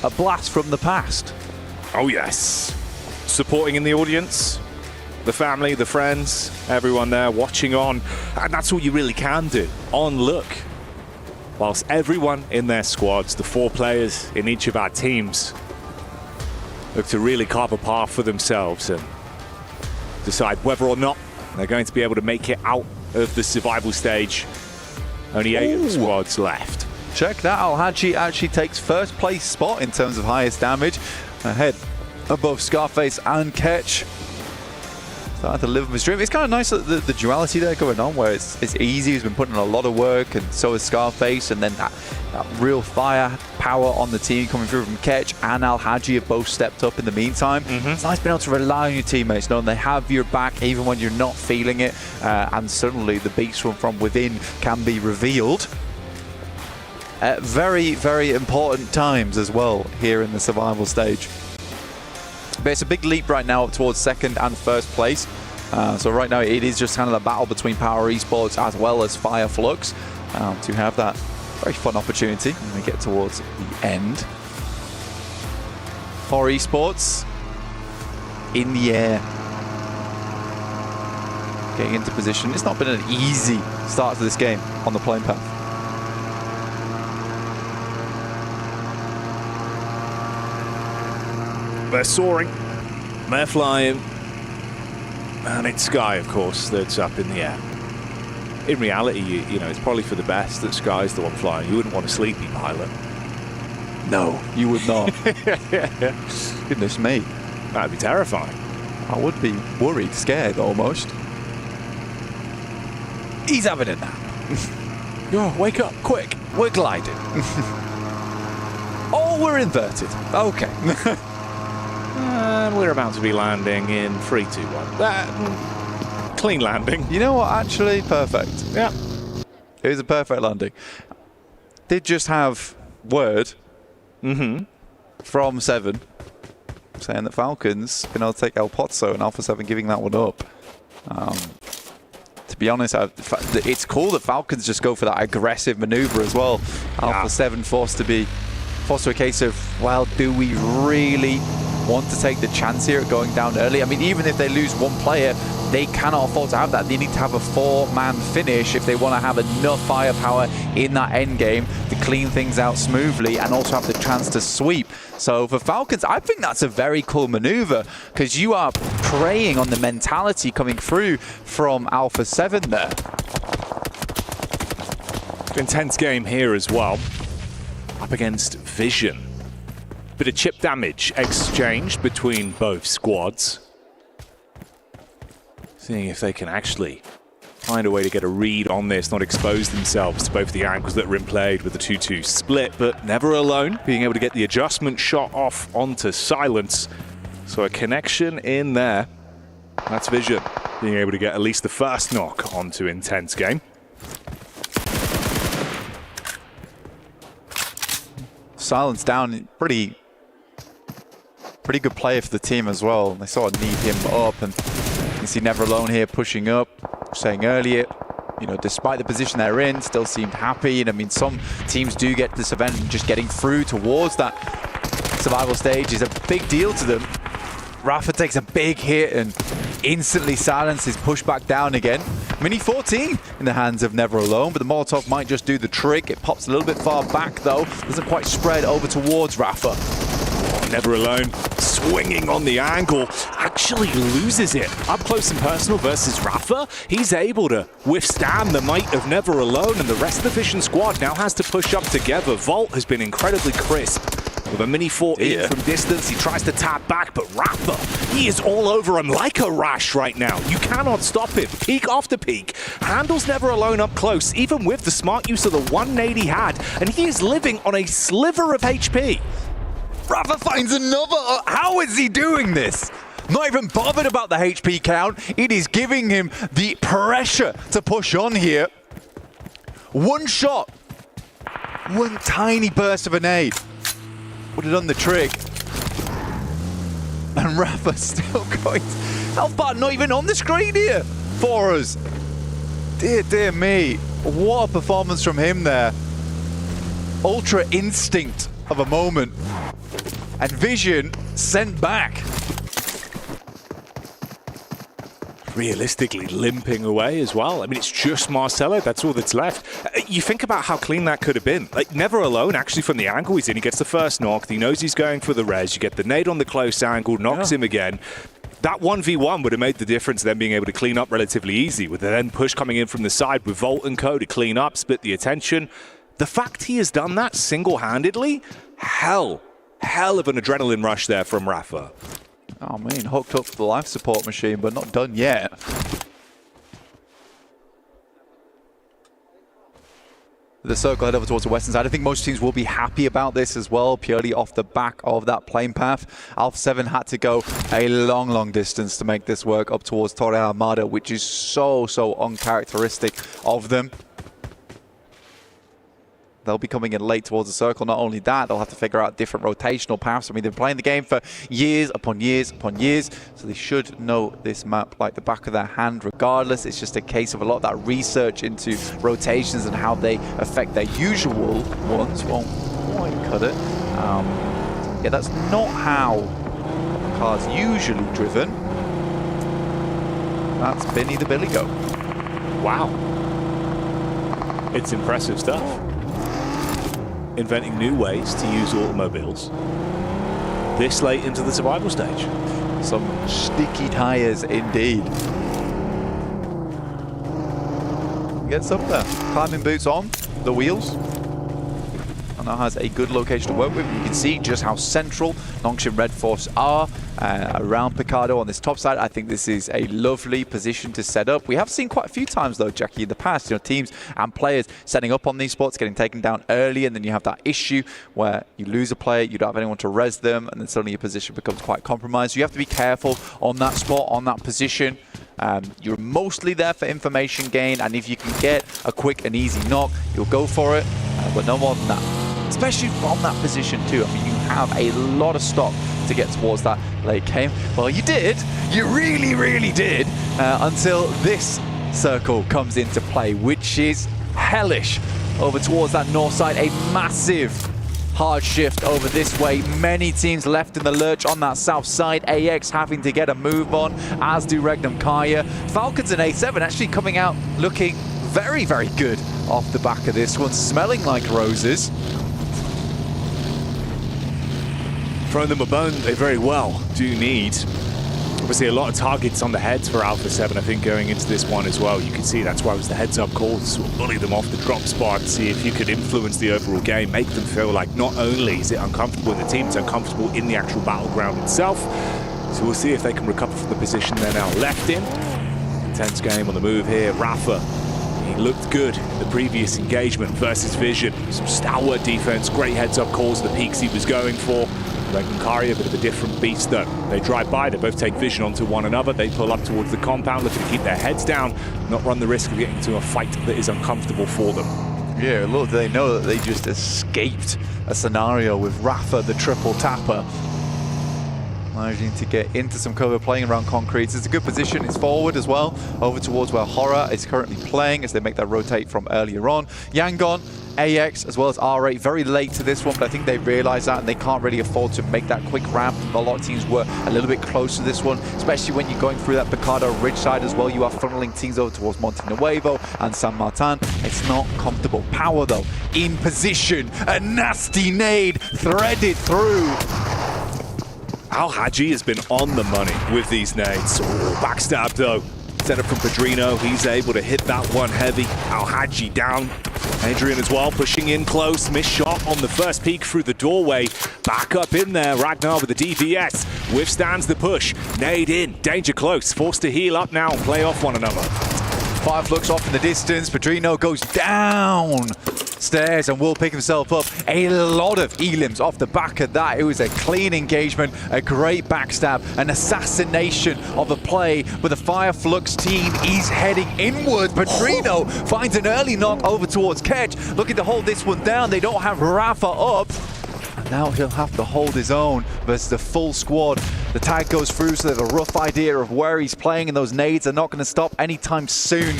A blast from the past. Oh yes. Supporting in the audience. The family, the friends, everyone there watching on. And that's all you really can do. On look. Whilst everyone in their squads, the 4 players in each of our teams, look to really carve a path for themselves and decide whether or not they're going to be able to make it out of the survival stage. Only 8 of the squads left. Check that. Al-Haji actually takes first place spot in terms of highest damage. Ahead above Scarface and Ketch. Starting to live with his dream. It's kind of nice that the duality there going on, where it's easy. He's been putting in a lot of work, and so is Scarface, and then that real firepower on the team coming through from Ketch and Al-Haji have both stepped up in the meantime. It's nice being able to rely on your teammates, knowing they have your back even when you're not feeling it, and suddenly the beast from within can be revealed at very, very important times as well here in the survival stage. But it's a big leap right now up towards second and first place. So right now it is just kind of the battle between Power Esports as well as Fireflux to have that very fun opportunity when we get towards the end. For Esports in the air, getting into position. It's not been an easy start to this game on the playing path. They're soaring, they're flying, and it's Sky, of course, that's up in the air. In reality, you know, it's probably for the best that Sky's the one flying. You wouldn't want a sleepy pilot. No, you would not. Goodness me. That'd be terrifying. I would be worried, scared almost. He's having a nap. Oh, wake up, quick. We're gliding. Oh, we're inverted. Okay. And we're about to be landing in 3, 2, 1. Clean landing. You know what? Actually, perfect. Yeah. It was a perfect landing. Did just have word from 7 saying that Falcons been able to take El Pozo and Alpha 7 giving that one up. To be honest, it's cool that Falcons just go for that aggressive maneuver as well. Alpha 7 forced to a case of, well, do we really want to take the chance here at going down early? I mean, even if they lose one player, they cannot afford to have that. They need to have a 4-man finish if they want to have enough firepower in that end game to clean things out smoothly and also have the chance to sweep. So for Falcons, I think that's a very cool maneuver, because you are preying on the mentality coming through from Alpha 7 there. Intense game here as well. Up against Vision. Bit of chip damage exchanged between both squads. Seeing if they can actually find a way to get a read on this, not expose themselves to both the angles that were in play with the 2-2 split, but never alone, being able to get the adjustment shot off onto Silence. So a connection in there. That's Vision being able to get at least the first knock onto Intense game. Silence down, pretty good player for the team as well. They sort of need him up, and you can see Never Alone here pushing up, saying earlier, you know, despite the position they're in, still seemed happy. And I mean, some teams do get this event, and just getting through towards that survival stage is a big deal to them. Rafa takes a big hit and instantly Silence is pushed back down again. Mini 14 in the hands of Never Alone, but the Molotov might just do the trick. It pops a little bit far back though, doesn't quite spread over towards Rafa. Never Alone, swinging on the angle, actually loses it. Up close and personal versus Rafa, he's able to withstand the might of Never Alone, and the rest of the Vision squad now has to push up together. Volt has been incredibly crisp. With a mini 14 from distance, he tries to tap back, but Rafa, he is all over him like a rash right now. You cannot stop him. Peak after peak. Handles Never Alone up close, even with the smart use of the 180 he had, and he is living on a sliver of HP. Rafa finds another. How is he doing this? Not even bothered about the HP count. It is giving him the pressure to push on here. One shot. One tiny burst of a nade would have done the trick. And Rafa still going. Health bar not even on the screen here for us. Dear, dear me. What a performance from him there. Ultra instinct of a moment. And Vision sent back. Realistically limping away as well. I mean, it's just Marcelo, that's all that's left. You think about how clean that could have been. Like, Never Alone, actually, from the angle he's in, he gets the first knock, he knows he's going for the res, you get the nade on the close angle, knocks him again. That 1v1 would have made the difference, them being able to clean up relatively easy, with the then push coming in from the side with Volt and Co to clean up, split the attention. The fact he has done that single-handedly, hell of an adrenaline rush there from Rafa. Oh, man, hooked up to the life support machine, but not done yet. The circle head over towards the western side. I think most teams will be happy about this as well, purely off the back of that plane path. Alpha 7 had to go a long distance to make this work up towards Torre Armada, which is so uncharacteristic of them. They'll be coming in late towards the circle. Not only that, they'll have to figure out different rotational paths. I mean, they've been playing the game for years upon years, so they should know this map like the back of their hand regardless. It's just a case of a lot of that research into rotations and how they affect their usual ones. Won't quite cut it. Yeah, that's not how the car's usually driven. That's Benny the Billy Goat. Wow. It's impressive stuff. Inventing new ways to use automobiles this late into the survival stage. Some sticky tires indeed. Gets up there. Climbing boots on the wheels. And that has a good location to work with. You can see just how central Nongshim Red Force are around Picado on this top side. I think this is a lovely position to set up. We have seen quite a few times though, Jackie, in the past, teams and players setting up on these spots, getting taken down early, and then you have that issue where you lose a player, you don't have anyone to res them, and then suddenly your position becomes quite compromised. You have to be careful on that spot, on that position. You're mostly there for information gain, and if you can get a quick and easy knock, you'll go for it, but no more than that. Especially from that position too. I mean, you have a lot of stock to get towards that late game. Well, you did. You really did. Until this circle comes into play, which is hellish. Over towards that north side, a massive hard shift over this way. Many teams left in the lurch on that south side. AX having to get a move on, as do Regnum Kaya. Falcons and A7 actually coming out looking very good off the back of this one, smelling like roses. Throwing them a bone, they very well do need. Obviously a lot of targets on the heads for Alpha 7, I think, going into this one as well. You can see that's why it was the heads up call to sort of bully them off the drop spot, see if you could influence the overall game, make them feel like not only is it uncomfortable in the team, it's uncomfortable in the actual battleground itself. So we'll see if they can recover from the position they're now left in. Intense game on the move here. Rafa, he looked good in the previous engagement versus Vision. Some stalwart defense, great heads up calls, the peaks he was going for. Kari, a bit of a different beast though. They drive by, they both take vision onto one another, they pull up towards the compound, looking to keep their heads down, not run the risk of getting into a fight that is uncomfortable for them. Yeah, little do they know that they just escaped a scenario with Rafa, the triple tapper. Managing to get into some cover, playing around concrete. It's a good position, it's forward as well, over towards where Horror is currently playing as they make that rotate from earlier on. Yangon, AX, as well as R8, very late to this one, but I think they realize that and they can't really afford to make that quick ramp. A lot of teams were a little bit close to this one, especially when you're going through that Picado ridge side as well. You are funneling teams over towards Monte Nuevo and San Martin. It's not comfortable. Power though, in position, a nasty nade threaded through. Al Haji has been on the money with these nades. Ooh, backstab though. Set up from Padrino. He's able to hit that one heavy. Al Haji down. Adrian as well, pushing in close. Missed shot on the first peek through the doorway. Back up in there. Ragnar with the DVS. Withstands the push. Nade in. Danger close. Forced to heal up now and play off one another. Fireflux off in the distance. Padrino goes down stairs and will pick himself up. A lot of elims off the back of that. It was a clean engagement, a great backstab, an assassination of a play, but the Fireflux team is heading inward. Padrino finds an early knock over towards Ketch, looking to hold this one down. They don't have Rafa up. And now he'll have to hold his own versus the full squad. The tag goes through, so they have a rough idea of where he's playing, and those nades are not going to stop anytime soon.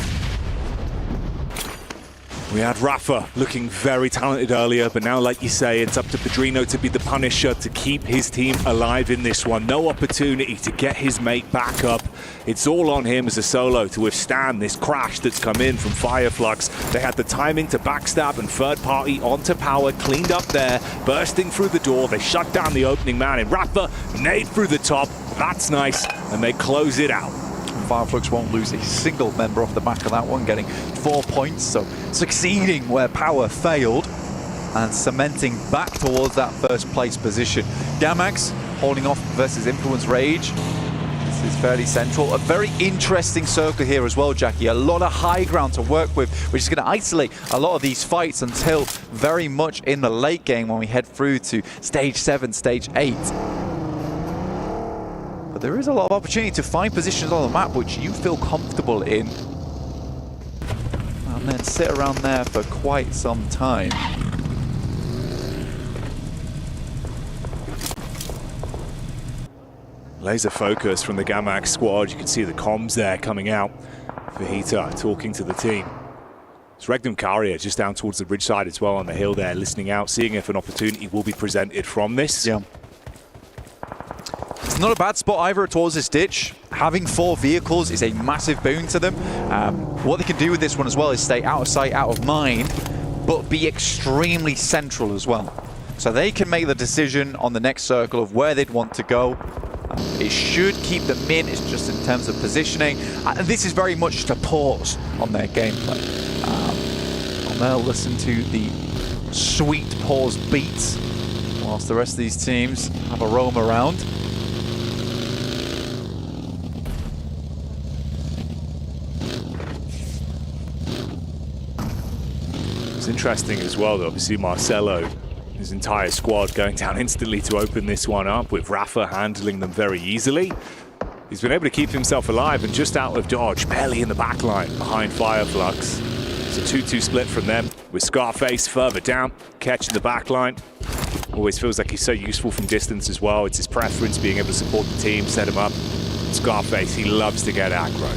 We had Rafa looking very talented earlier, but now, like you say, it's up to Padrino to be the punisher, to keep his team alive in this one. No opportunity to get his mate back up. It's all on him as a solo to withstand this crash that's come in from Fireflux. They had the timing to backstab and third party onto power, cleaned up there, bursting through the door. They shut down the opening man in Rafa, nade through the top. That's nice, and they close it out. Fireflux won't lose a single member off the back of that one, getting 4 points, so succeeding where power failed and cementing back towards that first place position. Gamax holding off versus Influence Rage. This is fairly central. A very interesting circle here as well, Jackie. A lot of high ground to work with, which is going to isolate a lot of these fights until very much in the late game when we head through to stage 7, stage 8. But there is a lot of opportunity to find positions on the map which you feel comfortable in, and then sit around there for quite some time. Laser focus from the Gamax squad. You can see the comms there coming out. Vahita talking to the team. It's Regnum Karia just down towards the bridge side as well on the hill there, listening out, seeing if an opportunity will be presented from this. Yeah. It's not a bad spot either towards this ditch. Having 4 vehicles is a massive boon to them. What they can do with this one as well is stay out of sight, out of mind, but be extremely central as well. So they can make the decision on the next circle of where they'd want to go. It should keep them in, it's just in terms of positioning. And this is very much just a pause on their gameplay. And they'll listen to the sweet pause beats whilst the rest of these teams have a roam around. It's interesting as well that obviously Marcelo, his entire squad going down instantly to open this one up, with Rafa handling them very easily. He's been able to keep himself alive and just out of dodge, barely in the back line behind Fireflux. It's a 2-2 split from them, with Scarface further down, catching the back line. Always feels like he's so useful from distance as well. It's his preference being able to support the team, set him up. Scarface, he loves to get aggro.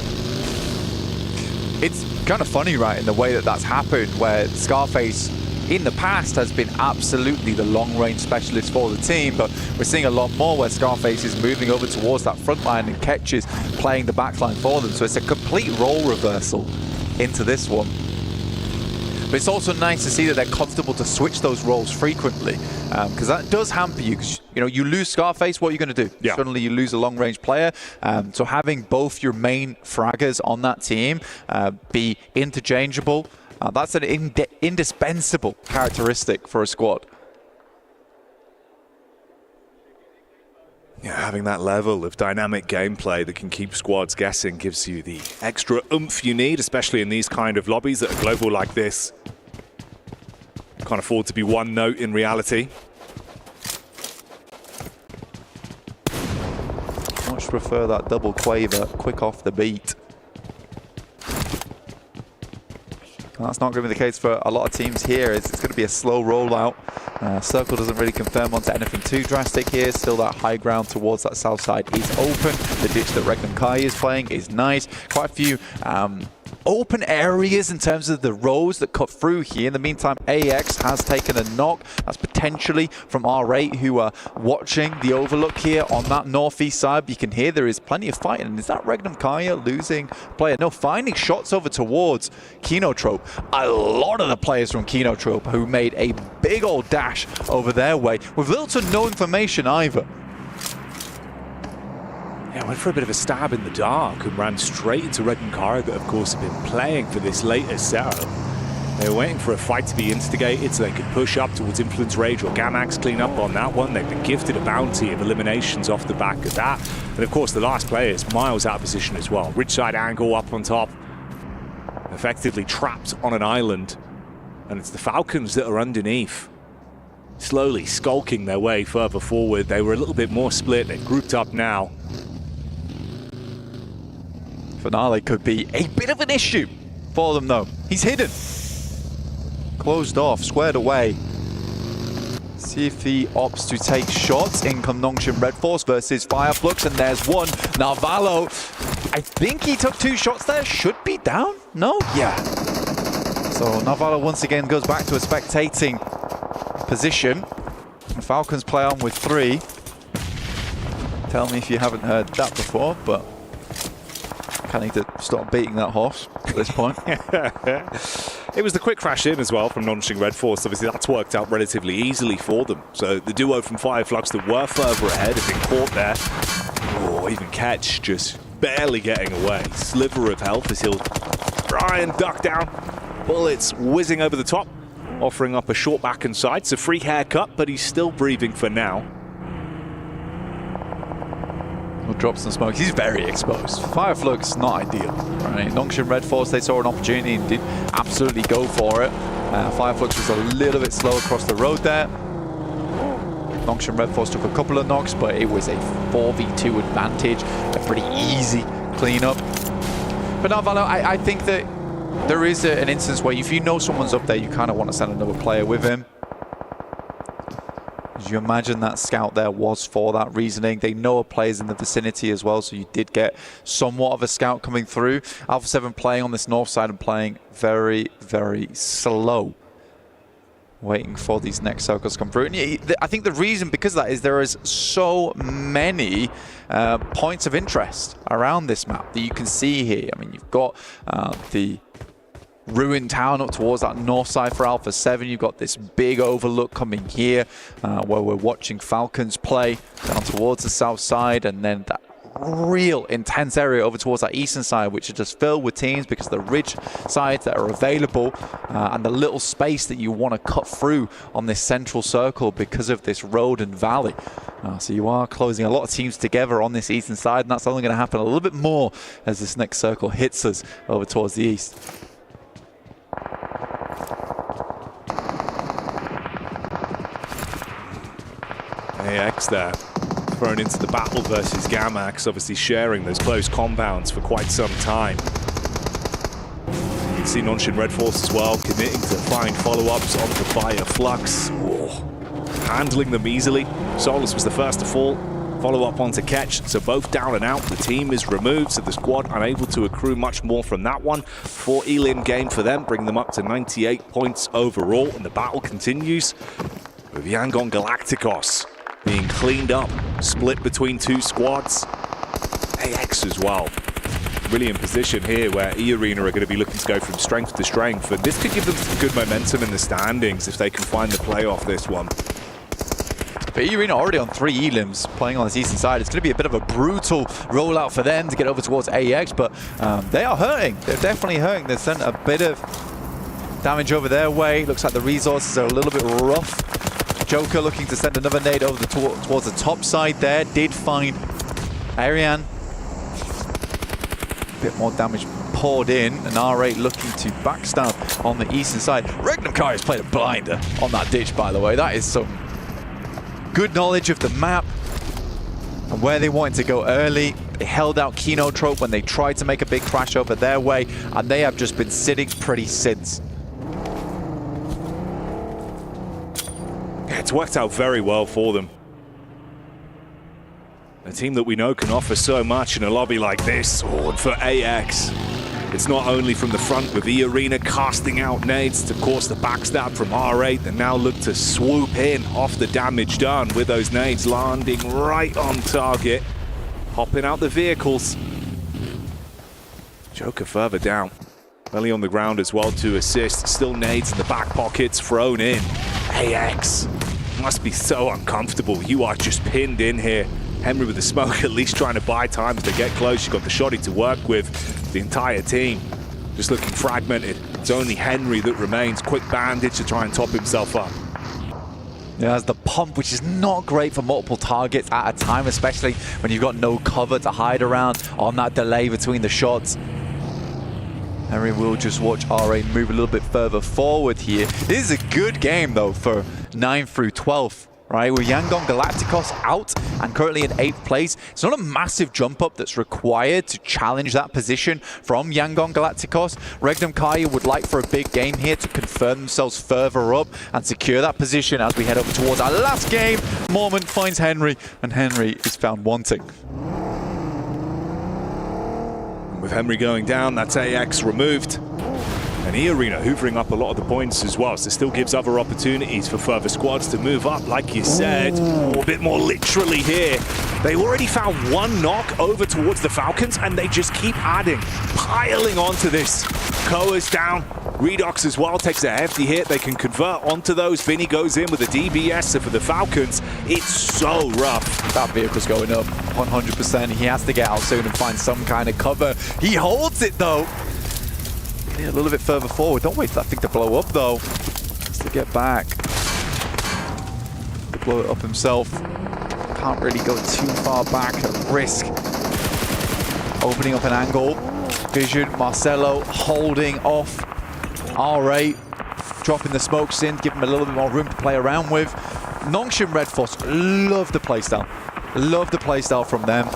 It's kind of funny, right, in the way that that's happened, where Scarface in the past has been absolutely the long-range specialist for the team, but we're seeing a lot more where Scarface is moving over towards that front line and Ketch is playing the back line for them. So it's a complete role reversal into this one. But it's also nice to see that they're comfortable to switch those roles frequently, because that does hamper you. Because you lose Scarface, what are you going to do? Yeah. Suddenly you lose a long-range player. So having both your main fraggers on that team be interchangeable, that's an indispensable characteristic for a squad. Yeah, having that level of dynamic gameplay that can keep squads guessing gives you the extra oomph you need, especially in these kind of lobbies that are global like this. Can't afford to be one note in reality. Much prefer that double quaver, quick off the beat. That's not going to be the case for a lot of teams here. It's going to be a slow rollout. Circle doesn't really confirm onto anything too drastic here. Still that high ground towards that south side is open. The ditch that Regnum Kai is playing is nice. Quite a few open areas in terms of the rows that cut through here. In the meantime, AX has taken a knock. That's potentially from R8, who are watching the overlook here on that northeast side. You can hear there is plenty of fighting. And is that Regnum Kaya losing player? No, finding shots over towards Kinotrope. A lot of the players from Kinotrope who made a big old dash over their way with little to no information either. Yeah, went for a bit of a stab in the dark and ran straight into Red and Kara that, of course, have been playing for this latest setup. They were waiting for a fight to be instigated so they could push up towards Influence Rage or Gamax clean up on that one. They've been gifted a bounty of eliminations off the back of that. And of course, the last player is miles out of position as well. Ridgeside Angle up on top, effectively trapped on an island. And it's the Falcons that are underneath, slowly skulking their way further forward. They were a little bit more split. They've grouped up now. Finale could be a bit of an issue for them, though. He's hidden. Closed off, squared away. See if he opts to take shots. In come Nongshim Red Force versus Fireflux, and there's one. Narvalo, I think he took 2 shots there. Should be down? No? Yeah. So Narvalo once again goes back to a spectating position. And Falcons play on with 3. Tell me if you haven't heard that before, but I need to stop beating that horse at this point. It was the quick crash in as well from Nongshim Red Force. Obviously, that's worked out relatively easily for them. So the duo from Fireflux that were further ahead have been caught there. Oh, even Catch just barely getting away. Sliver of health as he'll try and duck down. Bullets whizzing over the top, offering up a short back and side. It's a free haircut, but he's still breathing for now. We'll drop some smoke. He's very exposed. Fireflux, not ideal. Right? Nongshim Red Force, they saw an opportunity and did absolutely go for it. Fireflux was a little bit slow across the road there. Nongshim Red Force took a couple of knocks, but it was a 4v2 advantage. A pretty easy cleanup. But now, Valo, I think that there is an instance where if you know someone's up there, you kind of want to send another player with him. As you imagine that scout there was for that reasoning. They know a player's in the vicinity as well, so you did get somewhat of a scout coming through. Alpha 7 playing on this north side and playing very, very slow, waiting for these next circles to come through. And I think the reason because of that is there is so many points of interest around this map that you can see here. I mean, you've got the ruined town up towards that north side for Alpha 7. You've got this big overlook coming here where we're watching Falcons play down towards the south side, and then that real intense area over towards that eastern side, which is just filled with teams because of the ridge sides that are available and the little space that you want to cut through on this central circle because of this road and valley. So you are closing a lot of teams together on this eastern side, and that's only going to happen a little bit more as this next circle hits us over towards the east. AX there, thrown into the battle versus Gamax, obviously sharing those close compounds for quite some time. You can see Nongshim Red Force as well, committing to find follow-ups on the Fireflux. Handling them easily. Solus was the first to fall. Follow-up onto Catch, so both down and out. The team is removed, so the squad unable to accrue much more from that one. 4 elim game for them, bring them up to 98 points overall, and the battle continues with Yangon Galacticos being cleaned up, split between 2 squads. AX as well. Really in position here where E-Arena are going to be looking to go from strength to strength, and this could give them some good momentum in the standings if they can find the play off this one. But E-Arena already on 3 elims playing on this eastern side. It's going to be a bit of a brutal rollout for them to get over towards AX, but they are hurting. They're definitely hurting. They've sent a bit of damage over their way. Looks like the resources are a little bit rough. Joker looking to send another nade over towards the top side there. Did find Ariane. A bit more damage poured in, and R8 looking to backstab on the eastern side. Regnum Kari has played a blinder on that ditch, by the way. That is some good knowledge of the map and where they wanted to go early. They held out Kinotrope when they tried to make a big crash over their way, and they have just been sitting pretty since. Yeah, it's worked out very well for them. A team that we know can offer so much in a lobby like this. And for AX, it's not only from the front with E-Arena casting out nades to course the backstab from R8 that now look to swoop in off the damage done with those nades landing right on target, hopping out the vehicles. Joker further down, belly on the ground as well to assist. Still nades in the back pockets thrown in. AX must be so uncomfortable. You are just pinned in here. Henry with the smoke, at least trying to buy time as they get close. You've got the Shoddy to work with. The entire team just looking fragmented. It's only Henry that remains. Quick bandage to try and top himself up. Yeah, there's the pump, which is not great for multiple targets at a time, especially when you've got no cover to hide around on that delay between the shots. Henry will just watch RA move a little bit further forward here. This is a good game, though, for 9 through 12, right? With Yangon Galacticos out and currently in 8th place. It's not a massive jump up that's required to challenge that position from Yangon Galacticos. Regnum Kaya would like for a big game here to confirm themselves further up and secure that position as we head over towards our last game. Mormon finds Henry, and Henry is found wanting. With Henry going down, that's AX removed. And E-Arena hoovering up a lot of the points as well, so still gives other opportunities for further squads to move up, like you said. A bit more literally here. They already found one knock over towards the Falcons, and they just keep adding, piling onto this. Koa's down. Redox as well takes a hefty hit. They can convert onto those. Vinny goes in with a DBS, so for the Falcons, it's so rough. That vehicle's going up 100%. He has to get out soon and find some kind of cover. He holds it, though. Yeah, a little bit further forward. Don't wait for that thing to blow up, though. Has to get back. To blow it up himself. Can't really go too far back at risk. Opening up an angle. Vision, Marcelo holding off RA. Dropping the smokes in, give him a little bit more room to play around with. Nongshim Red Force, love the playstyle. Love the playstyle from them.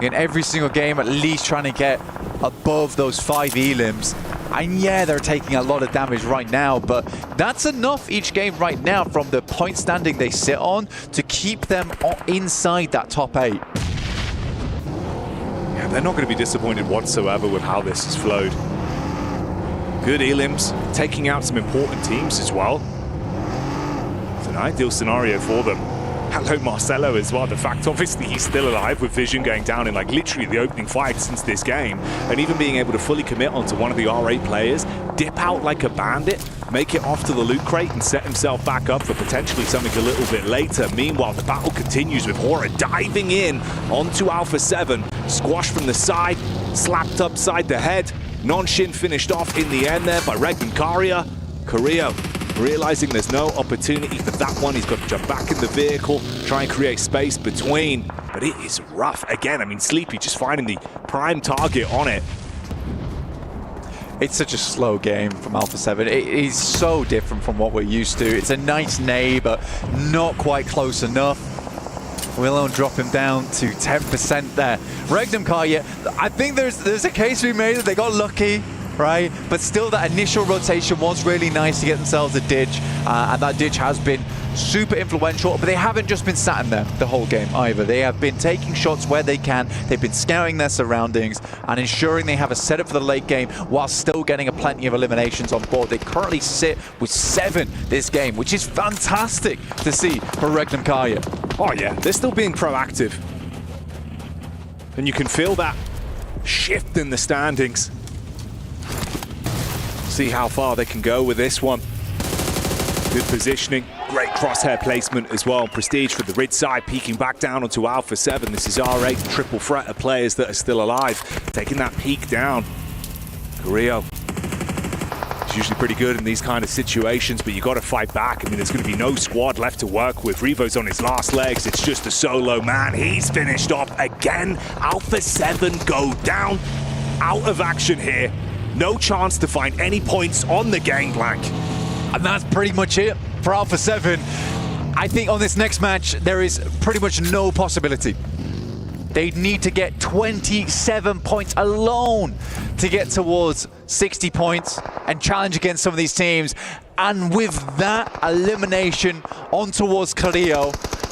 In every single game, at least trying to get above those 5 elims. And yeah, they're taking a lot of damage right now, but that's enough each game right now from the point standing they sit on to keep them inside that top 8. Yeah, they're not going to be disappointed whatsoever with how this has flowed. Good elims, taking out some important teams as well. It's an ideal scenario for them. Hello Marcelo as well. The fact, obviously, he's still alive with Vision going down in like literally the opening 5 since this game, and even being able to fully commit onto one of the R8 players, dip out like a bandit, make it off to the loot crate and set himself back up for potentially something a little bit later. Meanwhile, the battle continues with Hora diving in onto Alpha 7, squashed from the side, slapped upside the head. Non-Shin finished off in the end there by Regnum Kaya. Carrillo realizing there's no opportunity for that one. He's got to jump back in the vehicle, try and create space between. But it is rough. Again, I mean, Sleepy just finding the prime target on it. It's such a slow game from Alpha 7. It is so different from what we're used to. It's a nice nay, but not quite close enough. We'll drop him down to 10% there. Regnum Kaya, I think there's a case to be made that they got lucky, right? But still, that initial rotation was really nice to get themselves a ditch, and that ditch has been super influential, but they haven't just been sat in there the whole game either. They have been taking shots where they can. They've been scouting their surroundings and ensuring they have a setup for the late game while still getting plenty of eliminations on board. They currently sit with 7 this game, which is fantastic to see for Regnum Kaya. Oh yeah, they're still being proactive. And you can feel that shift in the standings. See how far they can go with this one. Good positioning, great crosshair placement as well. Prestige for the Rid side, peeking back down onto Alpha 7. This is R8, triple threat of players that are still alive. Taking that peek down. Carrillo. He's usually pretty good in these kind of situations, but you got to fight back. I mean, there's going to be no squad left to work with. Revo's on his last legs. It's just a solo man. He's finished off again. Alpha 7 go down. Out of action here. No chance to find any points on the gangplank. And that's pretty much it for Alpha 7. I think on this next match, there is pretty much no possibility. They need to get 27 points alone to get towards 60 points and challenge against some of these teams. And with that elimination on towards Carrillo,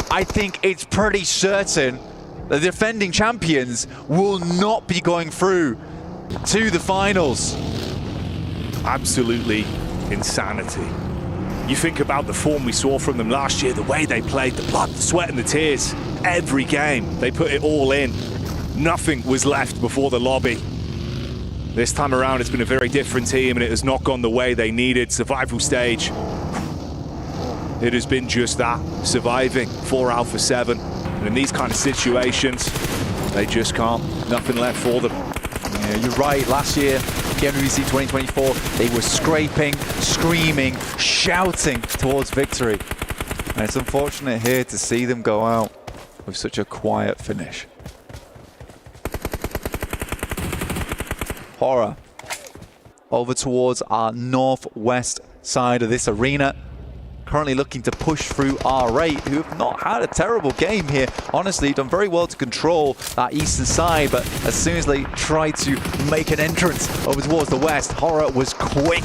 I think it's pretty certain the defending champions will not be going through to the finals. Absolutely insanity. You think about the form we saw from them last year, the way they played, the blood, the sweat and the tears. Every game, they put it all in. Nothing was left before the lobby. This time around, it's been a very different team and it has not gone the way they needed. Survival stage. It has been just that, surviving for Alpha 7. And in these kind of situations, they just can't. Nothing left for them. Yeah, you're right. Last year, PMWC 2024, they were scraping, screaming, shouting towards victory. And it's unfortunate here to see them go out with such a quiet finish. Horror over towards our northwest side of this arena. Currently looking to push through R8, who have not had a terrible game here. Honestly, done very well to control that eastern side, but as soon as they tried to make an entrance over towards the west, Horror was quick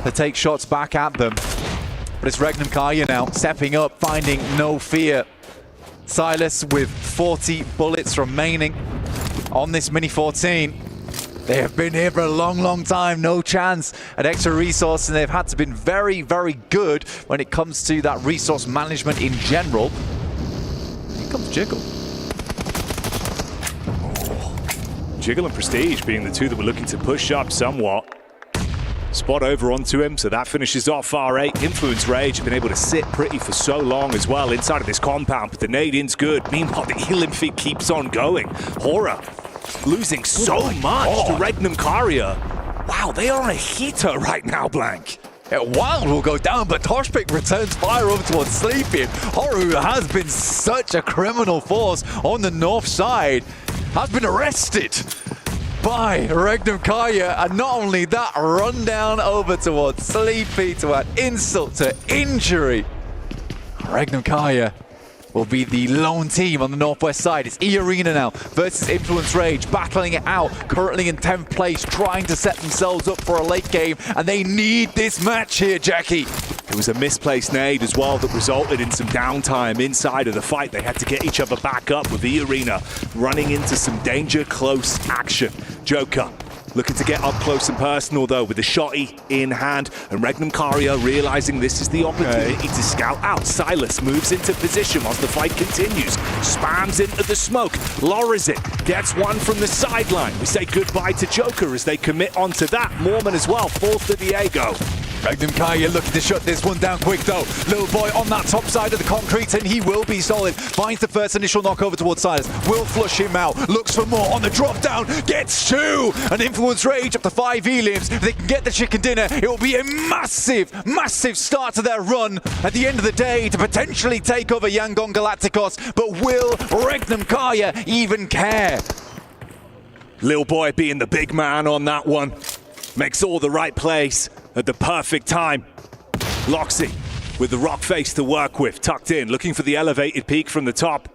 to take shots back at them. But it's Regnum Kaya now, stepping up, finding no fear. Silas with 40 bullets remaining on this Mini 14. They have been here for a long, long time, no chance at extra resource, and they've had to been very, very good when it comes to that resource management in general. Here comes Jiggle. Jiggle and Prestige being the two that were looking to push up somewhat. Spot over onto him, so that finishes off R8. Influence Rage have been able to sit pretty for so long as well inside of this compound, but the nade-in's good. Meanwhile, the healing feed keeps on going. Horror losing so much to Regnum Karia. Wow, they are on a heater right now, Blank. Yeah, Wild will go down, but Toshpik returns fire over towards Sleepy. Horror, who has been such a criminal force on the north side, has been arrested by Regnum Kaya, and not only that, run down over towards Sleepy to add insult to injury. Regnum Kaya will be the lone team on the northwest side. It's E-Arena now versus Influence Rage, battling it out, currently in 10th place, trying to set themselves up for a late game, and they need this match here, Jackie. It was a misplaced nade as well that resulted in some downtime inside of the fight. They had to get each other back up with E-Arena running into some danger close action. Joker looking to get up close and personal though with the shotty in hand, and Regnum Karia realizing this is the opportunity to scout out. Silas moves into position whilst the fight continues, spams into the smoke, lowers it, gets one from the sideline. We say goodbye to Joker as they commit onto that. Mormon as well falls to Diego. Regnum Kaya looking to shut this one down quick though. Little boy on that top side of the concrete, and he will be solid. Finds the first initial knock over towards Silas. Will flush him out. Looks for more on the drop down. Gets two. An Influence Rage up to 5 elims. If they can get the chicken dinner, it will be a massive, massive start to their run at the end of the day to potentially take over Yangon Galacticos. But will Regnum Kaya even care? Lil Boy being the big man on that one. Makes all the right plays at the perfect time. Loxy with the rock face to work with, tucked in, looking for the elevated peak from the top.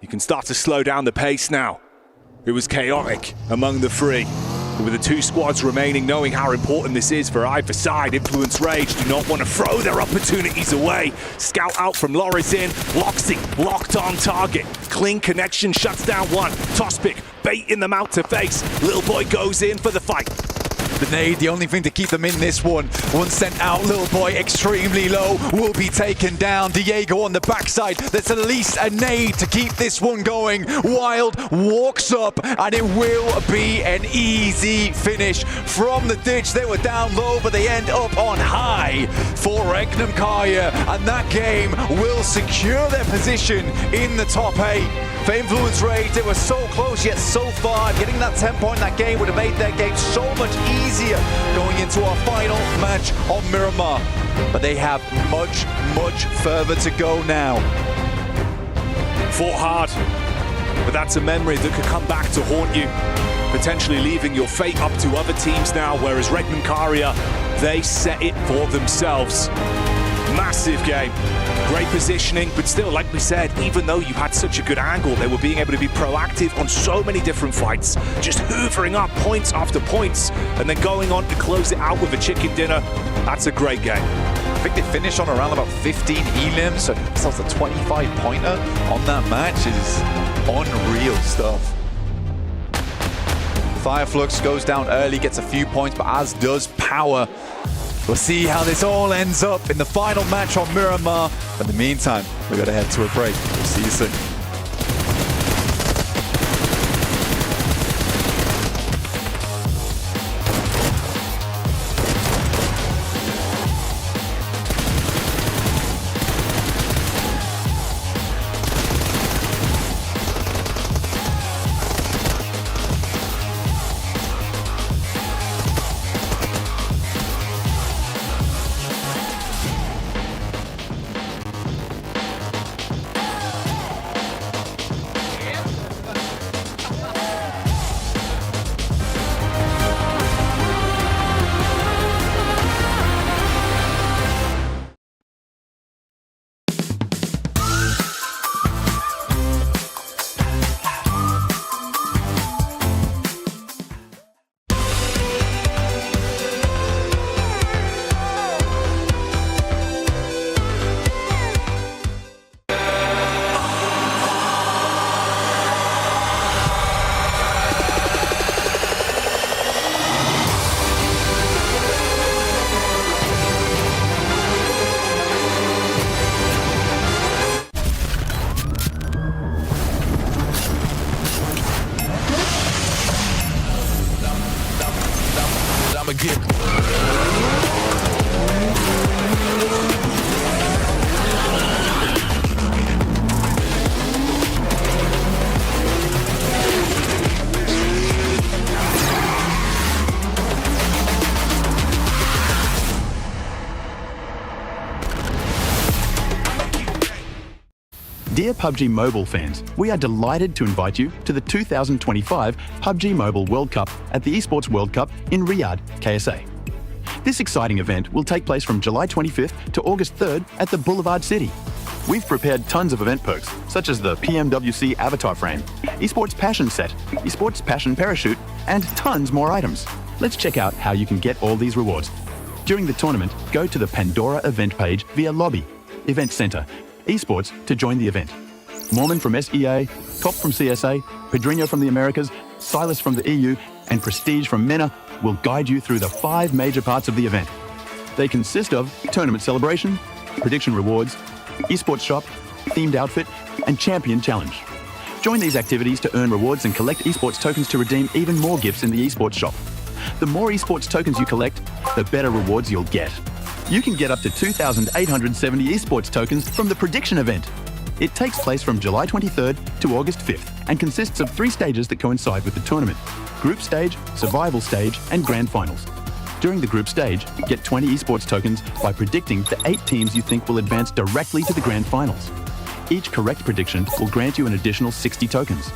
You can start to slow down the pace now. It was chaotic among the three. With the 2 squads remaining, knowing how important this is for either side, Influence Rage do not want to throw their opportunities away. Scout out from Lorizin. Loxy locked on target. Clean connection shuts down one. Tospic baiting them out to face. Little Boy goes in for the fight. The nade, the only thing to keep them in this one. One sent out, Little Boy extremely low, will be taken down. Diego on the backside, there's at least a nade to keep this one going. Wild walks up, and it will be an easy finish from the ditch. They were down low, but they end up on high for Regnum Kaya, and that game will secure their position in the top 8. For Influence Rage, they were so close yet so far. Getting that 10 point in that game would have made their game so much easier going into our final match on Miramar. But they have much, much further to go now. Fought hard, but that's a memory that could come back to haunt you, potentially leaving your fate up to other teams now, whereas Regnum Karia, they set it for themselves. Massive game. Great positioning, but still, like we said, even though you had such a good angle, they were being able to be proactive on so many different fights, just hoovering up points after points, and then going on to close it out with a chicken dinner. That's a great game. I think they finished on around about 15 elims, so that's a 25-pointer on that match is unreal stuff. Fireflux goes down early, gets a few points, but as does Power. We'll see how this all ends up in the final match on Miramar. But in the meantime, we've got to head to a break. We'll see you soon. Dear PUBG Mobile fans, we are delighted to invite you to the 2025 PUBG Mobile World Cup at the ESPORTS World Cup in Riyadh, KSA. This exciting event will take place from July 25th to August 3rd at the Boulevard City. We've prepared tons of event perks, such as the PMWC avatar frame, eSports Passion set, eSports Passion parachute, and tons more items. Let's check out how you can get all these rewards. During the tournament, go to the Pandora event page via Lobby, Event Center, eSports to join the event. Mormon from SEA, Top from CSA, Pedrinho from the Americas, Silas from the EU, and Prestige from MENA will guide you through the 5 major parts of the event. They consist of tournament celebration, prediction rewards, eSports shop, themed outfit, and champion challenge. Join these activities to earn rewards and collect eSports tokens to redeem even more gifts in the eSports shop. The more eSports tokens you collect, the better rewards you'll get. You can get up to 2,870 eSports tokens from the prediction event. It takes place from July 23rd to August 5th and consists of 3 stages that coincide with the tournament: group stage, survival stage, and grand finals. During the group stage, get 20 eSports tokens by predicting the 8 teams you think will advance directly to the grand finals. Each correct prediction will grant you an additional 60 tokens.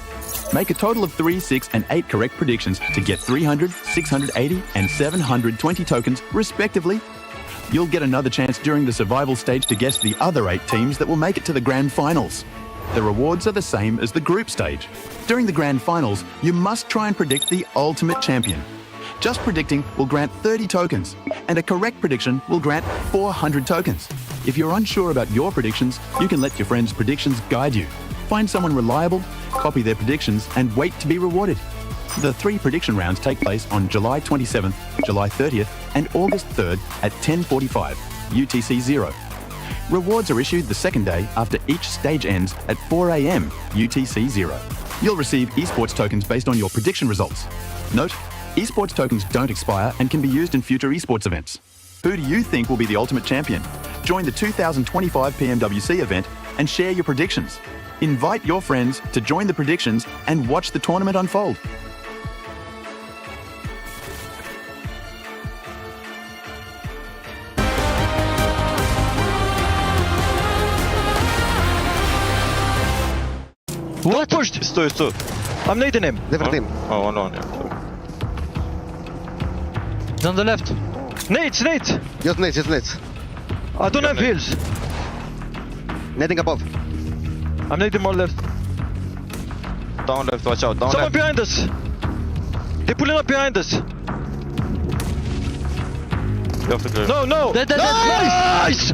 Make a total of 3, 6, and 8 correct predictions to get 300, 680, and 720 tokens, respectively. You'll get another chance during the survival stage to guess the other 8 teams that will make it to the grand finals. The rewards are the same as the group stage. During the grand finals, you must try and predict the ultimate champion. Just predicting will grant 30 tokens, and a correct prediction will grant 400 tokens. If you're unsure about your predictions, you can let your friends' predictions guide you. Find someone reliable, copy their predictions, and wait to be rewarded. The 3 prediction rounds take place on July 27th, July 30th, and August 3rd at 10:45 UTC 0. Rewards are issued the second day after each stage ends at 4 a.m. UTC 0. You'll receive eSports tokens based on your prediction results. Note, eSports tokens don't expire and can be used in future eSports events. Who do you think will be the ultimate champion? Join the 2025 PMWC event and share your predictions. Invite your friends to join the predictions and watch the tournament unfold. What pushed? Stój. I'm nading him. Different team. Oh, on, yeah. He's on the left. Nate! Just nades. I don't have heals. Nading above. I'm nading more left. Down left, watch out. Down Someone left. behind us. They're pulling up behind us. No! Dead. Nice!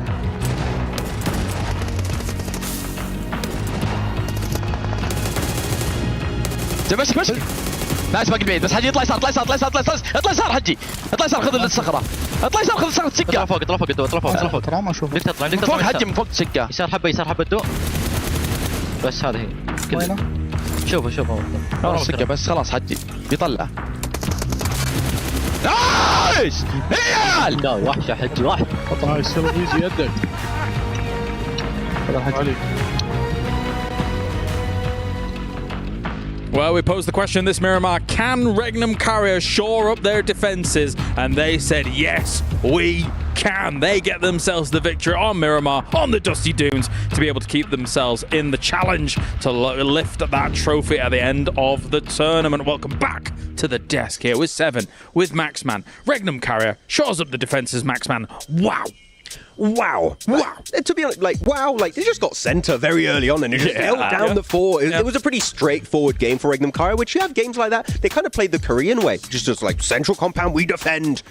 ماشي نايس باقي بعيد بس حجي اطلع يسار اطلع يسار حجي اطلع يسار خذ الصخره اطلع يسار خذ الصخره تسكه اطلع فوق ترى ما اشوف بدك تطلع فوق حجي من فوق تسكه يسار حبه الدو بس هذه هي وينه شوفه السكه بس خلاص حجي بيطلع نايس هيال لا وحش يا حجي واحد نايس يزي يدك هذا حجي. Well, we posed the question this Miramar, can Regnum Carrier shore up their defenses? And they said, yes, we can. They get themselves the victory on Miramar, on the Dusty Dunes, to be able to keep themselves in the challenge to lift that trophy at the end of the tournament. Welcome back to the desk here with 7, with Maxman. Regnum Carrier shores up the defenses, Maxman. Wow. To be honest, they just got center very early on and they just held down the fort. It was a pretty straightforward game for Regnum Carrier, which you have games like that. They kind of played the Korean way, just like central compound, we defend.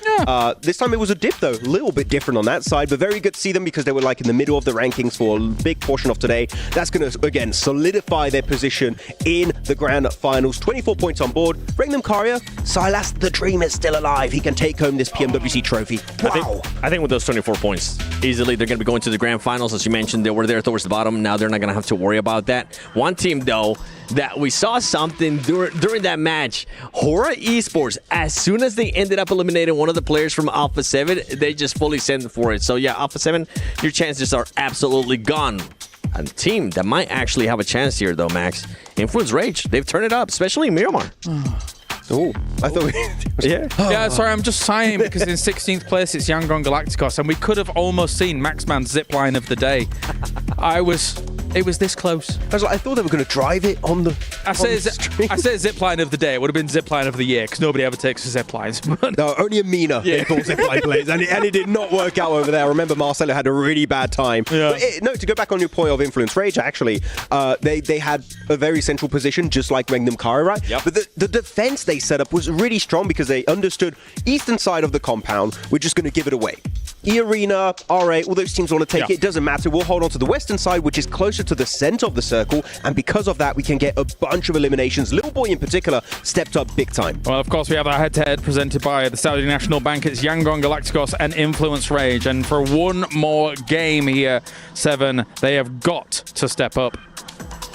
This time it was a dip though, a little bit different on that side, but very good to see them because they were like in the middle of the rankings for a big portion of today. That's going to, again, solidify their position in the grand finals. 24 points on board. Regnum Carrier, Silas, the dream is still alive. He can take home this PMWC trophy. Wow. I think with those 24 points, easily they're going to be going to the grand finals. As you mentioned, they were there towards the bottom. Now they're not going to have to worry about that. One team, though, that we saw something during that match, Hora Esports, as soon as they ended up eliminating one of the players from Alpha 7, they just fully sent for it. So yeah, Alpha 7, your chances are absolutely gone. A team that might actually have a chance here, though, Max, Influence Rage. They've turned it up, especially in Miramar. Oh, I thought Yeah, sorry, I'm just sighing because in 16th place it's Yangon Galacticos, and we could have almost seen Maxman's zipline of the day. I was It was this close. I thought they were going to drive it on the. I say zipline of the day. It would have been zipline of the year because nobody ever takes ziplines. No, only a Mina they call zipline plays, and it did not work out over there. I remember Marcelo had a really bad time. Yeah. But to go back on your point of Influence Rage, actually, they had a very central position, just like Magnum Kari, right? Yep. But the defense they set up was really strong because they understood eastern side of the compound, we're just going to give it away. E-Arena, RA, all those teams want to take it. It doesn't matter. We'll hold on to the western side, which is closer to the center of the circle, and because of that, we can get a bunch of eliminations. Little Boy in particular stepped up big time. Well, of course, we have our head-to-head presented by the Saudi National Bank. It's Yangon Galacticos and Influence Rage, and for one more game here, 7, they have got to step up.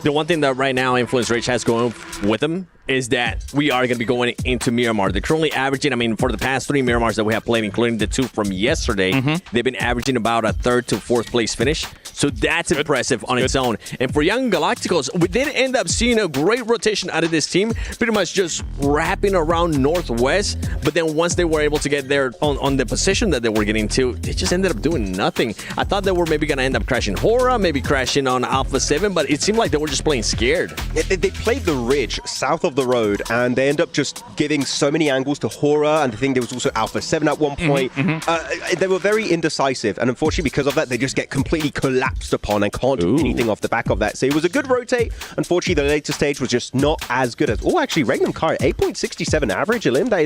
The one thing that right now Influence Rage has going with them is that we are going to be going into Miramar. They're currently averaging, I mean, for the past 3 Miramars that we have played, including the 2 from yesterday, they've been averaging about a 3rd to 4th place finish. So that's impressive on its own. And for Young Galacticos, we did end up seeing a great rotation out of this team, pretty much just wrapping around Northwest. But then once they were able to get there on the position that they were getting to, they just ended up doing nothing. I thought they were maybe going to end up crashing Hora, maybe crashing on Alpha 7, but it seemed like they were just playing scared. They played the ridge south of the road, and they end up just giving so many angles to Hora, and I think there was also Alpha 7 at one point. They were very indecisive, and unfortunately because of that, they just get completely collapsed upon and can't do anything off the back of that. So it was a good rotate. Unfortunately, the later stage was just not as good as... Oh, actually, Regnum Kari, 8.67 average, Elim. That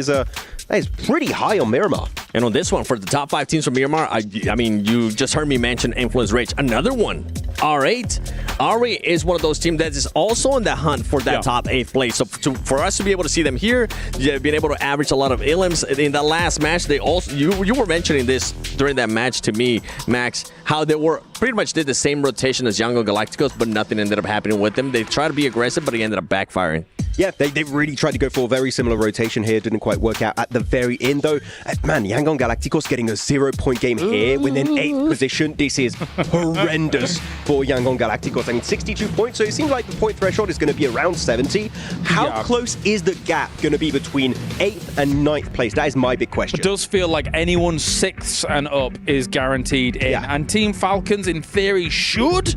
is pretty high on Miramar. And on this one, for the top 5 teams from Miramar, I mean, you just heard me mention Influence Rage. Another one, R8. R8 is one of those teams that is also in the hunt for that top 8th place. So for us to be able to see them here, being able to average a lot of Ilims in the last match, they also you were mentioning this during that match to me, Max, how they were pretty much did the same rotation as Yangon Galacticos, but nothing ended up happening with them. They tried to be aggressive, but it ended up backfiring. Yeah, they really tried to go for a very similar rotation here. Didn't quite work out at the very end, though. Man, Yangon Galacticos getting a 0-point game here within 8th position. This is horrendous for Yangon Galacticos. I mean, 62 points, so it seems like the point threshold is going to be around 70. How close is the gap going to be between 8th and 9th place? That is my big question. It does feel like anyone 6th and up is guaranteed in. And Team Falcons, in theory, should...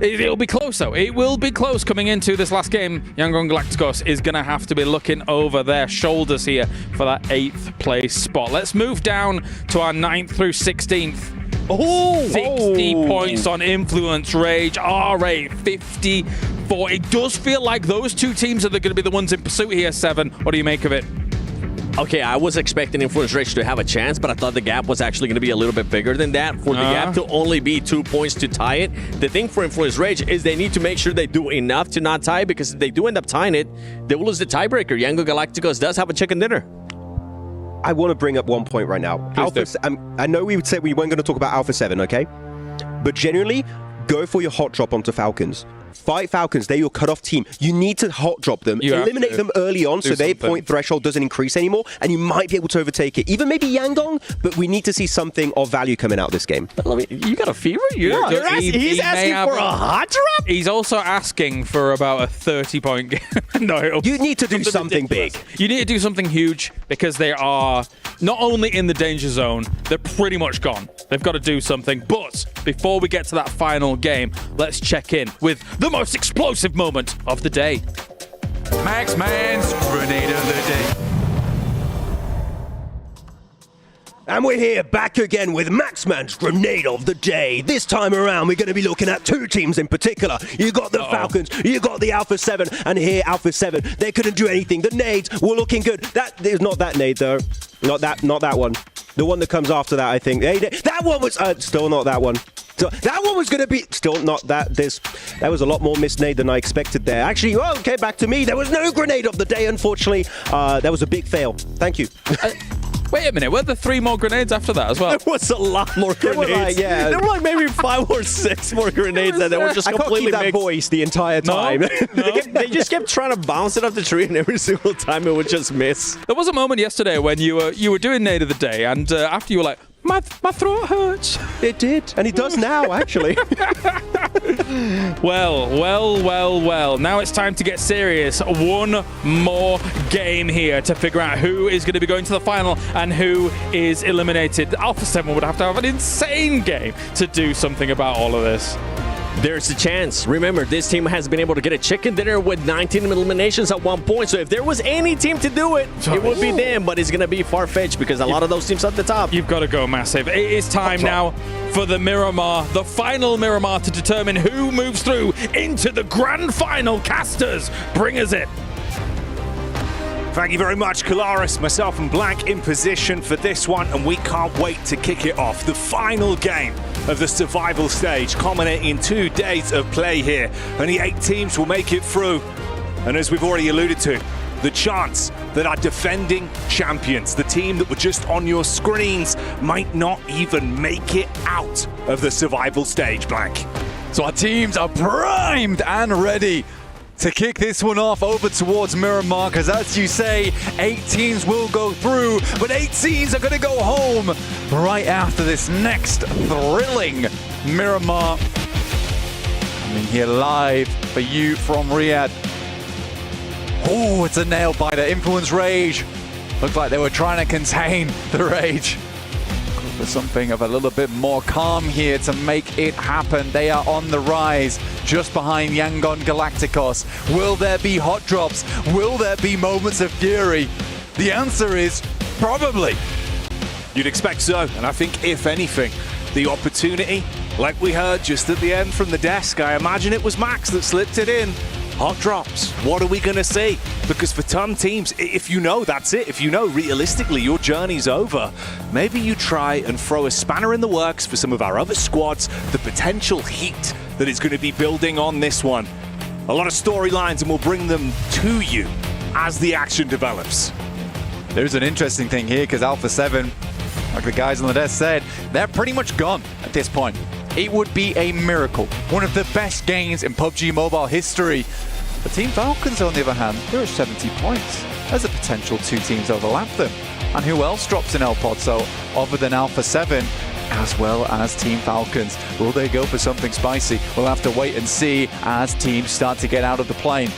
It'll be close, though. It will be close coming into this last game. Yangon Galacticos is going to have to be looking over their shoulders here for that 8th place spot. Let's move down to our 9th through 16th. 60 points on Influence Rage. R8, 54. It does feel like those 2 teams are going to be the ones in pursuit here, 7. What do you make of it? Okay, I was expecting Influence Rage to have a chance, but I thought the gap was actually going to be a little bit bigger than that. For the gap to only be 2 points to tie it, the thing for Influence Rage is they need to make sure they do enough to not tie, because if they do end up tying it, they will lose the tiebreaker. Yangon Galacticos does have a chicken dinner. I want to bring up one point right now. I know we said we weren't going to talk about Alpha 7, okay? But generally, go for your hot drop onto Falcons. Fight Falcons, they're your cutoff team. You need to hot drop them, eliminate them early on so their point threshold doesn't increase anymore, and you might be able to overtake it. Even maybe Yangon, but we need to see something of value coming out this game. You got a fever? He's asking for a hot drop? He's also asking for about a 30-point game. No, you need to do something big. You need to do something huge, because they are not only in the danger zone, they're pretty much gone. They've got to do something. But before we get to that final game, let's check in with the most explosive moment of the day. Max Man's Grenade of the Day. And we're here back again with Maxman's Grenade of the Day. This time around, we're going to be looking at 2 teams in particular. You got the Falcons, you got the Alpha 7, and here, Alpha 7, they couldn't do anything. The nades were looking good. That is not that nade, though. Not that one. The one that comes after that, I think. That one was still not that one. So that one was going to be still not that. That was a lot more missed nade than I expected there. Actually, okay, back to me. There was no Grenade of the Day, unfortunately. That was a big fail. Thank you. Wait a minute, were there 3 more grenades after that as well? There was a lot more grenades. There were like maybe 5 or 6 more grenades that were just completely mixed. I can't keep that voice the entire time. They just kept trying to bounce it off the tree, and every single time it would just miss. There was a moment yesterday when you were doing Nade of the Day, and after you were like, my throat hurts. It did, and it does now, actually. Well. Now it's time to get serious. One more game here to figure out who is going to be going to the final and who is eliminated. Alpha 7 would have to have an insane game to do something about all of this. There's a chance. Remember, this team has been able to get a chicken dinner with 19 eliminations at one point. So if there was any team to do it, it would be them. But it's going to be far-fetched because a lot of those teams at the top. You've got to go massive. It is time now for the Miramar, the final Miramar, to determine who moves through into the grand final. Casters, bring us it. Thank you very much, Kalaris. Myself and Blank in position for this one, and we can't wait to kick it off. The final game of the survival stage, culminating in 2 days of play here. Only 8 teams will make it through. And as we've already alluded to, the chance that our defending champions, the team that were just on your screens, might not even make it out of the survival stage, Blank. So our teams are primed and ready to kick this one off over towards Miramar, because as you say, 8 teams will go through, but 8 teams are going to go home right after this next thrilling Miramar. Coming here live for you from Riyadh. Oh, it's a nail biter. Influence Rage. Looked like they were trying to contain the rage. For something of a little bit more calm here to make it happen. They are on the rise, just behind Yangon Galacticos. Will there be hot drops? Will there be moments of fury? The answer is probably. You'd expect so, and I think if anything, the opportunity, like we heard just at the end from the desk, I imagine it was Max that slipped it in. Hot drops. What are we going to see? Because for some teams, if you know that's it, if you know realistically your journey's over, maybe you try and throw a spanner in the works for some of our other squads, the potential heat that is going to be building on this one. A lot of storylines, and we'll bring them to you as the action develops. There's an interesting thing here, because Alpha 7, like the guys on the desk said, they're pretty much gone at this point. It would be a miracle. One of the best games in PUBG Mobile history. The Team Falcons, on the other hand, they're at 70 points. There's a potential 2 teams overlap them. And who else drops in El Pozo other than Alpha 7, as well as Team Falcons? Will they go for something spicy? We'll have to wait and see as teams start to get out of the plane.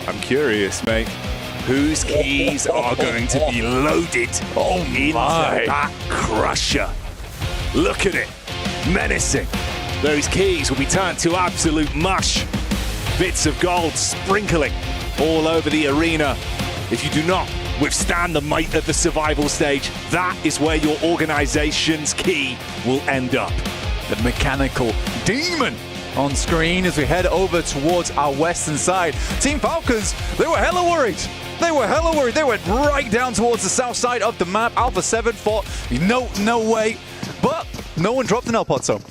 I'm curious, mate. Whose keys are going to be loaded into that crusher? Look at it. Menacing. Those keys will be turned to absolute mush. Bits of gold sprinkling all over the arena. If you do not withstand the might of the survival stage, that is where your organization's key will end up. The mechanical demon on screen as we head over towards our western side. Team Falcons, they were hella worried. They were hella worried. They went right down towards the south side of the map. Alpha 7 thought, no way. But no one dropped an El Pozo.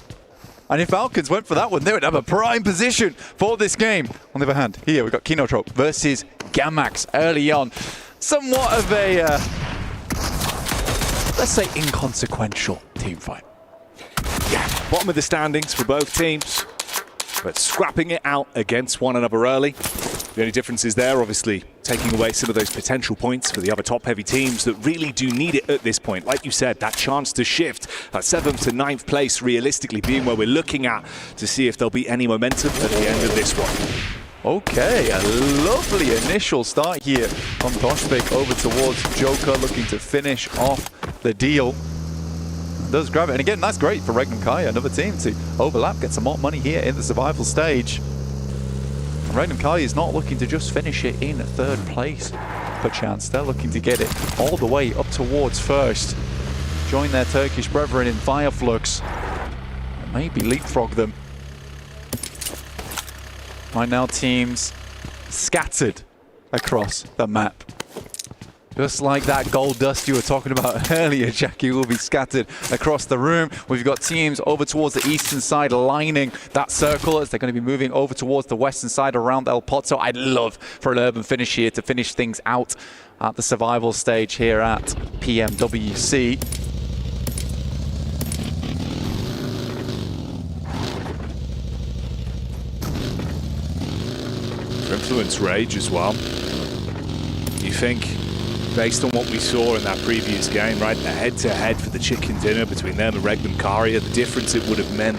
And if Falcons went for that one, they would have a prime position for this game. On the other hand, here we've got Kinotrope versus Gamax early on. Somewhat of a, let's say, inconsequential team fight. Yeah, bottom of the standings for both teams, but scrapping it out against one another early. The only difference is there, obviously, taking away some of those potential points for the other top-heavy teams that really do need it at this point. Like you said, that chance to shift at 7th to 9th place, realistically being where we're looking at to see if there'll be any momentum at the end of this one. Okay, a lovely initial start here from Toshbek over towards Joker, looking to finish off the deal. Does grab it, and again, that's great for Regnum Kaya, another team to overlap, get some more money here in the survival stage. Regnum Kaya is not looking to just finish it in 3rd place, perchance. They're looking to get it all the way up towards 1st. Join their Turkish brethren in Fireflux, and maybe leapfrog them. Right now, teams scattered across the map. Just like that gold dust you were talking about earlier, Jackie, will be scattered across the room. We've got teams over towards the eastern side lining that circle as they're going to be moving over towards the western side around El Pozo. I'd love for an urban finish here to finish things out at the survival stage here at PMWC. Influence Rage as well. You think, based on what we saw in that previous game, right, the head-to-head for the chicken dinner between them and Regnum Kaya, the difference it would have meant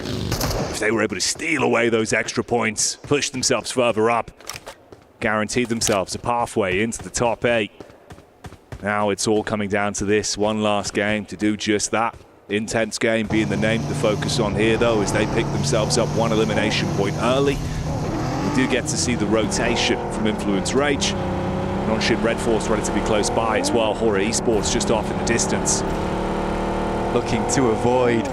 if they were able to steal away those extra points, push themselves further up, guaranteed themselves a pathway into the top 8. Now it's all coming down to this one last game to do just that. Intense game being the name to focus on here, though, as they pick themselves up one elimination point early. We do get to see the rotation from Influence Rage. Non-ship Red Force relatively close by as well. Horror Esports just off in the distance. Looking to avoid,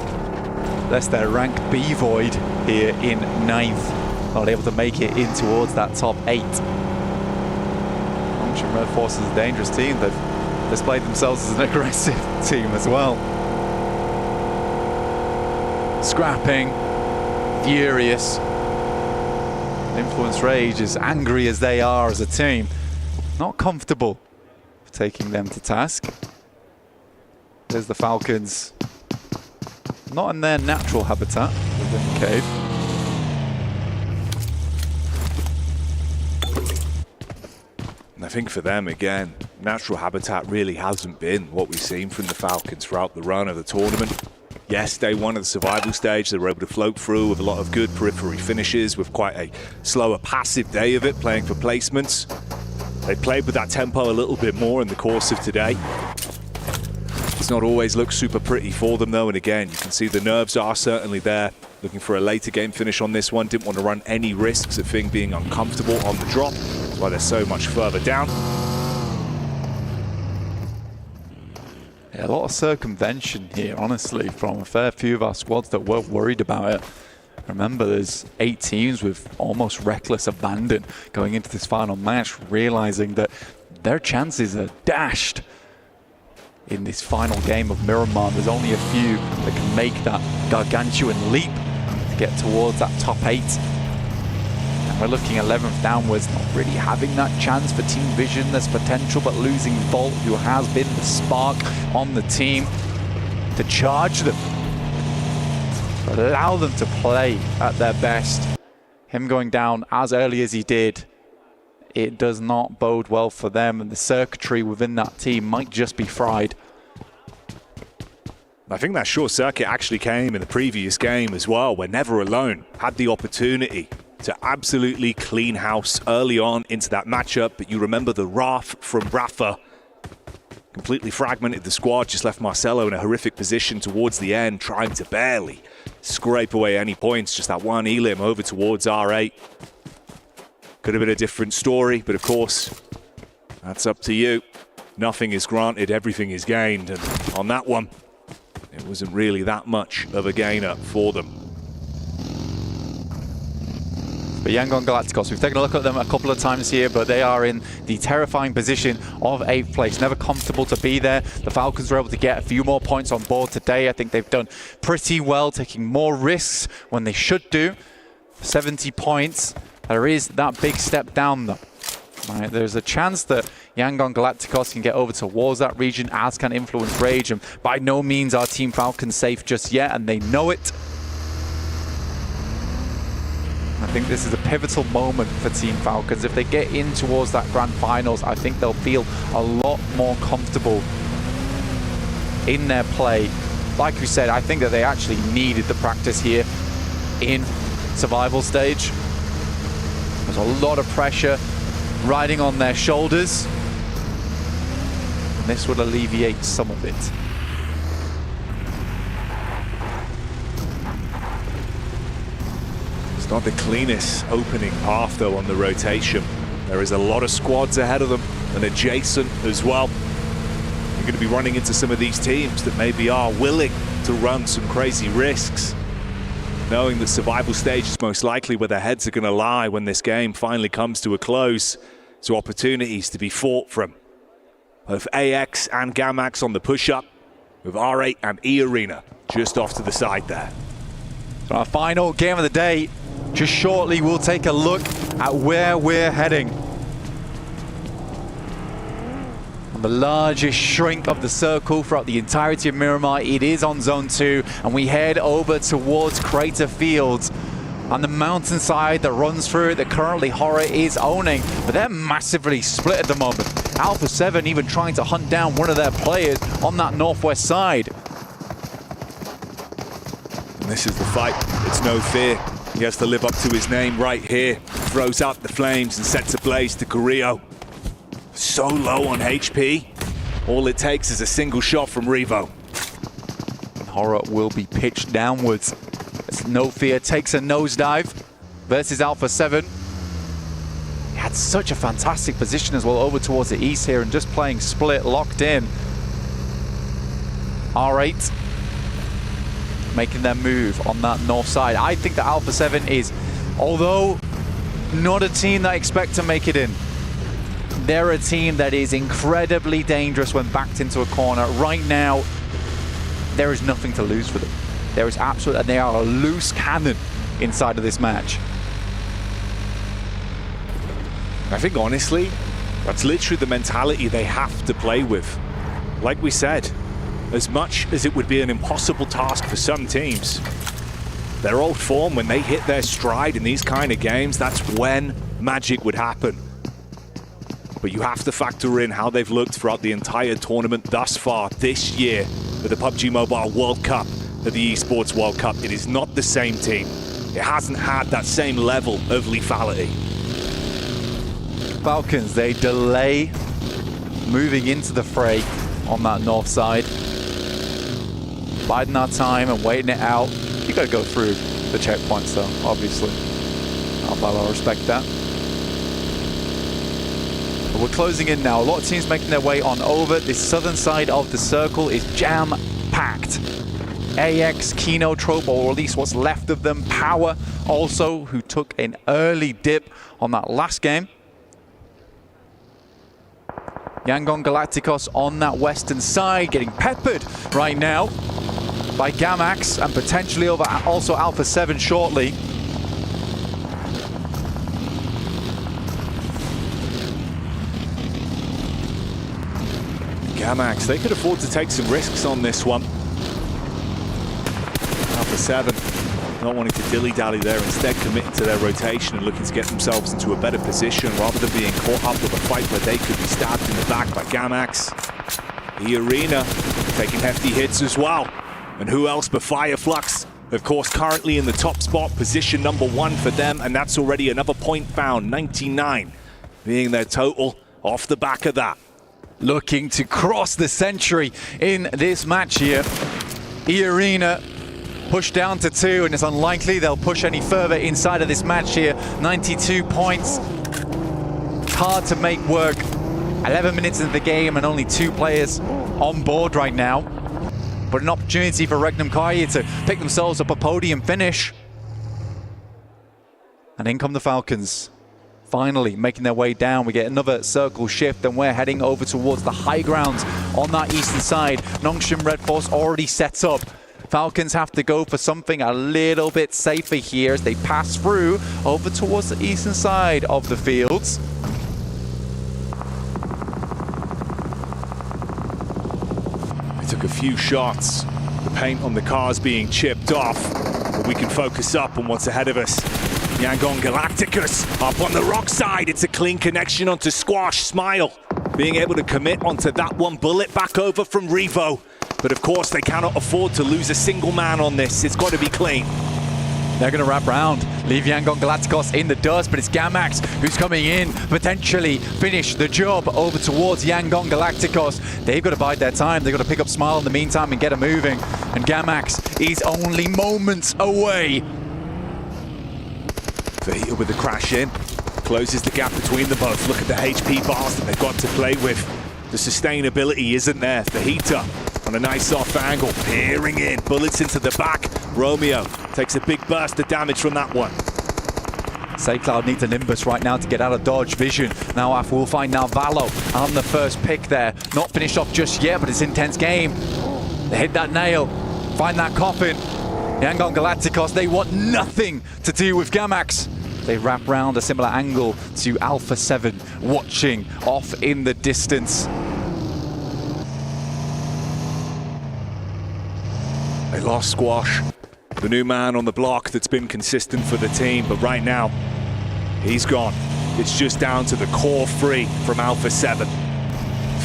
lest their rank B void here in 9th. Not able to make it in towards that top 8. Non-ship Red Force is a dangerous team. They've displayed themselves as an aggressive team as well. Scrapping, furious. Influence Rage, as angry as they are as a team, not comfortable taking them to task. There's the Falcons, not in their natural habitat within the cave. And I think for them, again, natural habitat really hasn't been what we've seen from the Falcons throughout the run of the tournament. Yes, day one of the survival stage, they were able to float through with a lot of good periphery finishes, with quite a slower passive day of it, playing for placements. They played with that tempo a little bit more in the course of today. It's not always looked super pretty for them, though, and again, you can see the nerves are certainly there. Looking for a later game finish on this one. Didn't want to run any risks of Fing being uncomfortable on the drop. That's why they're so much further down. Yeah, a lot of circumvention here, honestly, from a fair few of our squads that were worried about it. Remember, there's 8 teams with almost reckless abandon going into this final match, realizing that their chances are dashed in this final game of Miramar. There's only a few that can make that gargantuan leap to get towards that top 8. And we're looking 11th downwards, not really having that chance for Team Vision. There's potential, but losing Volt, who has been the spark on the team, to charge them, allow them to play at their best. Him going down as early as he did, it does not bode well for them, and the circuitry within that team might just be fried. I think that short circuit actually came in the previous game as well, where Never Alone had the opportunity to absolutely clean house early on into that matchup, but you remember the Wrath from Rafa completely fragmented the squad, just left Marcelo in a horrific position towards the end, trying to barely scrape away any points. Just that one elim over towards R8. Could have been a different story, but of course, that's up to you. Nothing is granted, everything is gained, and on that one, it wasn't really that much of a gainer for them. But Yangon Galacticos, we've taken a look at them a couple of times here, but they are in the terrifying position of 8th place. Never comfortable to be there. The Falcons were able to get a few more points on board today. I think they've done pretty well, taking more risks when they should do. 70 points. There is that big step down, though. Right, there's a chance that Yangon Galacticos can get over towards that region, as can Influence Rage, and by no means are Team Falcons safe just yet, and they know it. I think this is a pivotal moment for Team Falcons. If they get in towards that grand finals, I think they'll feel a lot more comfortable in their play. Like we said, I think that they actually needed the practice here in survival stage. There's a lot of pressure riding on their shoulders, and this will alleviate some of it. It's not the cleanest opening path, though, on the rotation. There is a lot of squads ahead of them and adjacent as well. You're going to be running into some of these teams that maybe are willing to run some crazy risks, knowing that survival stage is most likely where their heads are going to lie when this game finally comes to a close. So opportunities to be fought from both AX and Gamax on the push-up, with R8 and E Arena just off to the side there. So our final game of the day. Just shortly, we'll take a look at where we're heading. On the largest shrink of the circle throughout the entirety of Miramar, it is on Zone 2, and we head over towards Crater Fields. On the mountainside that runs through it, that currently Horror is owning, but they're massively split at the moment. Alpha 7 even trying to hunt down one of their players on that northwest side. And this is the fight. It's no fear. He has to live up to his name right here. Throws out the flames and sets ablaze to Carrillo. So low on HP. All it takes is a single shot from Revo. Horror will be pitched downwards. As No Fear takes a nosedive versus Alpha 7. He had such a fantastic position as well over towards the east here and just playing split, locked in. R8 making their move on that north side. I think that Alpha 7 is, although not a team that I expect to make it in, they're a team that is incredibly dangerous when backed into a corner. Right now, there is nothing to lose for them. There is absolutely, and they are a loose cannon inside of this match. I think honestly, that's literally the mentality they have to play with. Like we said, as much as it would be an impossible task for some teams, their old form, when they hit their stride in these kind of games, that's when magic would happen. But you have to factor in how they've looked throughout the entire tournament thus far this year at the PUBG Mobile World Cup, at the ESports World Cup. It is not the same team. It hasn't had that same level of lethality. Falcons, they delay moving into the fray on that north side. Biding our time and waiting it out. You got to go through the checkpoints though, obviously. I'll respect that. But we're closing in now. A lot of teams making their way on over. This southern side of the circle is jam-packed. AX, Kino Trope, or at least what's left of them. Power also, who took an early dip on that last game. Yangon Galacticos on that western side, getting peppered right now by Gamax and potentially over also Alpha 7 shortly. Gamax, they could afford to take some risks on this one. Alpha 7 not wanting to dilly-dally there, instead committing to their rotation and looking to get themselves into a better position rather than being caught up with a fight where they could be stabbed in the back by Gamax. The Arena taking hefty hits as well. And who else but Fireflux? Of course, currently in the top spot, position #1 for them, and that's already another point found, 99 being their total off the back of that. Looking to cross the century in this match here. E-Arena pushed down to 2, and it's unlikely they'll push any further inside of this match here. 92 points. Hard to make work. 11 minutes into the game and only 2 players on board right now. But an opportunity for Regnum Karya to pick themselves up a podium finish. And in come the Falcons. Finally making their way down. We get another circle shift and we're heading over towards the high grounds on that eastern side. Nongshim Red Force already set up. Falcons have to go for something a little bit safer here as they pass through over towards the eastern side of the fields. They took a few shots. The paint on the cars being chipped off, but we can focus up on what's ahead of us. Yangon Galacticus up on the rock side. It's a clean connection onto Squash. Smile being able to commit onto that one bullet back over from Revo. But of course, they cannot afford to lose a single man on this. It's got to be clean. They're going to wrap round, leave Yangon Galacticos in the dust, but it's Gamax who's coming in, potentially finish the job over towards Yangon Galacticos. They've got to bide their time. They've got to pick up Smile in the meantime and get her moving. And Gamax is only moments away. Fajita with the crash in, closes the gap between them both. Look at the HP bars that they've got to play with. The sustainability isn't there. Fajita on a nice soft angle, peering in, bullets into the back. Romeo takes a big burst of damage from that one. Saycloud needs a Nimbus right now to get out of dodge vision. Now Af will find Navalo on the first pick there. Not finished off just yet, but it's an intense game. They hit that nail, find that coffin. Yangon Galacticos, they want nothing to do with Gamax. They wrap round a similar angle to Alpha 7, watching off in the distance. They lost Squash, the new man on the block that's been consistent for the team, but right now, he's gone. It's just down to the core 3 from Alpha 7.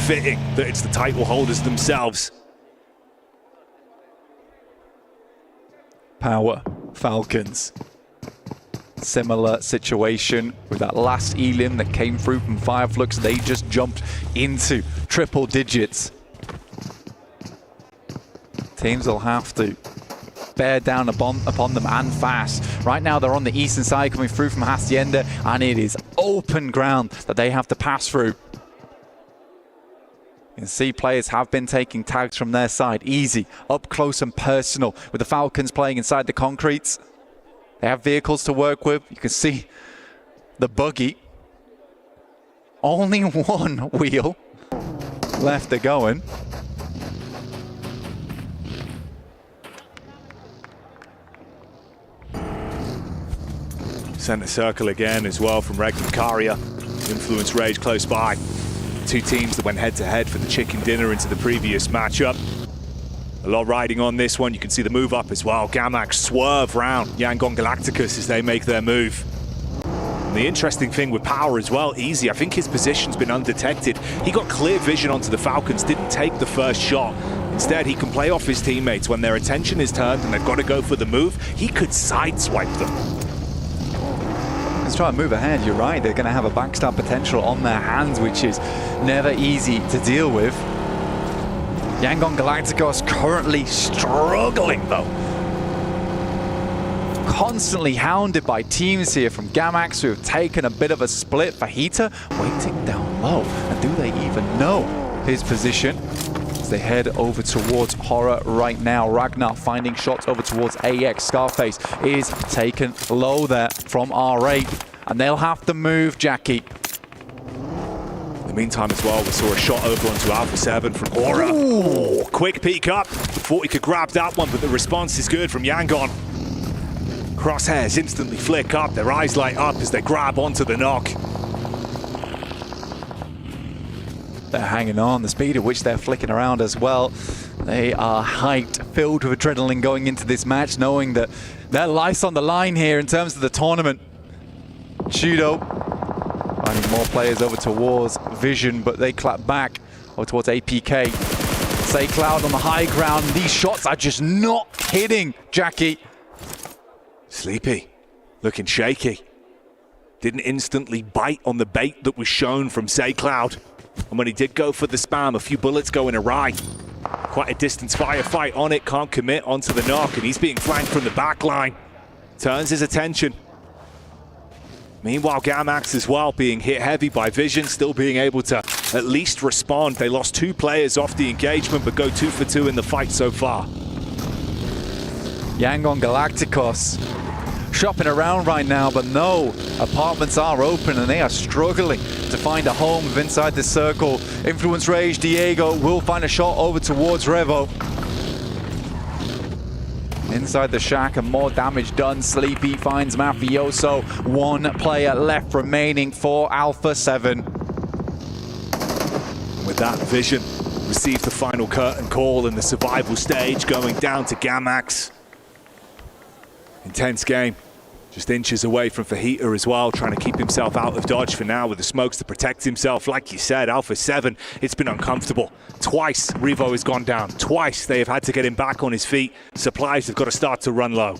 Fitting that it's the title holders themselves. Power, Falcons. Similar situation with that last elim that came through from Fireflux. They just jumped into triple digits. Teams will have to bear down upon them and fast. Right now they're on the eastern side coming through from Hacienda, and it is open ground that they have to pass through. You can see players have been taking tags from their side. Easy, up close and personal with the Falcons playing inside the concretes. They have vehicles to work with. You can see the buggy. Only one wheel left to going. Center circle again as well from Reg and Karia. Influence Rage close by. Two teams that went head-to-head for the chicken dinner into the previous matchup. A lot riding on this one. You can see the move up as well. Gamax swerve round Yangon Galacticus as they make their move. And the interesting thing with Power as well, Easy, I think his position's been undetected. He got clear vision onto the Falcons, didn't take the first shot. Instead, he can play off his teammates when their attention is turned and they've got to go for the move. He could sideswipe them. Let's try and move ahead. You're right. They're going to have a backstab potential on their hands, which is never easy to deal with. Yangon Galacticos currently struggling, though. Constantly hounded by teams here from Gamax, who have taken a bit of a split. Fajita waiting down low. And do they even know his position? As they head over towards Horror right now. Ragnar finding shots over towards AX. Scarface is taken low there from R8. And they'll have to move, Jackie. In the meantime as well, we saw a shot over onto Alpha 7 from Aura. Ooh, quick peek up. Thought he could grab that one, but the response is good from Yangon. Crosshairs instantly flick up, their eyes light up as they grab onto the knock. They're hanging on, the speed at which they're flicking around as well. They are hyped, filled with adrenaline going into this match, knowing that their life's on the line here in terms of the tournament. Judo finding more players over towards Vision, but they clap back over towards APK. Say Cloud on the high ground. These shots are just not hitting, Jackie. Sleepy, looking shaky. Didn't instantly bite on the bait that was shown from Say Cloud. And when he did go for the spam, a few bullets going awry. Quite a distance firefight on it, can't commit onto the knock, and he's being flanked from the back line. Turns his attention. Meanwhile, Gamax as well being hit heavy by Vision, still being able to at least respond. They lost 2 players off the engagement, but go 2 for 2 in the fight so far. Yangon Galacticos shopping around right now, but no, apartments are open and they are struggling to find a home inside the circle. Influence Rage, Diego will find a shot over towards Revo. Inside the shack and more damage done. Sleepy finds Mafioso. 1 player left remaining for Alpha 7. With that, Vision receives the final curtain call in the survival stage, going down to Gamax. Intense game. Just inches away from Fajita as well, trying to keep himself out of dodge for now with the smokes to protect himself. Like you said, Alpha 7, it's been uncomfortable. Twice Revo has gone down. Twice they have had to get him back on his feet. Supplies have got to start to run low.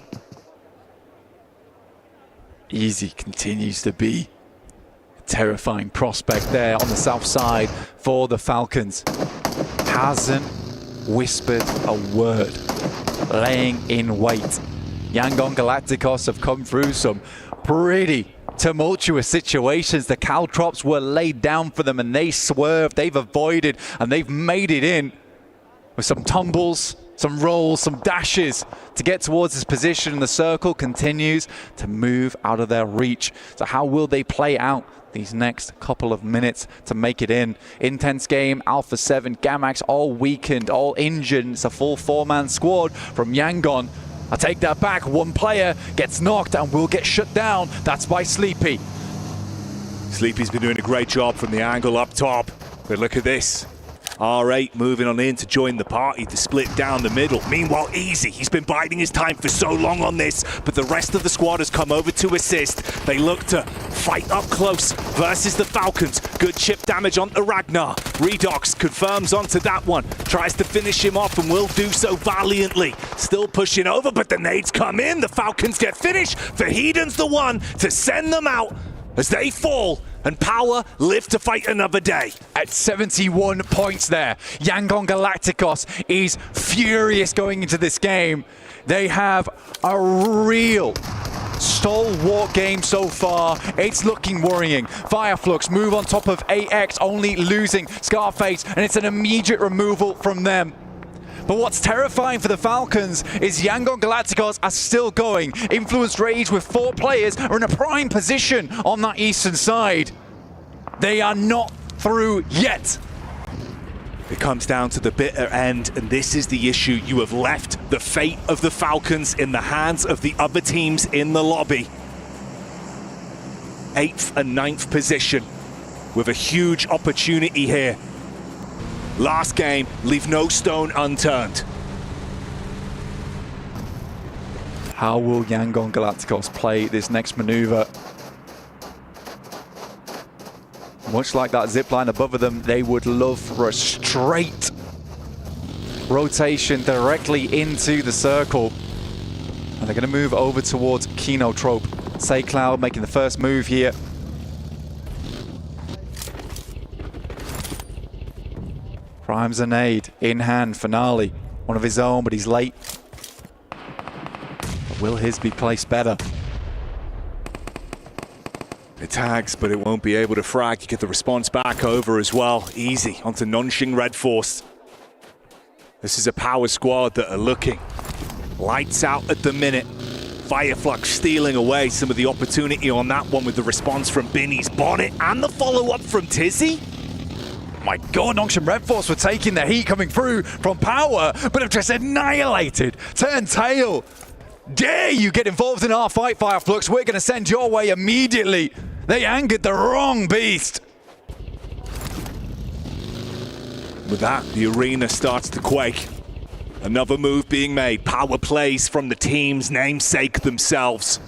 Easy continues to be a terrifying prospect there on the south side for the Falcons. Hasn't whispered a word, laying in wait. Yangon Galacticos have come through some pretty tumultuous situations. The caltrops were laid down for them and they swerved, they've avoided, and they've made it in with some tumbles, some rolls, some dashes to get towards this position. And the circle continues to move out of their reach. So how will they play out these next couple of minutes to make it in? Intense game, Alpha 7, Gamax all weakened, all injured. It's a full 4-man squad from Yangon. I take that back. 1 player gets knocked and will get shut down. That's by Sleepy. Sleepy's been doing a great job from the angle up top. But look at this. R8 moving on in to join the party to split down the middle. Meanwhile, Easy, he's been biding his time for so long on this, but the rest of the squad has come over to assist. They look to fight up close versus the Falcons. Good chip damage onto Ragnar. Redox confirms onto that one, tries to finish him off and will do so valiantly. Still pushing over, but the nades come in. The Falcons get finished. Vahedon's the one to send them out as they fall, and Power live to fight another day. At 71 points there, Yangon Galacticos is furious going into this game. They have a real stalwart game so far. It's looking worrying. Fireflux move on top of AX, only losing Scarface, and it's an immediate removal from them. But what's terrifying for the Falcons is Yangon Galacticos are still going. Influence Rage with 4 players are in a prime position on that eastern side. They are not through yet. It comes down to the bitter end, and this is the issue. You have left the fate of the Falcons in the hands of the other teams in the lobby. 8th and 9th position with a huge opportunity here. Last game, leave no stone unturned. How will Yangon Galacticos play this next maneuver? Much like that zipline above them, they would love for a straight rotation directly into the circle. And they're going to move over towards Kinotrope. Say Cloud making the first move here. Primes a nade in hand, Finale. One of his own, but he's late. But will his be placed better? It tags, but it won't be able to frag. You get the response back over as well. Easy onto Nonxing Red Force. This is a Power squad that are looking lights out at the minute. Fireflux stealing away some of the opportunity on that one with the response from Binny's Bonnet and the follow-up from Tizzy. My God, Nonxing Red Force were taking the heat coming through from Power, but have just annihilated. Turn tail. Dare you get involved in our fight, Fireflux? We're going to send your way immediately. They angered the wrong beast. With that, the arena starts to quake. Another move being made. Power plays from the team's namesake themselves.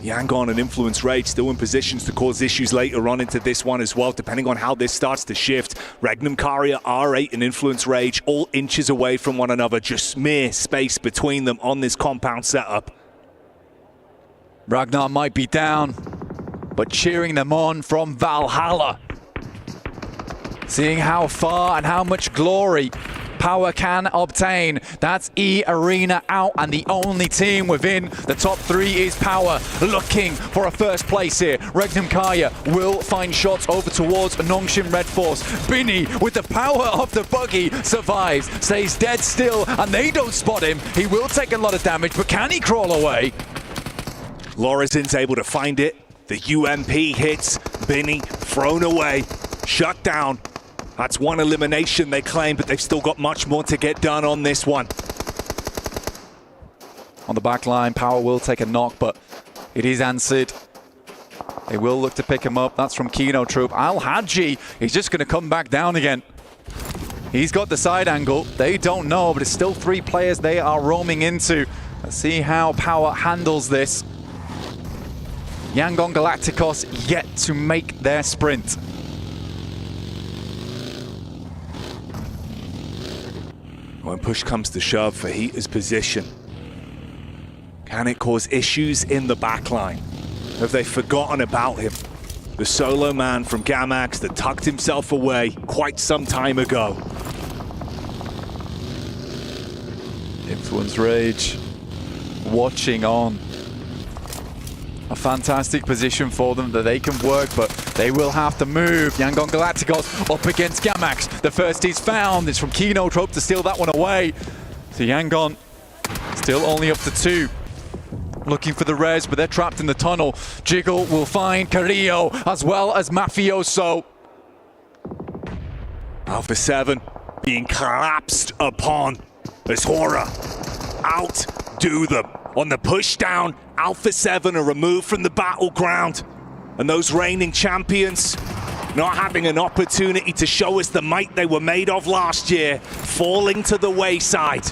Yangon and Influence Rage still in positions to cause issues later on into this one as well, depending on how this starts to shift. Regnum Carrier, R8 and Influence Rage all inches away from one another, just mere space between them on this compound setup. Ragnar might be down, but cheering them on from Valhalla. Seeing how far and how much glory Power can obtain. That's E-Arena out, and the only team within the top 3 is Power, looking for a first place here. Regnum Kaya will find shots over towards Nonxing Red Force. Binny, with the power of the buggy, survives, stays dead still, and they don't spot him. He will take a lot of damage, but can he crawl away? Lorezin's able to find it. The UMP hits. Binny thrown away, shut down. That's one elimination they claim, but they've still got much more to get done on this one. On the back line, Power will take a knock, but it is answered. They will look to pick him up. That's from Kinotrope. Al-Hadji is just going to come back down again. He's got the side angle. They don't know, but it's still 3 players they are roaming into. Let's see how Power handles this. Yangon Galacticos yet to make their sprint. When push comes to shove for Heater's position, can it cause issues in the backline? Have they forgotten about him? The solo man from Gamax that tucked himself away quite some time ago. Influence Rage watching on. A fantastic position for them that they can work, but they will have to move. Yangon Galacticos up against Gamax. The first is found. It's from Kinotrope to steal that one away. So Yangon still only up to 2. Looking for the res, but they're trapped in the tunnel. Jiggle will find Carrillo as well as Mafioso. Alpha 7 being collapsed upon as Horror outdo them. On the push down, Alpha 7 are removed from the battleground. And those reigning champions not having an opportunity to show us the might they were made of last year, falling to the wayside.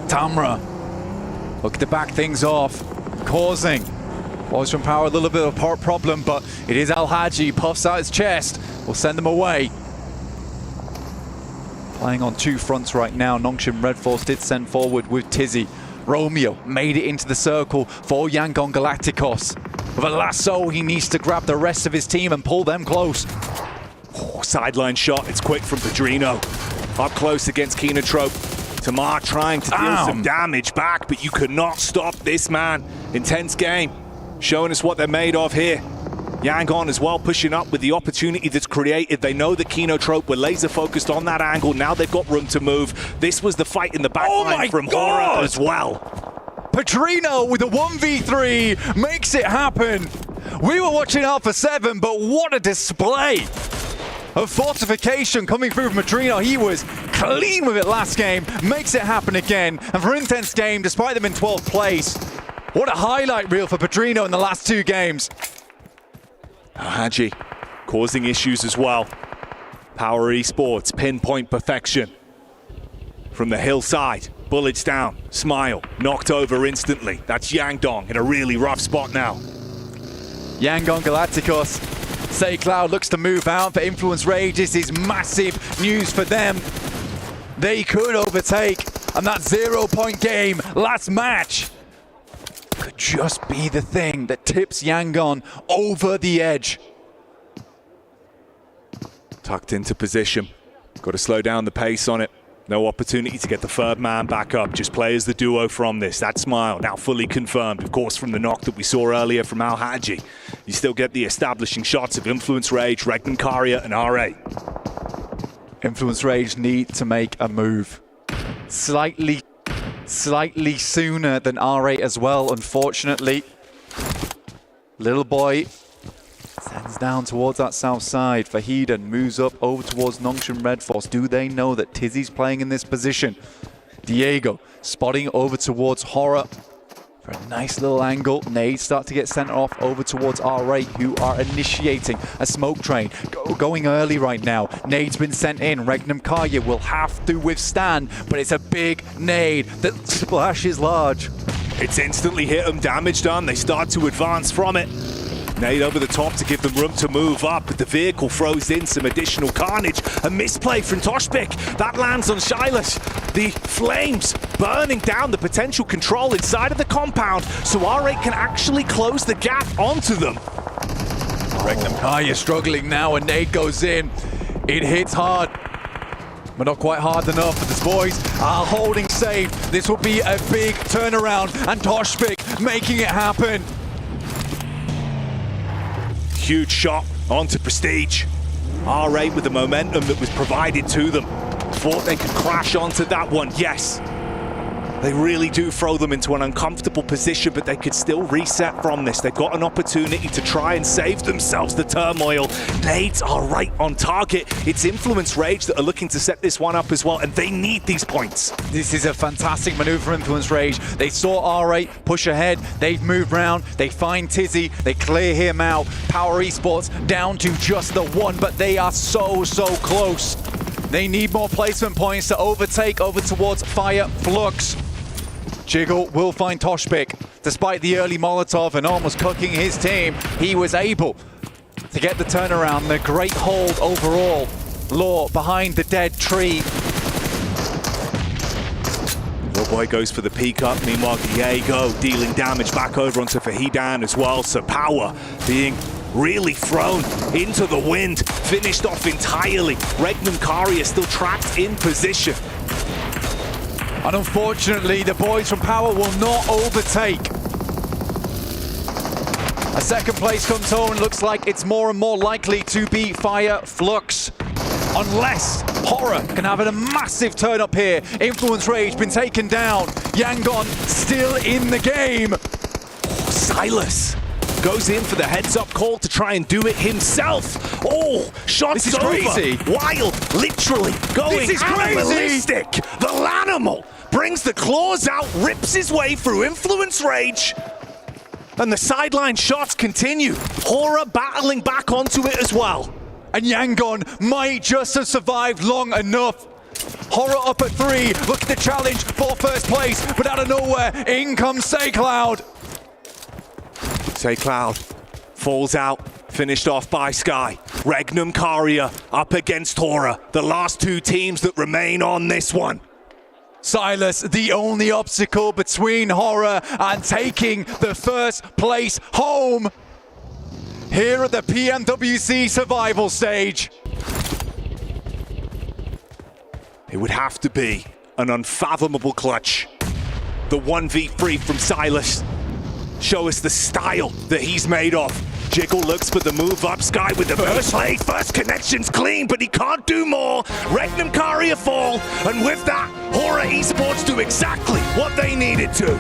Tamra looking to back things off, causing Boys from Power a little bit of a problem, but it is Al-Haji, puffs out his chest, will send them away. Playing on two fronts right now. Nongshim Red Force did send forward with Tizzy. Romeo made it into the circle for Yangon Galacticos. With a lasso, he needs to grab the rest of his team and pull them close. Oh, sideline shot, it's quick from Pedrino. Up close against Kenotrope. Tamar trying to deal some damage back, but you could not stop this man. Intense game, showing us what they're made of here. Yangon as well pushing up with the opportunity that's created. They know that Kenotrope were laser focused on that angle. Now they've got room to move. This was the fight in the back line from Hora as well. Pedrino with a 1v3 makes it happen. We were watching out for 7, but what a display of fortification coming through from Pedrino. He was clean with it last game, makes it happen again. And for Intense Game, despite them in 12th place, what a highlight reel for Pedrino in the last 2 games. Haji causing issues as well. Power Esports, pinpoint perfection. From the hillside, bullets down, Smile, knocked over instantly. That's Yangdong in a really rough spot now. Yangon Galacticos. Say Cloud looks to move out for Influence Rage. This is massive news for them. They could overtake, and that 0-point game last match could just be the thing that tips Yangon over the edge. Tucked into position. Got to slow down the pace on it. No opportunity to get the third man back up. Just play as the duo from this. That Smile now fully confirmed, of course, from the knock that we saw earlier from Al-Haji. You still get the establishing shots of Influence Rage, Regnan Karia, and RA. Influence Rage need to make a move. Slightly sooner than R8 as well, unfortunately. Little boy sends down towards that south side. Fahiden moves up over towards Nongshim Red Force. Do they know that Tizzy's playing in this position? Diego spotting over towards Horror for a nice little angle. Nades start to get sent off over towards R8, who are initiating a smoke train. Going early right now. Nade's been sent in. Regnum Karya will have to withstand, but it's a big nade that splashes large. It's instantly hit them, damage done. They start to advance from it. Nade over the top to give them room to move up, but the vehicle throws in some additional carnage. A misplay from Toshpik. That lands on Shilas. The flames burning down the potential control inside of the compound, so R8 can actually close the gap onto them. Regnum Karya struggling now, and Nade goes in. It hits hard, but not quite hard enough. But the boys are holding safe. This will be a big turnaround, and Toshpik making it happen. Huge shot onto Prestige. R8 with the momentum that was provided to them. Thought they could crash onto that one. Yes, they really do throw them into an uncomfortable position, but they could still reset from this. They've got an opportunity to try and save themselves the turmoil. Nades are right on target. It's Influence Rage that are looking to set this one up as well, and they need these points. This is a fantastic maneuver for Influence Rage. They saw R8 push ahead. They've moved round. They find Tizzy. They clear him out. Power Esports down to just the one, but they are so close. They need more placement points to overtake over towards Fire Flux. Jiggle will find Toshpik. Despite the early Molotov and almost cooking his team, he was able to get the turnaround. The great hold overall. Law behind the dead tree. Little boy goes for the peek up. Meanwhile, Diego dealing damage back over onto Fahidan as well. So Power being really thrown into the wind. Finished off entirely. Regnum Kari is still trapped in position. And unfortunately, the boys from Power will not overtake. A second place comes home. Looks like it's more and more likely to be Fire Flux. Unless Horror can have a massive turn up here. Influence Rage been taken down. Yangon still in the game. Oh, Silas goes in for the heads-up call to try and do it himself. Oh, shots this is over. Crazy. Wild, literally going this is animalistic. The Lanimal brings the claws out, rips his way through Influence Rage. And the sideline shots continue. Hora battling back onto it as well. And Yangon might just have survived long enough. Hora up at 3, look at the challenge for first place, but out of nowhere, in comes SayCloud. SayCloud falls out, finished off by Sky. Regnum Karia up against Hora, the last two teams that remain on this one. Silas, the only obstacle between Hora and taking the first place home here at the PMWC survival stage. It would have to be an unfathomable clutch. The 1v3 from Silas. Show us the style that he's made of. Jiggle looks for the move up. Sky with the burst lane. First connection's clean, but he can't do more. Regnum Karia fall, and with that, Hora Esports do exactly what they needed to.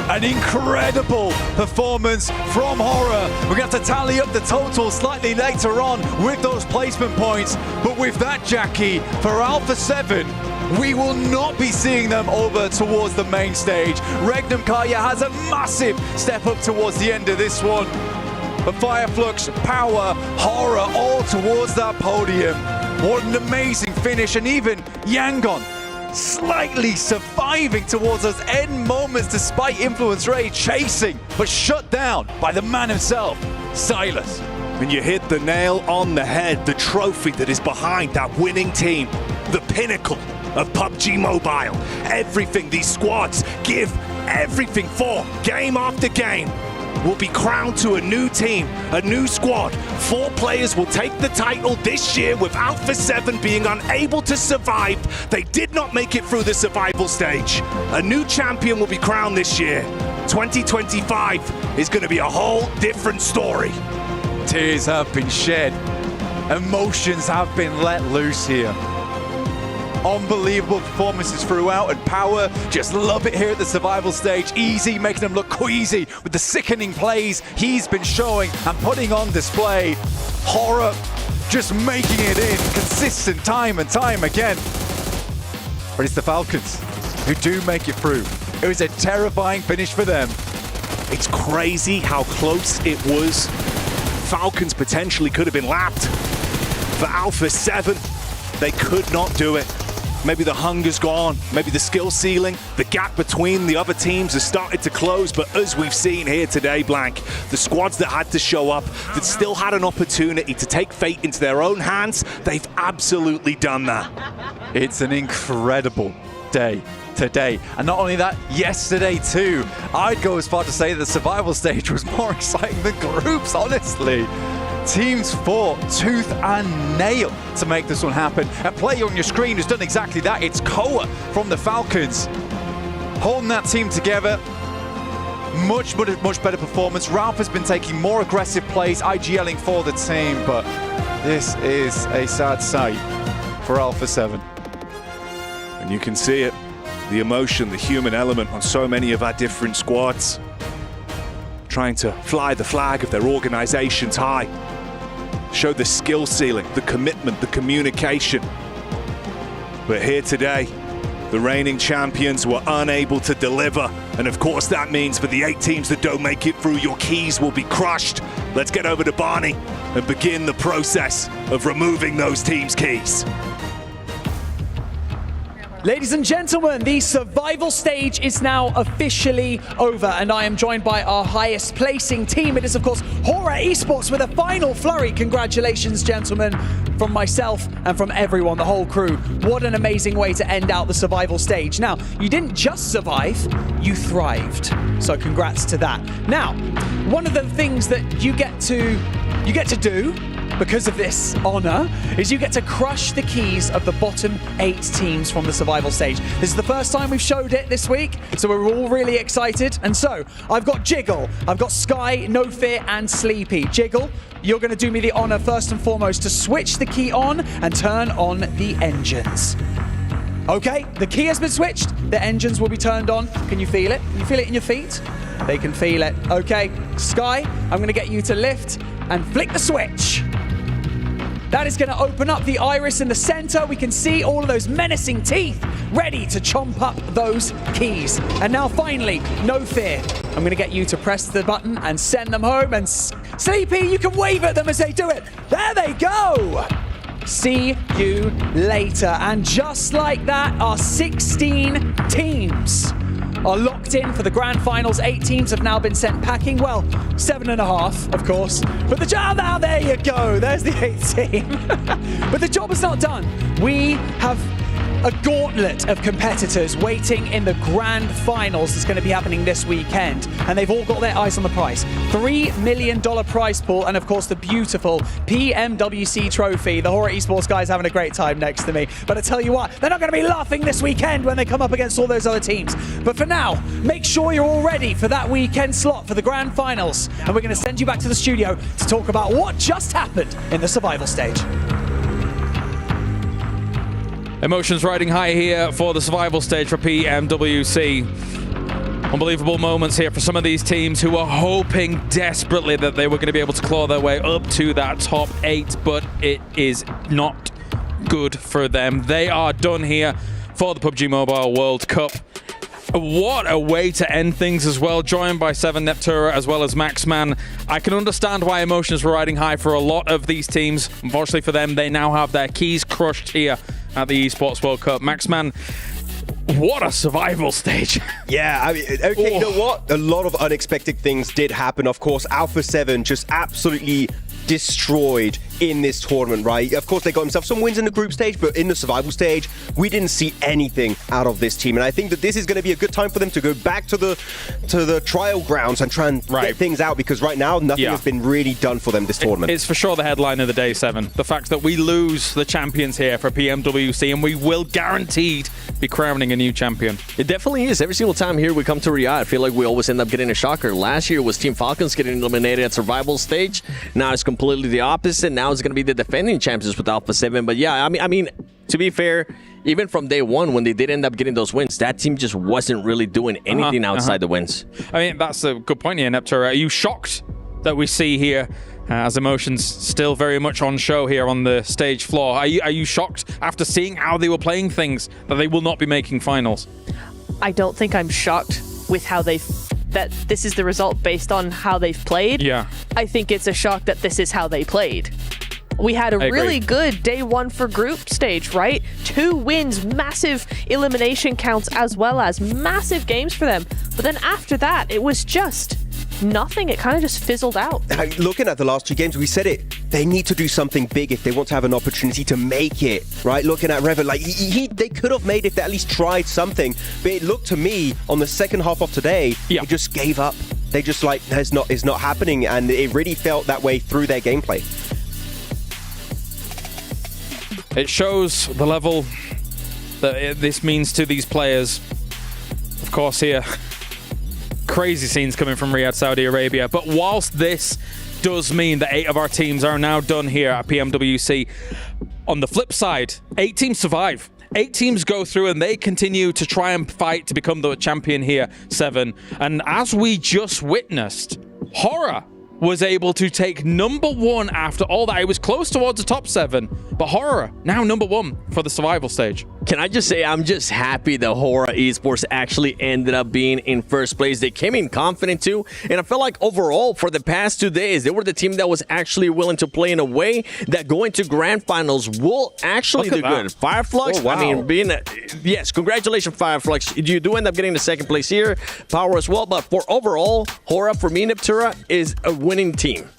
An incredible performance from Hora. We're going to have to tally up the total slightly later on with those placement points. But with that, Jackie, for Alpha 7, we will not be seeing them over towards the main stage. Regnum Karia has a massive step up towards the end of this one. But Fireflux, Power, Hora all towards that podium. What an amazing finish. And even Yangon slightly surviving towards those end moments despite Influence Ray chasing, but shut down by the man himself, Silas. And you hit the nail on the head, the trophy that is behind that winning team, the pinnacle of PUBG Mobile. Everything these squads give everything for, game after game, will be crowned to a new team, a new squad. 4 players will take the title this year with Alpha 7 being unable to survive. They did not make it through the survival stage. A new champion will be crowned this year. 2025 is going to be a whole different story. Tears have been shed. Emotions have been let loose here. Unbelievable performances throughout, and Power just love it here at the survival stage. Easy, making them look queasy with the sickening plays he's been showing and putting on display. Hora just making it in consistent time and time again. But it's the Falcons who do make it through. It was a terrifying finish for them. It's crazy how close it was. Falcons potentially could have been lapped. For Alpha 7, they could not do it. Maybe the hunger's gone, maybe the skill ceiling, the gap between the other teams has started to close, but as we've seen here today, Blank, the squads that had to show up, that still had an opportunity to take fate into their own hands, they've absolutely done that. It's an incredible day today. And not only that, yesterday too. I'd go as far to say that the survival stage was more exciting than groups, honestly. Teams fought tooth and nail to make this one happen. And play on your screen has done exactly that. It's Koa from the Falcons holding that team together. Much better performance. Ralph has been taking more aggressive plays, IGLing for the team, but this is a sad sight for Alpha 7. And you can see it, the emotion, the human element on so many of our different squads. Trying to fly the flag of their organizations high. Show the skill ceiling, the commitment, the communication. But here today, the reigning champions were unable to deliver. And of course that means for the 8 teams that don't make it through, your keys will be crushed. Let's get over to Barney and begin the process of removing those teams' keys. Ladies and gentlemen, the survival stage is now officially over, and I am joined by our highest placing team. It is, of course, Hora Esports with a final flurry. Congratulations, gentlemen, from myself and from everyone, the whole crew. What an amazing way to end out the survival stage. Now, you didn't just survive, you thrived. So congrats to that. Now, one of the things that you get to do because of this honor is you get to crush the keys of the bottom 8 teams from the survival stage. This is the first time we've showed it this week, so we're all really excited. And so I've got Jiggle, I've got Sky, No Fear, and Sleepy. Jiggle, you're going to do me the honor first and foremost to switch the key on and turn on the engines. Okay, the key has been switched. The engines will be turned on. Can you feel it? Can you feel it in your feet? They can feel it. Okay, Sky, I'm going to get you to lift and flick the switch. That is going to open up the iris in the center. We can see all of those menacing teeth ready to chomp up those keys. And now finally, no fear. I'm going to get you to press the button and send them home. And Sleepy, you can wave at them as they do it. There they go. See you later. And just like that, our 16 teams are locked in for the grand finals. 8 teams have now been sent packing. Well, 7.5, of course. But the job, now there you go. There's the 8th team. But the job is not done. We have a gauntlet of competitors waiting in the grand finals that's going to be happening this weekend. And they've all got their eyes on the prize. $3 million prize pool, and of course the beautiful PMWC trophy. The Horror Esports guys having a great time next to me. But I tell you what, they're not going to be laughing this weekend when they come up against all those other teams. But for now, make sure you're all ready for that weekend slot for the grand finals. And we're going to send you back to the studio to talk about what just happened in the survival stage. Emotions riding high here for the survival stage for PMWC. Unbelievable moments here for some of these teams who were hoping desperately that they were going to be able to claw their way up to that top 8, but it is not good for them. They are done here for the PUBG Mobile World Cup. What a way to end things as well, joined by Seven Neptura as well as Maxman. I can understand why emotions were riding high for a lot of these teams. Unfortunately for them, they now have their keys crushed here at the ESPORTS World Cup. Maxman, what a survival stage. Yeah, I mean, okay, you know what? A lot of unexpected things did happen. Of course, Alpha 7 just absolutely destroyed in this tournament, right? Of course, they got themselves some wins in the group stage, but in the survival stage, we didn't see anything out of this team. And I think that this is going to be a good time for them to go back to the trial grounds and try and get things out, because right now, nothing has been really done for them this tournament. It's for sure the headline of the day, Seven. The fact that we lose the champions here for PMWC, and we will guaranteed be crowning a new champion. It definitely is. Every single time here we come to Riyadh, I feel like we always end up getting a shocker. Last year was Team Falcons getting eliminated at survival stage. Now it's completely the opposite. Now it's going to be the defending champions with Alpha 7. But yeah, I mean, to be fair, even from day one, when they did end up getting those wins, that team just wasn't really doing anything outside the wins. I mean, that's a good point here, Neptura. Are you shocked that we see here as emotions still very much on show here on the stage floor? Are you shocked after seeing how they were playing things that they will not be making finals? I don't think I'm shocked with how that this is the result based on how they've played. Yeah. I think it's a shock that this is how they played. We had a really good day one for group stage, right? 2 wins, massive elimination counts, as well as massive games for them. But then after that, it was just nothing. It kind of just fizzled out. Looking at the last 2 games, we said it. They need to do something big if they want to have an opportunity to make it, right? Looking at Revan, like they could have made it if they at least tried something. But it looked to me on the second half of today, they just gave up. They just like, it's not happening, and it really felt that way through their gameplay. It shows the level that this means to these players. Of course, here, crazy scenes coming from Riyadh, Saudi Arabia. But whilst this does mean that 8 of our teams are now done here at PMWC, on the flip side, 8 teams survive. 8 teams go through and they continue to try and fight to become the champion here, 7. And as we just witnessed, Horror was able to take number 1 after all that. It was close towards the top 7, but Horror now number 1 for the survival stage. Can I just say, I'm just happy that Horror Esports actually ended up being in first place. They came in confident too, and I felt like overall for the past 2 days, they were the team that was actually willing to play in a way that going to grand finals will actually do good. Fireflux, I mean, yes, congratulations Fireflux. You do end up getting the 2nd place here, Power as well, but for overall, Horror for me, Neptura, is a winning team.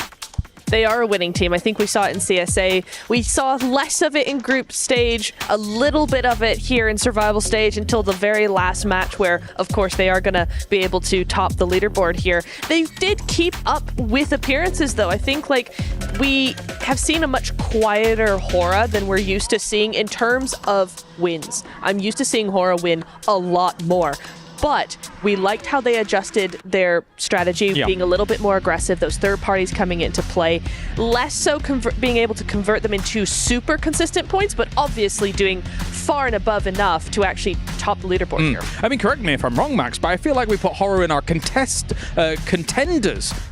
They are a winning team. I think we saw it in CSA. We saw less of it in group stage, a little bit of it here in survival stage until the very last match where, of course, they are going to be able to top the leaderboard here. They did keep up with appearances, though. I think like we have seen a much quieter Horror than we're used to seeing in terms of wins. I'm used to seeing Horror win a lot more. But we liked how they adjusted their strategy, being a little bit more aggressive, those third parties coming into play, less so being able to convert them into super consistent points, but obviously doing far and above enough to actually top the leaderboard here. I mean, correct me if I'm wrong, Max, but I feel like we put horror in our contenders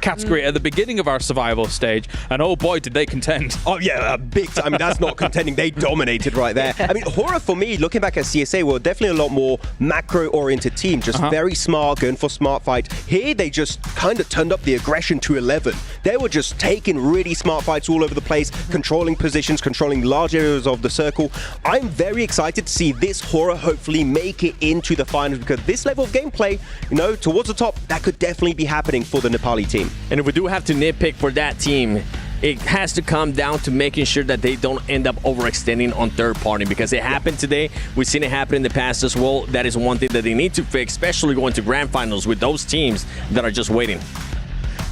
category at the beginning of our survival stage, and oh boy, did they contend. Oh yeah, big time. I mean, that's not contending. They dominated right there. I mean, horror for me, looking back at CSA, were definitely a lot more macro-oriented team, just very smart, going for smart fights. Here, they just kind of turned up the aggression to 11. They were just taking really smart fights all over the place, controlling positions, controlling large areas of the circle. I'm very excited to see this horror hopefully make it into the finals, because this level of gameplay, you know, towards the top, that could definitely be happening for the Nepali team. And if we do have to nitpick for that team, it has to come down to making sure that they don't end up overextending on third party, because it happened today. We've seen it happen in the past as well. That is one thing that they need to fix, especially going to grand finals with those teams that are just waiting.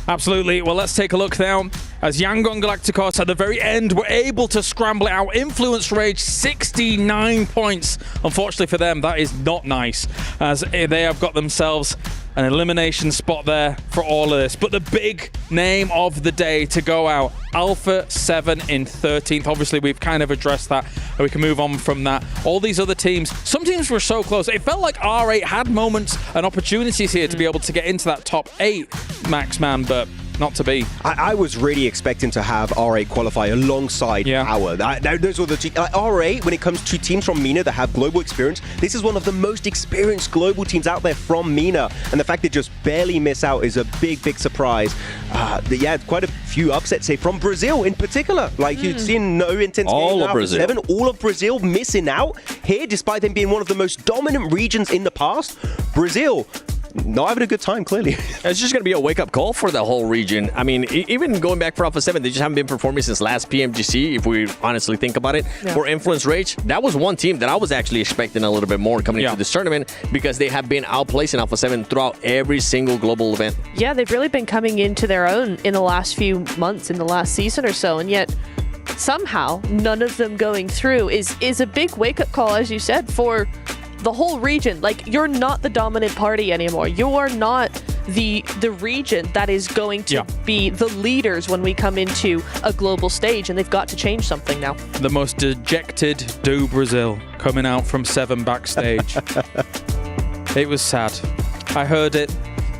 Absolutely. Well, let's take a look now. As Yangon Galacticos at the very end were able to scramble it out. Influence Rage, 69 points. Unfortunately for them, that is not nice, as they have got themselves an elimination spot there for all of this. But the big name of the day to go out, Alpha 7 in 13th. Obviously, we've kind of addressed that, and we can move on from that. All these other teams, some teams were so close. It felt like R8 had moments and opportunities here to be able to get into that top 8, Max, man, but not to be. I was really expecting to have R8 qualify alongside Power. Those were the R8, when it comes to teams from MENA that have global experience, this is one of the most experienced global teams out there from MENA. And the fact they just barely miss out is a big, big surprise. Yeah, quite a few upsets here from Brazil in particular. Like you've seen no intense all of Brazil. 7, all of Brazil missing out here, despite them being one of the most dominant regions in the past. Brazil not having a good time, clearly. It's just going to be a wake-up call for the whole region. I mean, even going back for Alpha 7, they just haven't been performing since last PMGC, if we honestly think about it. Yeah. For Influence Rage, that was one team that I was actually expecting a little bit more coming into this tournament, because they have been outplacing Alpha 7 throughout every single global event. Yeah, they've really been coming into their own in the last few months, in the last season or so, and yet somehow none of them going through is a big wake-up call, as you said, for the whole region. Like, you're not the dominant party anymore. You are not the region that is going to be the leaders when we come into a global stage, and they've got to change something now. The most dejected Do Brazil coming out from 7 backstage. It was sad. I heard it.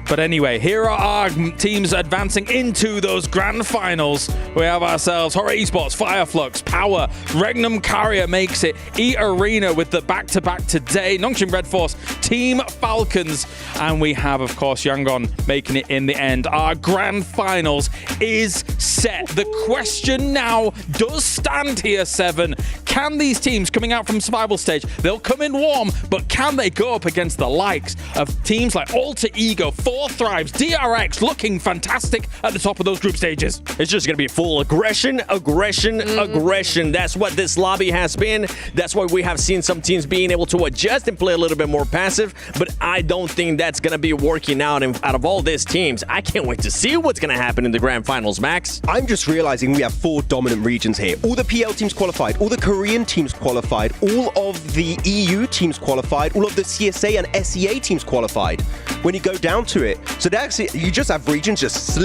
But anyway, here are our teams advancing into those grand finals. We have ourselves Horror Esports, Fireflux, Power, Regnum Carrier makes it, E-Arena with the back-to-back today, Nongshim Red Force, Team Falcons, and we have, of course, Yangon making it in the end. Our grand finals is set. The question now does stand here, 7. Can these teams coming out from survival stage, they'll come in warm, but can they go up against the likes of teams like Alter Ego, 4 Thrives, DRX looking fantastic at the top of those group stages? It's just going to be full aggression, aggression. That's what this lobby has been. That's why we have seen some teams being able to adjust and play a little bit more passive, but I don't think that's going to be working out. And out of all these teams, I can't wait to see what's going to happen in the grand finals, Max. I'm just realizing we have 4 dominant regions here. All the PL teams qualified, all the Korean teams qualified, all of the EU teams qualified, all of the CSA and SEA teams qualified. When you go down to it, so actually, you just have regions just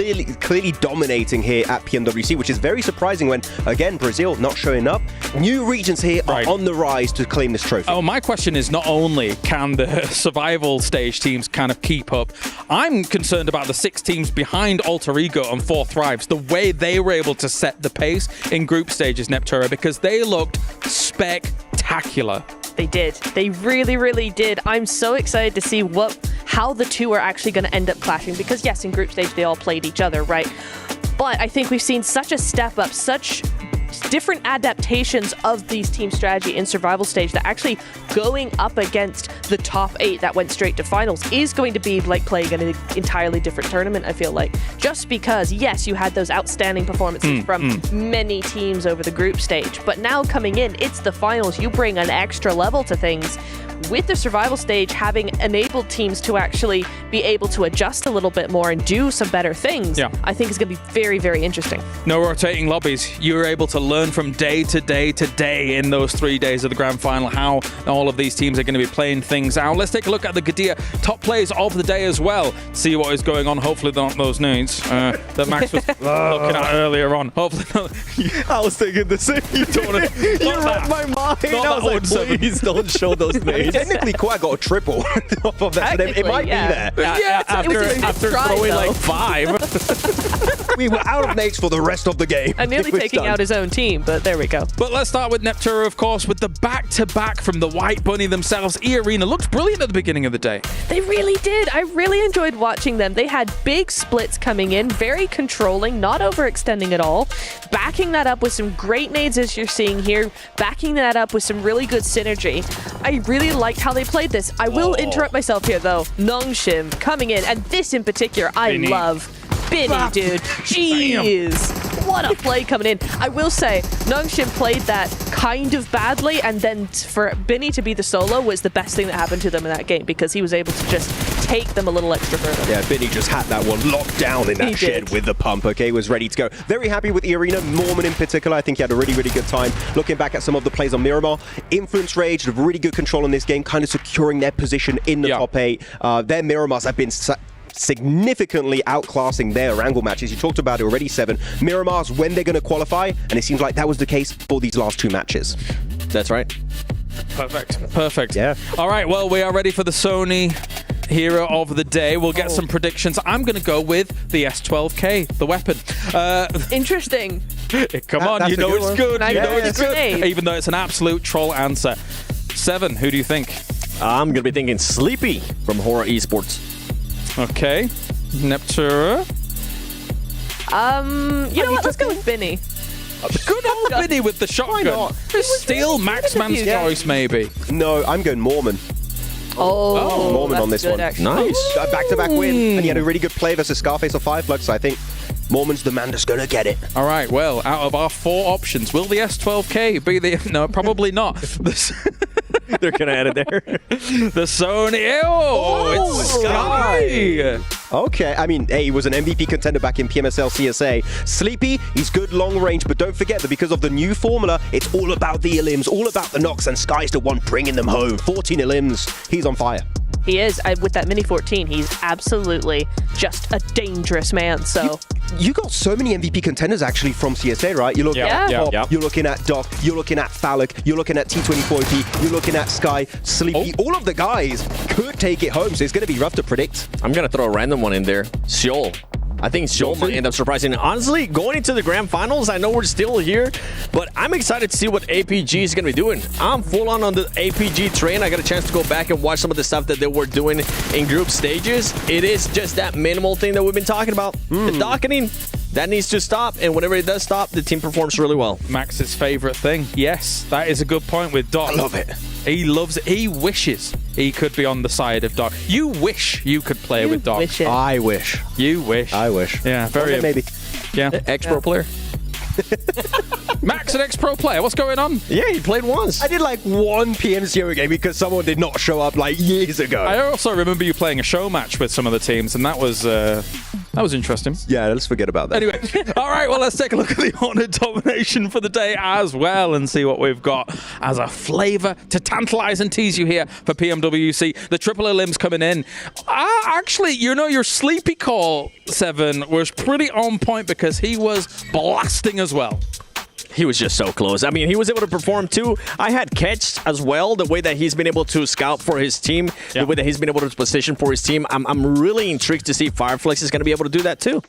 clearly dominating here at PMWC, which is very surprising when, again, Brazil not showing up. New regions here are on the rise to claim this trophy. Oh, my question is not only can the survival stage teams kind of keep up, I'm concerned about the 6 teams behind Alter Ego and 4 Thrives, the way they were able to set the pace in group stages, Neptura, because they looked spectacular. They did. They really, really did. I'm so excited to see how the two are actually going to end up clashing, because yes, in group stage they all played each other, right? But I think we've seen such a step up, such different adaptations of these team strategy in survival stage, that actually going up against the top 8 that went straight to finals is going to be like playing in an entirely different tournament, I feel like. Just because, yes, you had those outstanding performances from many teams over the group stage, but now coming in, it's the finals. You bring an extra level to things. with the survival stage having enabled teams to actually be able to adjust a little bit more and do some better things, I think is going to be very, very interesting. No rotating lobbies. You were able to learn from day to day to day in those 3 days of the grand final how all of these teams are going to be playing things out. Let's take a look at the Gadia top plays of the day as well. See what is going on. Hopefully not those nudes that Max was looking at earlier on. Hopefully not. I was thinking the same. You read my mind. I was like, please don't show those names. Technically, Quad got a triple off of that. So it might be there. After throwing like 5. We were out of nades for the rest of the game. And nearly taking out his own team, but there we go. But let's start with Neptura, of course, with the back-to-back from the White Bunny themselves. E-Arena looked brilliant at the beginning of the day. They really did. I really enjoyed watching them. They had big splits coming in, very controlling, not overextending at all, backing that up with some great nades as you're seeing here, backing that up with some really good synergy. I really liked how they played this. I will interrupt myself here, though. Nongshim coming in, and this in particular, I love. Binny, dude. Jeez. What a play coming in. I will say, Nongshim played that kind of badly, and then for Binny to be the solo was the best thing that happened to them in that game because he was able to just take them a little extra further. Yeah, Binny just had that one locked down in that shed with the pump, okay, was ready to go. Very happy with E-Arena, Norman in particular. I think he had a really, really good time. Looking back at some of the plays on Miramar, Influence Rage, really good control in this game, kind of securing their position in the top 8. Their Miramars have been significantly outclassing their Erangel matches. You talked about it already, Seven. Miramars, when they're going to qualify, and it seems like that was the case for these last 2 matches. That's right. Perfect. Yeah. All right, well, we are ready for the Sony hero of the day. We'll get some predictions. I'm going to go with the S12K, the weapon. Interesting. Come on, you know it's good. You know it's good. Even though it's an absolute troll answer. Seven, who do you think? I'm going to be thinking Sleepy from Horror Esports. Okay. Neptura. You know what? Let's go with Binny. Good old Binny with the shotgun. Still Maxman's choice, maybe. No, I'm going Mormon. Oh, Mormon on this one. Actually. Nice. Back-to-back win. And he had a really good play versus Scarface or Fireflux, so I think Mormon's the man that's going to get it. All right, well, out of our 4 options, will the S12K be the... No, probably not. They're going to add it there. The Sony... Oh, it's Sky! Okay, I mean, hey, he was an MVP contender back in PMSL CSA. Sleepy, he's good long range, but don't forget that because of the new formula, it's all about the elims, all about the knocks, and Sky's the one bringing them home. 14 elims. He's on fire. He is. With that Mini 14, he's absolutely just a dangerous man, so... You got so many MVP contenders actually from CSA, right? You're looking at Pop, you're looking at Doc, you're looking at Phallic, you're looking at T24P, you're looking at Sky, Sleepy. All of the guys could take it home, so it's going to be rough to predict. I'm going to throw a random one in there. Seoul. I think Seoul might end up surprising. Honestly, going into the grand finals, I know we're still here, but I'm excited to see what APG is going to be doing. I'm full on the APG train. I got a chance to go back and watch some of the stuff that they were doing in group stages. It is just that minimal thing that we've been talking about. The docketing, that needs to stop, and whenever it does stop, the team performs really well. Max's favorite thing. Yes, that is a good point with Doc. I love it. He loves it. He wishes he could be on the side of Doc. You wish you could play with Doc. I wish. You wish. I wish. Yeah, very. Maybe. Yeah. Ex-pro player. Max, an ex-pro player. What's going on? Yeah, he played once. I did like one PMCO game because someone did not show up like years ago. I also remember you playing a show match with some of the teams, and that was interesting. Yeah, let's forget about that. Anyway, all right, well, let's take a look at the Honored Domination for the day as well and see what we've got as a flavor to tantalize and tease you here for PMWC. The triple elims coming in. Actually, you know, your Sleepy call, Seven, was pretty on point because he was blasting as well. He was just so close. I mean, he was able to perform too. I had Catch as well, the way that he's been able to scout for his team, the way that he's been able to position for his team. I'm really intrigued to see Fireflex is going to be able to do that too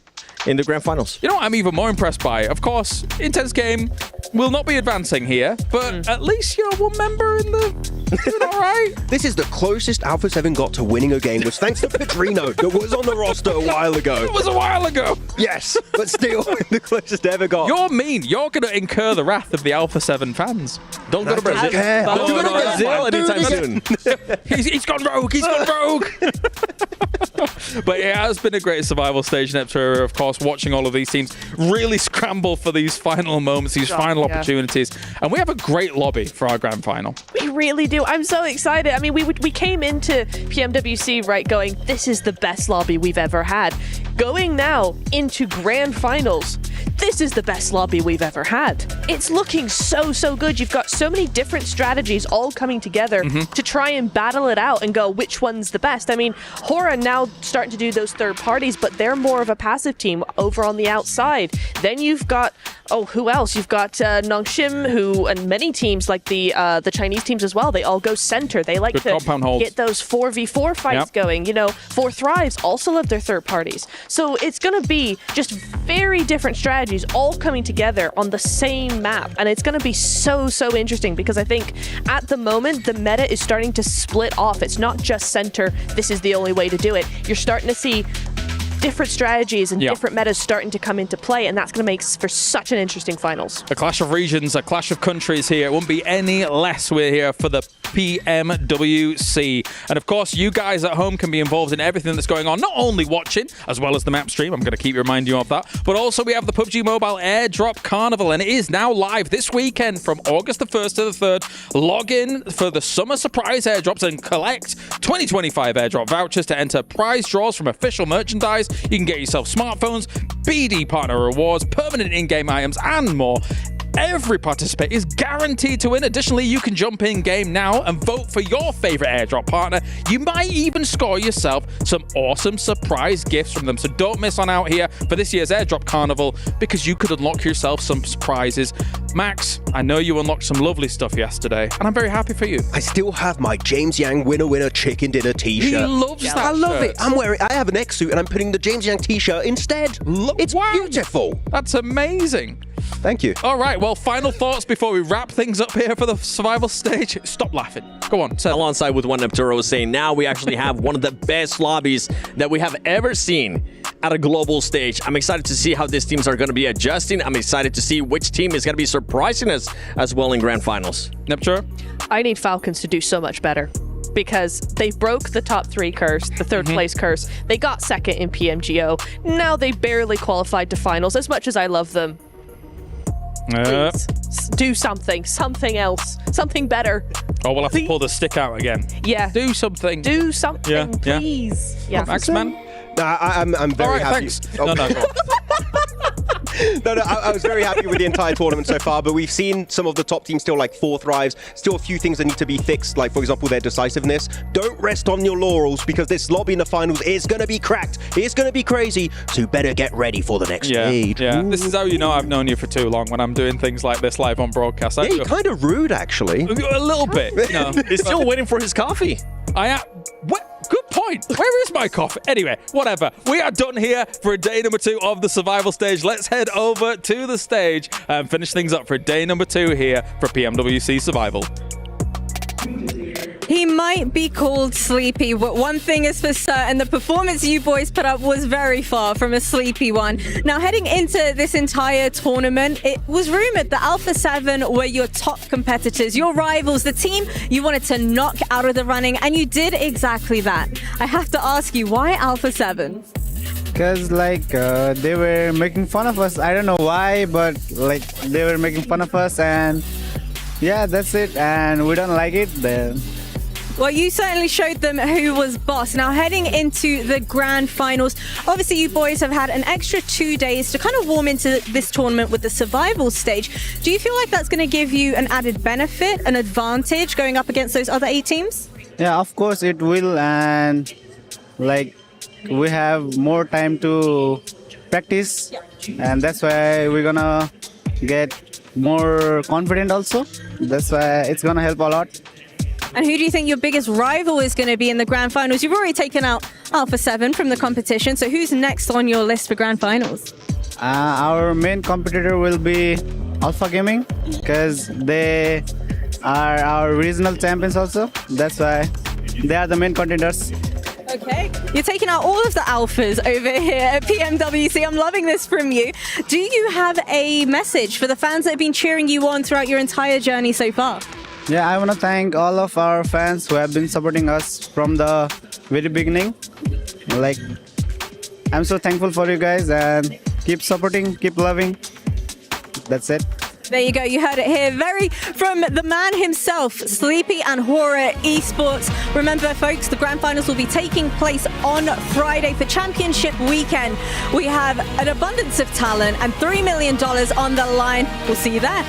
in the grand finals. You know what I'm even more impressed by? Of course, Intense Game will not be advancing here, but at least you're one member in the... Doing all right. This is the closest Alpha 7 got to winning a game, was thanks to Pedrino, that was on the roster a while ago. It was a while ago. Yes, but still the closest they ever got. You're mean. You're going to incur the wrath of the Alpha 7 fans. Don't go to Brazil. Don't go to Brazil anytime soon. He's gone rogue. He's gone rogue. But it has been a great survival stage, Neptura, of course, watching all of these teams really scramble for these final moments, these final opportunities. And we have a great lobby for our grand final. We really do. I'm so excited. I mean, we came into PMWC, right, going, this is the best lobby we've ever had. Going now into grand finals, this is the best lobby we've ever had. It's looking so good. You've got so many different strategies all coming together to try and battle it out and go, which one's the best? I mean, Hora now starting to do those third parties, but they're more of a passive team over on the outside. Then you've got, who else? You've got Nongshim, and many teams like the Chinese teams as well, they all go center. They like to get those 4v4 fights going. You know, 4 Thrives also love their third parties. So it's going to be just very different strategies all coming together on the same map. And it's going to be so interesting because I think at the moment, the meta is starting to split off. It's not just center. This is the only way to do it. You're starting to see different strategies and different metas starting to come into play, and that's going to make for such an interesting finals. A clash of regions, a clash of countries here. It won't be any less. We're here for the PMWC. And of course, you guys at home can be involved in everything that's going on, not only watching, as well as the map stream. I'm going to keep reminding you of that. But also we have the PUBG Mobile Airdrop Carnival, and it is now live this weekend from August the 1st to the 3rd. Log in for the summer surprise airdrops and collect 2025 airdrop vouchers to enter prize draws from official merchandise. You can get yourself smartphones, BD partner rewards, permanent in-game items, and more. Every participant is guaranteed to win. Additionally, you can jump in game now and vote for your favorite airdrop partner. You might even score yourself some awesome surprise gifts from them. So don't miss on out here for this year's Airdrop Carnival because you could unlock yourself some surprises. Max, I know you unlocked some lovely stuff yesterday, and I'm very happy for you. I still have my James Yang winner chicken dinner t-shirt. He loves that I love shirt. it. I have an X suit and I'm putting the James Yang t-shirt instead. It's beautiful. That's amazing. Thank you. All right, well, final thoughts before we wrap things up here for the survival stage. Stop laughing. Go on. Alongside with one Nepturo saying now we actually have one of the best lobbies that we have ever seen at a global stage. I'm excited to see how these teams are going to be adjusting. I'm excited to see which team is going to be surprising us as well in grand finals. Nepturo? I need Falcons to do so much better, because they broke the top 3 curse, the third place curse. They got second in PMGO. Now they barely qualified to finals, as much as I love them. Please, do something else, something better. Oh, we'll have to pull the stick out again. Yeah. Do something. Do something, please. Yeah. Max, man? I'm very happy. Thanks. No, go on. No, I was very happy with the entire tournament so far, but we've seen some of the top teams still like 4 Thrives, still a few things that need to be fixed, like, for example, their decisiveness. Don't rest on your laurels, because this lobby in the finals is going to be cracked. It's going to be crazy, so you better get ready for the next stage. Yeah, this is how you know I've known you for too long, when I'm doing things like this live on broadcast. Yeah, you're kind of rude, actually. A little bit. You know. He's still waiting for his coffee. What? Good point. Where is my coffee? Anyway, whatever. We are done here for day number 2 of the survival stage. Let's head over to the stage and finish things up for day number 2 here for PMWC Survival. He might be called sleepy, but one thing is for certain, the performance you boys put up was very far from a sleepy one. Now, heading into this entire tournament, it was rumored that Alpha 7 were your top competitors, your rivals, the team you wanted to knock out of the running, and you did exactly that. I have to ask you, why Alpha 7? Because they were making fun of us. I don't know why, but they were making fun of us, and yeah, that's it. And we don't like it. Then. Well, you certainly showed them who was boss. Now, heading into the grand finals, obviously you boys have had an extra 2 days to kind of warm into this tournament with the survival stage. Do you feel like that's going to give you an added benefit, an advantage going up against those other 8 teams? Yeah, of course it will. And we have more time to practice. And that's why we're going to get more confident also. That's why it's going to help a lot. And who do you think your biggest rival is going to be in the grand finals? You've already taken out Alpha 7 from the competition, so who's next on your list for grand finals? Our main competitor will be Alpha Gaming, because they are our regional champions also. That's why they are the main contenders. Okay, you're taking out all of the alphas over here at PMWC. I'm loving this from you. Do you have a message for the fans that have been cheering you on throughout your entire journey so far? Yeah, I want to thank all of our fans who have been supporting us from the very beginning. I'm so thankful for you guys, and keep supporting, keep loving. That's it. There you go. You heard it here. From the man himself, Sleepy and Horror Esports. Remember, folks, the grand finals will be taking place on Friday for championship weekend. We have an abundance of talent and $3 million on the line. We'll see you there.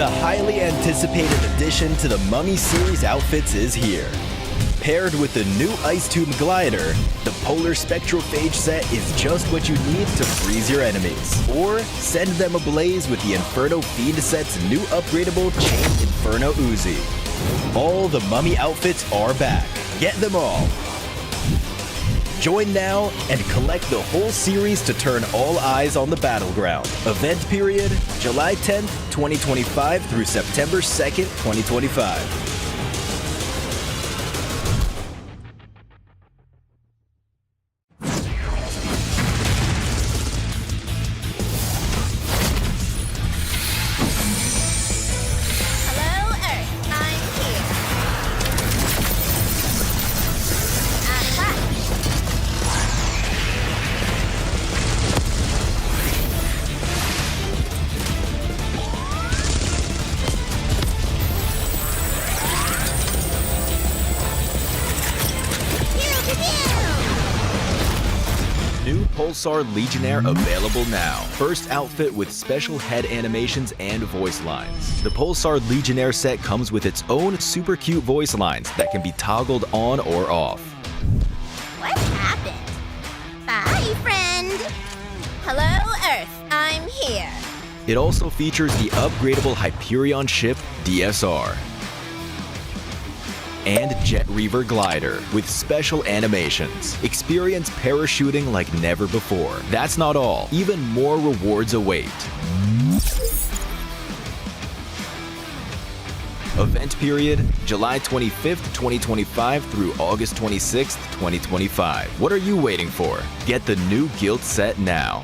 The highly anticipated addition to the Mummy series outfits is here. Paired with the new Ice Tube Glider, the Polar Spectrophage set is just what you need to freeze your enemies. Or send them ablaze with the Inferno Feed set's new upgradable Chain Inferno Uzi. All the Mummy outfits are back. Get them all. Join now and collect the whole series to turn all eyes on the battleground. Event period, July 10th, 2025 through September 2nd, 2025. Pulsar Legionnaire available now. First outfit with special head animations and voice lines. The Pulsar Legionnaire set comes with its own super cute voice lines that can be toggled on or off. What happened? Bye, friend. Hello, Earth. I'm here. It also features the upgradable Hyperion ship DSR and Jet Reaver glider with special animations. Experience parachuting like never before. That's not all. Even more rewards await. Event period, July 25th, 2025 through August 26th, 2025. What are you waiting for? Get the new Guild set now.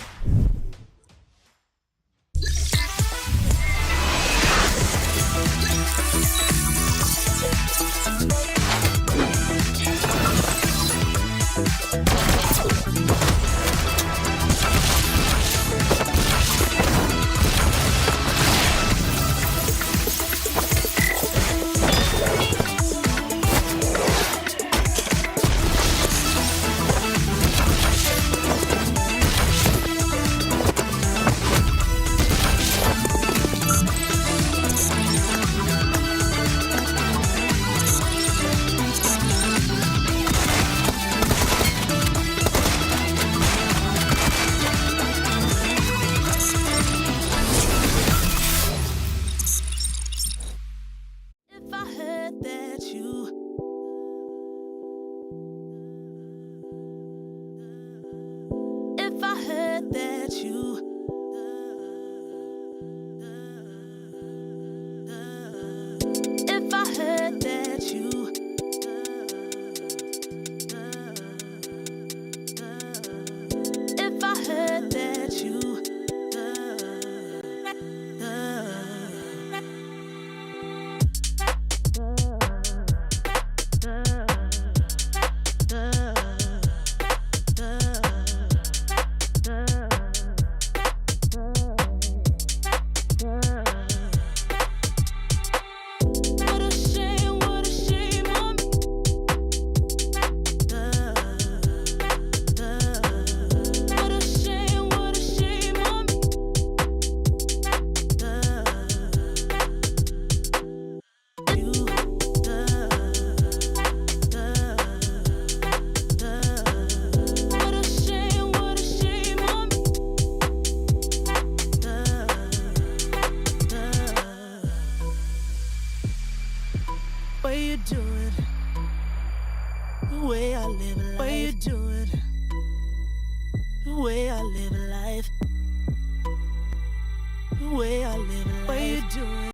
way I live life. What you doing?